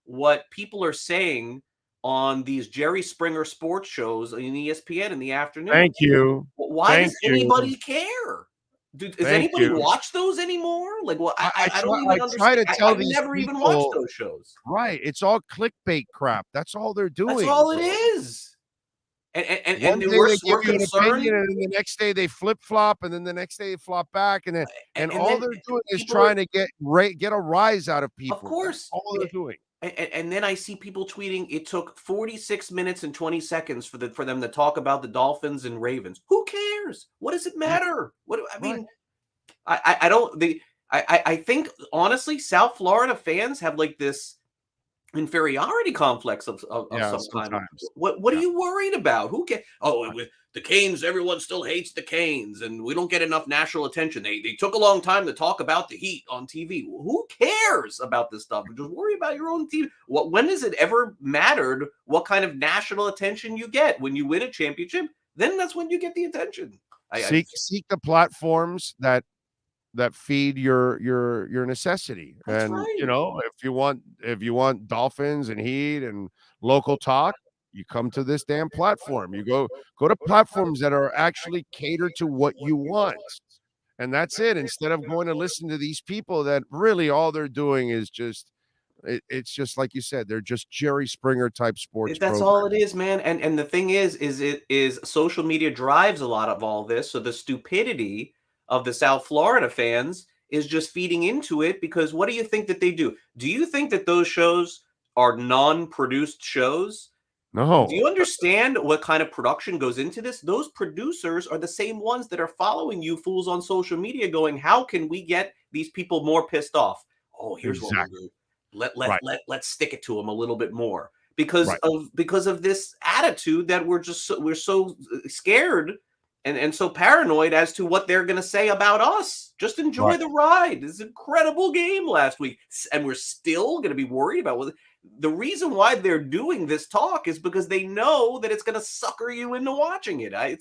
what people are saying on these Jerry Springer sports shows in ESPN in the afternoon? Thank you. Why does anybody care? Does anybody watch those anymore? Like, well, I don't even understand. Try to tell I've these never even people- watched those shows. Right. It's all clickbait crap. That's all they're doing. That's all it is. And One day we're they give you an concerned. opinion, and then the next day they flip flop, and then the next day they flop back, and And all then they're doing is people trying to get a rise out of people. Of course. That's all they're doing. And then I see people tweeting, it took 46 minutes and 20 seconds for them to talk about the Dolphins and Ravens. Who cares? What does it matter? I think honestly, South Florida fans have like this inferiority complex of some kind. What are you worried about? Who cares? The Canes, everyone still hates the Canes, and we don't get enough national attention. They took a long time to talk about the Heat on TV. Who cares about this stuff? Just worry about your own team. When has it ever mattered what kind of national attention you get? When you win a championship, then that's when you get the attention. Seek the platforms that feed your necessity. That's and right. if you want Dolphins and Heat and local talk, you come to this damn platform. You go to platforms that are actually catered to what you want. And that's it. Instead of going to listen to these people that really all they're doing is just it's just like you said, they're just Jerry Springer type sports. That's all it is, man. And the thing is social media drives a lot of all this. So the stupidity of the South Florida fans is just feeding into it, because what do you think that they do? Do you think that those shows are non-produced shows? No. Do you understand what kind of production goes into this? Those producers are the same ones that are following you fools on social media going, how can we get these people more pissed off? Oh, here's what we'll do. Let's stick it to them a little bit more because of this attitude that we're so scared and so paranoid as to what they're going to say about us. Just enjoy the ride. This is an incredible game last week, and we're still going to be worried about what. The reason why they're doing this talk is because they know that it's going to sucker you into watching it. I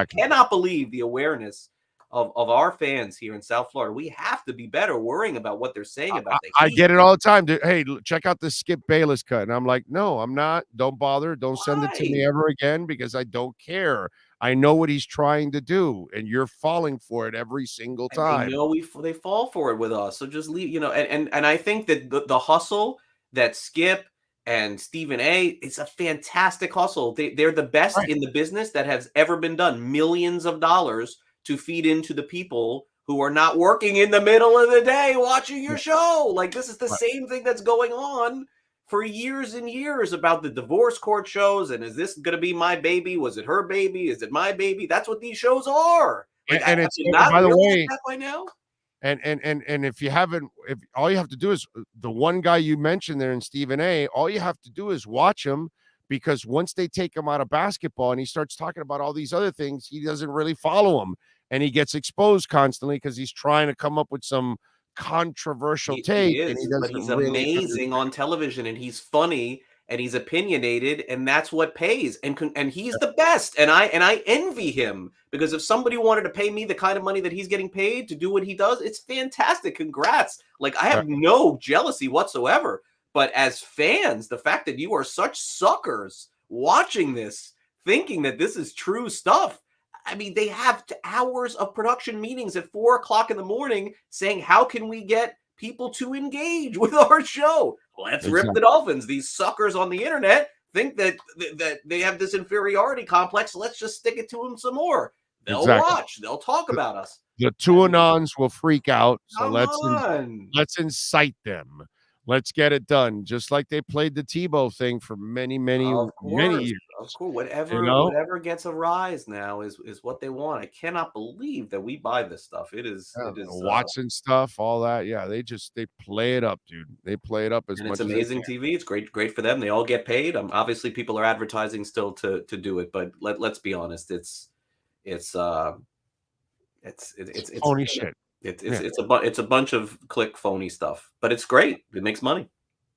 cannot believe the awareness of our fans here in South Florida. We have to be better worrying about what they're saying about the I Heat. get it all the time. Dude. Hey, check out the Skip Bayless cut. And I'm like, no, I'm not. Don't bother. Don't send it to me ever again because I don't care. I know what he's trying to do, and you're falling for it every single time. And they know they fall for it with us. So just leave, and I think that the hustle that Skip and Stephen A, it's a fantastic hustle. They're the best in the business that has ever been done. Millions of dollars to feed into the people who are not working in the middle of the day watching your show. Like, this is the same thing that's going on for years and years about the divorce court shows. And is this going to be my baby? Was it her baby? Is it my baby? That's what these shows are. Like, And it's, not by the realize way, that by now. And if you haven't, if all you have to do is the one guy you mentioned there in Stephen A, all you have to do is watch him, because once they take him out of basketball and he starts talking about all these other things, he doesn't really follow them, and he gets exposed constantly because he's trying to come up with some controversial take. He and is, he but doesn't he's really amazing on television, and he's funny, and he's opinionated, and that's what pays. And he's the best, and I envy him, because if somebody wanted to pay me the kind of money that he's getting paid to do what he does, it's fantastic. Congrats. Like, I have no jealousy whatsoever. But as fans, the fact that you are such suckers watching this, thinking that this is true stuff. I mean, they have hours of production meetings at 4:00 in the morning saying, how can we get people to engage with our show? Let's rip the Dolphins. These suckers on the internet think that they have this inferiority complex. Let's just stick it to them some more. They'll watch. They'll talk about us. The two-anons will freak out. So Come let's incite them. Let's get it done. Just like they played the Tebow thing for many years. Of course. Whatever, You know? whatever gets a rise now is what they want. I cannot believe that we buy this stuff. It is Watson stuff, all that. Yeah, they play it up, dude. They play it up as and much it's as amazing TV. It's great for them. They all get paid. Obviously, people are advertising still to do it, but let's be honest. It's phony shit. It's a bunch of click phony stuff, but it's great. It makes money.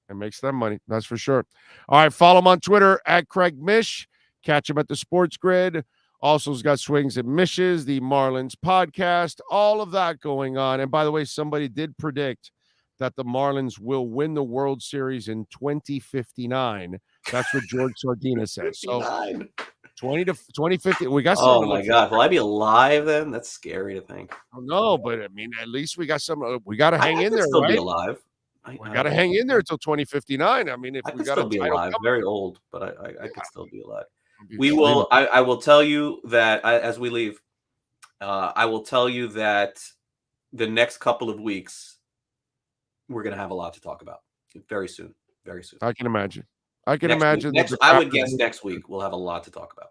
It makes them money. That's for sure. All right. Follow him on Twitter at Craig Mish. Catch him at the Sports Grid. Also, has got Swings and Mishes, the Marlins podcast, all of that going on. And by the way, somebody did predict that the Marlins will win the World Series in 2059. That's what George Sardina said. So 2050. We got some. Oh my God. Will I be alive then? That's scary to think. No, but I mean, at least we got some. We got to hang in there. Still right? be alive. We got to hang in there until 2059. I mean, if I we could got still a be title alive. coming- Very old, but I could still be alive. We will. I will tell you that as we leave, I will tell you that the next couple of weeks we're going to have a lot to talk about very soon. Very soon. I can imagine. I can Next imagine. week- that I would the- guess next week we'll have a lot to talk about.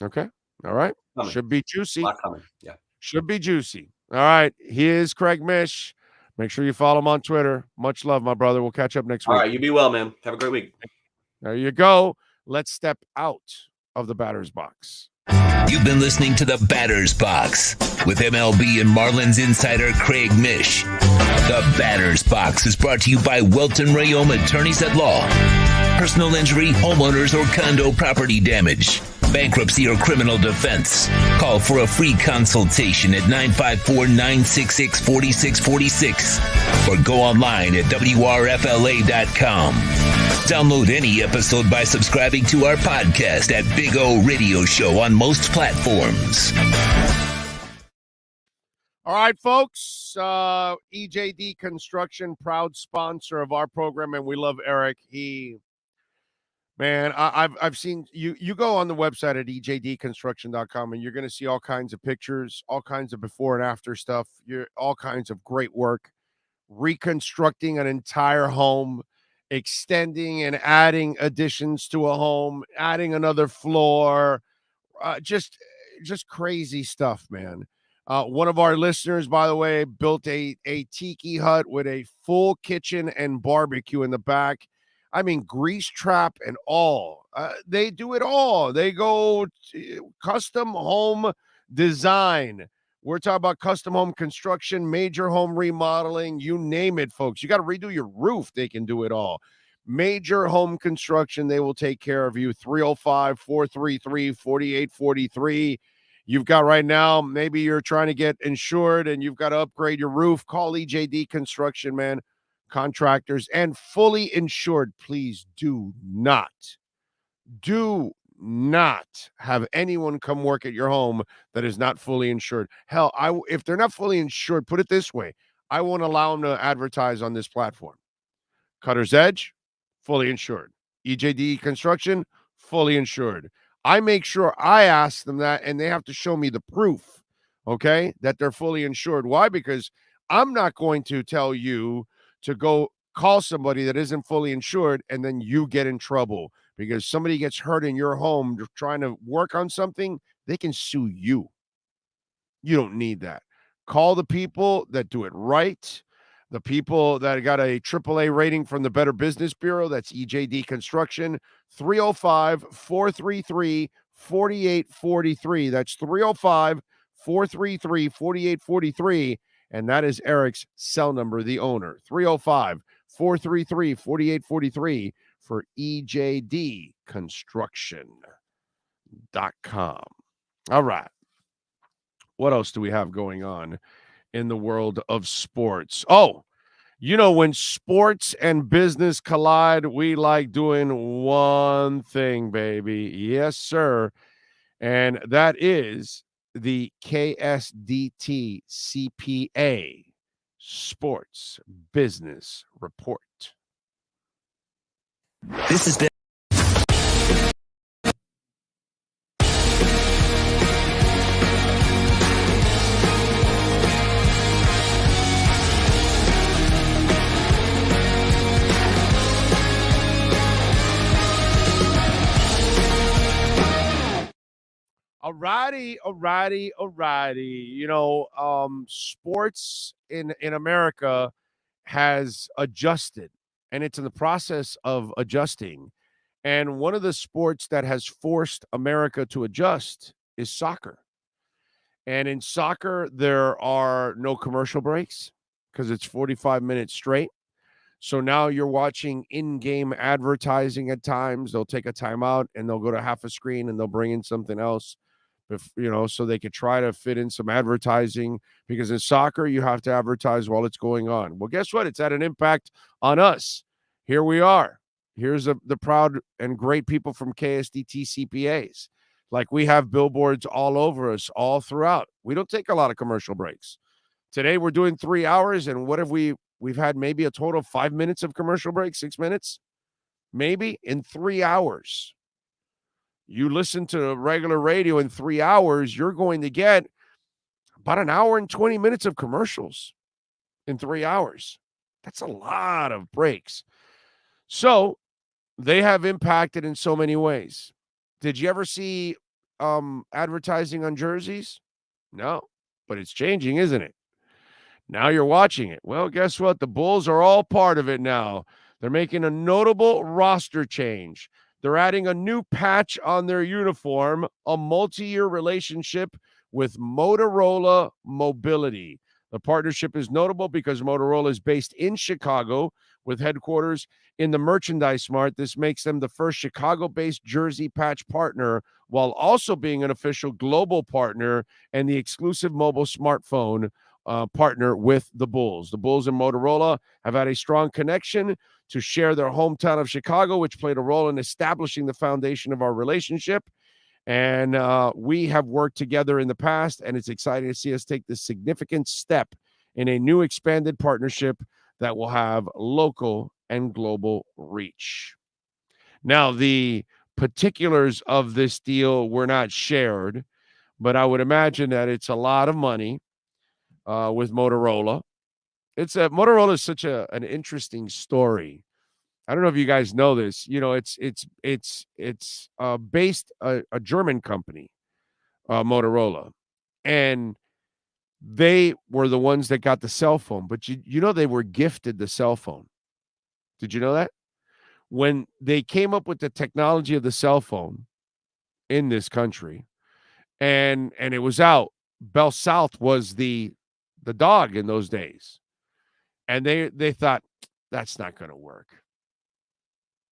Okay. All right. Coming. Should be juicy. A lot coming. Yeah. Should be juicy. All right. He is Craig Mish. Make sure you follow him on Twitter. Much love, my brother. We'll catch up next All week. right. You be well, man. Have a great week. There you go. Let's step out of the batter's box. You've been listening to the Batter's Box with MLB and Marlins insider Craig Mish. The Batter's Box is brought to you by Welton Rayom Attorneys at Law. Personal injury, homeowners, or condo property damage, bankruptcy, or criminal defense. Call for a free consultation at 954-966-4646 or go online at WRFLA.com. Download any episode by subscribing to our podcast at Big O Radio Show on most platforms. All right, folks. EJD Construction, proud sponsor of our program, and we love Eric. I've seen you go on the website at ejdconstruction.com and you're going to see all kinds of pictures, all kinds of before and after stuff. All kinds of great work, reconstructing an entire home, extending and adding additions to a home, adding another floor, just crazy stuff, man. One of our listeners, by the way, built a tiki hut with a full kitchen and barbecue in the back. I mean, grease trap and all. They do it all. They go custom home design. We're talking about custom home construction, major home remodeling, you name it, folks. You got to redo your roof. They can do it all. Major home construction, they will take care of you. 305-433-4843. you've got right now, maybe you're trying to get insured and you've got to upgrade your roof, call EJD Construction, man. Contractors and fully insured. Please do not have anyone come work at your home that is not fully insured. Hell, if they're not fully insured, put it this way, I won't allow them to advertise on this platform. Cutter's Edge, fully insured. EJD Construction, fully insured. I make sure I ask them that, and they have to show me the proof, okay, that they're fully insured. Why? Because I'm not going to tell you to go call somebody that isn't fully insured, and then you get in trouble because somebody gets hurt in your home trying to work on something. They can sue you. You don't need that. Call the people that do it right, the people that got a AAA rating from the Better Business Bureau. That's EJD Construction, 305-433-4843. That's 305-433-4843. And that is Eric's cell number, the owner, 305-433-4843 for EJDconstruction.com. All right. What else do we have going on in the world of sports? Oh, you know, when sports and business collide, we like doing one thing, baby. Yes, sir. And that is the KSDT CPA Sports Business Report. This has been Alrighty. You know, sports in America has adjusted, and it's in the process of adjusting. And one of the sports that has forced America to adjust is soccer. And in soccer, there are no commercial breaks because it's 45 minutes straight. So now you're watching in-game advertising at times. They'll take a timeout and they'll go to half a screen and they'll bring in something else, you know, so they could try to fit in some advertising, because in soccer, you have to advertise while it's going on. Well, guess what? It's had an impact on us. Here we are. Here's the proud and great people from KSDT CPAs. Like, we have billboards all over us, all throughout. We don't take a lot of commercial breaks. Today, we're doing 3 hours, and what have we've had maybe a total of 5 minutes of commercial break, 6 minutes, maybe in 3 hours. You listen to regular radio in 3 hours, you're going to get about an hour and 20 minutes of commercials in 3 hours. That's a lot of breaks. So they have impacted in so many ways. Did you ever see advertising on jerseys? No, but it's changing, isn't it? Now you're watching it. Well, guess what? The Bulls are all part of it now. They're making a notable roster change. They're adding a new patch on their uniform, a multi-year relationship with Motorola Mobility. The partnership is notable because Motorola is based in Chicago with headquarters in the Merchandise Mart. This makes them the first Chicago-based jersey patch partner, while also being an official global partner and the exclusive mobile smartphone partner with the Bulls. The Bulls and Motorola have had a strong connection to share their hometown of Chicago, which played a role in establishing the foundation of our relationship. And we have worked together in the past, and it's exciting to see us take this significant step in a new expanded partnership that will have local and global reach. Now, the particulars of this deal were not shared, but I would imagine that it's a lot of money with Motorola. Motorola is such an interesting story. I don't know if you guys know this. You know, it's based a German company, Motorola, and they were the ones that got the cell phone. But you know, they were gifted the cell phone. Did you know that? When they came up with the technology of the cell phone in this country, and it was out, Bell South was the dog in those days. And they thought, that's not going to work.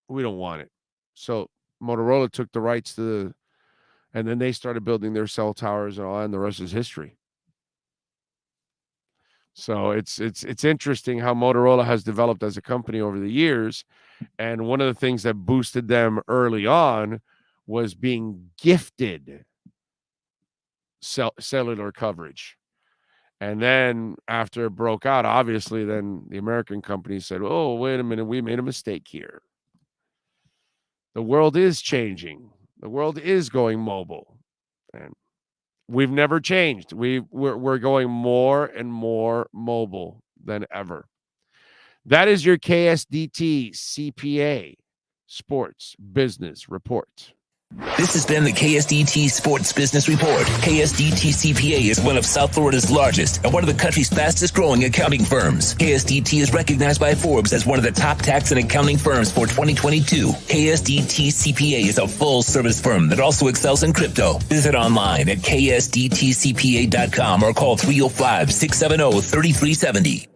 We don't want it. So Motorola took the rights to And then they started building their cell towers and all, and the rest is history. So it's interesting how Motorola has developed as a company over the years. And one of the things that boosted them early on was being gifted cellular coverage. And then after it broke out, obviously, then the American company said, oh, wait a minute, we made a mistake here. The world is changing. The world is going mobile. And we've never changed. We're going more and more mobile than ever. That is your KSDT CPA Sports Business Report. This has been the KSDT Sports Business Report. KSDT CPA is one of South Florida's largest and one of the country's fastest growing accounting firms. KSDT is recognized by Forbes as one of the top tax and accounting firms for 2022. KSDT CPA is a full service firm that also excels in crypto. Visit online at ksdtcpa.com or call 305-670-3370.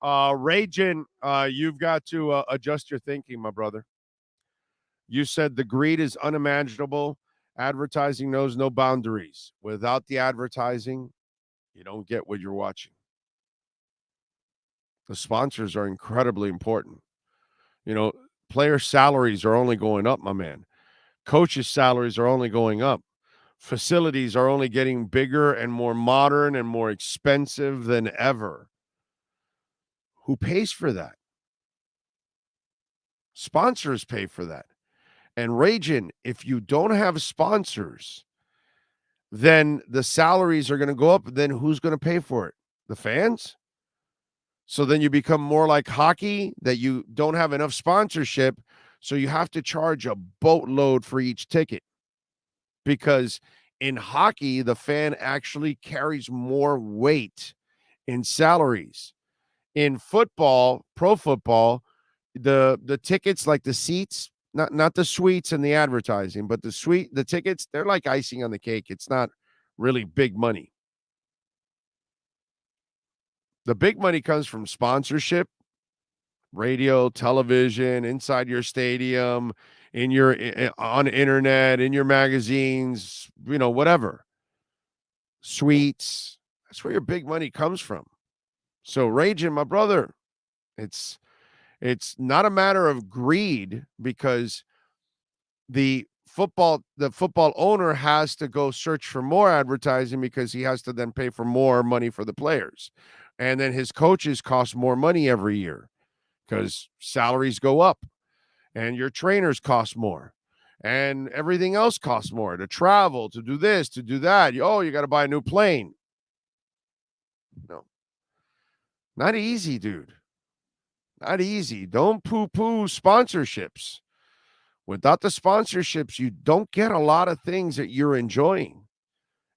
Ragin, you've got to adjust your thinking, my brother. You said the greed is unimaginable. Advertising knows no boundaries. Without the advertising, you don't get what you're watching. The sponsors are incredibly important. You know, player salaries are only going up, my man. Coaches' salaries are only going up. Facilities are only getting bigger and more modern and more expensive than ever. Who pays for that? Sponsors pay for that. And Ragin, if you don't have sponsors, then the salaries are going to go up. Then who's going to pay for it? The fans? So then you become more like hockey, that you don't have enough sponsorship, so you have to charge a boatload for each ticket. Because in hockey, the fan actually carries more weight in salaries. In football, pro football, the tickets, like the seats, not the suites and the advertising, but the tickets, they're like icing on the cake. It's not really big money. The big money comes from sponsorship, radio, television, inside your stadium, on internet, in your magazines, whatever. Suites. That's where your big money comes from. So, Ragin, my brother, it's not a matter of greed, because the football owner has to go search for more advertising, because he has to then pay for more money for the players. And then his coaches cost more money every year because salaries go up, and your trainers cost more, and everything else costs more, to travel, to do this, to do that. Oh, you got to buy a new plane. No. Not easy, dude. Not easy. Don't poo-poo sponsorships. Without the sponsorships, you don't get a lot of things that you're enjoying.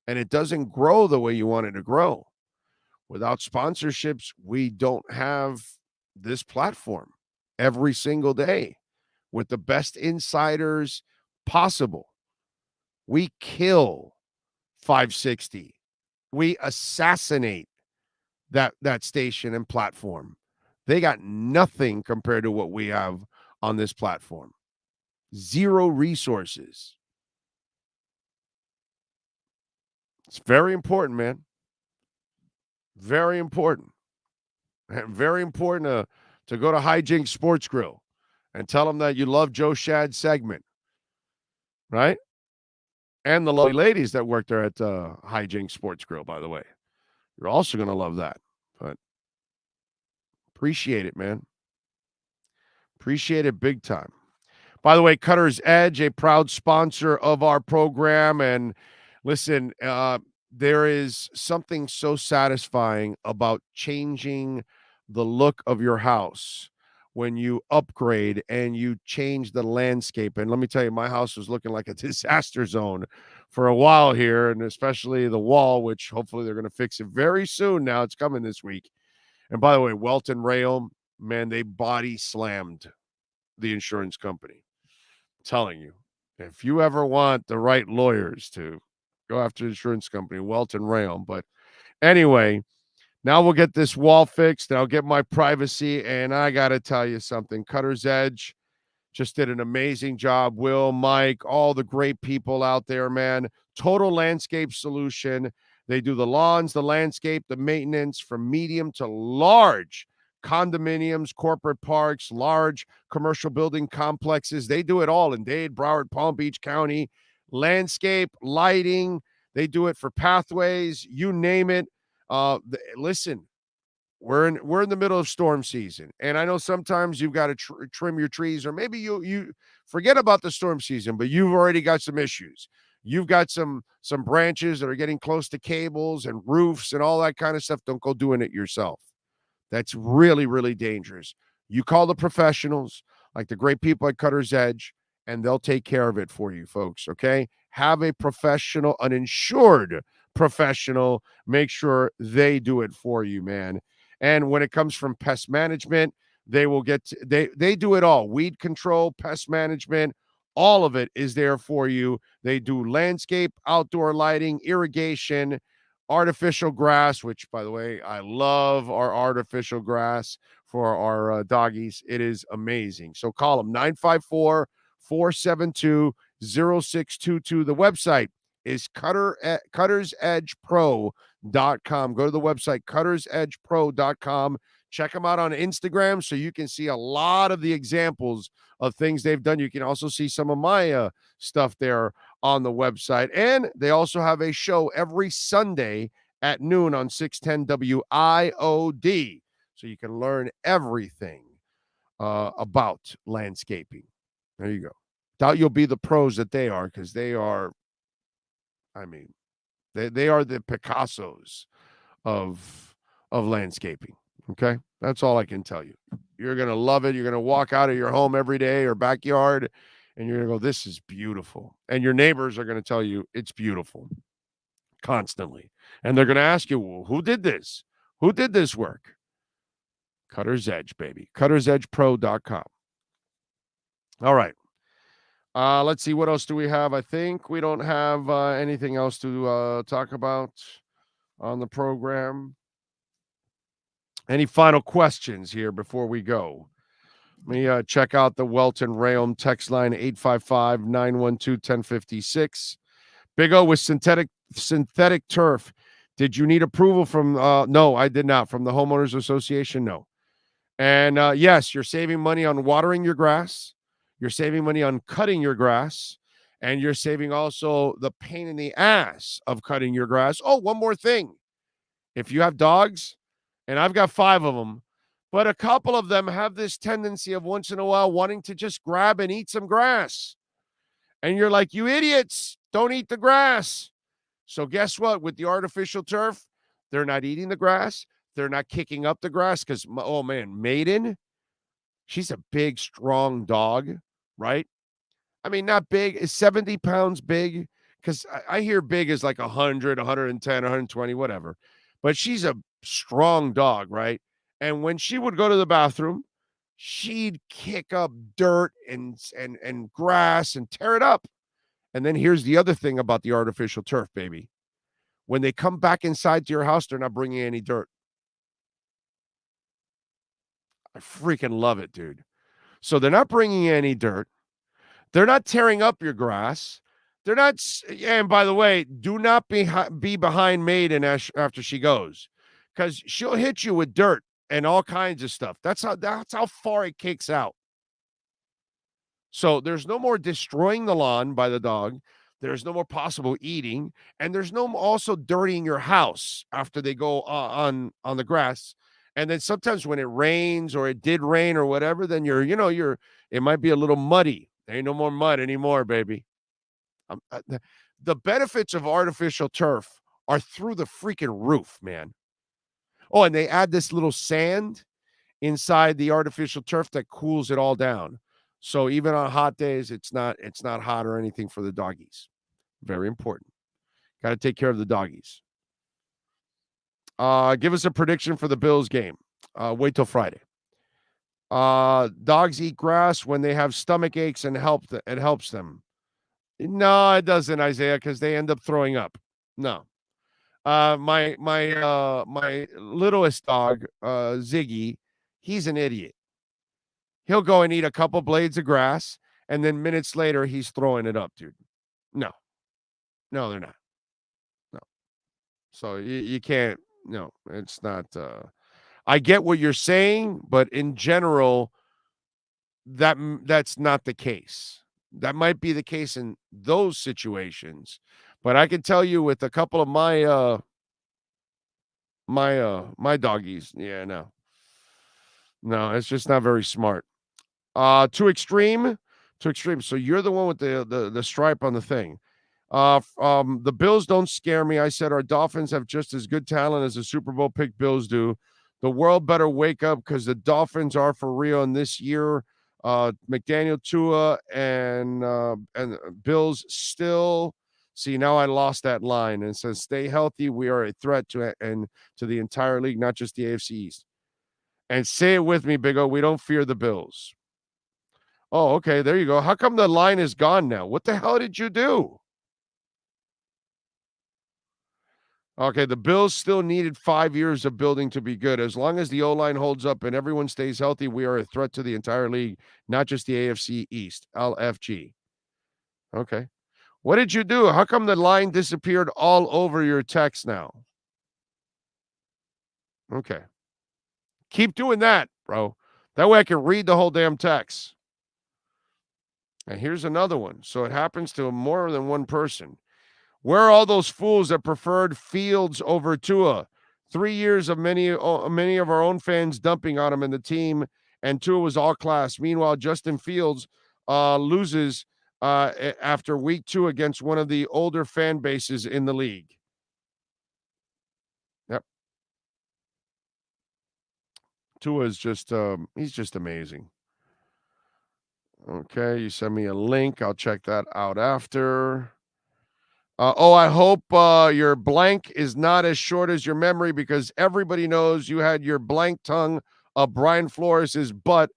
And it doesn't grow the way you want it to grow. Without sponsorships, we don't have this platform every single day with the best insiders possible. We kill 560. We assassinate that station and platform. They got nothing compared to what we have on this platform. Zero resources. It's very important, man. Very important. And very important to go to Hijinks Sports Grill and tell them that you love Joe Shad's segment. Right? And the lovely ladies that work there at Hijinks Sports Grill, by the way. You're also going to love that. But appreciate it, man. Appreciate it big time. By the way, Cutter's Edge, a proud sponsor of our program. And listen, there is something so satisfying about changing the look of your house when you upgrade and you change the landscape. And let me tell you, my house was looking like a disaster zone for a while here, and especially the wall, which hopefully they're going to fix it very soon. Now it's coming this week. And by the way, Welton Rail, man, they body slammed the insurance company. I'm telling you, if you ever want the right lawyers to go after the insurance company, Welton Rail. But anyway, now we'll get this wall fixed, and I'll get my privacy. And I got to tell you something. Cutter's Edge, just did an amazing job. Will, Mike, all the great people out there, man. Total landscape solution. They do the lawns, the landscape, the maintenance from medium to large condominiums, corporate parks, large commercial building complexes. They do it all in Dade, Broward, Palm Beach County. Landscape, lighting. They do it for pathways. You name it. Listen, we're in the middle of storm season, and I know sometimes you've got to trim your trees, or maybe you forget about the storm season, but you've already got some issues. You've got some branches that are getting close to cables and roofs and all that kind of stuff. Don't go doing it yourself. That's really, really dangerous. You call the professionals, like the great people at Cutter's Edge, and they'll take care of it for you, folks, okay? Have a professional, an insured professional, make sure they do it for you, man. And when it comes from pest management, they will they do it all. Weed control, pest management, all of it is there for you. They do landscape, outdoor lighting, irrigation, artificial grass, which, by the way, I love our artificial grass for our doggies. It is amazing. So call them 954-472-0622. The website is cuttersedgepro.com. Go to the website, cuttersedgepro.com. Check them out on Instagram so you can see a lot of the examples of things they've done. You can also see some of my stuff there on the website. And they also have a show every Sunday at noon on 610 WIOD. So you can learn everything about landscaping. There you go. Doubt you'll be the pros that they are, because they are, I mean, they are the Picassos of landscaping. Okay, that's all I can tell you. You're gonna love it. You're gonna walk out of your home every day or backyard, and you're gonna go, "This is beautiful." And your neighbors are gonna tell you it's beautiful constantly, and they're gonna ask you, "Well, who did this? Who did this work?" Cutter's Edge, baby. Cutter'sEdgePro.com. All right. Let's see, what else do we have? I think we don't have anything else to talk about on the program. Any final questions here before we go? Let me check out the Welton Rayom text line, 855-912-1056. Big O with synthetic turf. Did you need approval from no, I did not. From the Homeowners Association, no. And yes, you're saving money on watering your grass. You're saving money on cutting your grass, and you're saving also the pain in the ass of cutting your grass. Oh, one more thing. If you have dogs, and I've got 5 of them, but a couple of them have this tendency of once in a while wanting to just grab and eat some grass. And you're like, you idiots, don't eat the grass. So guess what? With the artificial turf, they're not eating the grass. They're not kicking up the grass because, oh man, Maiden, she's a big, strong dog, right? I mean, not big. Is 70 pounds big? Because I hear big is like 100, 110, 120, whatever. But she's a strong dog, right? And when she would go to the bathroom, she'd kick up dirt and grass and tear it up. And then here's the other thing about the artificial turf, baby. When they come back inside to your house, they're not bringing any dirt. I freaking love it, dude. So they're not bringing any dirt. They're not tearing up your grass. They're not. And by the way, do not be behind Maiden after she goes, because she'll hit you with dirt and all kinds of stuff. That's how far it kicks out. So there's no more destroying the lawn by the dog. There's no more possible eating, and there's no also dirtying your house after they go on the grass. And then sometimes when it rains or it did rain or whatever, then it might be a little muddy. There ain't no more mud anymore, baby. The benefits of artificial turf are through the freaking roof, man. Oh, and they add this little sand inside the artificial turf that cools it all down. So even on hot days, it's not hot or anything for the doggies. Very important. Got to take care of the doggies. Give us a prediction for the Bills game. Wait till Friday. Dogs eat grass when they have stomach aches and it helps them. No, it doesn't, Isaiah, because they end up throwing up. No. My littlest dog, Ziggy, he's an idiot. He'll go and eat a couple blades of grass, and then minutes later, he's throwing it up, dude. No, they're not. No. So you can't. No, it's not. I get what you're saying, but in general, that's not the case. That might be the case in those situations, but I can tell you with a couple of my my doggies, yeah, no, it's just not very smart. Too extreme. So you're the one with the stripe on the thing. The Bills don't scare me. I said our Dolphins have just as good talent as the Super Bowl pick Bills do. The world better wake up because the Dolphins are for real. And this year, McDaniel, Tua, and Bills still. See, now I lost that line, and it says, "Stay healthy. We are a threat to the entire league, not just the AFC East." And say it with me, Big O. We don't fear the Bills. Oh, okay. There you go. How come the line is gone now? What the hell did you do? Okay, the Bills still needed 5 years of building to be good. As long as the O-line holds up and everyone stays healthy, we are a threat to the entire league, not just the AFC East, LFG. Okay. What did you do? How come the line disappeared all over your text now? Okay. Keep doing that, bro. That way I can read the whole damn text. And here's another one. So it happens to more than one person. Where are all those fools that preferred Fields over Tua? 3 years of many of our own fans dumping on him and the team, and Tua was all class. Meanwhile, Justin Fields loses after week 2 against one of the older fan bases in the league. Yep. Tua is just he's just amazing. Okay, you send me a link. I'll check that out after. I hope your blank is not as short as your memory because everybody knows you had your blank tongue of Brian Flores' butt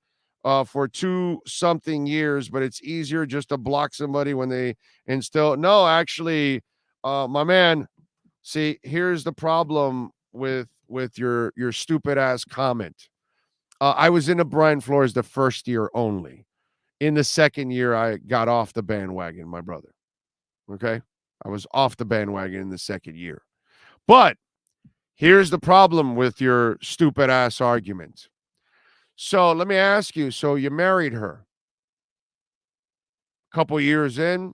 for 2-something years, but it's easier just to block somebody when they instill. No, actually, my man, see, here's the problem with your stupid ass comment. I was into Brian Flores the first year only. In the second year, I got off the bandwagon, my brother. Okay? I was off the bandwagon in the second year. But here's the problem with your stupid ass argument. So let me ask you, so you married her. A couple years in,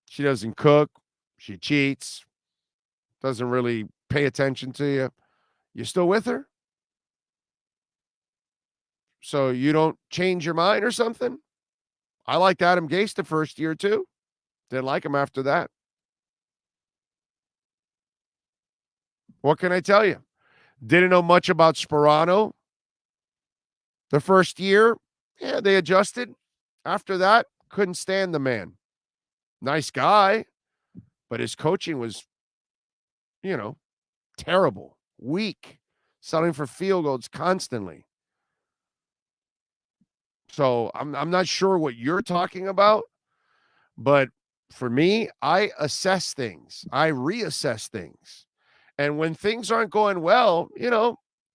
she doesn't cook, she cheats, doesn't really pay attention to you. You still with her? So you don't change your mind or something? I liked Adam Gase the first year too. Didn't like him after that. What can I tell you? Didn't know much about Sperano the first year. Yeah, they adjusted. After that, couldn't stand the man. Nice guy, but his coaching was, terrible, weak, settling for field goals constantly. So I'm not sure what you're talking about, but for me, I assess things. I reassess things. And when things aren't going well,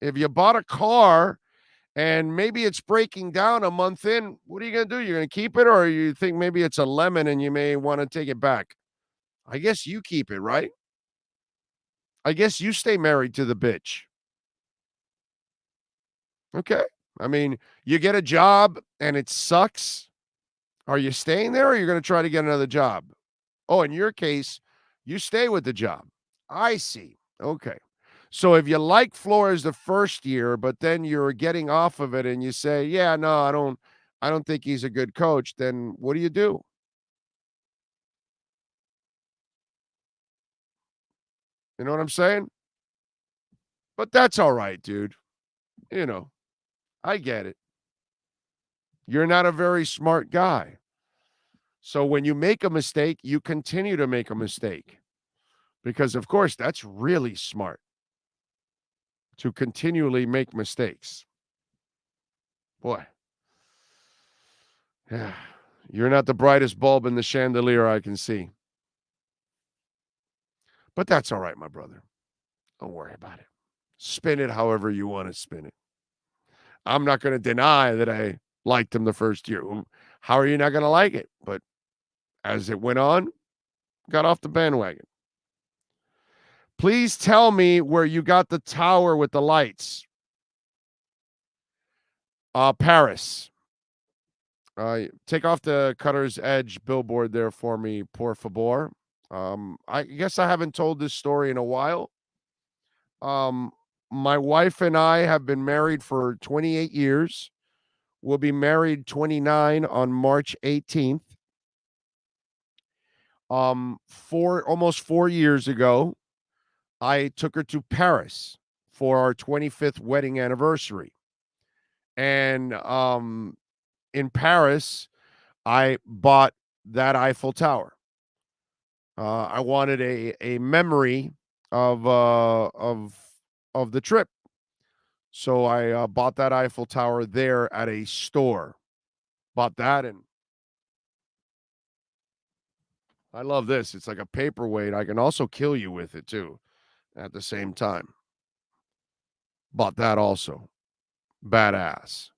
if you bought a car and maybe it's breaking down a month in, what are you going to do? You're going to keep it, or you think maybe it's a lemon and you may want to take it back? I guess you keep it, right? I guess you stay married to the bitch. Okay. I mean, you get a job and it sucks. Are you staying there, or are you going to try to get another job? Oh, in your case, you stay with the job. I see. Okay. So if you like Flores the first year, but then you're getting off of it and you say, yeah, no, I don't think he's a good coach, then what do you do? You know what I'm saying? But that's all right, dude. I get it. You're not a very smart guy. So when you make a mistake, you continue to make a mistake. Because, of course, that's really smart to continually make mistakes. Boy. Yeah. You're not the brightest bulb in the chandelier I can see. But that's all right, my brother. Don't worry about it. Spin it however you want to spin it. I'm not going to deny that I liked him the first year. How are you not going to like it? But as it went on, got off the bandwagon. Please tell me where you got the tower with the lights. Paris. Take off the Cutter's Edge billboard there for me, por favor. I guess I haven't told this story in a while. My wife and I have been married for 28 years. We'll be married 29 on March 18th. Almost 4 years ago, I took her to Paris for our 25th wedding anniversary. And in Paris, I bought that Eiffel Tower. I wanted a memory of the trip. So I bought that Eiffel Tower there at a store. Bought that, and I love this. It's like a paperweight. I can also kill you with it too at the same time. Bought that also. Badass.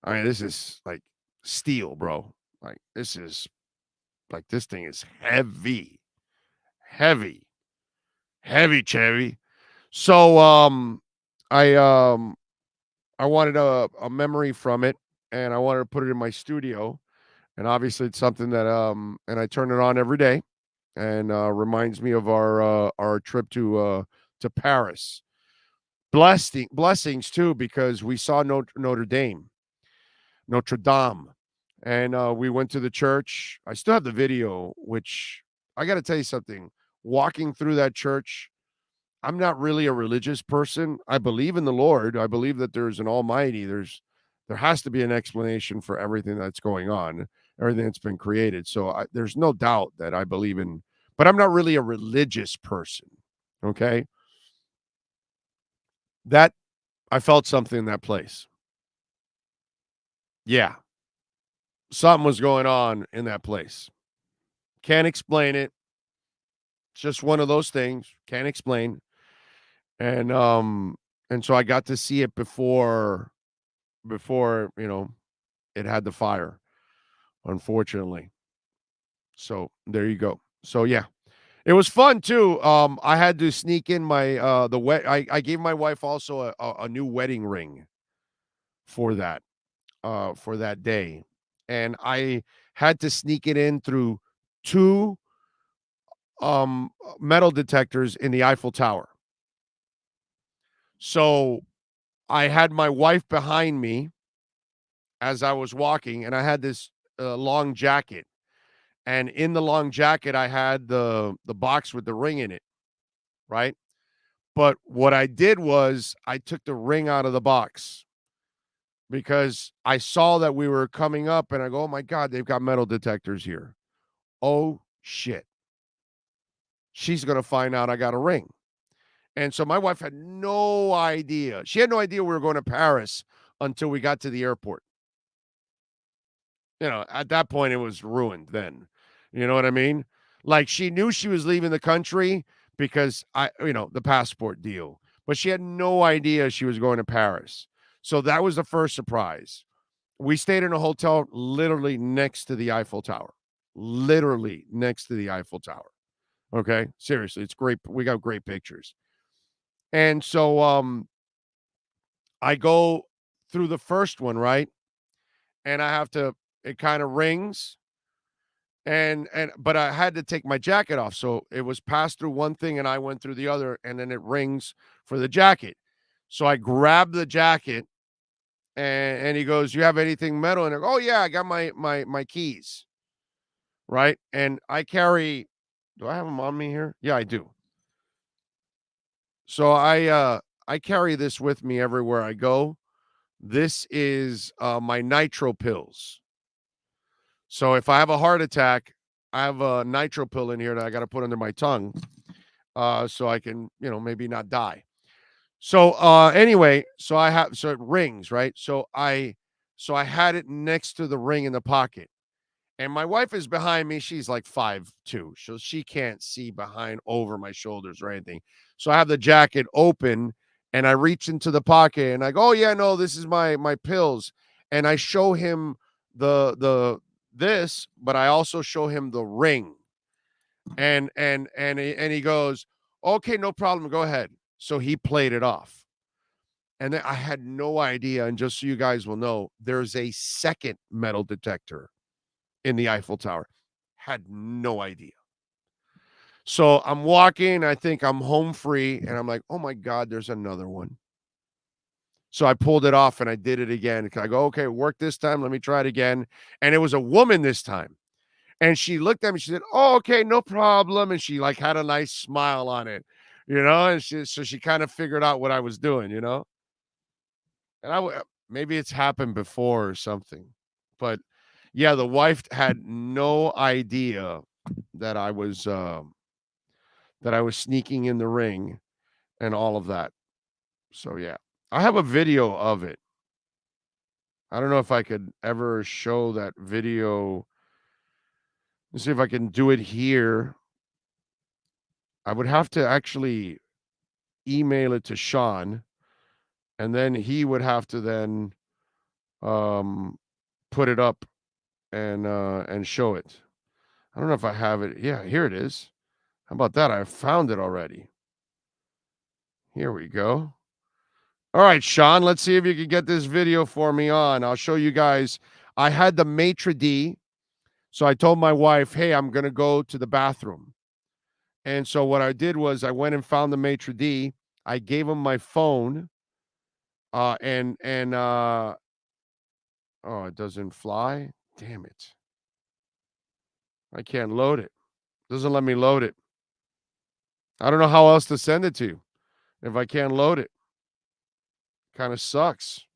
I mean, this is like steel, bro. Like this thing is heavy. Heavy Chevy. So I wanted a memory from it, and I wanted to put it in my studio. And obviously it's something that and I turn it on every day, and reminds me of our trip to Paris. Blessings too, because we saw Notre Dame, and we went to the church. I still have the video, which I got to tell you something. Walking through that church, I'm not really a religious person. I believe in the Lord. I believe that there's an Almighty. There has to be an explanation for everything that's going on, everything that's been created. So there's no doubt that I believe in, but I'm not really a religious person. Okay. That I felt something in that place. Yeah. Something was going on in that place. Can't explain it. It's just one of those things. Can't explain. And so I got to see it before it had the fire, unfortunately. So there you go. So yeah, it was fun too. I had to sneak in my I gave my wife also a new wedding ring for that day, and I had to sneak it in through 2 metal detectors in the Eiffel Tower. So I had my wife behind me as I was walking, and I had this long jacket. And in the long jacket, I had the box with the ring in it, right? But what I did was I took the ring out of the box because I saw that we were coming up, and I go, oh, my God, they've got metal detectors here. Oh, shit. She's going to find out I got a ring. And so my wife had no idea. She had no idea we were going to Paris until we got to the airport. At that point, it was ruined then. You know what I mean? Like, she knew she was leaving the country because the passport deal. But she had no idea she was going to Paris. So that was the first surprise. We stayed in a hotel literally next to the Eiffel Tower. Literally next to the Eiffel Tower. Okay? Seriously, it's great. We got great pictures. And so I go through the first one, right? And it kind of rings. But I had to take my jacket off. So it was passed through one thing and I went through the other, and then it rings for the jacket. So I grabbed the jacket, and he goes, you have anything metal? And I go, oh yeah, I got my keys. Right. And do I have them on me here? Yeah, I do. So I carry this with me everywhere I go. This is my nitro pills. So if I have a heart attack, I have a nitro pill in here that I got to put under my tongue, so I can, maybe not die. So anyway, so it rings, right? So I had it next to the ring in the pocket. And my wife is behind me. She's like 5'2", so she can't see over my shoulders or anything. So I have the jacket open, and I reach into the pocket, and I go, oh, yeah, no, this is my pills. and I show him this, but I also show him the ring. And he goes, "Okay, no problem, go ahead." So he played it off. And then I had no idea, and just so you guys will know, there's a second metal detector in the Eiffel Tower. Had no idea. So I'm walking, I think I'm home free, and I'm like, oh my God, there's another one. So I pulled it off and I did it again. I go, okay, it worked this time. Let me try it again. And it was a woman this time. And she looked at me, she said, "Oh, okay, no problem." And she like had a nice smile on it, and so she kind of figured out what I was doing, And maybe it's happened before or something. But yeah, the wife had no idea that I was sneaking in the ring and all of that. So yeah, I have a video of it. I don't know if I could ever show that video. Let's see if I can do it here. I would have to actually email it to Sean, and then he would have to then put it up and show it. I don't know if I have it. Yeah, here it is. How about that? I found it already. Here we go. All right, Sean, let's see if you can get this video for me on. I'll show you guys. I had the maitre d', so I told my wife, hey, I'm going to go to the bathroom. And so what I did was I went and found the maitre d'. I gave him my phone, oh, it doesn't fly? Damn it. I can't load it. Doesn't let me load it. I don't know how else to send it to you if I can't load it. Kind of sucks.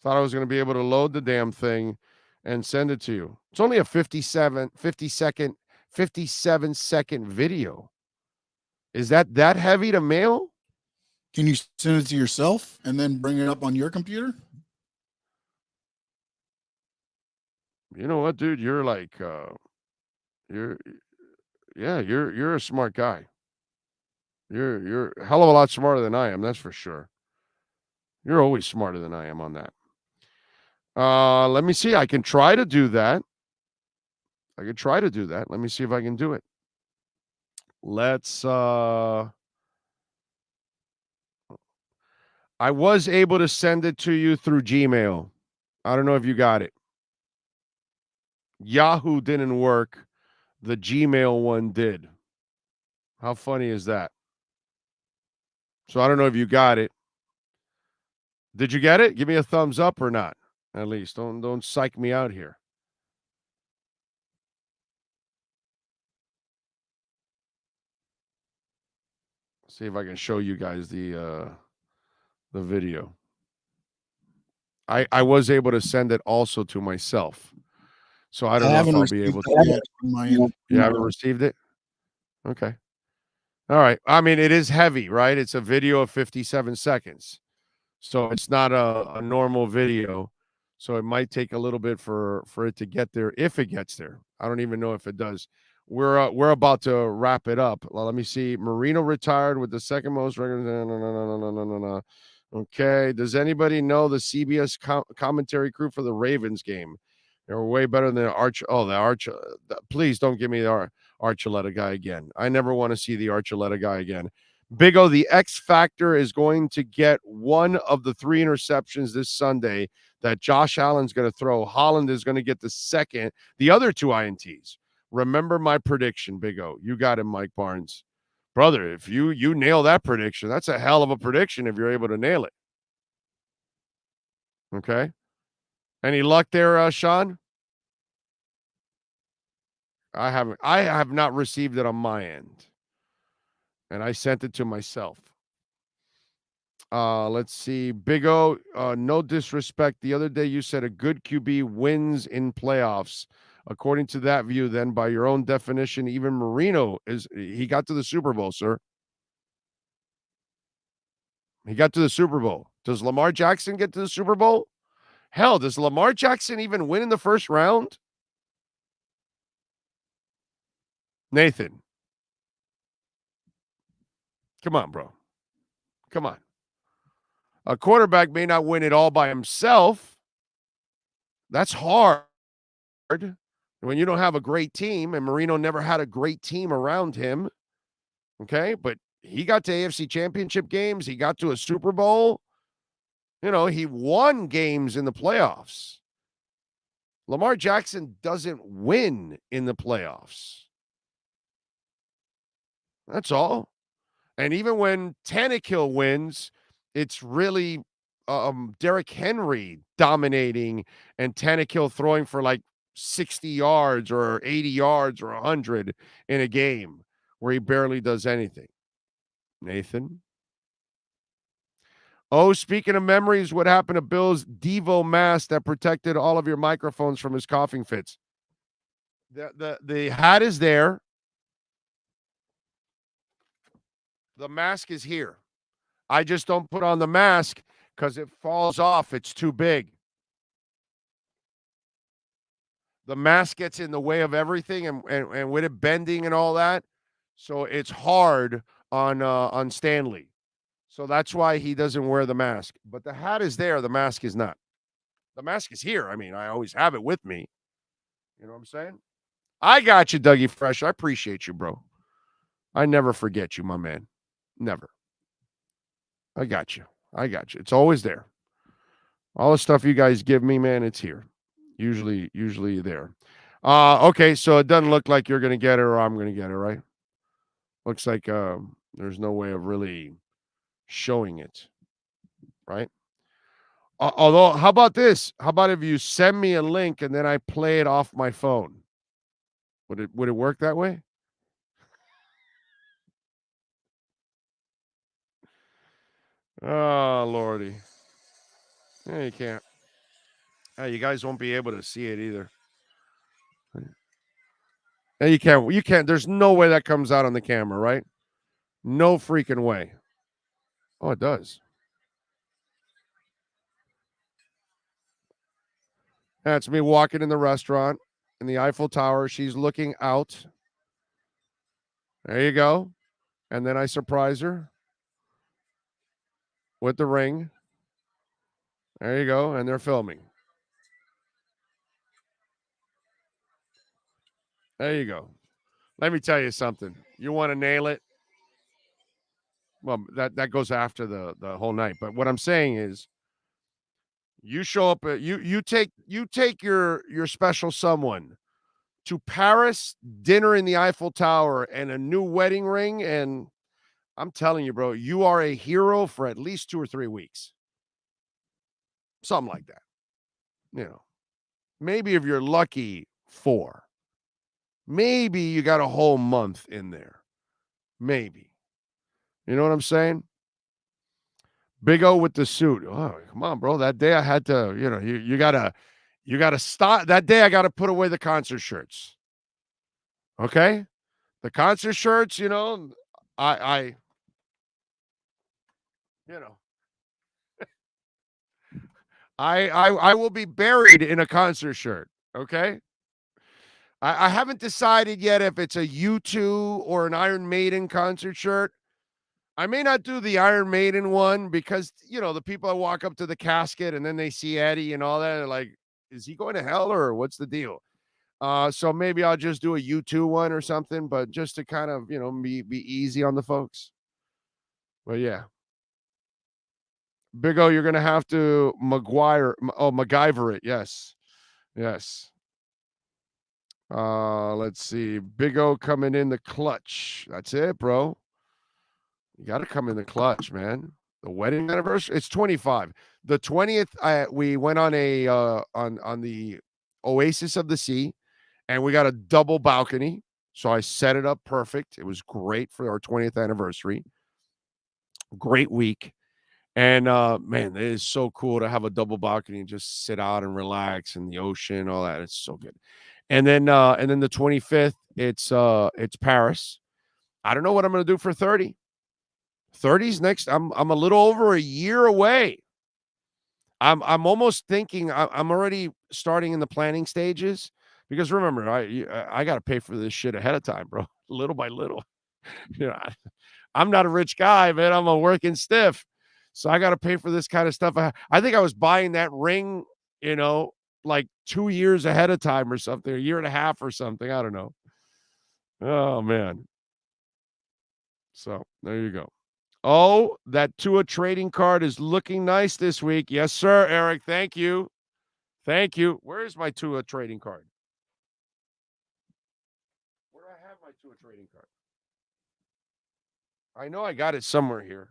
Thought I was going to be able to load the damn thing and send it to you. It's only a 57 second video. Is that heavy to mail? Can you send it to yourself and then bring it up on your computer? You know what, dude? You're like, you're a smart guy. You're a hell of a lot smarter than I am. That's for sure. You're always smarter than I am on that. Let me see. I can try to do that. Let me see if I can do it. Let's, I was able to send it to you through Gmail. I don't know if you got it. Yahoo didn't work. The Gmail one did. How funny is that? So I don't know if you got it. Did you get it? Give me a thumbs up or not. At least don't psych me out here. See if I can show you guys the video. I was able to send it also to myself. So I don't know if I'll be able to. You haven't received it? Okay. All right. I mean, it is heavy, right? It's a video of 57 seconds. So it's not a normal video. So it might take a little bit for it to get there, if it gets there. I don't even know if it does. We're about to wrap it up. Well, let me see. Marino retired with the second most records. No. Okay. Does anybody know the CBS commentary crew for the Ravens game? They were way better than the Arch. Oh, the Arch. Please don't give me the Archuleta guy again. I never want to see the Archuleta guy again. Big O, the X Factor is going to get one of the 3 interceptions this Sunday that Josh Allen's going to throw. Holland is going to get the other 2 INTs. Remember my prediction, Big O. You got him, Mike Barnes. Brother, if you nail that prediction, that's a hell of a prediction if you're able to nail it. Okay? Any luck there, Sean? I have not received it on my end. And I sent it to myself. Let's see. Big O, no disrespect. The other day you said a good QB wins in playoffs. According to that view, then, by your own definition, even Marino he got to the Super Bowl, sir. He got to the Super Bowl. Does Lamar Jackson get to the Super Bowl? Hell, does Lamar Jackson even win in the first round? Nathan. Come on, bro. Come on. A quarterback may not win it all by himself, That's hard when you don't have a great team, and Marino never had a great team around him. Okay, but he got to AFC Championship games. He got to a Super Bowl. You know, he won games in the playoffs. Lamar Jackson doesn't win in the playoffs. That's all. And even when Tannehill wins, it's really Derrick Henry dominating and Tannehill throwing for like 60 yards or 80 yards or 100 in a game where he barely does anything. Nathan? Oh, speaking of memories, what happened to Bill's Devo mask that protected all of your microphones from his coughing fits? The hat is there. The mask is here. I just don't put on the mask because it falls off. It's too big. The mask gets in the way of everything, and with it bending and all that, so it's hard on Stanley. So that's why he doesn't wear the mask. But the hat is there. The mask is not. The mask is here. I mean, I always have it with me. You know what I'm saying? I got you, Dougie Fresh. I appreciate you, bro. I never forget you, my man. Never. I got you. I got you. It's always there. All the stuff you guys give me, man, it's here. Usually there. Okay, so it doesn't look like you're going to get it or I'm going to get it, right? Looks like there's no way of really showing it, right? Although, how about this? How about if you send me a link and then I play it off my phone? Would it work that way? Oh, Lordy. Yeah, you can't. You guys won't be able to see it either. Yeah, you can't. You can't. There's no way that comes out on the camera, right? No freaking way. Oh, it does. That's me walking in the restaurant in the Eiffel Tower. She's looking out. There you go. And then I surprise her with the ring. There you go. And they're filming. There you go. Let me tell you something. You want to nail it? Well, that goes after the whole night. But what I'm saying is, you show up. You take your special someone to Paris, dinner in the Eiffel Tower, and a new wedding ring, and I'm telling you, bro, you are a hero for at least 2 or 3 weeks. Something like that. You know, maybe if you're lucky, 4. Maybe you got a whole month in there. Maybe. You know what I'm saying? Big O with the suit. Oh, come on, bro. That day I had to, you gotta stop. That day I gotta put away the concert shirts. Okay? The concert shirts, I will be buried in a concert shirt. Okay? I haven't decided yet if it's a U2 or an Iron Maiden concert shirt. I may not do the Iron Maiden one because, the people that walk up to the casket and then they see Eddie and all that, they're like, is he going to hell or what's the deal? So maybe I'll just do a U2 one or something, but just to kind of, be easy on the folks. But yeah. Big O, you're going to have to MacGyver it. Yes. Yes. Let's see. Big O coming in the clutch. That's it, bro. You got to come in the clutch, man. The wedding anniversary, it's 25. The 20th, we went on a on the Oasis of the Sea, and we got a double balcony. So I set it up perfect. It was great for our 20th anniversary. Great week. And man, it is so cool to have a double balcony and just sit out and relax in the ocean, all that. It's so good. And then the 25th, it's Paris. I don't know what I'm going to do for 30. 30's next. I'm a little over a year away. I'm almost thinking I'm already starting in the planning stages because remember, I got to pay for this shit ahead of time, bro. Little by little. I'm not a rich guy, man. I'm a working stiff. So I got to pay for this kind of stuff. I think I was buying that ring, like 2 years ahead of time or something, a year and a half or something. I don't know. Oh, man. So there you go. Oh, that Tua trading card is looking nice this week. Yes, sir, Eric. Thank you. Thank you. Where is my Tua trading card? Where do I have my Tua trading card? I know I got it somewhere here.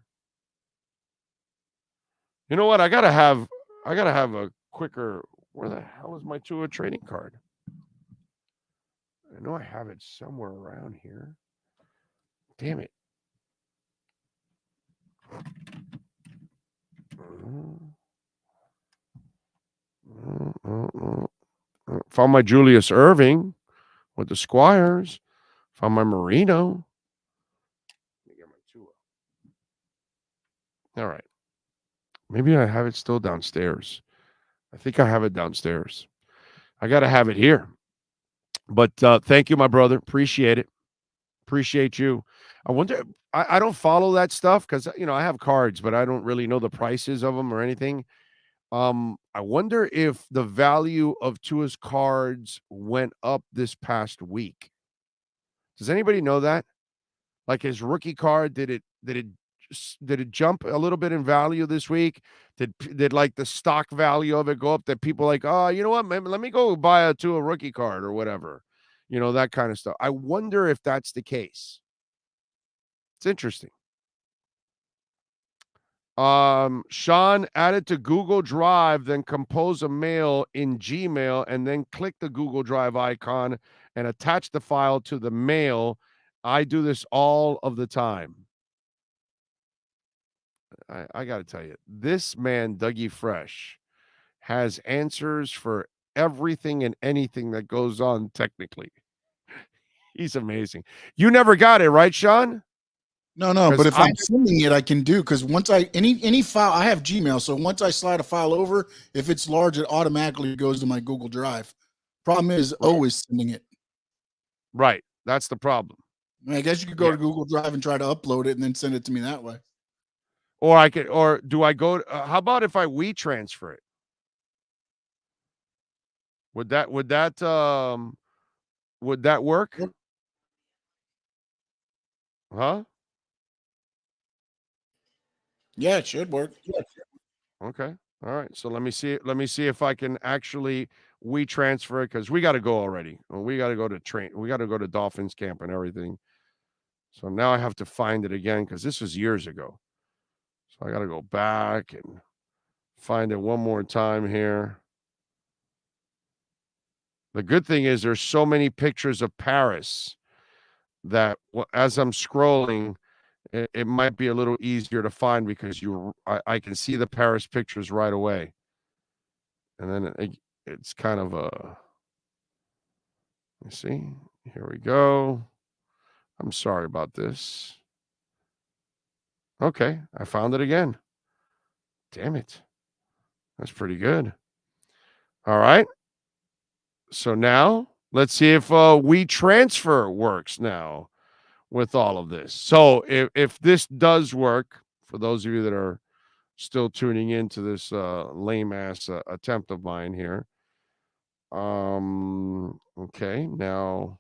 You know what? I gotta have a quicker. Where the hell is my Tua trading card? I know I have it somewhere around here. Damn it. Found my Julius Irving with the Squires. Found my Marino. Let me get my Tua. All right. Maybe I have it still downstairs. I think I have it downstairs. I got to have it here. But thank you, my brother. Appreciate it. Appreciate you. I wonder, I don't follow that stuff because, I have cards, but I don't really know the prices of them or anything. I wonder if the value of Tua's cards went up this past week. Does anybody know that? Like his rookie card, did it jump a little bit in value this week? Did like the stock value of it go up that people like, oh, you know what, man, let me go buy a Tua rookie card or whatever, that kind of stuff. I wonder if that's the case. It's interesting. Sean, add it to Google Drive, then compose a mail in Gmail, and then click the Google Drive icon and attach the file to the mail. I do this all of the time. I got to tell you, this man, Dougie Fresh, has answers for everything and anything that goes on technically. He's amazing. You never got it, right, Sean? No, but if I'm sending it, I can do, because once any file, I have Gmail, so once I slide a file over, if it's large, it automatically goes to my Google Drive. Problem is always sending it. Right. That's the problem. I guess you could go to Google Drive and try to upload it and then send it to me that way. Or do I go? How about if I WeTransfer it? Would that work? Huh? Yeah, it should work. Okay. All right. So let me see if I can actually WeTransfer it, because we got to go already. We got to go to we got to go to Dolphins camp and everything. So now I have to find it again, because this was years ago. So I got to go back and find it one more time here. The good thing is there's so many pictures of Paris that as I'm scrolling, it might be a little easier to find, because I can see the Paris pictures right away. And then it's kind of let's see. Here we go. I'm sorry about this. Okay, I found it again. Damn it. That's pretty good. All right. So now let's see if WeTransfer works now with all of this. So if this does work, for those of you that are still tuning into this lame ass attempt of mine here. Okay, now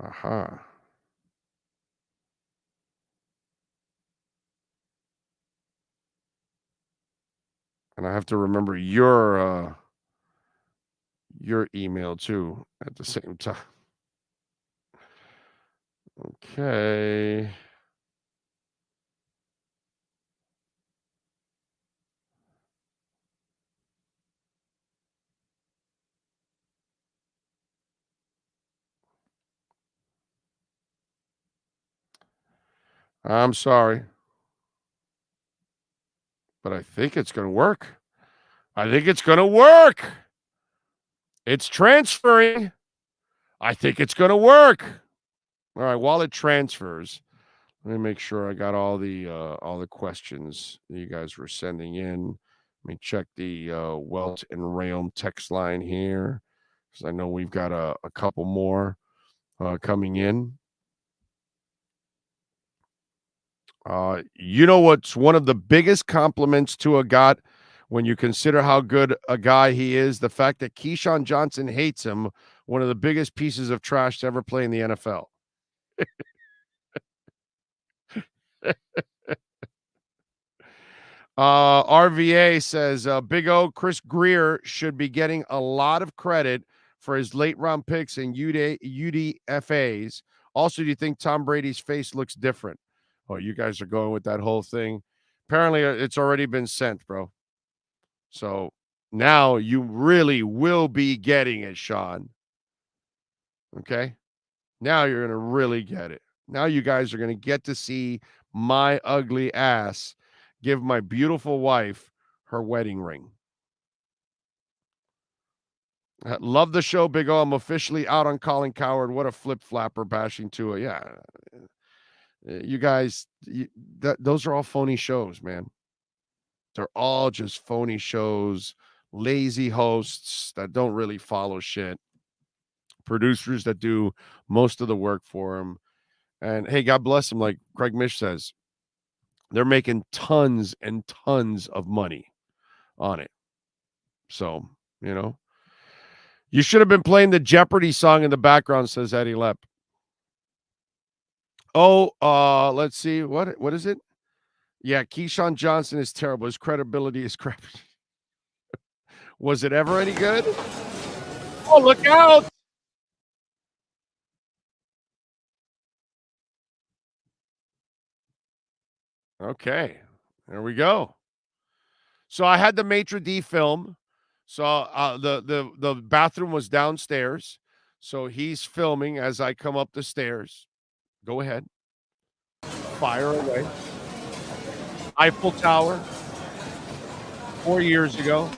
aha. And I have to remember your email too at the same time. Okay. I'm sorry, but I think it's going to work. It's transferring. I think it's going to work. All right, while it transfers, let me make sure I got all the questions that you guys were sending in. Let me check the Welt and Realm text line here, because I know we've got a couple more. coming in. You know what's one of the biggest compliments Tua got when you consider how good a guy he is? The fact that Keyshawn Johnson hates him, one of the biggest pieces of trash to ever play in the NFL. RVA says, Big O, Chris Greer should be getting a lot of credit for his late round picks and UDFAs. Also, do you think Tom Brady's face looks different? Oh, you guys are going with that whole thing. Apparently, it's already been sent, bro. So now you really will be getting it, Sean. Okay? Now you're going to really get it. Now you guys are going to get to see my ugly ass give my beautiful wife her wedding ring. Love the show, Big O. I'm officially out on Colin Cowherd. What a flip-flapper bashing Tua. Yeah. You guys, those are all phony shows, man. They're all just phony shows, lazy hosts that don't really follow shit, producers that do most of the work for them. And hey, God bless them. Like Craig Mish says, they're making tons and tons of money on it. So, you should have been playing the Jeopardy song in the background, says Eddie Lepp. Oh, let's see. What is it? Yeah, Keyshawn Johnson is terrible. His credibility is crap. Was it ever any good? Oh, look out! Okay, there we go. So I had the maitre d' film. So the bathroom was downstairs. So he's filming as I come up the stairs. Go ahead. Fire away. Eiffel Tower. 4 years ago.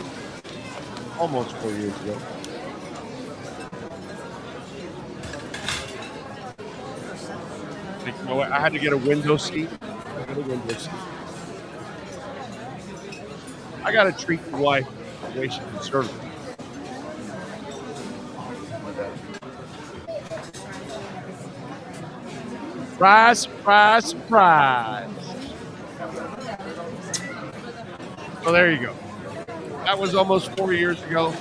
Almost 4 years ago. I had to get a window seat. I got to treat the wife the way she deserves it. Surprise, surprise, surprise. So there you go. That was almost 4 years ago.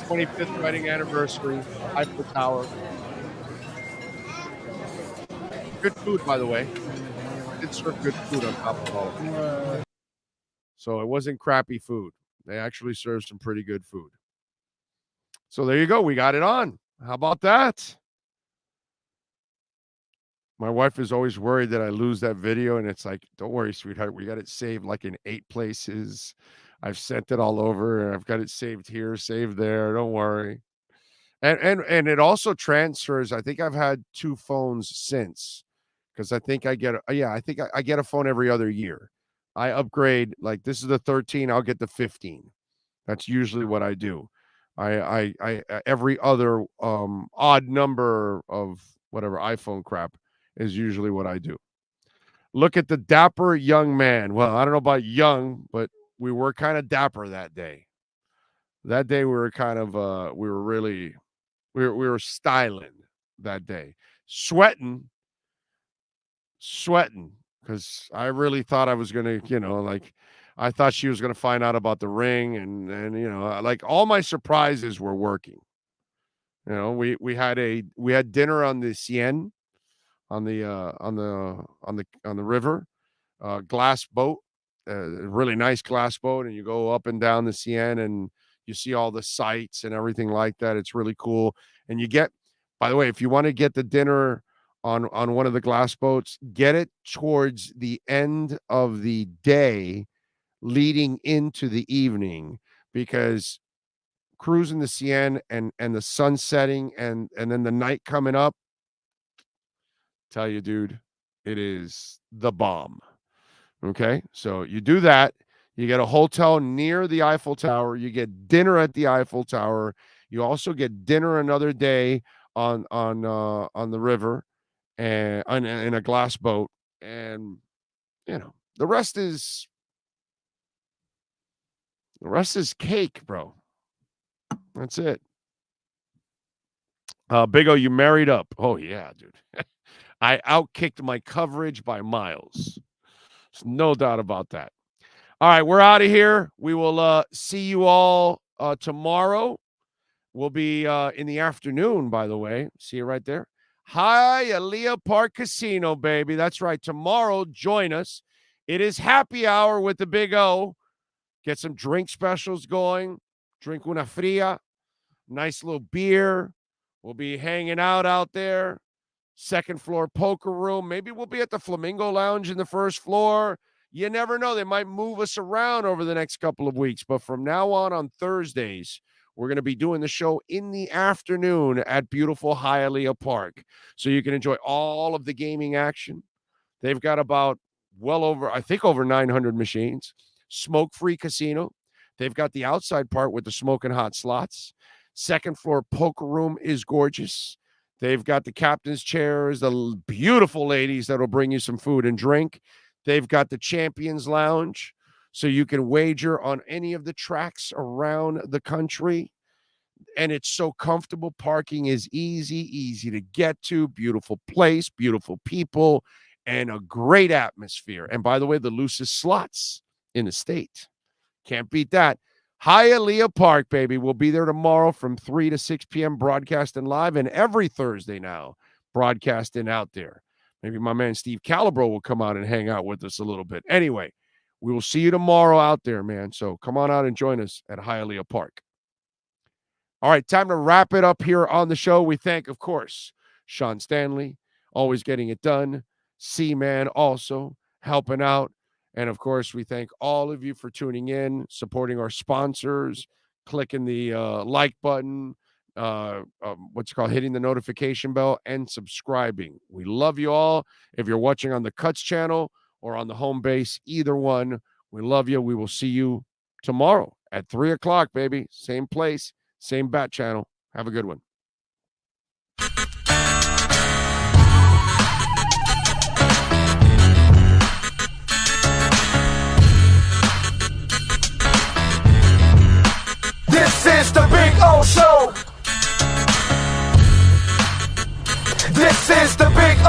25th wedding anniversary, Eiffel Tower. Good food, by the way. Did serve good food on top of all of it. So it wasn't crappy food. They actually served some pretty good food. So there you go. We got it on. How about that? My wife is always worried that I lose that video, and it's like, don't worry, sweetheart. We got it saved like in 8 places. I've sent it all over, and I've got it saved here, saved there. Don't worry. And it also transfers. I think I've had 2 phones since, because I think I get I get a phone every other year. I upgrade, like this is the 13, I'll get the 15. That's usually what I do. I every other odd number of whatever iPhone crap is usually what I do. Look at the dapper young man. Well, I don't know about young, but we were kind of dapper that day. That day we were kind of we were styling that day. Sweating because I really thought I was going to, I thought she was going to find out about the ring and like all my surprises were working. We had dinner on the Seine on the river, glass boat, a really nice glass boat, and you go up and down the Seine and you see all the sights and everything like that. It's really cool. And you get, by the way, if you want to get the dinner on one of the glass boats, get it towards the end of the day leading into the evening, because cruising the Seine and the sun setting and then the night coming up, tell you, dude, it is the bomb. Okay, so you do that. You get a hotel near the Eiffel Tower. You get dinner at the Eiffel Tower. You also get dinner another day on the river and in a glass boat. And the rest is cake, bro. That's it. Big O, you married up. Oh, yeah, dude. I outkicked my coverage by miles. There's no doubt about that. All right, we're out of here. We will see you all tomorrow. We'll be in the afternoon, by the way. See you right there. Hialeah Park Casino, baby. That's right. Tomorrow, join us. It is happy hour with the Big O. Get some drink specials going. Drink una fria. Nice little beer. We'll be hanging out there. Second floor poker room. Maybe we'll be at the Flamingo Lounge in the first floor. You never know. They might move us around over the next couple of weeks. But from now on Thursdays, we're going to be doing the show in the afternoon at beautiful Hialeah Park. So you can enjoy all of the gaming action. They've got about over 900 machines. Smoke-free casino. They've got the outside part with the smoking hot slots. Second floor poker room is gorgeous. They've got the captain's chairs, the beautiful ladies that will bring you some food and drink. They've got the Champions Lounge, so you can wager on any of the tracks around the country. And it's so comfortable. Parking is easy to get to. Beautiful place, beautiful people, and a great atmosphere. And by the way, the loosest slots in the state. Can't beat that. Hialeah Park, baby. We'll be there tomorrow from 3 to 6 p.m. broadcasting live, and every Thursday now broadcasting out there. Maybe my man Steve Calabro will come out and hang out with us a little bit. Anyway, we will see you tomorrow out there, man. So come on out and join us at Hialeah Park. All right, time to wrap it up here on the show. We thank, of course, Sean Stanley, always getting it done. C-Man also helping out. And, of course, we thank all of you for tuning in, supporting our sponsors, clicking the like button, hitting the notification bell, and subscribing. We love you all. If you're watching on the Cuts channel or on the home base, either one, we love you. We will see you tomorrow at 3 o'clock, baby. Same place, same bat channel. Have a good one. This is the Big O Show. This is the Big O